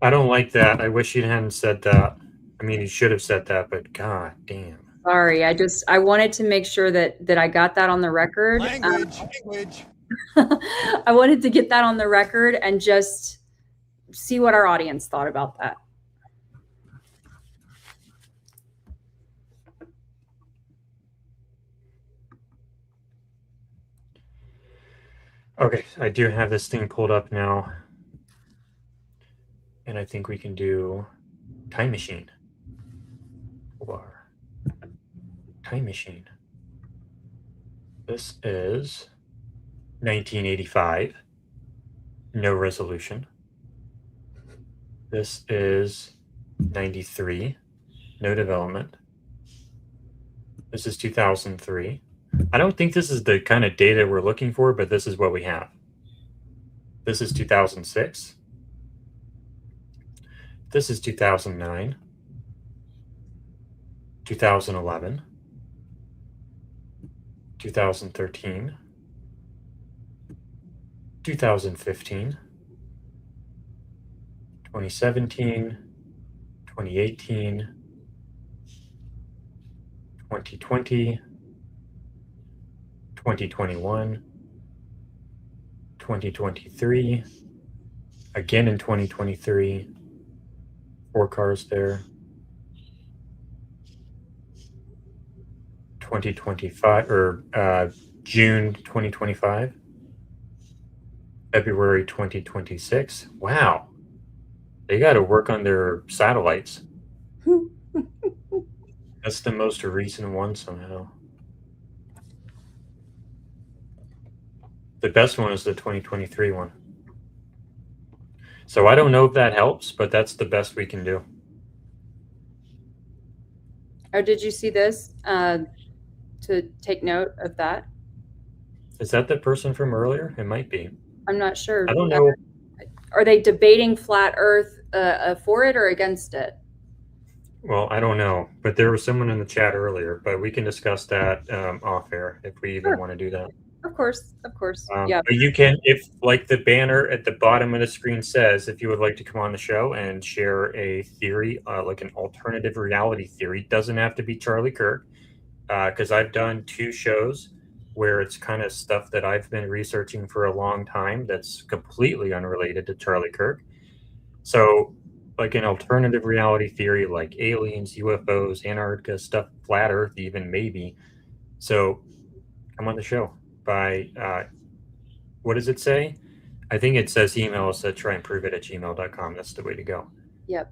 I don't like that. I wish you hadn't said that. I mean, you should have said that, but god damn. Sorry, I wanted to make sure that I got that on the record. Language. I wanted to get that on the record and just see what our audience thought about that. Okay, I do have this thing pulled up now. And I think we can do time machine. Or time machine. This is 1985. No resolution. This is 93. No development. This is 2003. I don't think this is the kind of data we're looking for, but this is what we have. This is 2006. This is 2009, 2011, 2013, 2015, 2017, 2018, 2020, 2021, 2023, again in 2023, 4 cars there, 2025 or June 2025, February 2026. Wow, they got to work on their satellites. That's the most recent one somehow. The best one is the 2023 one. So I don't know if that helps, but that's the best we can do. Oh, did you see this? To take note of that. Is that the person from earlier? It might be. I'm not sure. I don't know. Are they debating flat Earth for it or against it? Well, I don't know, but there was someone in the chat earlier, but we can discuss that off air if we even want to do that. Of course. Yeah. But you can, if like the banner at the bottom of the screen says, if you would like to come on the show and share a theory, like an alternative reality theory, doesn't have to be Charlie Kirk, because I've done 2 shows where it's kind of stuff that I've been researching for a long time that's completely unrelated to Charlie Kirk. So like an alternative reality theory, like aliens, UFOs, Antarctica stuff, flat Earth, even maybe. So come on the show. By what does it say? I think it says email us at tryandproveit@gmail.com. That's the way to go. Yep.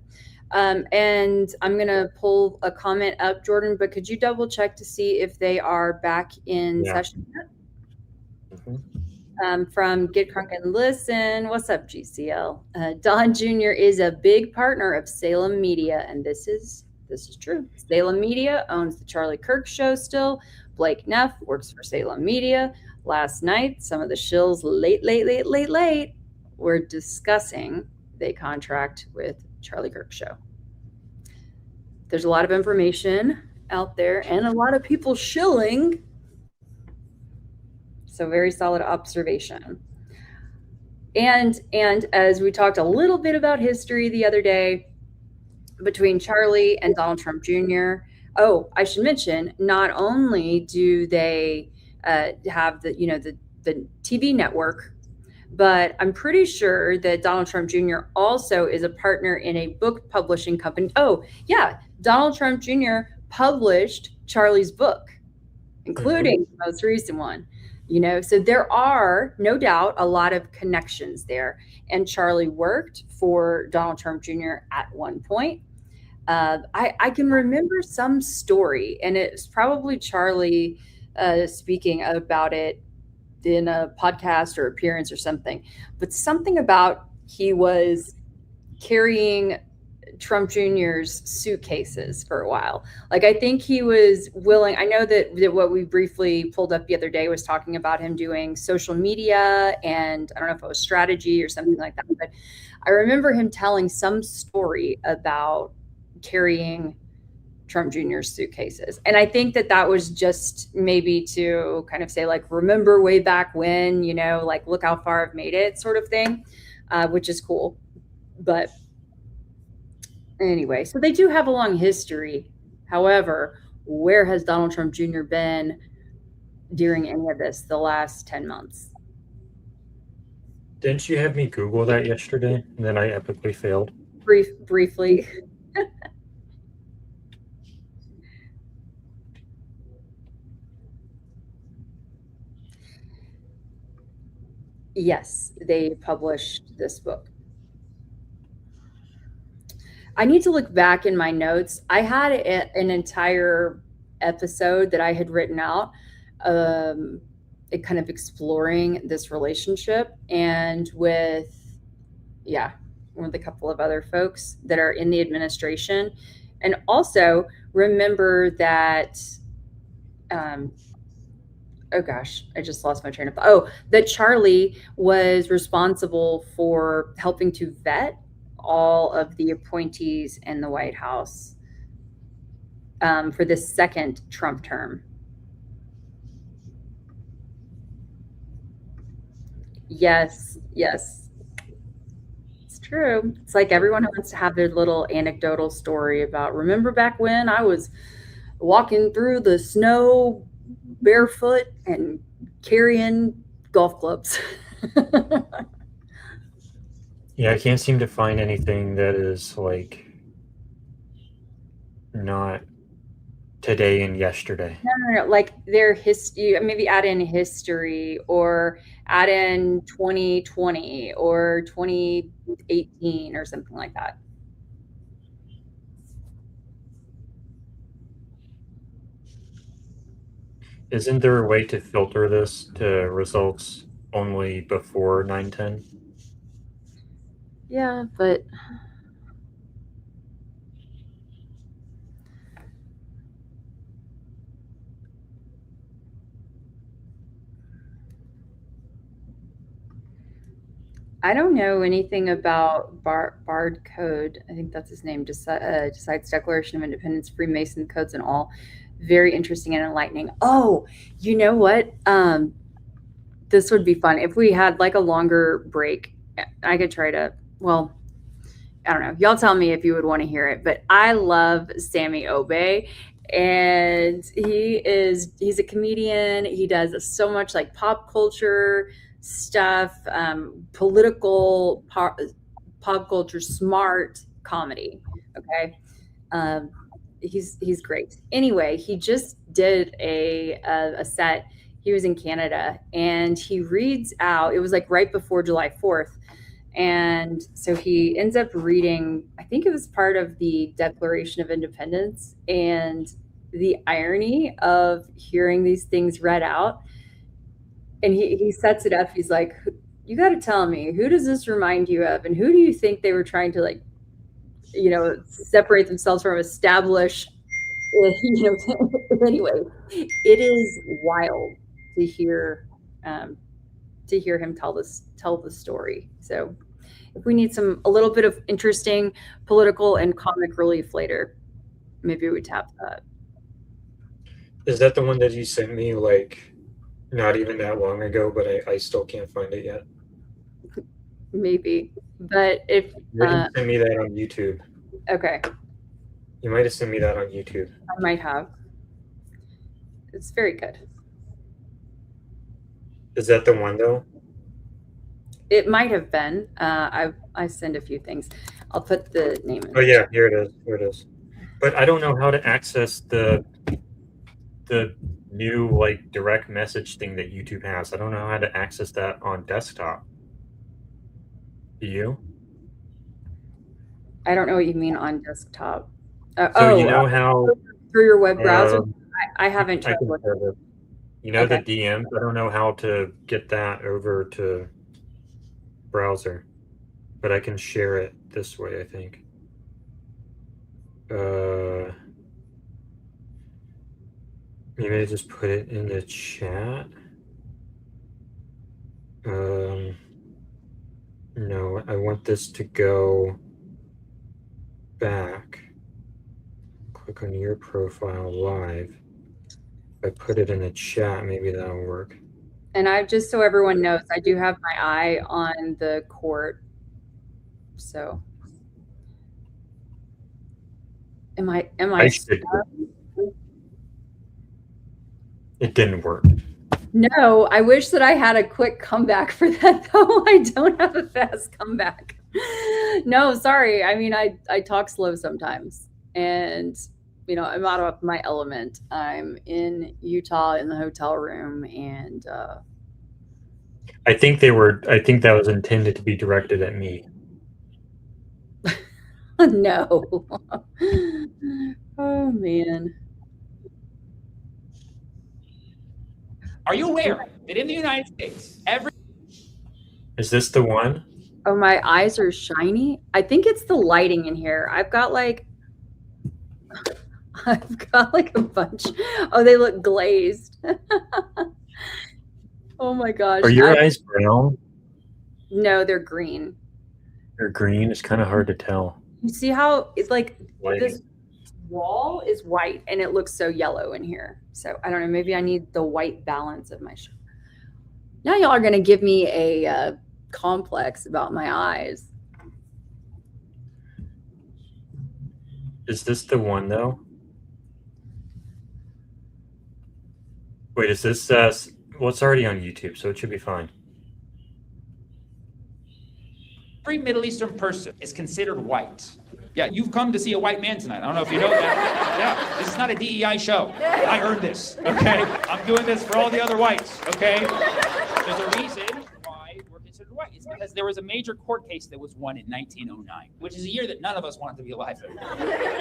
And I'm going to pull a comment up, Jordan, but could you double check to see if they are back in session yet? From Get Crunk and Listen. What's up, GCL? Don Jr. is a big partner of Salem Media, and this is true. Salem Media owns the Charlie Kirk Show still. Blake Neff works for Salem Media. Last night, some of the shills late were discussing they contract with Charlie Kirk Show. There's a lot of information out there and a lot of people shilling. So very solid observation. And as we talked a little bit about history the other day between Charlie and Donald Trump Jr., oh, I should mention, not only do they have the TV network, but I'm pretty sure that Donald Trump Jr. also is a partner in a book publishing company. Oh, yeah, Donald Trump Jr. published Charlie's book, including the most recent one. So there are no doubt a lot of connections there. And Charlie worked for Donald Trump Jr. at one point. I can remember some story, and it's probably Charlie speaking about it in a podcast or appearance or something, but something about he was carrying Trump Jr.'s suitcases for a while. Like, I think he was willing. I know that what we briefly pulled up the other day was talking about him doing social media, and I don't know if it was strategy or something like that, but I remember him telling some story about carrying Trump Jr.'s suitcases. And I think that was just maybe to kind of say, like, remember way back when, like, look how far I've made it, sort of thing, which is cool. But anyway, so they do have a long history. However, where has Donald Trump Jr. been during any of this the last 10 months? Didn't you have me Google that yesterday? And then I epically failed. Briefly. Yes, they published this book. I need to look back in my notes. I had an entire episode that I had written out, it kind of exploring this relationship, and with a couple of other folks that are in the administration. And also remember that oh gosh, I just lost my train of thought. Oh, that Charlie was responsible for helping to vet all of the appointees in the White House for the second Trump term. Yes. It's true. It's like everyone wants to have their little anecdotal story about, remember back when I was walking through the snow barefoot and carrying golf clubs. Yeah, I can't seem to find anything that is like not today and yesterday. No. Like their history, maybe add in history or add in 2020 or 2018 or something like that. Isn't there a way to filter this to results only before 9/10? Yeah, but I don't know anything about Bard Code. I think that's his name. Decides Declaration of Independence, Freemason codes, and all. Very interesting and enlightening. Oh, you know what? This would be fun if we had like a longer break. I could try to. Well, I don't know. Y'all tell me if you would want to hear it. But I love Sammy Obey, and he's a comedian. He does so much like pop culture stuff, political pop culture, smart comedy. Okay. He's great. Anyway, he just did a set. He was in Canada, and he reads out, it was like right before July 4th. And so he ends up reading, I think it was part of the Declaration of Independence, and the irony of hearing these things read out. And he sets it up. He's like, you got to tell me, who does this remind you of? And who do you think they were trying to separate themselves from, establish, anyway, it is wild to hear him tell the story. So if we need a little bit of interesting political and comic relief later, maybe we tap that. Is that the one that you sent me like not even that long ago, but I still can't find it yet? Maybe, but if you didn't send me that on YouTube. Okay. You might have sent me that on YouTube. I might have. It's very good. Is that the one though? It might have been. I send a few things. I'll put the name in. Oh yeah, here it is. Here it is. But I don't know how to access the new like direct message thing that YouTube has. I don't know how to access that on desktop. Do you? I don't know what you mean on desktop. So you know how through your web browser? I haven't tried with it. You know Okay. the DMs? I don't know how to get that over to browser, but I can share it this way, I think. Maybe I just put it in the chat. No, I want this to go back. Click on your profile live. If I put it in the chat, maybe that'll work. And I just so everyone knows, I do have my eye on the court. So am I should. It didn't work. No, I wish that I had a quick comeback for that though. I don't have a fast comeback. No, sorry. I mean, I talk slow sometimes, and you know, I'm out of my element. I'm in Utah in the hotel room, and I think that was intended to be directed at me. no. Oh man. Are you aware that in the United States, Is this the one? Oh, my eyes are shiny. I think it's the lighting in here. I've got like a bunch. Oh, they look glazed. Oh my gosh. Are your eyes brown? No, they're green. They're green. It's kind of hard to tell. You see how it's like Lighting. this wall is white and it looks so yellow in here. So I don't know, maybe I need the white balance of my shirt. Now y'all are going to give me a complex about my eyes. Is this the one though? Wait, is this well, it's already on YouTube, so it should be fine. every Middle Eastern person is considered white. Yeah, you've come to see a white man tonight. I don't know if you know that. Yeah, this is not a DEI show. I earned this, okay? I'm doing this for all the other whites, okay? There's a reason why we're considered white. It's because there was a major court case that was won in 1909, which is a year that none of us wanted to be alive in,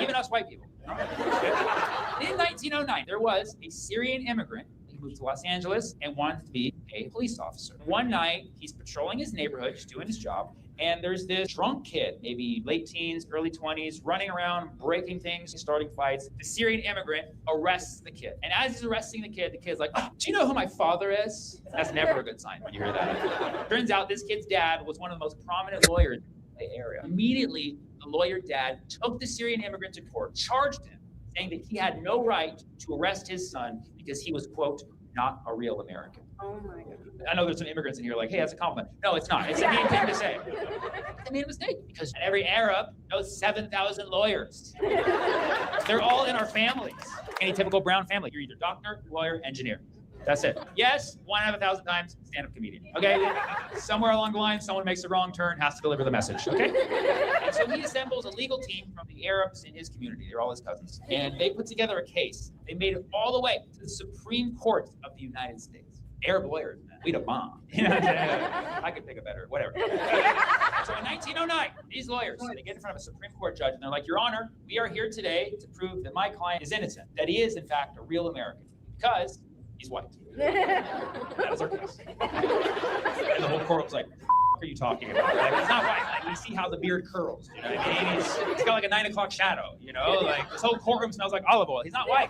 even us white people. In 1909, there was a Syrian immigrant. He moved to Los Angeles and wanted to be a police officer. One night, he's patrolling his neighborhood, just doing his job, and there's this drunk kid, maybe late teens, early 20s, running around, breaking things, starting fights. The Syrian immigrant arrests the kid. And as he's arresting the kid's like, oh, do you know who my father is? That's never a good sign when you hear that. Turns out this kid's dad was one of the most prominent lawyers in the area. Immediately, the lawyer dad took the Syrian immigrant to court, charged him, saying that he had no right to arrest his son because he was, quote, not a real American. Oh my God. I know there's some immigrants in here like, hey, that's a compliment. No, it's not. It's a mean thing to say. They made a mistake because every Arab knows 7,000 lawyers. They're all in our families. Any typical brown family, you're either doctor, lawyer, engineer. That's it. Yes, 1 out of 1,000 times, stand-up comedian. Okay? Somewhere along the line, someone makes a wrong turn, has to deliver the message. Okay? And so he assembles a legal team from the Arabs in his community. They're all his cousins. And they put together a case. They made it all the way to the Supreme Court of the United States. Arab lawyers, man, we'd have bombed. You know, I could pick a better, whatever. So in 1909, these lawyers, they get in front of a Supreme Court judge, and they're like, Your Honor, we are here today to prove that my client is innocent, that he is, in fact, a real American, because he's white. That is our case. And the whole court was like, what are you talking about? Like, he's not white. Like, you see how the beard curls. You know what I mean? He's got like a 9 o'clock shadow, you know? Like, this whole courtroom smells like olive oil. He's not white.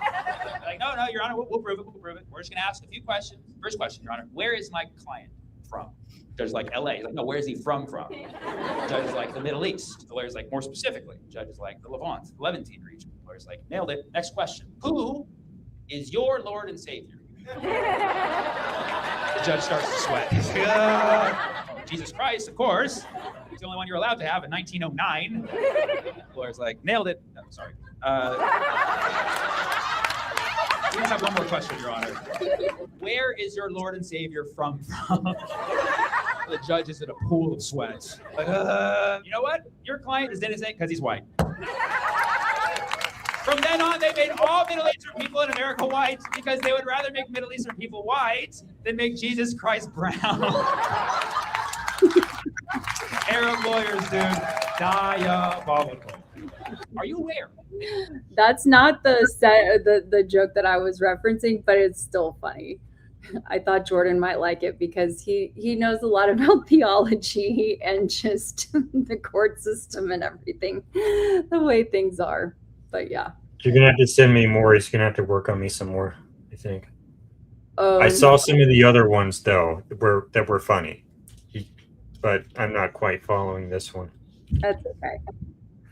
Like, no, Your Honor, we'll prove it. We'll prove it. We're just going to ask a few questions. First question, Your Honor, where is my client from? Judge's like, LA. He's like, no, where is he from? Judge is like, the Middle East. The lawyer's like, more specifically. Judge is like, the Levant, Levantine region. The lawyer's like, nailed it. Next question. Who is your Lord and Savior? The judge starts to sweat. He's like, Jesus Christ, of course. He's the only one you're allowed to have in 1909. The lawyer's like, nailed it. No, sorry. We just have one more question, Your Honor. Where is your Lord and Savior from? the judge is in a pool of sweat. Like, you know what? Your client is innocent because he's white. From then on, they made all Middle Eastern people in America white because they would rather make Middle Eastern people white than make Jesus Christ brown. Arab lawyers, dude. Diabolical. Are you aware? That's not the joke that I was referencing, but it's still funny. I thought Jordan might like it because he knows a lot about theology and just the court system and everything, the way things are. But yeah. You're gonna have to send me more. He's gonna have to work on me some more, I think. Oh, I saw some of the other ones though that were funny, but I'm not quite following this one. That's okay.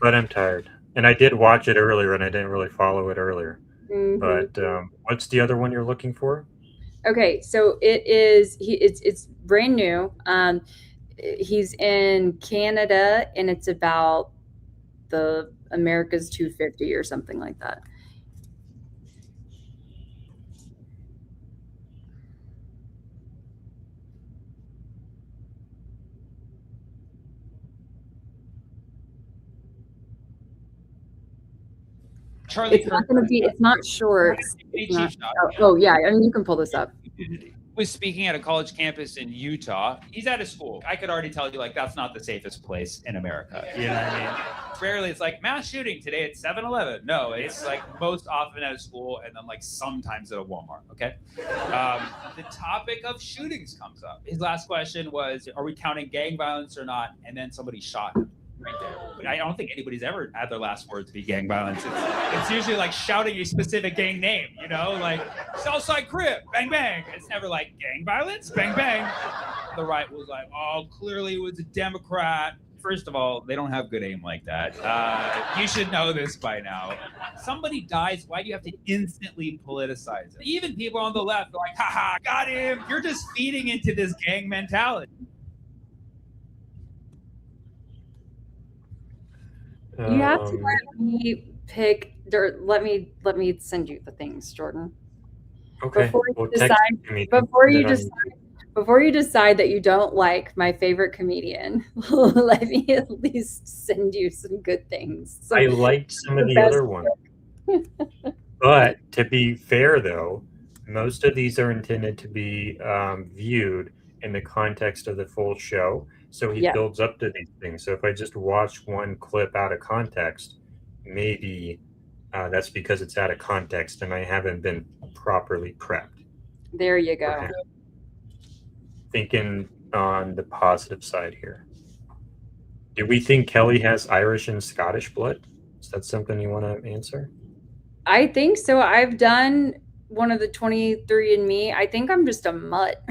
But I'm tired, and I did watch it earlier, and I didn't really follow it earlier. Mhm. But what's the other one you're looking for? Okay, so it's brand new. He's in Canada, and it's about the America's 250 or something like that. Charlie It's not going to be. It's not short. It's not, oh yeah, I mean you can pull this up. Was speaking at a college campus in Utah. He's at a school. I could already tell you, like, that's not the safest place in America. You know what I mean? Rarely it's like mass shooting today at 7-Eleven. No, it's like most often at a school and then like sometimes at a Walmart. Okay. The topic of shootings comes up. His last question was, are we counting gang violence or not? And then somebody shot him. Right there. But I don't think anybody's ever had their last words be gang violence. It's usually like shouting a specific gang name, you know, like Southside Crip, bang bang. It's never like gang violence, bang bang. The right was like, oh, clearly it was a Democrat. First of all, they don't have good aim like that. You should know this by now. Somebody dies, why do you have to instantly politicize it? Even people on the left are like, haha, got him. You're just feeding into this gang mentality. You have to let me pick. Let me send you the things, Jordan. Okay. Before you Well, decide, text me before you decide that you don't like my favorite comedian, let me at least send you some good things. I liked some of the other ones. But to be fair, though, most of these are intended to be viewed in the context of the full show. So he builds up to these things. So if I just watch one clip out of context, maybe that's because it's out of context and I haven't been properly prepped. There you go. Thinking on the positive side here. Do we think Kelly has Irish and Scottish blood? Is that something you want to answer? I think so. I've done one of the 23andMe. I think I'm just a mutt.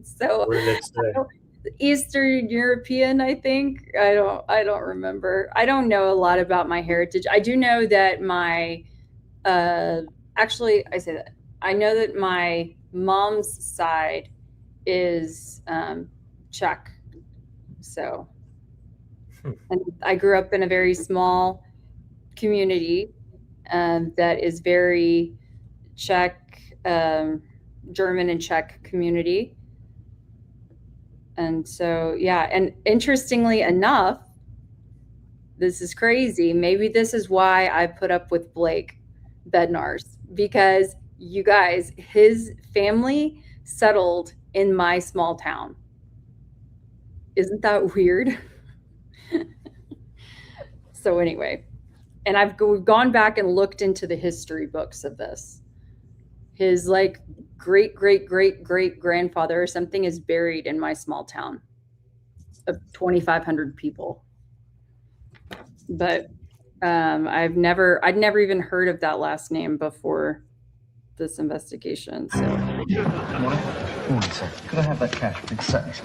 So What did it say? Eastern European, I think. I don't remember. I don't know a lot about my heritage. I do know that my actually I say that. I know that my mom's side is Czech. So and I grew up in a very small community that is very Czech, German and Czech community. And so, yeah, and interestingly enough, this is crazy. Maybe this is why I put up with Blake Bednarz, because you guys, his family settled in my small town. Isn't that weird? So anyway, and we've gone back and looked into the history books of this. His like great grandfather or something is buried in my small town of 2,500 people. But I'd never even heard of that last name before this investigation. So Morning, sir. Could I have that cash, please? Certainly, sir.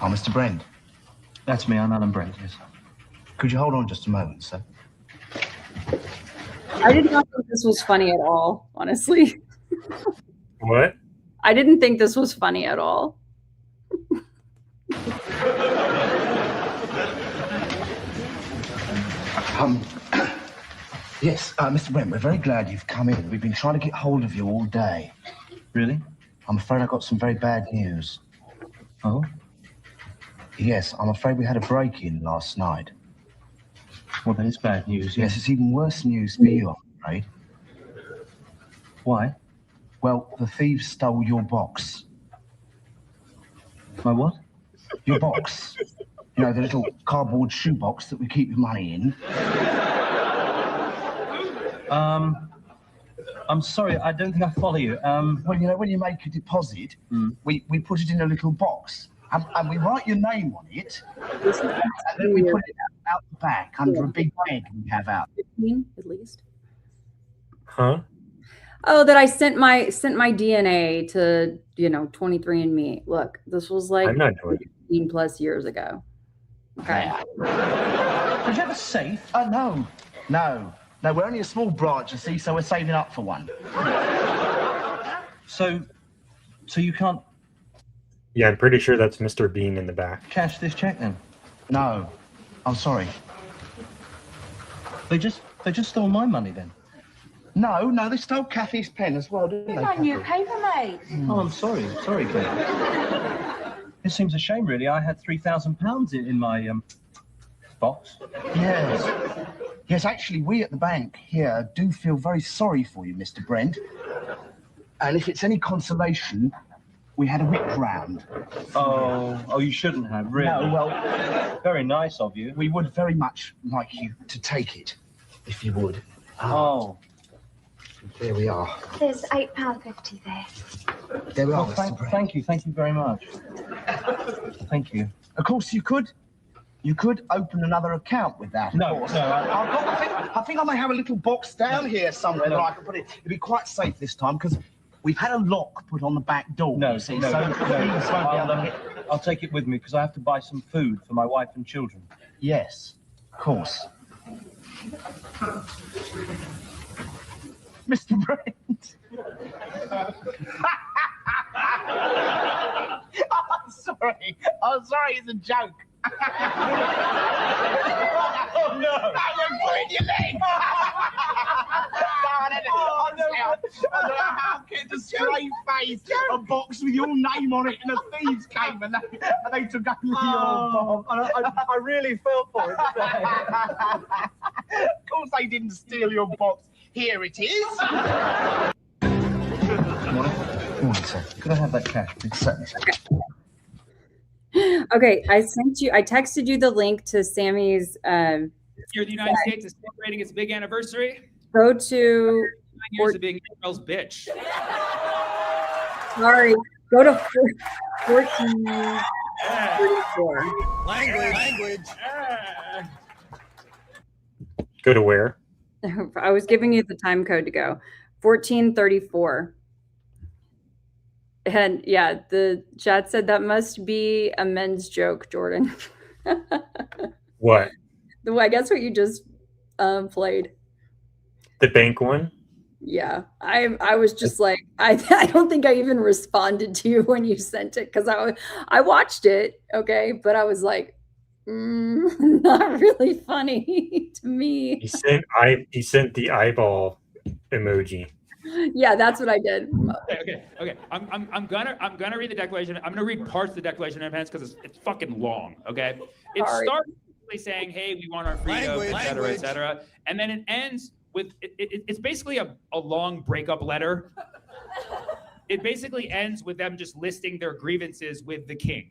Oh, Mr. Brent. That's me. I'm Alan Brent, yes. Could you hold on just a moment, sir? I did not think this was funny at all, honestly. What? I didn't think this was funny at all. Yes, Mr. Brent, we're very glad you've come in. We've been trying to get hold of you all day. Really? I'm afraid I've got some very bad news. Oh? Yes, I'm afraid we had a break-in last night. Well, that is bad news. Yes, it's even worse news for you, I'm afraid. Why? Well, the thieves stole your box. My what? Your box. You know, the little cardboard shoebox that we keep your money in. I'm sorry, I don't think I follow you. Well, you know, when you make a deposit, we put it in a little box. And we write your name on it. And then we put it out the back under a big bag we have out. 15 at least. Huh? Oh, that I sent my DNA to 23andMe. Look, this was like I'm not doing it. 15 plus years ago. Okay. Did you have a safe? Oh, no. No, we're only a small branch, you see, so we're saving up for one. So you can't Yeah, I'm pretty sure that's Mr. Bean in the back. cash this check then? No. I'm sorry. They just stole my money then? No, they stole Kathy's pen as well, didn't they, Kathy? paper, mate. Oh, I'm sorry, Kate. It seems a shame, really. I had £3,000 in my box. Yes, actually, we at the bank here do feel very sorry for you, Mr. Brent. And if it's any consolation, we had a whip round. Oh, you shouldn't have, really. No, well, very nice of you. We would very much like you to take it, if you would. Oh. There we are. There's £8.50 there. There we are, Oh, Mr. Brent. thank you very much. Thank you. Of course, you could open another account with that. No. I think I may have a little box down here somewhere that I can put it. It'll be quite safe this time because we've had a lock put on the back door. No, you see, so thieves won't be able to get- I'll take it with me because I have to buy some food for my wife and children. Yes, of course. Mr. Brent. I'm sorry, it's a joke. Oh no! I'm pulling your leg. I don't know how to get the straight face, a box with your name on it, and the thieves came and they took up your box. I really fell for it. Of course they didn't steal your box. Here it is. Morning, sir. Could I have that cash, please? Certainly, sir. Okay, I texted you the link to Sammy's. Here, the United States is celebrating its big anniversary. Go to. 9 years of being Israel's bitch. Sorry, go to 1434. Language. Go to where? I was giving you the time code to go. 1434. And yeah, the chat said that must be a men's joke, Jordan. What? I guess what you just played. The bank one? Yeah, I was just like, I don't think I even responded to you when you sent it because I watched it, okay, but I was like, not really funny to me. He sent the eyeball emoji. Yeah, that's what I did. Okay. I'm gonna read the declaration. I'm gonna read parts of the Declaration of Independence because it's fucking long. Okay. It Sorry. starts saying, "Hey, we want our freedom, et cetera, et cetera," and then it ends with it's basically a long breakup letter. It basically ends with them just listing their grievances with the king,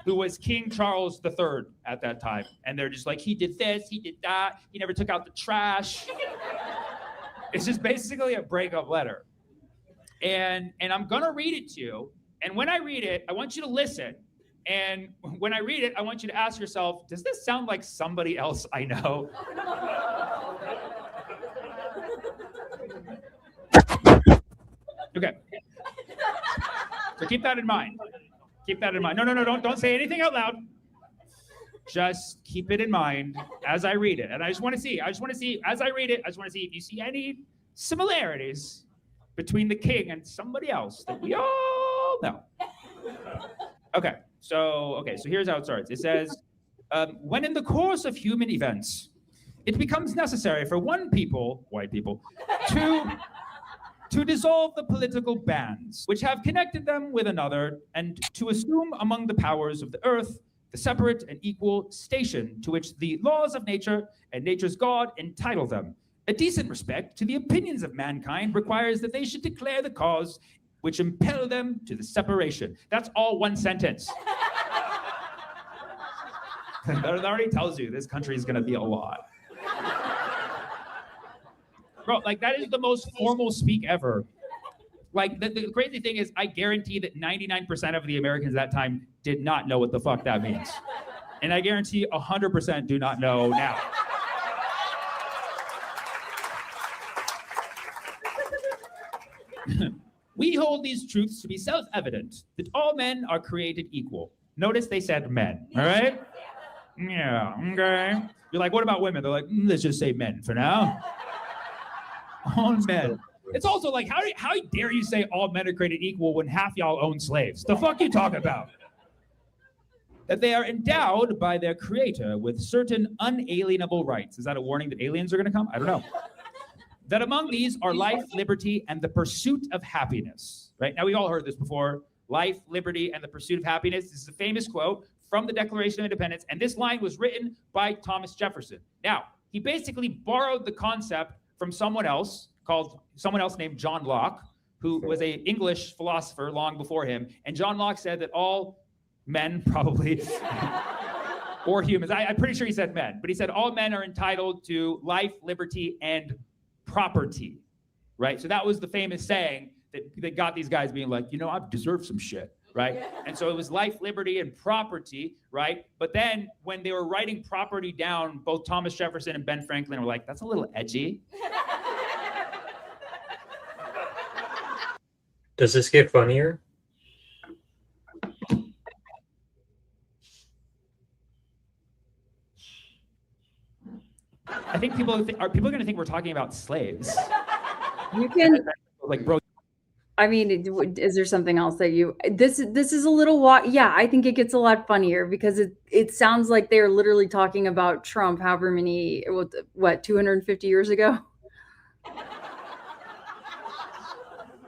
who was King Charles III at that time, and they're just like, he did this, he did that, he never took out the trash. It's just basically a breakup letter. And I'm gonna read it to you. And when I read it, I want you to listen. And when I read it, I want you to ask yourself, does this sound like somebody else I know? Okay. So keep that in mind. Keep that in mind. No, don't say anything out loud. Just keep it in mind as I read it. And I just want to see, as I read it, I just want to see if you see any similarities between the king and somebody else that we all know. Okay, so here's how it starts. It says, when in the course of human events, it becomes necessary for one people, white people, to to dissolve the political bands which have connected them with another, and to assume among the powers of the earth the separate and equal station to which the laws of nature and nature's God entitle them. A decent respect to the opinions of mankind requires that they should declare the cause which impel them to the separation. That's all one sentence. That already tells you this country is gonna be a lot. Bro, like that is the most formal speak ever. Like the crazy thing is I guarantee that 99% of the Americans at that time did not know what the fuck that means. And I guarantee 100% do not know now. We hold these truths to be self-evident, that all men are created equal. Notice they said men, all right? Yeah, okay. You're like, what about women? They're like, let's just say men for now. All men. It's also like, how dare you say all men are created equal when half y'all own slaves? The fuck you talking about? That they are endowed by their creator with certain unalienable rights. Is that a warning that aliens are gonna come? I don't know. That among these are life, liberty, and the pursuit of happiness, right? Now, we've all heard this before. Life, liberty, and the pursuit of happiness. This is a famous quote from the Declaration of Independence, and this line was written by Thomas Jefferson. Now, he basically borrowed the concept from someone else named John Locke, who was an English philosopher long before him. And John Locke said that all men probably, or humans, I'm pretty sure he said men, but he said all men are entitled to life, liberty, and property, right? So that was the famous saying that got these guys being like, I've deserved some shit, right? And so it was life, liberty, and property, right? But then when they were writing property down, both Thomas Jefferson and Ben Franklin were like, that's a little edgy. Does this get funnier? I think people are going to think we're talking about slaves. You can, like, bro. I mean, is there something else that this is a little, yeah, I think it gets a lot funnier because it sounds like they're literally talking about Trump, however many, 250 years ago?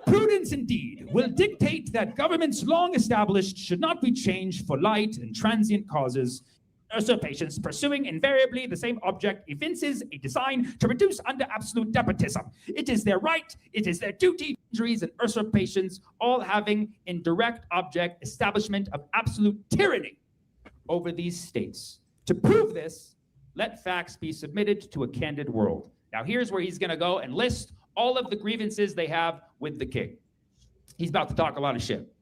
Prudence indeed will dictate that governments long established should not be changed for light and transient causes. Usurpations pursuing invariably the same object evinces a design to reduce under absolute despotism. It is their right, it is their duty, injuries and usurpations, all having in direct object establishment of absolute tyranny over these states. To prove this, let facts be submitted to a candid world. Now here's where he's gonna go and list all of the grievances they have with the king. He's about to talk a lot of shit.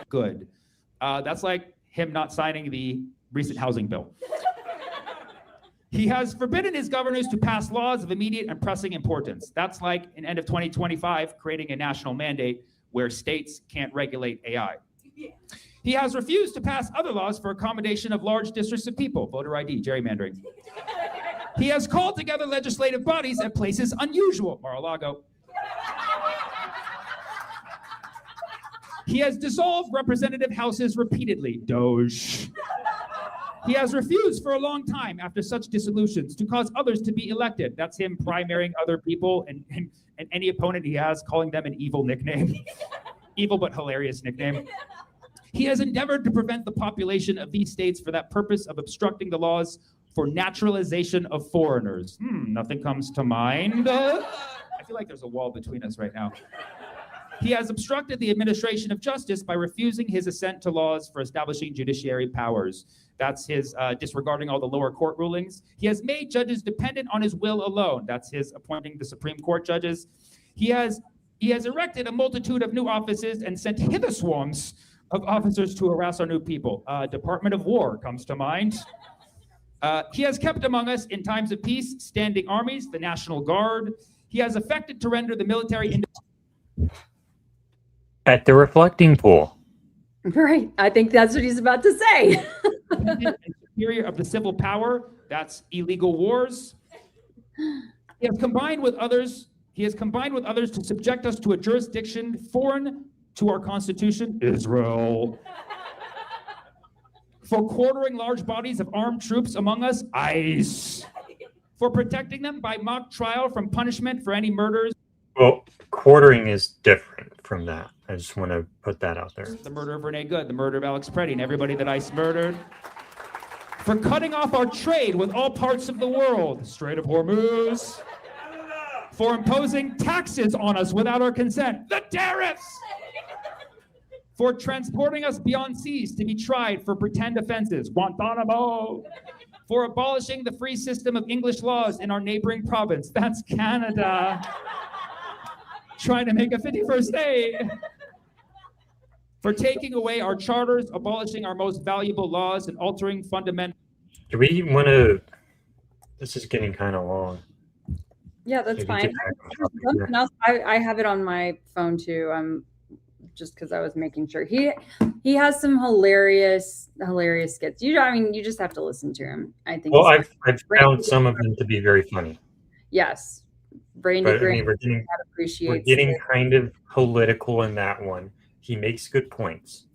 Good. That's like him not signing the recent housing bill. He has forbidden his governors to pass laws of immediate and pressing importance. That's like in end of 2025, creating a national mandate where states can't regulate AI. He has refused to pass other laws for accommodation of large districts of people, voter ID, gerrymandering. He has called together legislative bodies at places unusual, Mar-a-Lago. He has dissolved representative houses repeatedly, Doge. He has refused for a long time after such dissolutions to cause others to be elected. That's him primarying other people and any opponent he has, calling them an evil nickname. Evil but hilarious nickname. He has endeavored to prevent the population of these states for that purpose of obstructing the laws for naturalization of foreigners. Nothing comes to mind. I feel like there's a wall between us right now. He has obstructed the administration of justice by refusing his assent to laws for establishing judiciary powers. That's his disregarding all the lower court rulings. He has made judges dependent on his will alone. That's his appointing the Supreme Court judges. He has erected a multitude of new offices and sent hither swarms of officers to harass our new people. Department of War comes to mind. He has kept among us in times of peace standing armies, the National Guard. He has affected to render the military at the reflecting pool. Right. I think that's what he's about to say. Superior of the civil power. That's illegal wars. He has combined with others to subject us to a jurisdiction foreign to our Constitution, Israel. For quartering large bodies of armed troops among us, ICE. For protecting them by mock trial from punishment for any murders. Well, quartering is different from that. I just want to put that out there. The murder of Renee Good, the murder of Alex Preddy, and everybody that ICE murdered. For cutting off our trade with all parts of the world, Strait of Hormuz. For imposing taxes on us without our consent, the tariffs. For transporting us beyond seas to be tried for pretend offenses, Guantanamo. For abolishing the free system of English laws in our neighboring province, that's Canada. Trying to make a 51st state. For taking away our charters, abolishing our most valuable laws, and altering fundamental. Do we want to? This is getting kind of long. Yeah, that's Maybe fine. get back on topic here. Something else, I have it on my phone too. Just because I was making sure he has some hilarious skits. You just have to listen to him. I think. Well, I've found some of them to be very funny. Yes, Brandy But I Grant mean, we're appreciates getting it. kind of political in that one. He makes good points,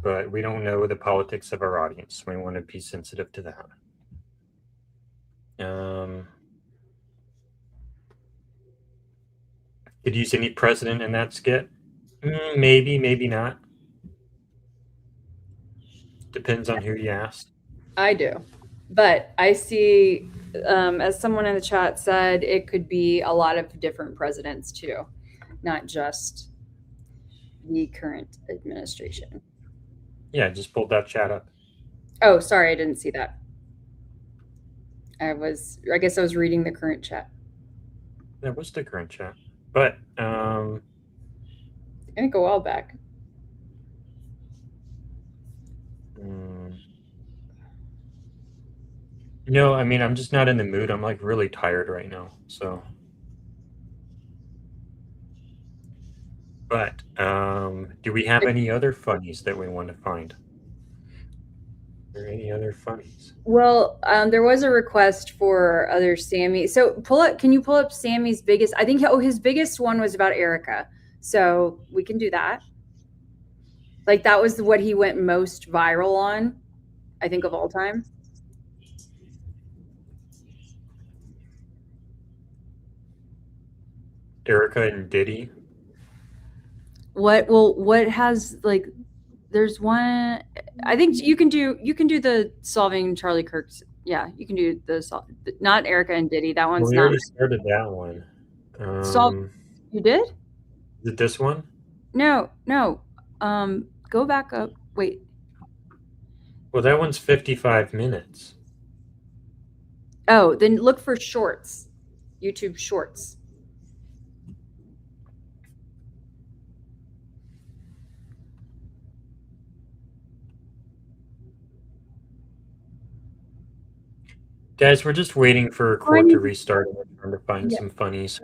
but we don't know the politics of our audience. We want to be sensitive to that. Could use any president in that skit? Maybe, maybe not. Depends on who you ask. I do, but I see, as someone in the chat said, it could be a lot of different presidents too, not just the current administration. Yeah, just pulled that chat up. Oh, sorry, I didn't see that. I guess I was reading the current chat. That was the current chat. But I think a while back. No, I mean, I'm just not in the mood. I'm like really tired right now. So, but do we have any other funnies that we want to find? Are there any other funnies? Well, there was a request for other Sammy. So can you pull up Sammy's biggest? I think his biggest one was about Erica. So we can do that. Like that was what he went most viral on, I think, of all time. Erica and Diddy. What has like? There's one. I think you can do the solving Charlie Kirk's. Yeah, you can do not Erica and Diddy. That one's We not. already started that one. You did? Is it this one? No. Go back up. Wait. Well, that one's 55 minutes. Oh, then look for shorts. YouTube shorts. Guys, we're just waiting for court to restart and we're trying to find some funnies.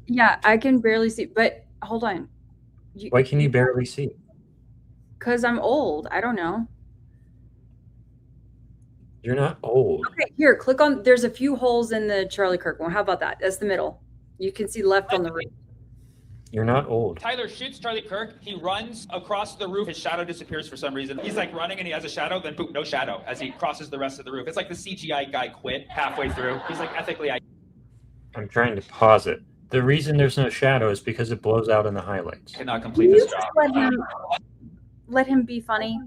Yeah, I can barely see, but hold on. Why can you barely see? Because I'm old. I don't know. You're not old. Okay, here, click on, there's a few holes in the Charlie Kirk one. How about that? That's the middle. You can see left on the right. You're not old. Tyler shoots Charlie Kirk. He runs across the roof. His shadow disappears for some reason. He's like running and he has a shadow, then boom, no shadow as he crosses the rest of the roof. It's like the CGI guy quit halfway through. He's like ethically. I'm trying to pause it. The reason there's no shadow is because it blows out in the highlights. Cannot complete this job. Let him be funny.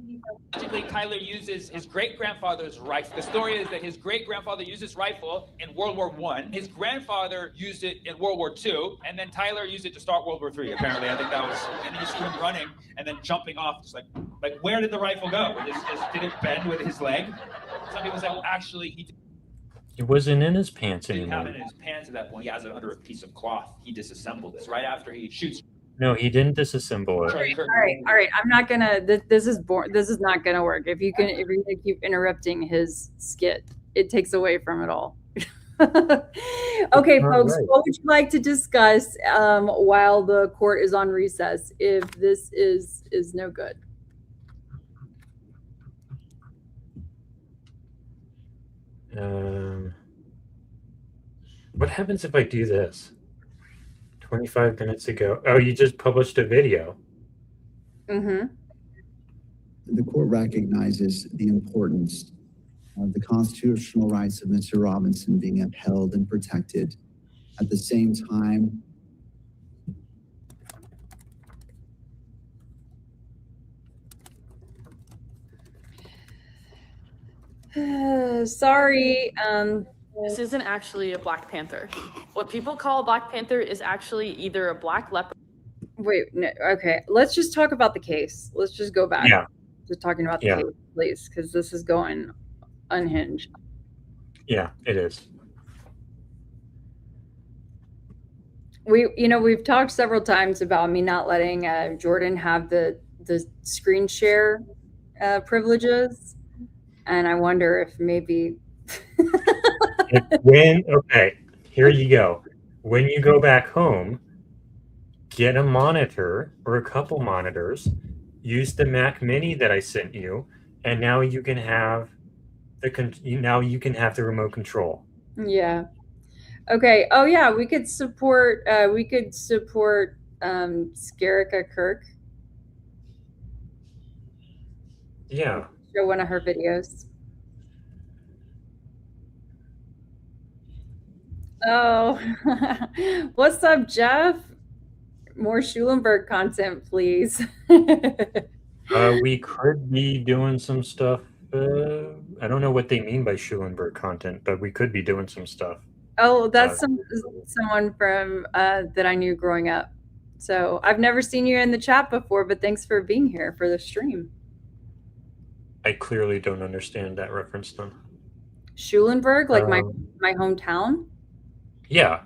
Logically, Tyler uses his great-grandfather's rifle. The story is that his great-grandfather used his rifle in World War I. His grandfather used it in World War II, and then Tyler used it to start World War III, apparently. I think that was, and you see him running and then jumping off, just like where did the rifle go? Did it bend with his leg? Some people say, well, actually, He wasn't in his pants he didn't have anymore. it in his pants at that point. He has it under a piece of cloth. He disassembled this right after he shoots. No, he didn't disassemble it. All right. I'm not gonna. This is this is not gonna work. If you're gonna keep interrupting his skit, it takes away from it all. Okay, folks, right. what would you like to discuss while the court is on recess? If this is no good. What happens if I do this? 25 minutes ago. Oh, you just published a video. Mm-hmm. The court recognizes the importance of the constitutional rights of Mr. Robinson being upheld and protected. At the same time, Sorry. This isn't actually a Black Panther. What people call a Black Panther is actually either a black leopard. Wait, no, okay. Let's just talk about the case. Let's just go back Yeah. to talking about the Yeah. case, please, because this is going unhinged. Yeah, it is. We've talked several times about me not letting Jordan have the screen share privileges, and I wonder if maybe Okay, here you go. When you go back home, get a monitor or a couple monitors, use the Mac Mini that I sent you, and now you can have the remote control. yeah. Okay. Oh yeah, we could support Skarika Kirk. Yeah. Show one of her videos. Oh, what's up, Jeff? More Schulenberg content, please. We could be doing some stuff. I don't know what they mean by Schulenberg content, but we could be doing some stuff. Oh, that's someone from that I knew growing up. So I've never seen you in the chat before, but thanks for being here for the stream. I clearly don't understand that reference then. Schulenberg, like my hometown? Yeah.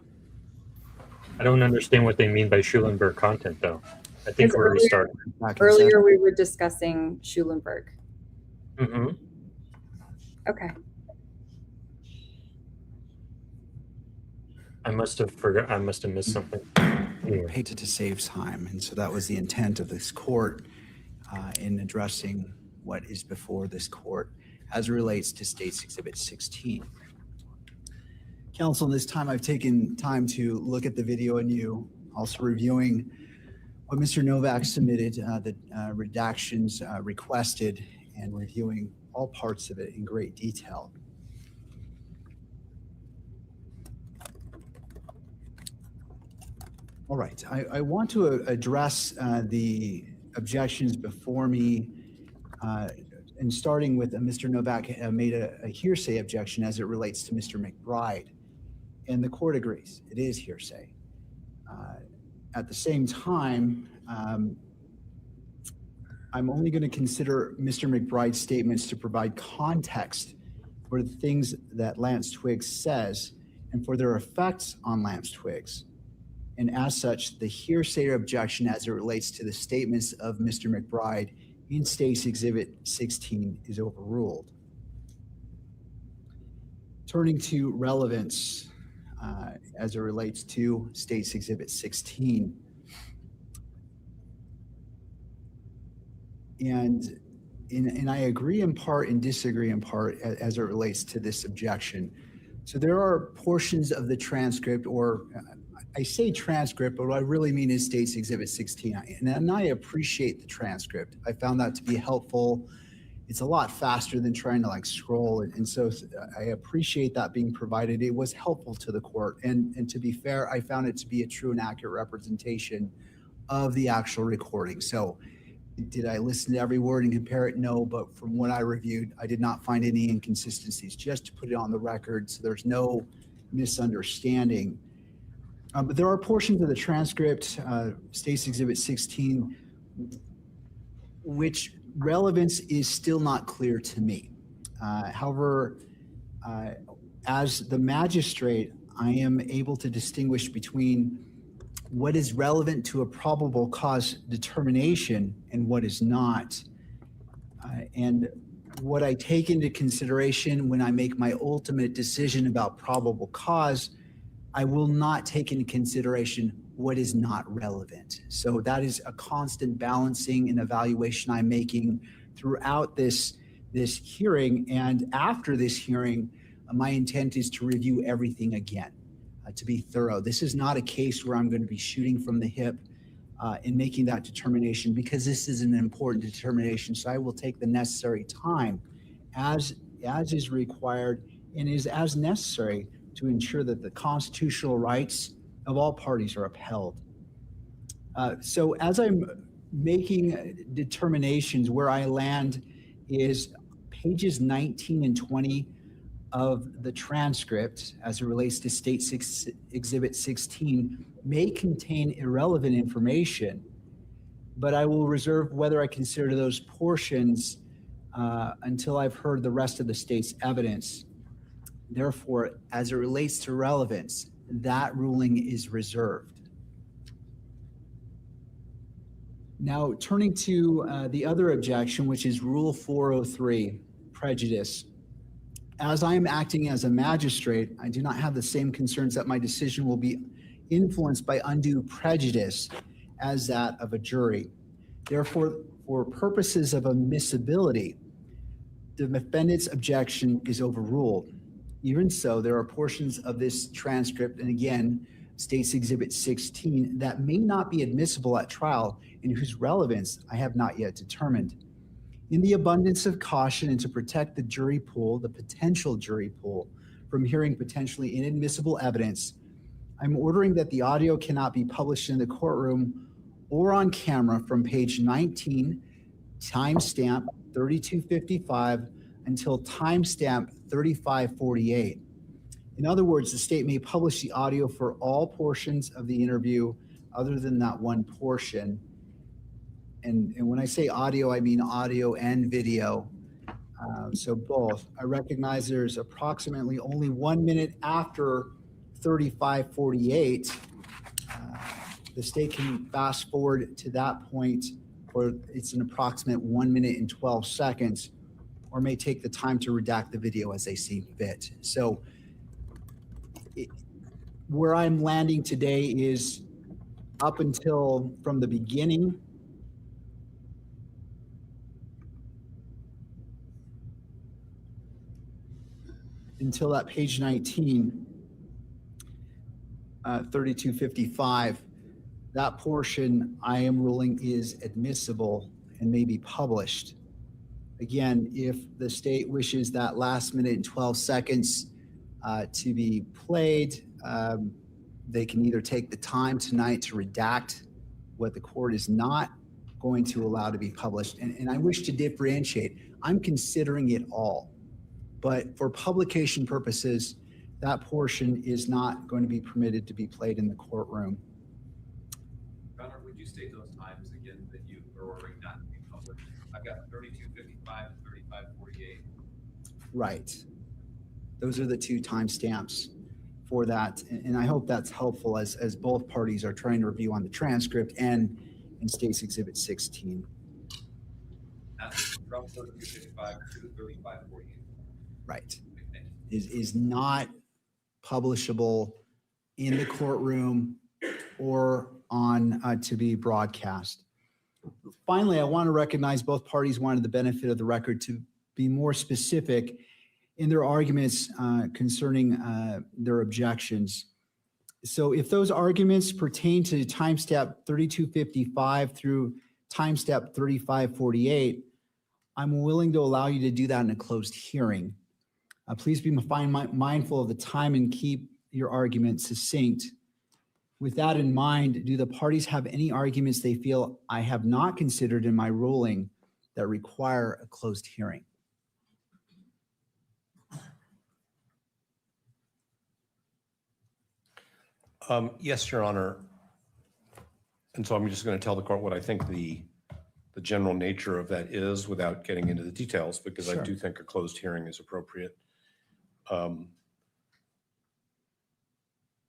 I don't understand what they mean by Schulenberg content, though. I think we're restarting. Earlier we were discussing Schulenberg. Mm-hmm. Okay. I must have missed something. Anyway. Hated to save time, and so that was the intent of this court in addressing what is before this court as it relates to State's Exhibit 16. Counsel, this time I've taken time to look at the video anew, also reviewing what Mr. Novak submitted, the redactions requested, and reviewing all parts of it in great detail. All right, I want to address the objections before me, and starting with Mr. Novak made a hearsay objection as it relates to Mr. McBride, and the court agrees, it is hearsay. At the same time, I'm only going to consider Mr. McBride's statements to provide context for the things that Lance Twiggs says and for their effects on Lance Twiggs. And as such, the hearsay objection as it relates to the statements of Mr. McBride in State's Exhibit 16 is overruled. Turning to relevance as it relates to State's Exhibit 16. And I agree in part and disagree in part as it relates to this objection. So there are portions of the transcript, or I say transcript, but what I really mean is State's Exhibit 16. And I appreciate the transcript. I found that to be helpful. It's a lot faster than trying to scroll. And so I appreciate that being provided. It was helpful to the court. And to be fair, I found it to be a true and accurate representation of the actual recording. So did I listen to every word and compare it? No, but from what I reviewed, I did not find any inconsistencies, just to put it on the record so there's no misunderstanding. But there are portions of the transcript, State's Exhibit 16, which relevance is still not clear to me. However, as the magistrate, I am able to distinguish between what is relevant to a probable cause determination and what is not. And what I take into consideration when I make my ultimate decision about probable cause, I will not take into consideration what is not relevant. So that is a constant balancing and evaluation I'm making throughout this hearing. And after this hearing, my intent is to review everything again, to be thorough. This is not a case where I'm going to be shooting from the hip in making that determination, because this is an important determination. So I will take the necessary time as is required and is as necessary to ensure that the constitutional rights of all parties are upheld. So as I'm making determinations, where I land is pages 19 and 20 of the transcript as it relates to Exhibit 16 may contain irrelevant information, but I will reserve whether I consider those portions until I've heard the rest of the state's evidence. Therefore, as it relates to relevance, that ruling is reserved. Now, turning to the other objection, which is Rule 403, prejudice. As I am acting as a magistrate, I do not have the same concerns that my decision will be influenced by undue prejudice as that of a jury. Therefore, for purposes of admissibility, the defendant's objection is overruled. Even so, there are portions of this transcript, and again, State's Exhibit 16, that may not be admissible at trial and whose relevance I have not yet determined. In the abundance of caution and to protect the jury pool, the potential jury pool, from hearing potentially inadmissible evidence, I'm ordering that the audio cannot be published in the courtroom or on camera from page 19, timestamp 3255, until timestamp 3548. In other words, the state may publish the audio for all portions of the interview other than that one portion. And when I say audio, I mean audio and video. So both. I recognize there's approximately only 1 minute after 3548. The state can fast forward to that point, or it's an approximate 1 minute and 12 seconds, or may take the time to redact the video as they see fit. So where I'm landing today is up until from the beginning until that page 19, 3255, that portion I am ruling is admissible and may be published. Again, if the state wishes that last minute and 12 seconds to be played, they can either take the time tonight to redact what the court is not going to allow to be published. And I wish to differentiate. I'm considering it all. But for publication purposes, that portion is not going to be permitted to be played in the courtroom. Your Honor, would you state those times again that you are ordering not to be published? I've got 3255 and 3548. Right. Those are the two timestamps for that. And I hope that's helpful as both parties are trying to review on the transcript and in State's Exhibit 16. That's from 3255 to 3548. Right. Is not publishable in the courtroom or on to be broadcast. Finally, I want to recognize both parties wanted the benefit of the record to be more specific in their arguments concerning their objections. So if those arguments pertain to timestamp 3255 through timestamp 3548, I'm willing to allow you to do that in a closed hearing. Please be mindful of the time and keep your argument succinct. With that in mind, do the parties have any arguments they feel I have not considered in my ruling that require a closed hearing? Yes, Your Honor. And so I'm just going to tell the court what I think the general nature of that is without getting into the details, because Sure. I do think a closed hearing is appropriate.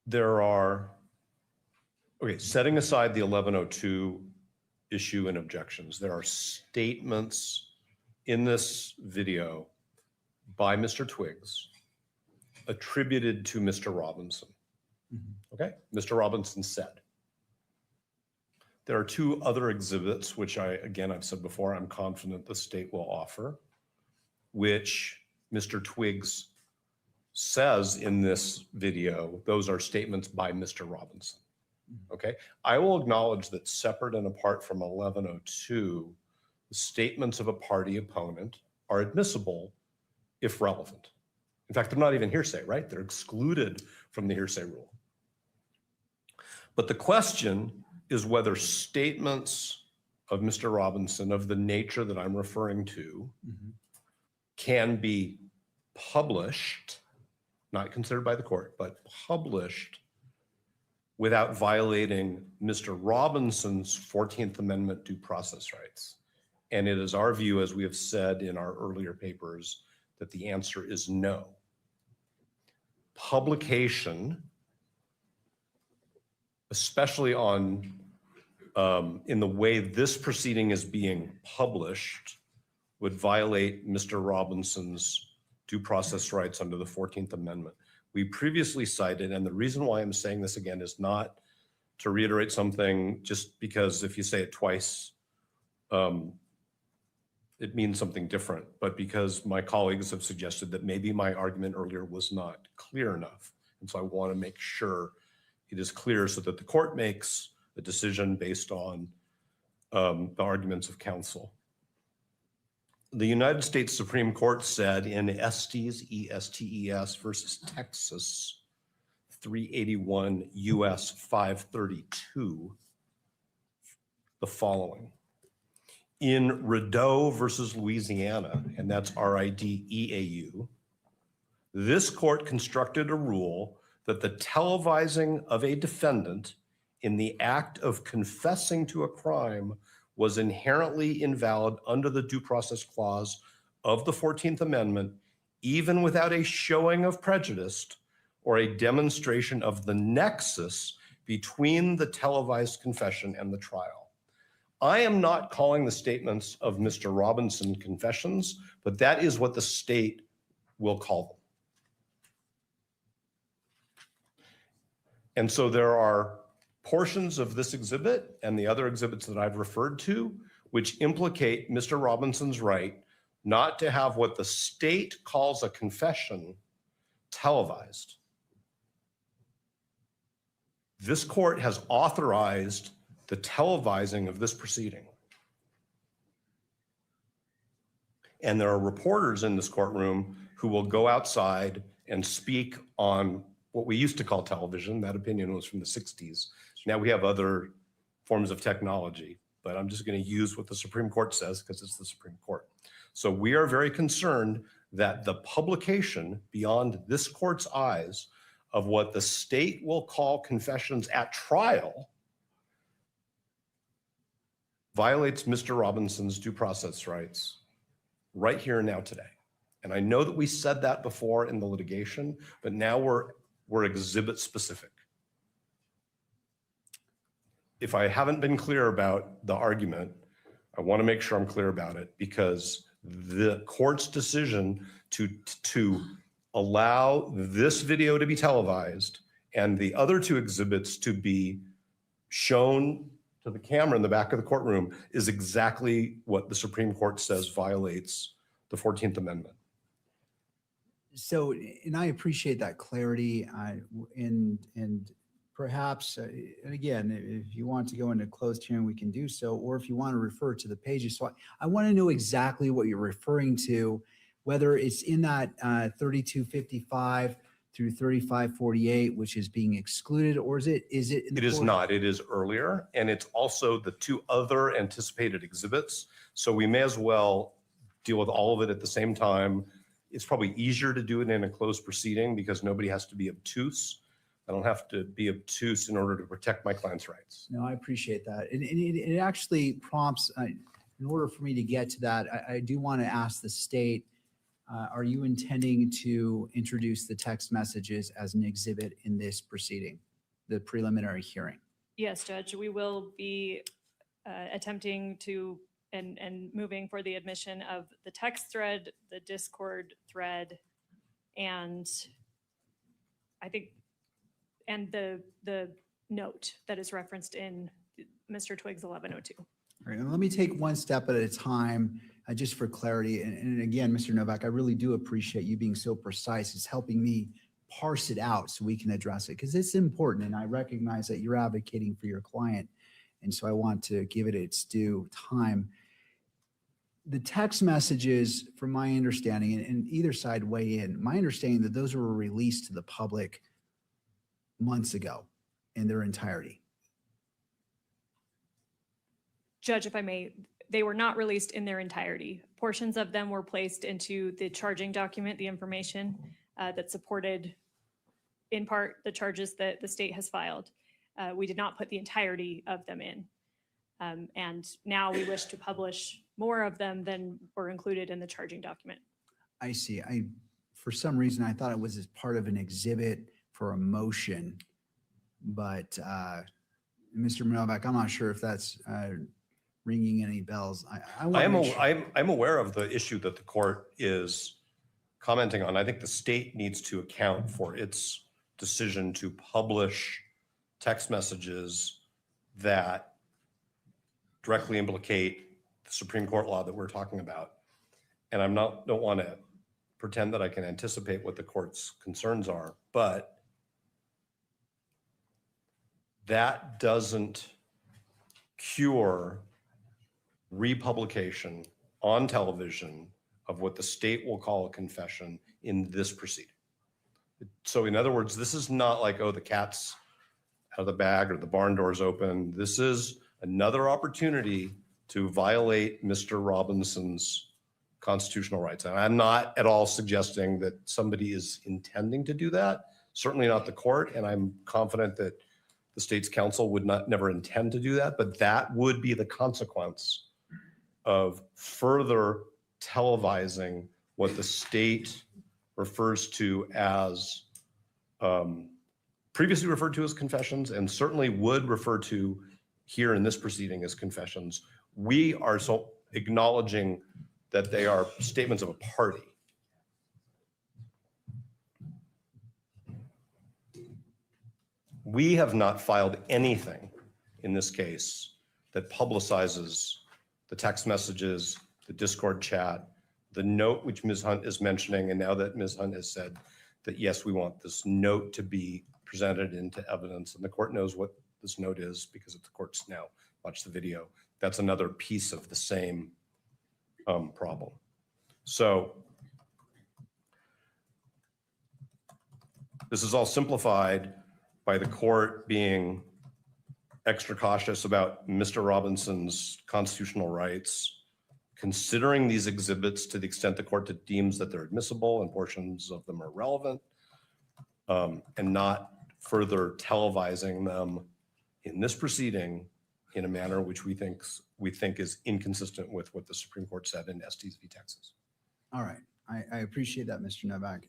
There are, okay, setting aside the 1102 issue and objections, there are statements in this video by Mr. Twiggs attributed to Mr. Robinson. Okay, Mr. Robinson said. There are two other exhibits, which I've said before, I'm confident the state will offer, which Mr. Twiggs says in this video, those are statements by Mr. Robinson. Okay, I will acknowledge that separate and apart from 1102, the statements of a party opponent are admissible if relevant. In fact, they're not even hearsay, right? They're excluded from the hearsay rule. But the question is whether statements of Mr. Robinson of the nature that I'm referring to can be published, not considered by the court, but published without violating Mr. Robinson's 14th Amendment due process rights. And it is our view, as we have said in our earlier papers, that the answer is no. Publication, especially on in the way this proceeding is being published, would violate Mr. Robinson's due process rights under the 14th Amendment. We previously cited, and the reason why I'm saying this again is not to reiterate something just because if you say it twice, it means something different, but because my colleagues have suggested that maybe my argument earlier was not clear enough. And so I want to make sure it is clear so that the court makes a decision based on the arguments of counsel. The United States Supreme Court said in Estes, E-S-T-E-S versus Texas, 381 U.S. 532, the following. In Rideau versus Louisiana, and that's R-I-D-E-A-U, this court constructed a rule that the televising of a defendant in the act of confessing to a crime was inherently invalid under the Due Process Clause of the 14th Amendment, even without a showing of prejudice or a demonstration of the nexus between the televised confession and the trial. I am not calling the statements of Mr. Robinson confessions, but that is what the state will call them. And so there are portions of this exhibit and the other exhibits that I've referred to, which implicate Mr. Robinson's right not to have what the state calls a confession televised. This court has authorized the televising of this proceeding. And there are reporters in this courtroom who will go outside and speak on what we used to call television. That opinion was from the 60s. Now we have other forms of technology, but I'm just going to use what the Supreme Court says because it's the Supreme Court. So we are very concerned that the publication beyond this court's eyes of what the state will call confessions at trial violates Mr. Robinson's due process rights right here and now today. And I know that we said that before in the litigation, but now we're exhibit specific. If I haven't been clear about the argument, I want to make sure I'm clear about it because the court's decision to allow this video to be televised and the other two exhibits to be shown to the camera in the back of the courtroom is exactly what the Supreme Court says violates the 14th Amendment. So, and I appreciate that clarity, and perhaps, and again, if you want to go into closed hearing, we can do so, or if you want to refer to the pages. So I want to know exactly what you're referring to, whether it's in that 3255 through 3548, which is being excluded, or is it? It is not. It is earlier, and it's also the two other anticipated exhibits. So we may as well deal with all of it at the same time. It's probably easier to do it in a closed proceeding because nobody has to be obtuse. I don't have to be obtuse in order to protect my client's rights. No, I appreciate that. And it actually prompts, in order for me to get to that, I do want to ask the state, are you intending to introduce the text messages as an exhibit in this proceeding, the preliminary hearing? Yes, Judge, we will be attempting to and moving for the admission of the text thread, the Discord thread, and I think, and the note that is referenced in Mr. Twiggs 1102. All right, and let me take one step at a time, just for clarity. And again, Mr. Novak, I really do appreciate you being so precise. It's helping me parse it out so we can address it because it's important. And I recognize that you're advocating for your client. And so I want to give it its due time. The text messages, from my understanding, and either side weigh in, my understanding that those were released to the public months ago in their entirety. Judge, if I may, they were not released in their entirety. Portions of them were placed into the charging document, the information that supported in part the charges that the state has filed. We did not put the entirety of them in. And now we wish to publish more of them than were included in the charging document. I see. For some reason, I thought it was as part of an exhibit for a motion, but Mr. Novak, I'm not sure if that's ringing any bells. I'm aware of the issue that the court is commenting on. I think the state needs to account for its decision to publish text messages that directly implicate the Supreme Court law that we're talking about. And don't want to pretend that I can anticipate what the court's concerns are, but that doesn't cure republication on television of what the state will call a confession in this proceeding. So in other words, this is not like, oh, the cat's out of the bag or the barn door's open. This is another opportunity to violate Mr. Robinson's constitutional rights. And I'm not at all suggesting that somebody is intending to do that, certainly not the court. And I'm confident that the state's counsel would never intend to do that, but that would be the consequence of further televising what the state refers to as, previously referred to as confessions, and certainly would refer to here in this proceeding as confessions. We are so acknowledging that they are statements of a party. We have not filed anything in this case that publicizes the text messages, the Discord chat, the note which Ms. Hunt is mentioning, and now that Ms. Hunt has said that, yes, we want this note to be presented into evidence, and the court knows what this note is because the court's now watched the video. That's another piece of the same problem. So this is all simplified by the court being extra cautious about Mr. Robinson's constitutional rights, considering these exhibits to the extent the court deems that they're admissible and portions of them are relevant, and not further televising them in this proceeding in a manner which we think is inconsistent with what the Supreme Court said in Estes v. Texas. All right. I appreciate that, Mr. Novak.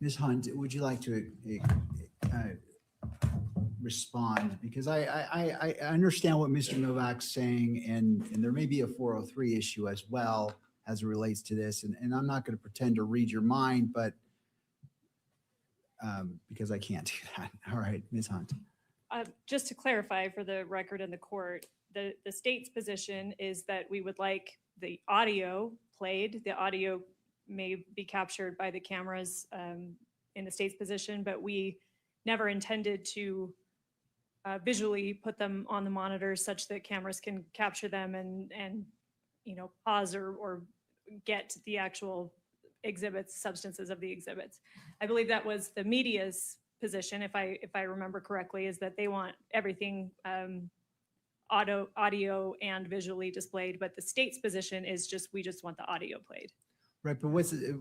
Ms. Hunt, would you like to respond? Because I understand what Mr. Novak's saying, and there may be a 403 issue as well as it relates to this. And I'm not going to pretend to read your mind, but because I can't do that. All right, Ms. Hunt. Just to clarify for the record in the court, the state's position is that we would like the audio played. The audio may be captured by the cameras in the state's position, but we never intended to visually put them on the monitors such that cameras can capture them and pause or get the actual exhibits, substances of the exhibits. I believe that was the media's position, if I remember correctly, is that they want everything audio and visually displayed, but the state's position is we just want the audio played. Right, but what's it?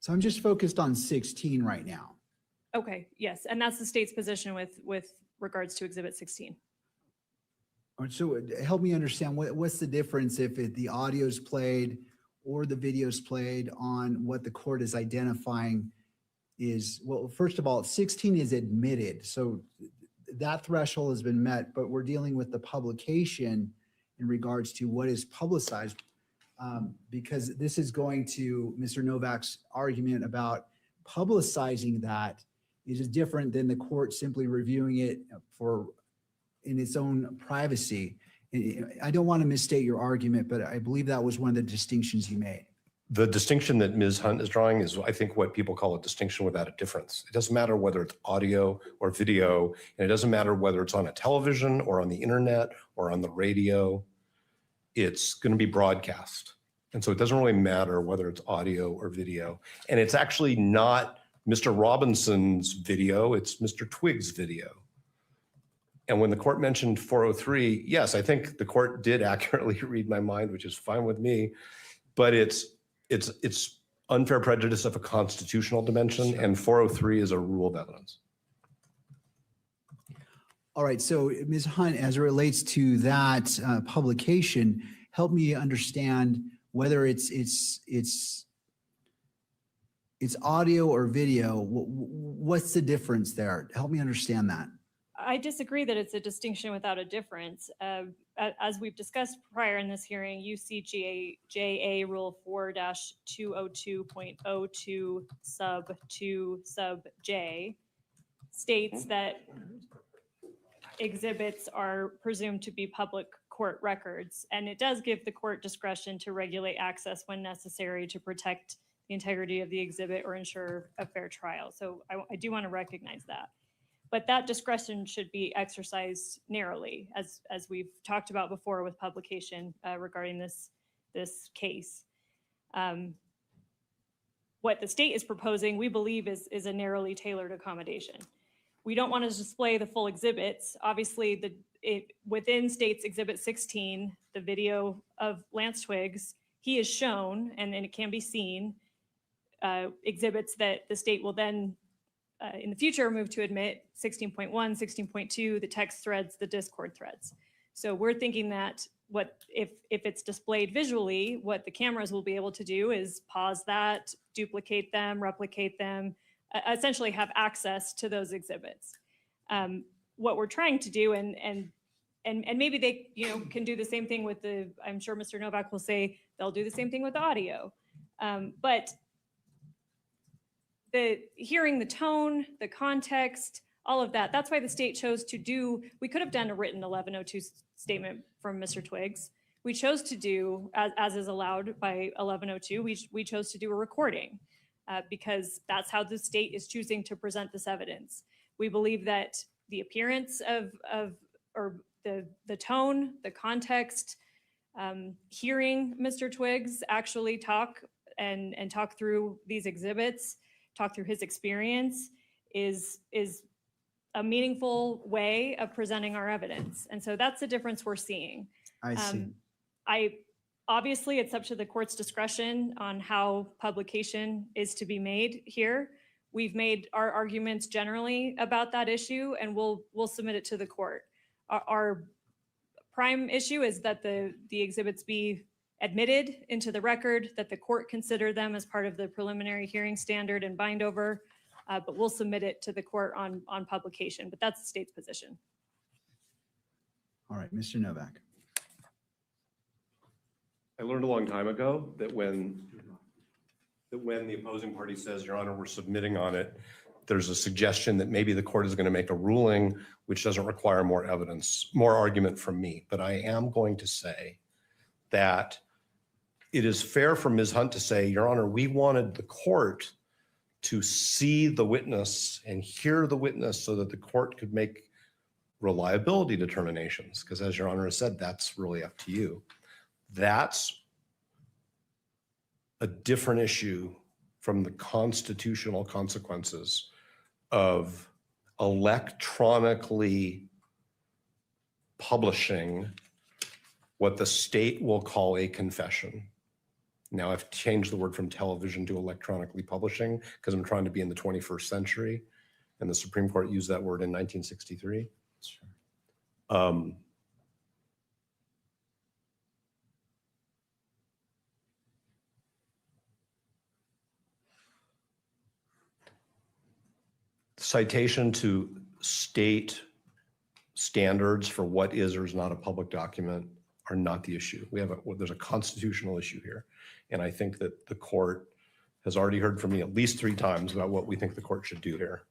So I'm just focused on 16 right now. Okay, yes, and that's the state's position with regards to Exhibit 16. So help me understand what's the difference if the audio's played or the video's played on what the court is identifying is, well, first of all, 16 is admitted. So that threshold has been met, but we're dealing with the publication in regards to what is publicized, because this is going to Mr. Novak's argument about publicizing that is different than the court simply reviewing it in its own privacy. I don't want to misstate your argument, but I believe that was one of the distinctions you made. The distinction that Ms. Hunt is drawing is, I think, what people call a distinction without a difference. It doesn't matter whether it's audio or video, and it doesn't matter whether it's on a television or on the internet or on the radio. It's going to be broadcast. And so it doesn't really matter whether it's audio or video. And it's actually not Mr. Robinson's video, it's Mr. Twiggs' video. And when the court mentioned 403, yes, I think the court did accurately read my mind, which is fine with me, but it's unfair prejudice of a constitutional dimension, and 403 is a rule of evidence. All right, so Ms. Hunt, as it relates to that publication, help me understand whether it's audio or video. What's the difference there? Help me understand that. I disagree that it's a distinction without a difference. As we've discussed prior in this hearing, UCJA Rule 4-202.02 sub 2 sub J states that exhibits are presumed to be public court records, and it does give the court discretion to regulate access when necessary to protect the integrity of the exhibit or ensure a fair trial. So I do want to recognize that. But that discretion should be exercised narrowly, as we've talked about before with publication regarding this case. What the state is proposing, we believe, is a narrowly tailored accommodation. We don't want to display the full exhibits. Obviously, within State's Exhibit 16, the video of Lance Twiggs, he is shown, and it can be seen, exhibits that the state will then in the future move to admit 16.1, 16.2, the text threads, the Discord threads. So we're thinking that if it's displayed visually, what the cameras will be able to do is pause that, duplicate them, replicate them, essentially have access to those exhibits. What we're trying to do, and maybe they can do the same thing with I'm sure Mr. Novak will say they'll do the same thing with the audio, but hearing the tone, the context, all of that. That's why the state chose to do, we could have done a written 1102 statement from Mr. Twiggs. We chose to do, as is allowed by 1102, we chose to do a recording because that's how the state is choosing to present this evidence. We believe that the appearance or the tone, the context, hearing Mr. Twiggs actually talk and talk through these exhibits, talk through his experience is a meaningful way of presenting our evidence. And so that's the difference we're seeing. I see. Obviously it's up to the court's discretion on how publication is to be made here. We've made our arguments generally about that issue, and we'll submit it to the court. Our prime issue is that the exhibits be admitted into the record, that the court consider them as part of the preliminary hearing standard and bind over, but we'll submit it to the court on publication, but that's the state's position. All right, Mr. Novak. I learned a long time ago that when the opposing party says, Your Honor, we're submitting on it, there's a suggestion that maybe the court is going to make a ruling which doesn't require more evidence, more argument from me. But I am going to say that it is fair for Ms. Hunt to say, Your Honor, we wanted the court to see the witness and hear the witness so that the court could make reliability determinations. Because as Your Honor has said, that's really up to you. That's a different issue from the constitutional consequences of electronically publishing what the state will call a confession. Now I've changed the word from television to electronically publishing because I'm trying to be in the 21st century, and the Supreme Court used that word in 1963. Sure. Citation to state standards for what is or is not a public document are not the issue. There's a constitutional issue here. And I think that the court has already heard from me at least 3 times about what we think the court should do here.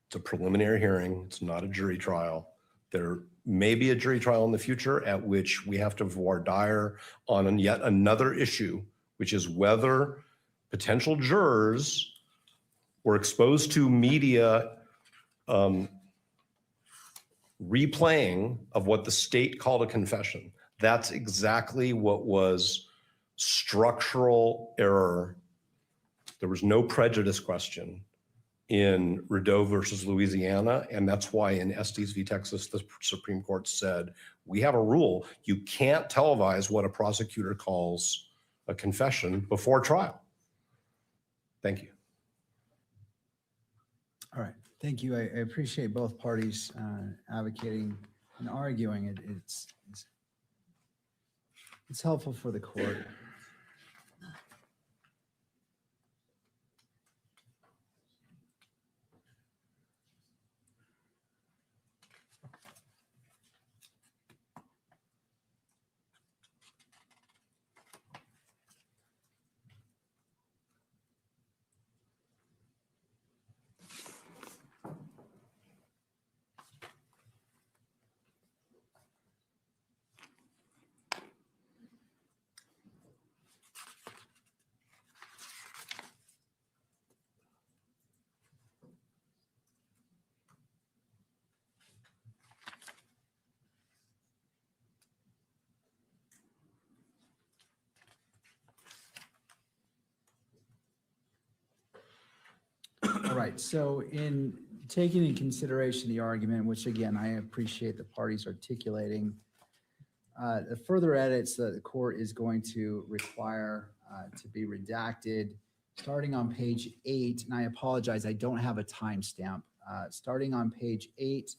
It's a preliminary hearing. It's not a jury trial. There may be a jury trial in the future at which we have to voir dire on yet another issue, which is whether potential jurors were exposed to media replaying of what the state called a confession. That's exactly what was structural error. There was no prejudice question in Rideau versus Louisiana. And that's why in Estes v. Texas, the Supreme Court said, we have a rule. You can't televise what a prosecutor calls a confession before trial. Thank you. All right. Thank you. I appreciate both parties advocating and arguing. It's helpful for the court. All right, so in taking in consideration the argument, which again, I appreciate the parties articulating, the further edits that the court is going to require to be redacted, starting on page 8, and I apologize, I don't have a timestamp. Starting on page 8,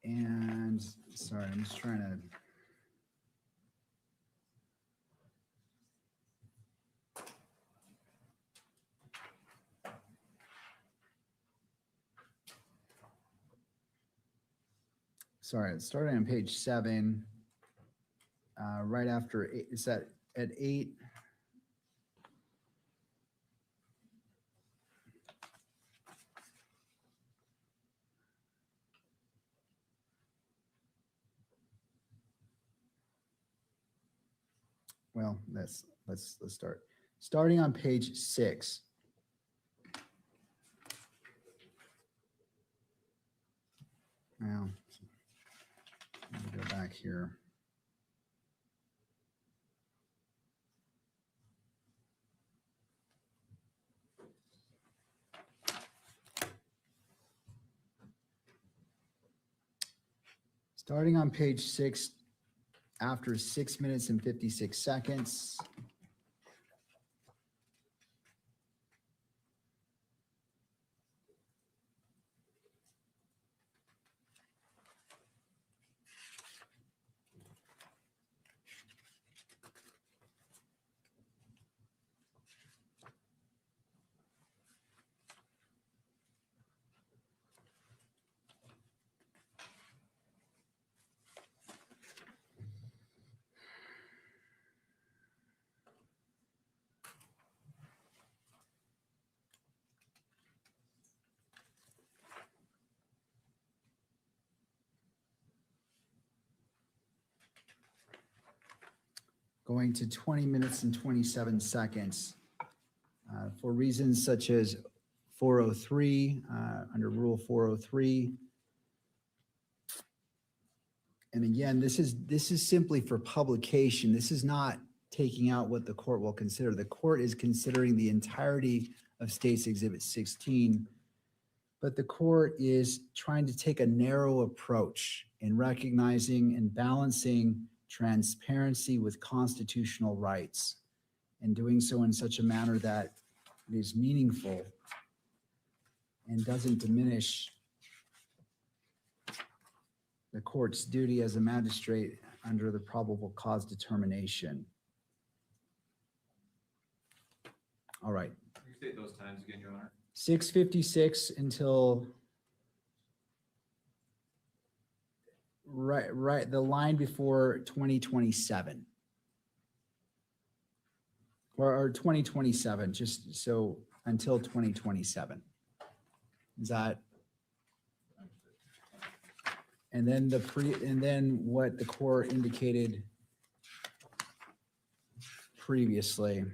and sorry, I'm just trying to. Sorry, it's starting on page 7, right after 8, it's at 8. Well, let's start. Starting on page 6. Now, let me go back here. Starting on page 6, after 6 minutes and 56 seconds. Going to 20 minutes and 27 seconds. For reasons such as 403, under Rule 403. And again, this is simply for publication. This is not taking out what the court will consider. The court is considering the entirety of State's Exhibit 16, but the court is trying to take a narrow approach in recognizing and balancing transparency with constitutional rights, and doing so in such a manner that it is meaningful and doesn't diminish the court's duty as a magistrate under the probable cause determination. All right. Restate those times again, Your Honor. 6:56 until right the line before 2027 or 2027, just so until 2027. Is that? And then and then what the court indicated previously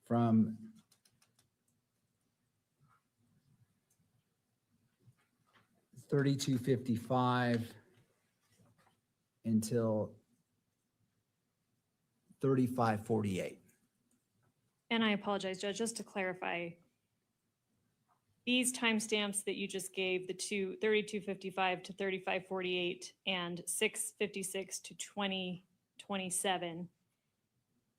from 32:55 until 35:48. And I apologize, Judge, just to clarify, these timestamps that you just gave, the 32:55 to 35:48 and 6:56 to 20:27,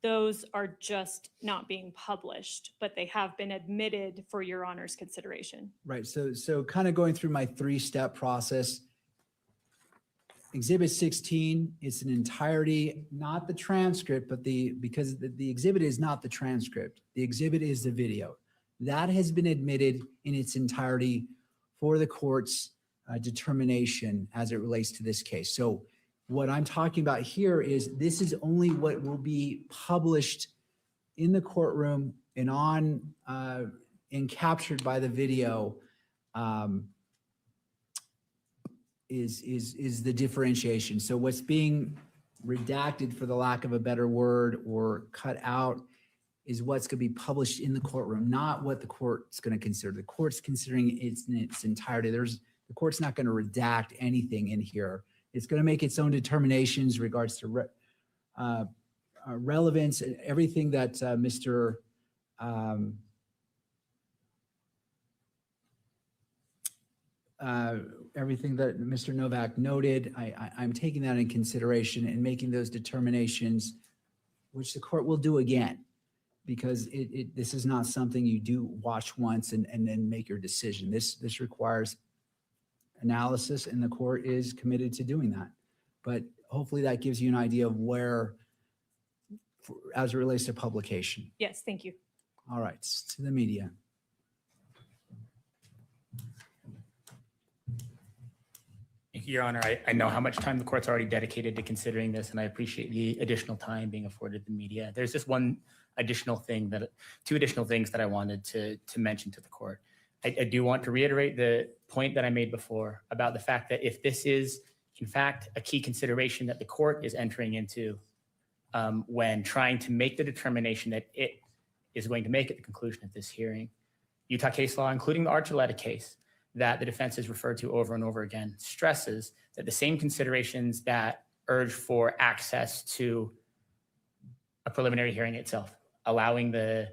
those are just not being published, but they have been admitted for your honor's consideration. Right. So kind of going through my three-step process. Exhibit 16 is an entirety, not the transcript, but because the exhibit is not the transcript. The exhibit is the video. That has been admitted in its entirety for the court's determination as it relates to this case. So what I'm talking about here is this is only what will be published in the courtroom and and captured by the video is the differentiation. So what's being redacted, for the lack of a better word, or cut out is what's going to be published in the courtroom, not what the court's going to consider. The court's considering it in its entirety. The court's not going to redact anything in here. It's going to make its own determinations regards to relevance and everything that everything that Mr. Novak noted. I'm taking that in consideration and making those determinations, which the court will do again, because this is not something you do watch once and then make your decision. This requires analysis, and the court is committed to doing that. But hopefully that gives you an idea of where, as it relates to publication. Yes, thank you. All right, to the media. Thank you, Your Honor. I know how much time the court's already dedicated to considering this, and I appreciate the additional time being afforded the media. There's just two additional things that I wanted to mention to the court. I do want to reiterate the point that I made before about the fact that if this is, in fact, a key consideration that the court is entering into when trying to make the determination that it is going to make at the conclusion of this hearing, Utah case law, including the Archuleta case that the defense has referred to over and over again, stresses that the same considerations that urge for access to a preliminary hearing itself, allowing the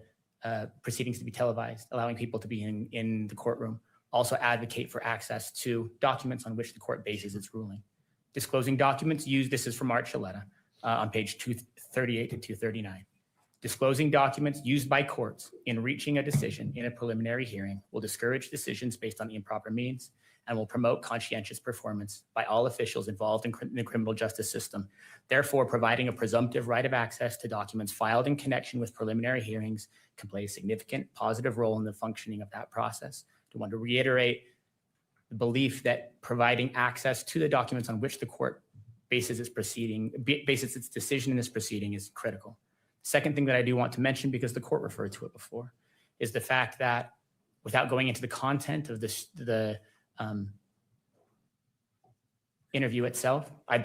proceedings to be televised, allowing people to be in the courtroom, also advocate for access to documents on which the court bases its ruling. Disclosing documents used, this is from Archuleta on page 238 to 239. Disclosing documents used by courts in reaching a decision in a preliminary hearing will discourage decisions based on improper means and will promote conscientious performance by all officials involved in the criminal justice system. Therefore, providing a presumptive right of access to documents filed in connection with preliminary hearings can play a significant positive role in the functioning of that process. I want to reiterate the belief that providing access to the documents on which the court bases its decision in this proceeding is critical. Second thing that I do want to mention, because the court referred to it before, is the fact that without going into the content of the interview itself, I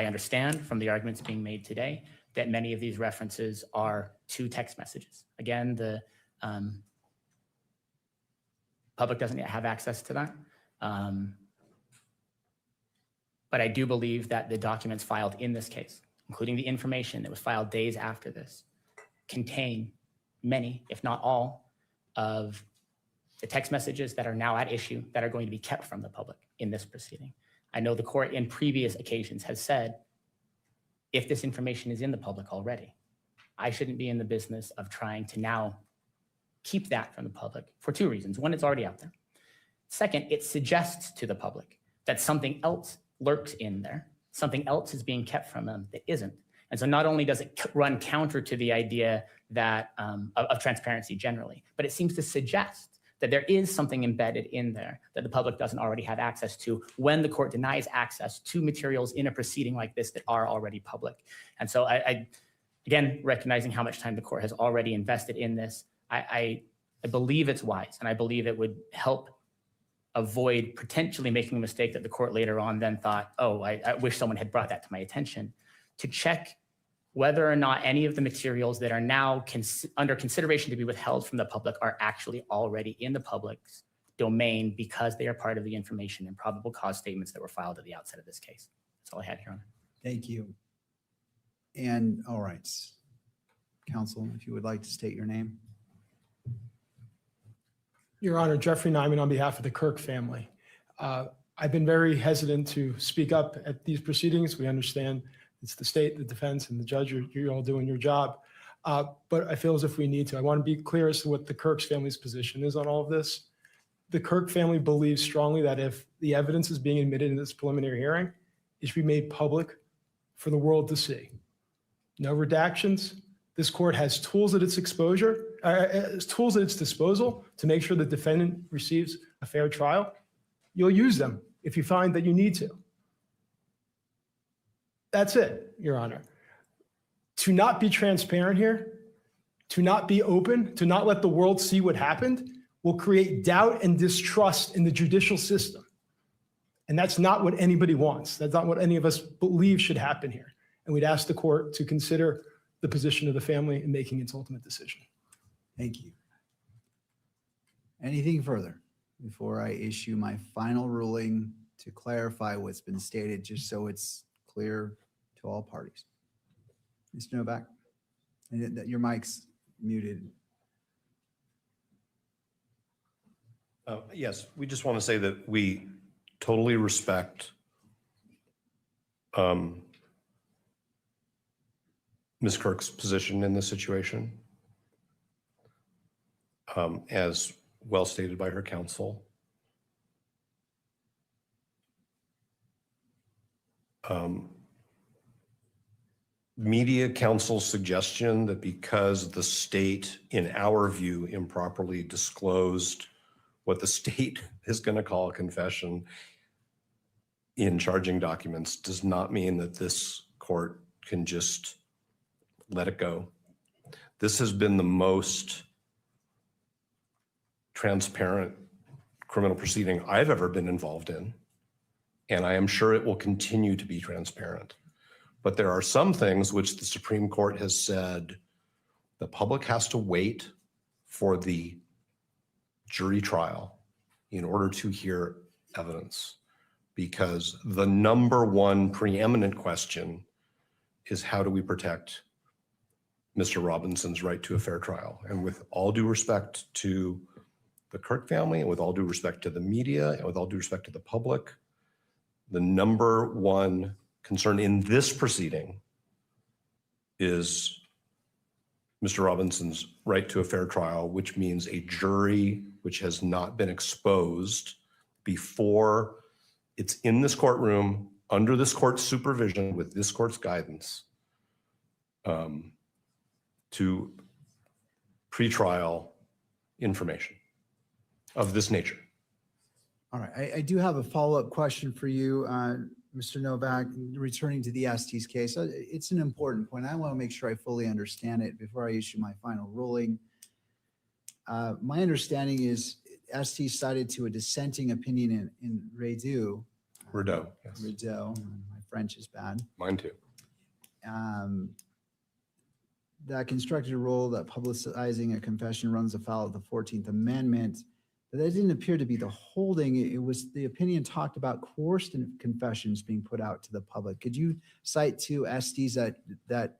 understand from the arguments being made today that many of these references are to text messages. Again, the public doesn't yet have access to that. But I do believe that the documents filed in this case, including the information that was filed days after this, contain many, if not all, of the text messages that are now at issue that are going to be kept from the public in this proceeding. I know the court in previous occasions has said, if this information is in the public already, I shouldn't be in the business of trying to now keep that from the public for two reasons. One, it's already out there. Second, it suggests to the public that something else lurks in there. Something else is being kept from them that isn't. And so not only does it run counter to the idea that of transparency generally, but it seems to suggest that there is something embedded in there that the public doesn't already have access to when the court denies access to materials in a proceeding like this that are already public. And so I again, recognizing how much time the court has already invested in this, I believe it's wise, and I believe it would help avoid potentially making a mistake that the court later on then thought, oh, I wish someone had brought that to my attention, to check whether or not any of the materials that are now under consideration to be withheld from the public are actually already in the public's domain because they are part of the information and probable cause statements that were filed at the outset of this case. That's all I had, Your Honor. Thank you. And all right, counsel, if you would like to state your name. Your Honor, Jeffrey Nyman on behalf of the Kirk family. I've been very hesitant to speak up at these proceedings. We understand it's the state, the defense, and the judge. You're all doing your job. But I feel as if we need to. I want to be clear as to what the Kirk's family's position is on all of this. The Kirk family believes strongly that if the evidence is being admitted in this preliminary hearing, it should be made public for the world to see. No redactions. This court has tools at its tools at its disposal to make sure the defendant receives a fair trial. You'll use them if you find that you need to. That's it, Your Honor. To not be transparent here, to not be open, to not let the world see what happened will create doubt and distrust in the judicial system. And that's not what anybody wants. That's not what any of us believe should happen here. And we'd ask the court to consider the position of the family in making its ultimate decision. Thank you. Anything further before I issue my final ruling to clarify what's been stated, just so it's clear to all parties? Mr. Novak, your mic's muted. Yes, we just want to say that we totally respect Ms. Kirk's position in this situation, as well stated by her counsel. Media counsel's suggestion that because the state, in our view, improperly disclosed what the state is going to call a confession in charging documents does not mean that this court can just let it go. This has been the most transparent criminal proceeding I've ever been involved in, and I am sure it will continue to be transparent. But there are some things which the Supreme Court has said the public has to wait for the jury trial in order to hear evidence, because the number one preeminent question is, how do we protect Mr. Robinson's right to a fair trial? And with all due respect to the Kirk family, and with all due respect to the media, and with all due respect to the public, the number one concern in this proceeding is Mr. Robinson's right to a fair trial, which means a jury which has not been exposed before it's in this courtroom, under this court's supervision, with this court's guidance, to pretrial information of this nature. All right, I do have a follow-up question for you, Mr. Novak, returning to the Estes case. It's an important point. I want to make sure I fully understand it before I issue my final ruling. My understanding is Estes cited to a dissenting opinion in Rideau. Yes. Rideau, my French is bad. Mine too. That constructed a rule that publicizing a confession runs afoul of the 14th Amendment. But that didn't appear to be the holding. It was, the opinion talked about coerced confessions being put out to the public. Could you cite to Estes that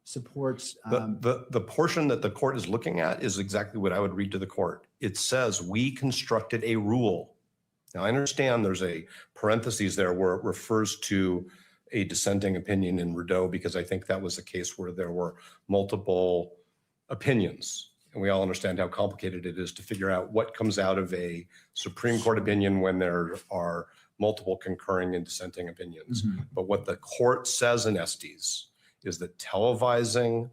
supports? The portion that the court is looking at is exactly what I would read to the court. It says, we constructed a rule. Now, I understand there's a parentheses there where it refers to a dissenting opinion in Rideau, because I think that was a case where there were multiple opinions. And we all understand how complicated it is to figure out what comes out of a Supreme Court opinion when there are multiple concurring and dissenting opinions. Mm-hmm. But what the court says in Estes is that televising,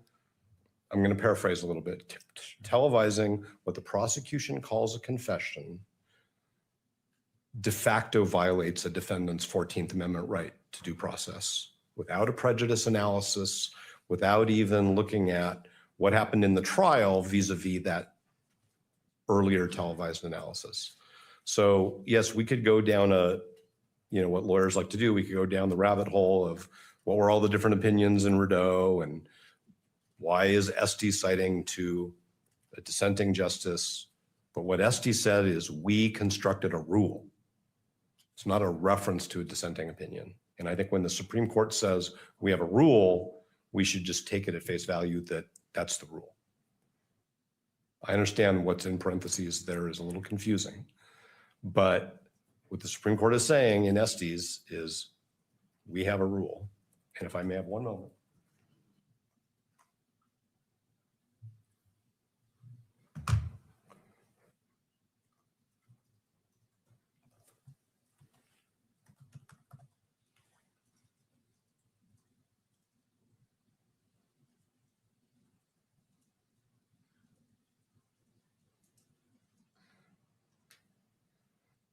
I'm going to paraphrase a little bit, televising what the prosecution calls a confession de facto violates a defendant's 14th Amendment right to due process without a prejudice analysis, without even looking at what happened in the trial vis-a-vis that earlier televised analysis. So yes, we could go down what lawyers like to do. We could go down the rabbit hole of what were all the different opinions in Rideau, and why is Estes citing to a dissenting justice But what Esty said is we constructed a rule. It's not a reference to a dissenting opinion. And I think when the Supreme Court says we have a rule, we should just take it at face value that that's the rule. I understand what's in parentheses there is a little confusing, but what the Supreme Court is saying in Estes is we have a rule. And if I may have one moment.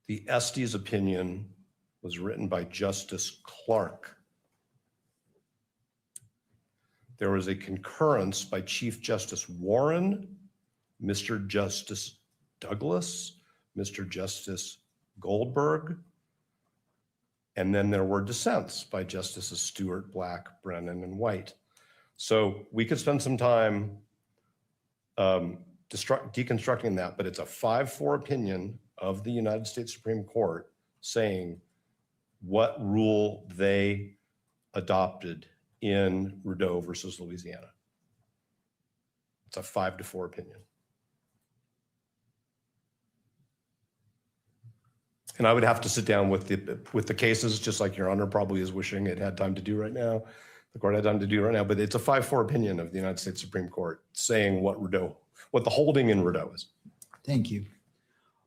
The Estes opinion was written by Justice Clark. There was a concurrence by Chief Justice Warren, Mr. Justice Douglas, Mr. Justice Goldberg, and then there were dissents by Justices Stewart, Black, Brennan, and White. So we could spend some time deconstructing that, but it's a 5-4 opinion of the United States Supreme Court saying what rule they adopted in Rudeau versus Louisiana. It's a 5-4 opinion. And I would have to sit down with the cases, just like Your Honor probably is wishing it had time to do right now. The court had time to do right now, but it's a 5-4 opinion of the United States Supreme Court saying what the holding in Rudeau is. Thank you.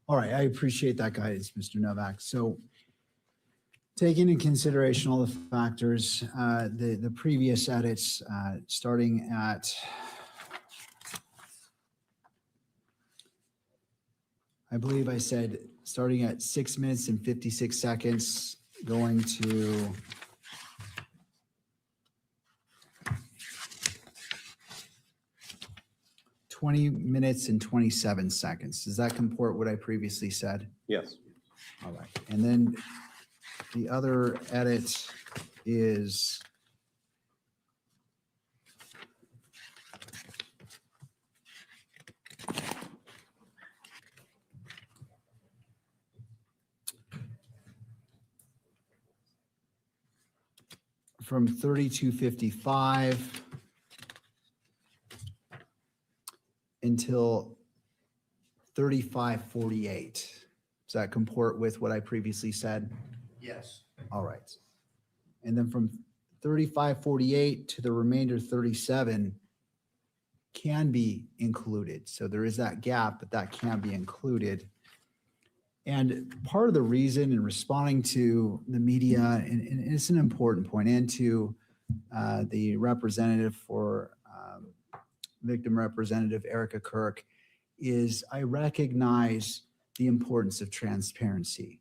All right, I appreciate that guidance, Mr. Novak. So taking into consideration all the factors, the previous edits, starting at I believe I said starting at 6 minutes and 56 seconds, going to (20 minutes and 27 seconds. Does that comport what I previously said? Yes. All right. And then the other edit is from 32:55 until 35:48. Does that comport with what I previously said? Yes. All right. And then from 35:48 to the remainder 37 can be included. So there is that gap, but that can be included. And part of the reason in responding to the media, and it's an important point, and to the representative for victim representative Erica Kirk, is I recognize the importance of transparency.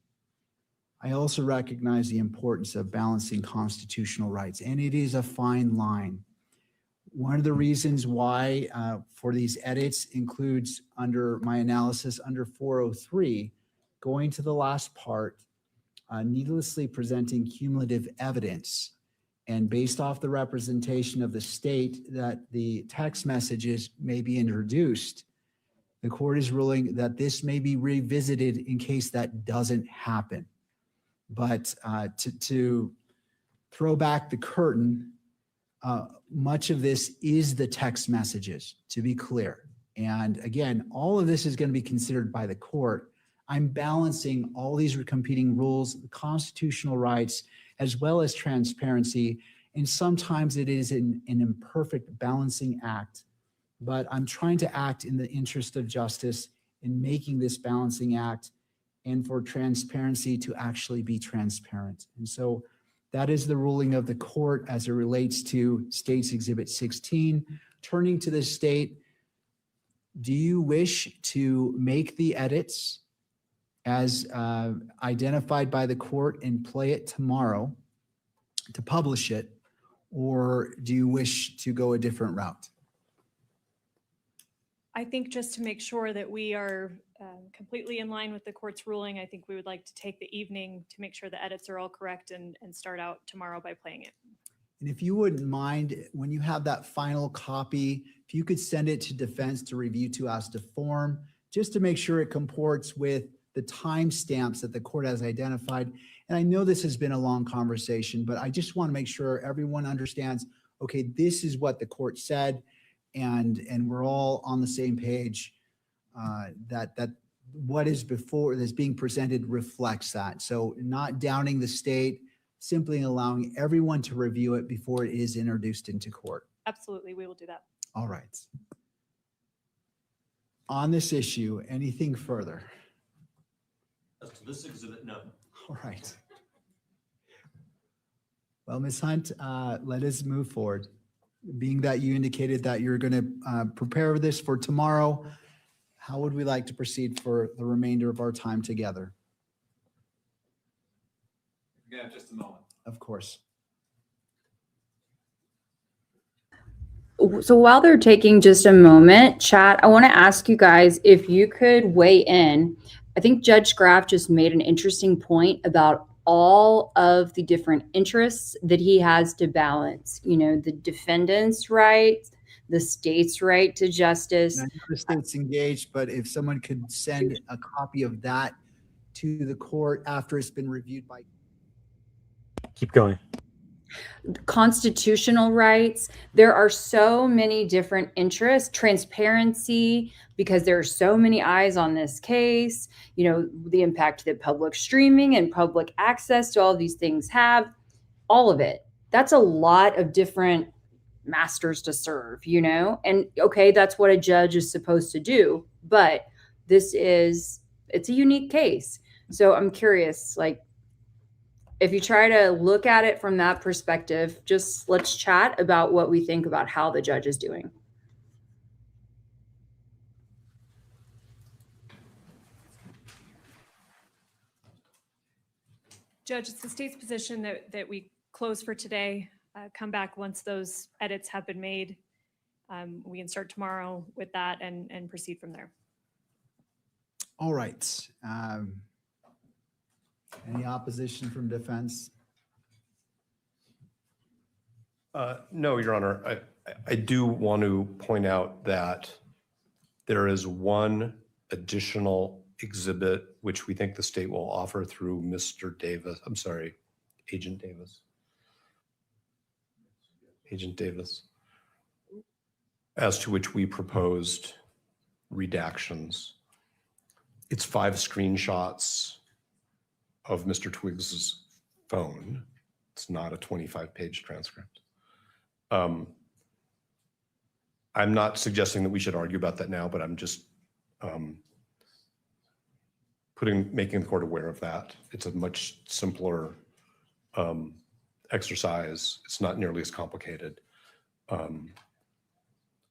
I also recognize the importance of balancing constitutional rights, and it is a fine line. One of the reasons why for these edits includes under my analysis under 403, going to the last part, needlessly presenting cumulative evidence. And based off the representation of the state that the text messages may be introduced, the court is ruling that this may be revisited in case that doesn't happen. But to throw back the curtain, much of this is the text messages, to be clear. And again, all of this is going to be considered by the court. I'm balancing all these competing rules, constitutional rights, as well as transparency. And sometimes it is an imperfect balancing act, but I'm trying to act in the interest of justice in making this balancing act and for transparency to actually be transparent. And so that is the ruling of the court as it relates to State's Exhibit 16. Turning to the state, do you wish to make the edits as identified by the court and play it tomorrow to publish it, or do you wish to go a different route? I think just to make sure that we are completely in line with the court's ruling, I think we would like to take the evening to make sure the edits are all correct and start out tomorrow by playing it. And if you wouldn't mind, when you have that final copy, if you could send it to defense to review to us to form, just to make sure it comports with the timestamps that the court has identified. And I know this has been a long conversation, but I just want to make sure everyone understands, okay, this is what the court said, and we're all on the same page, that what is before that's being presented reflects that. So not downing the state, simply allowing everyone to review it before it is introduced into court. Absolutely, we will do that. All right. On this issue, anything further? As to this exhibit, no. All right. Well, Ms. Hunt, let us move forward. Being that you indicated that you're going to prepare this for tomorrow, how would we like to proceed for the remainder of our time together? Yeah, just a moment. Of course. So while they're taking just a moment, chat, I want to ask you guys if you could weigh in. I think Judge Graff just made an interesting point about all of the different interests that he has to balance. You know, the defendant's right, the state's right to justice. And I know the state's engaged, but if someone could send a copy of that to the court after it's been reviewed by. Keep going. Constitutional rights. There are so many different interests, transparency, because there are so many eyes on this case, you know, the impact that public streaming and public access to all these things have, all of it. That's a lot of different masters to serve, you know, and okay, that's what a judge is supposed to do. But it's a unique case. So I'm curious, like, if you try to look at it from that perspective, just let's chat about what we think about how the judge is doing. Judge, it's the state's position that we close for today, come back once those edits have been made. We can start tomorrow with that and proceed from there. All right. Any opposition from defense? No, Your Honor. I do want to point out that there is one additional exhibit which we think the state will offer through Mr. Davis. I'm sorry, Agent Davis. Agent Davis, as to which we proposed redactions. It's 5 screenshots of Mr. Twiggs's phone. It's not a 25-page transcript. I'm not suggesting that we should argue about that now, but I'm just making the court aware of that. It's a much simpler exercise. It's not nearly as complicated. I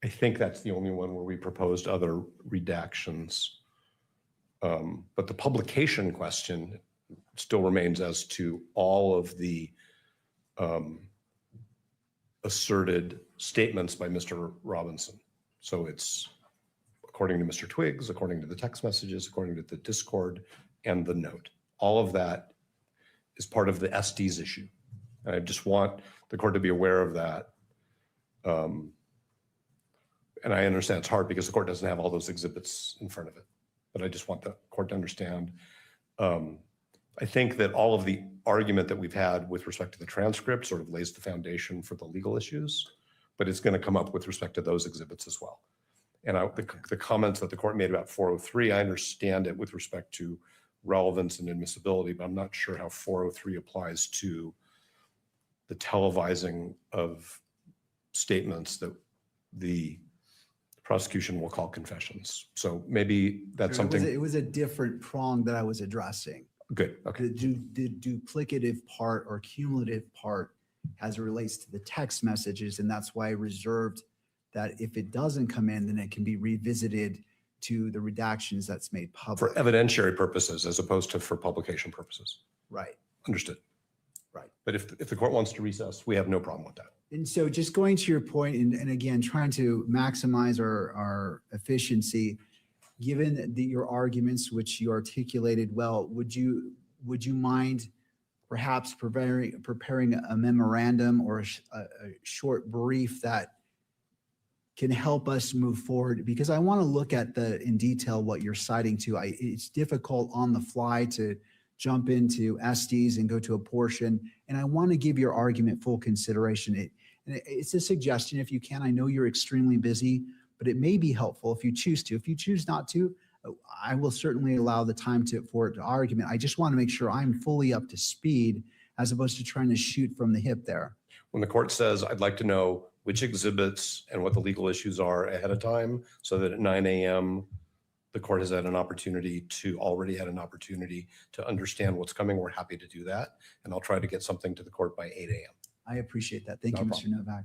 think that's the only one where we proposed other redactions. But the publication question still remains as to all of the asserted statements by Mr. Robinson. So it's according to Mr. Twiggs, according to the text messages, according to the Discord and the note. All of that is part of the SD's issue. And I just want the court to be aware of that. And I understand it's hard because the court doesn't have all those exhibits in front of it, but I just want the court to understand. I think that all of the argument that we've had with respect to the transcript sort of lays the foundation for the legal issues, but it's going to come up with respect to those exhibits as well. And the comments that the court made about 403, I understand it with respect to relevance and admissibility, but I'm not sure how 403 applies to the televising of statements that the prosecution will call confessions. So maybe that's something. It was a different prong that I was addressing. Good. Okay. The duplicative part or cumulative part as it relates to the text messages. And that's why I reserved that if it doesn't come in, then it can be revisited to the redactions that's made public. For evidentiary purposes as opposed to for publication purposes. Right. Understood. Right. But if the court wants to recess, we have no problem with that. And so just going to your point, and again, trying to maximize our efficiency, given your arguments, which you articulated well, would you mind perhaps preparing a memorandum or a short brief that can help us move forward, because I want to look at in detail what you're citing to. It's difficult on the fly to jump into SDs and go to a portion, and I want to give your argument full consideration. It's a suggestion if you can. I know you're extremely busy, but it may be helpful if you choose to. If you choose not to, I will certainly allow the time for it to argument. I just want to make sure I'm fully up to speed as opposed to trying to shoot from the hip there. When the court says, I'd like to know which exhibits and what the legal issues are ahead of time, so that at 9 a.m. the court has already had an opportunity to understand what's coming, we're happy to do that. And I'll try to get something to the court by 8 a.m. I appreciate that. Thank No you, problem. Mr. Novak.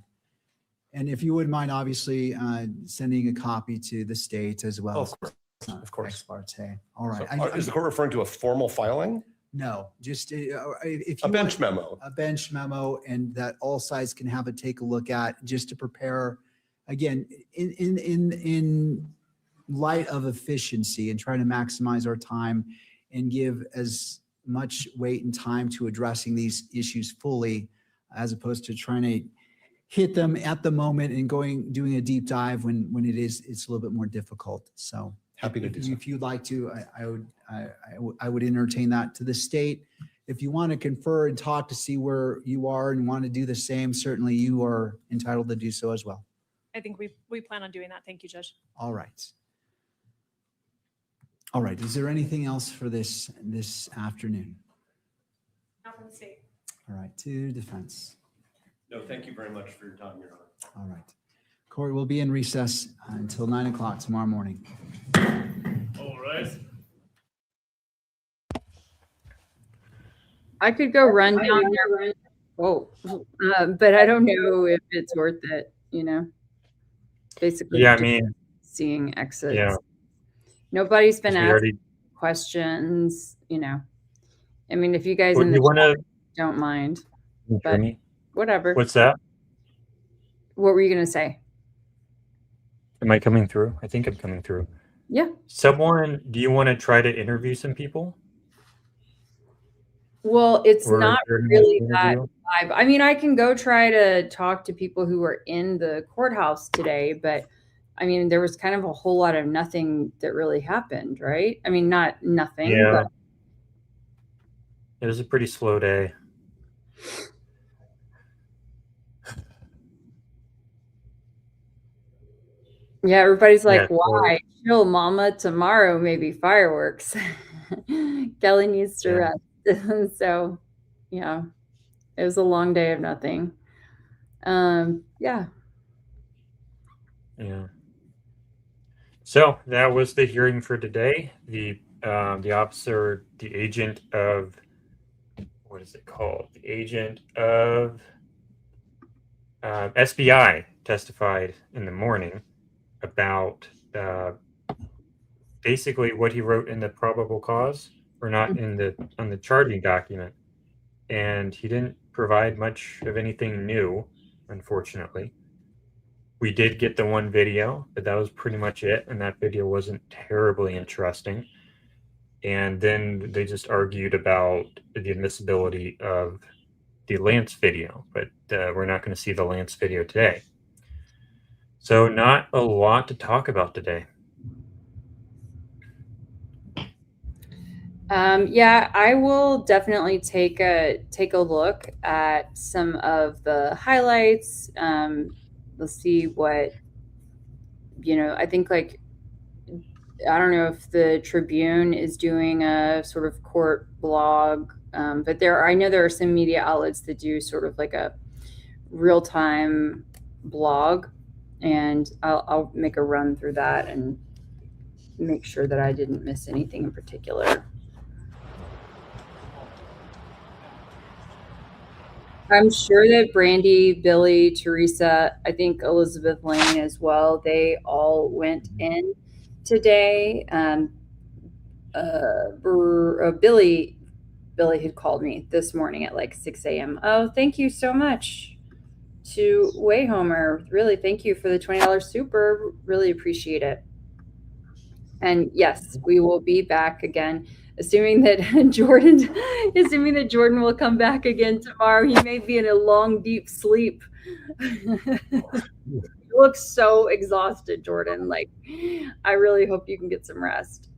And if you wouldn't mind, obviously, sending a copy to the state as well. Of course. Of course. Ex parte. All right. So, is the court referring to a formal filing? No, just if A you bench want memo. a bench memo, and that all sides can have a take a look at, just to prepare, again, in light of efficiency and trying to maximize our time and give as much weight and time to addressing these issues fully, as opposed to trying to hit them at the moment and doing a deep dive when it's a little bit more difficult. So happy to do so. If you'd like to, I would entertain that to the state. If you want to confer and talk to see where you are and want to do the same, certainly you are entitled to do so as well. I think we plan on doing that. Thank you, Judge. All right. All right. Is there anything else for this afternoon? Not from the state. All right. To defense. No, thank you very much for your time, Your Honor. All right. Court will be in recess until 9 o'clock tomorrow morning. All right. I could go run down there. Oh, but I don't know if it's worth it, basically. Yeah, I mean, seeing exits. yeah. Nobody's been We asking already- questions, I mean, if you guys Would in you the wanna- chat don't mind, Can you hear but me? whatever. What's that? What were you going to say? Am I coming through? I think I'm coming through. Yeah. Do you want to try to interview some people? Well, it's Or not during the really that interview? vibe. I mean, I can go try to talk to people who were in the courthouse today, but I mean, there was kind of a whole lot of nothing that really happened, right? I mean, not nothing, Yeah. but It was a pretty slow day. yeah, everybody's like, Yeah, why? Chill, mama, tomorrow maybe fireworks. Kelly needs to Yeah. rest. So, yeah, it was a long day of nothing. Yeah. Yeah. So that was the hearing for today. The officer, the agent of, what is it called? The agent of SBI testified in the morning about basically what he wrote in the probable cause, or not on the charging document, and he didn't provide much of anything new, unfortunately. We did get the one video, but that was pretty much it, and that video wasn't terribly interesting. And then they just argued about the admissibility of the Lance video, but we're not going to see the Lance video today. So not a lot to talk about today. Yeah, I will definitely take a look at some of the highlights. Let's see what, I think I don't know if the Tribune is doing a sort of court blog, but I know there are some media outlets that do sort of like a real-time blog, and I'll make a run through that and make sure that I didn't miss anything in particular. I'm sure that Brandy, Billy, Teresa, I think Elizabeth Lane as well, they all went in today. Billy had called me this morning at like 6 a.m. Oh, thank you so much to Wayhomer. Really, thank you for the $20 super. Really appreciate it. And yes, we will be back again. Assuming that Jordan will come back again tomorrow. He may be in a long, deep sleep. look so exhausted, Jordan. Like, I really hope you can get some rest.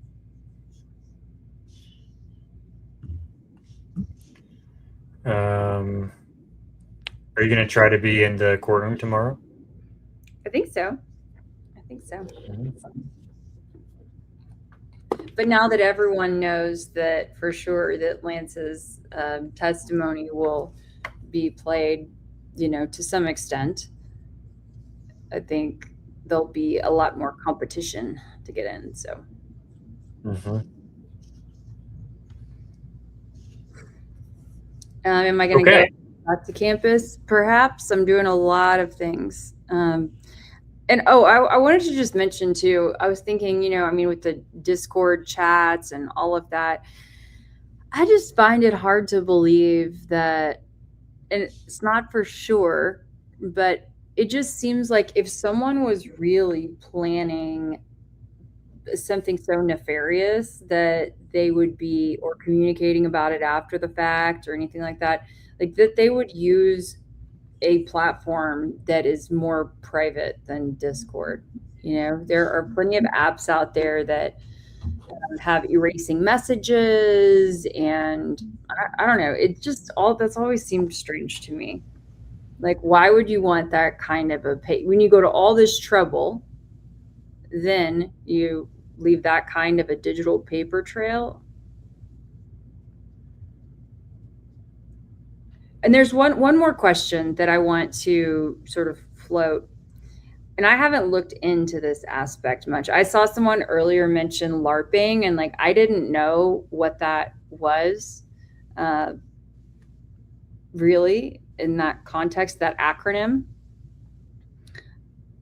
Are you going to try to be in the courtroom tomorrow? I think so. But now that everyone knows that for sure that Lance's testimony will be played, to some extent, I think there'll be a lot more competition to get in. So. Am I going to go back to campus? Perhaps. I'm doing a lot of things. And I wanted to just mention too, I was thinking, with the Discord chats and all of that, I just find it hard to believe that, and it's not for sure, but it just seems like if someone was really planning something so nefarious that they would be, or communicating about it after the fact or anything like that, like that they would use a platform that is more private than Discord. There are plenty of apps out there that have erasing messages, and I don't know. It just that's always seemed strange to me. Like, why would you want that kind of when you go to all this trouble, then you leave that kind of a digital paper trail? And there's one more question that I want to sort of float. And I haven't looked into this aspect much. I saw someone earlier mention LARPing, and like, I didn't know what that was really in that context, that acronym.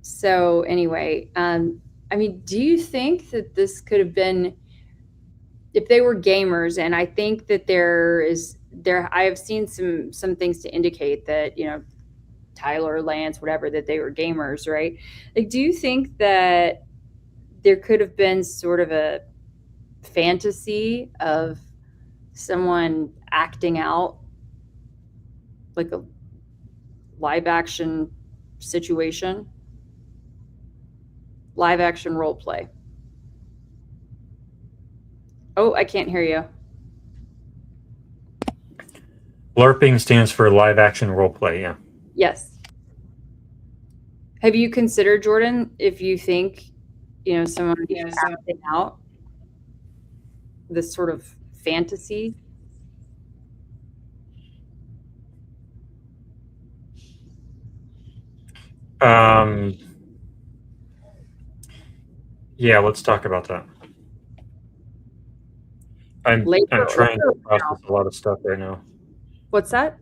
So anyway, do you think that this could have been, if they were gamers, and I think that I have seen some things to indicate that, Tyler, Lance, whatever, that they were gamers, right? Like, do you think that there could have been sort of a fantasy of someone acting out like a live action situation? Live action role play. Oh, I can't hear you. LARPing stands for live action role play, yeah. Yes. Have you considered, Jordan, if you think, someone is acting out this sort of fantasy? Yeah, let's talk about that. I'm trying to process a lot of stuff right now. What's that?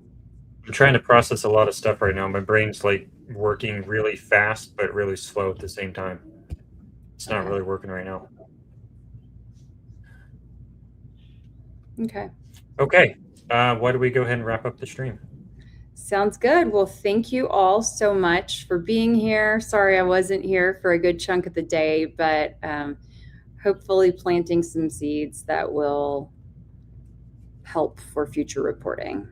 I'm trying to process a lot of stuff right now. My brain's like working really fast, but really slow at the same time. It's not really working right now. Okay. Okay. Why don't we go ahead and wrap up the stream? Sounds good. Well, thank you all so much for being here. Sorry I wasn't here for a good chunk of the day, but hopefully planting some seeds that will help for future reporting.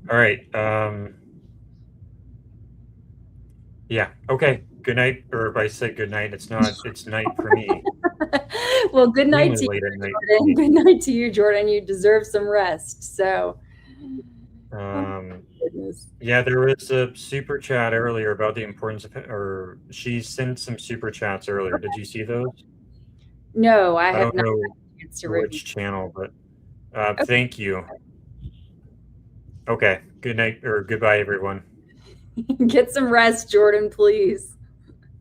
All right. Yeah. Okay. Good night. Or if I say good night, it's night for me. Well, good night to you, Jordan. Good night to you, Jordan. You deserve some rest. So. Yeah, there was a super chat earlier about the importance of, or she sent some super chats earlier. Did you see those? No, I don't have not. know which channel, but thank you. Okay. Good night or goodbye, everyone. Get some rest, Jordan, please.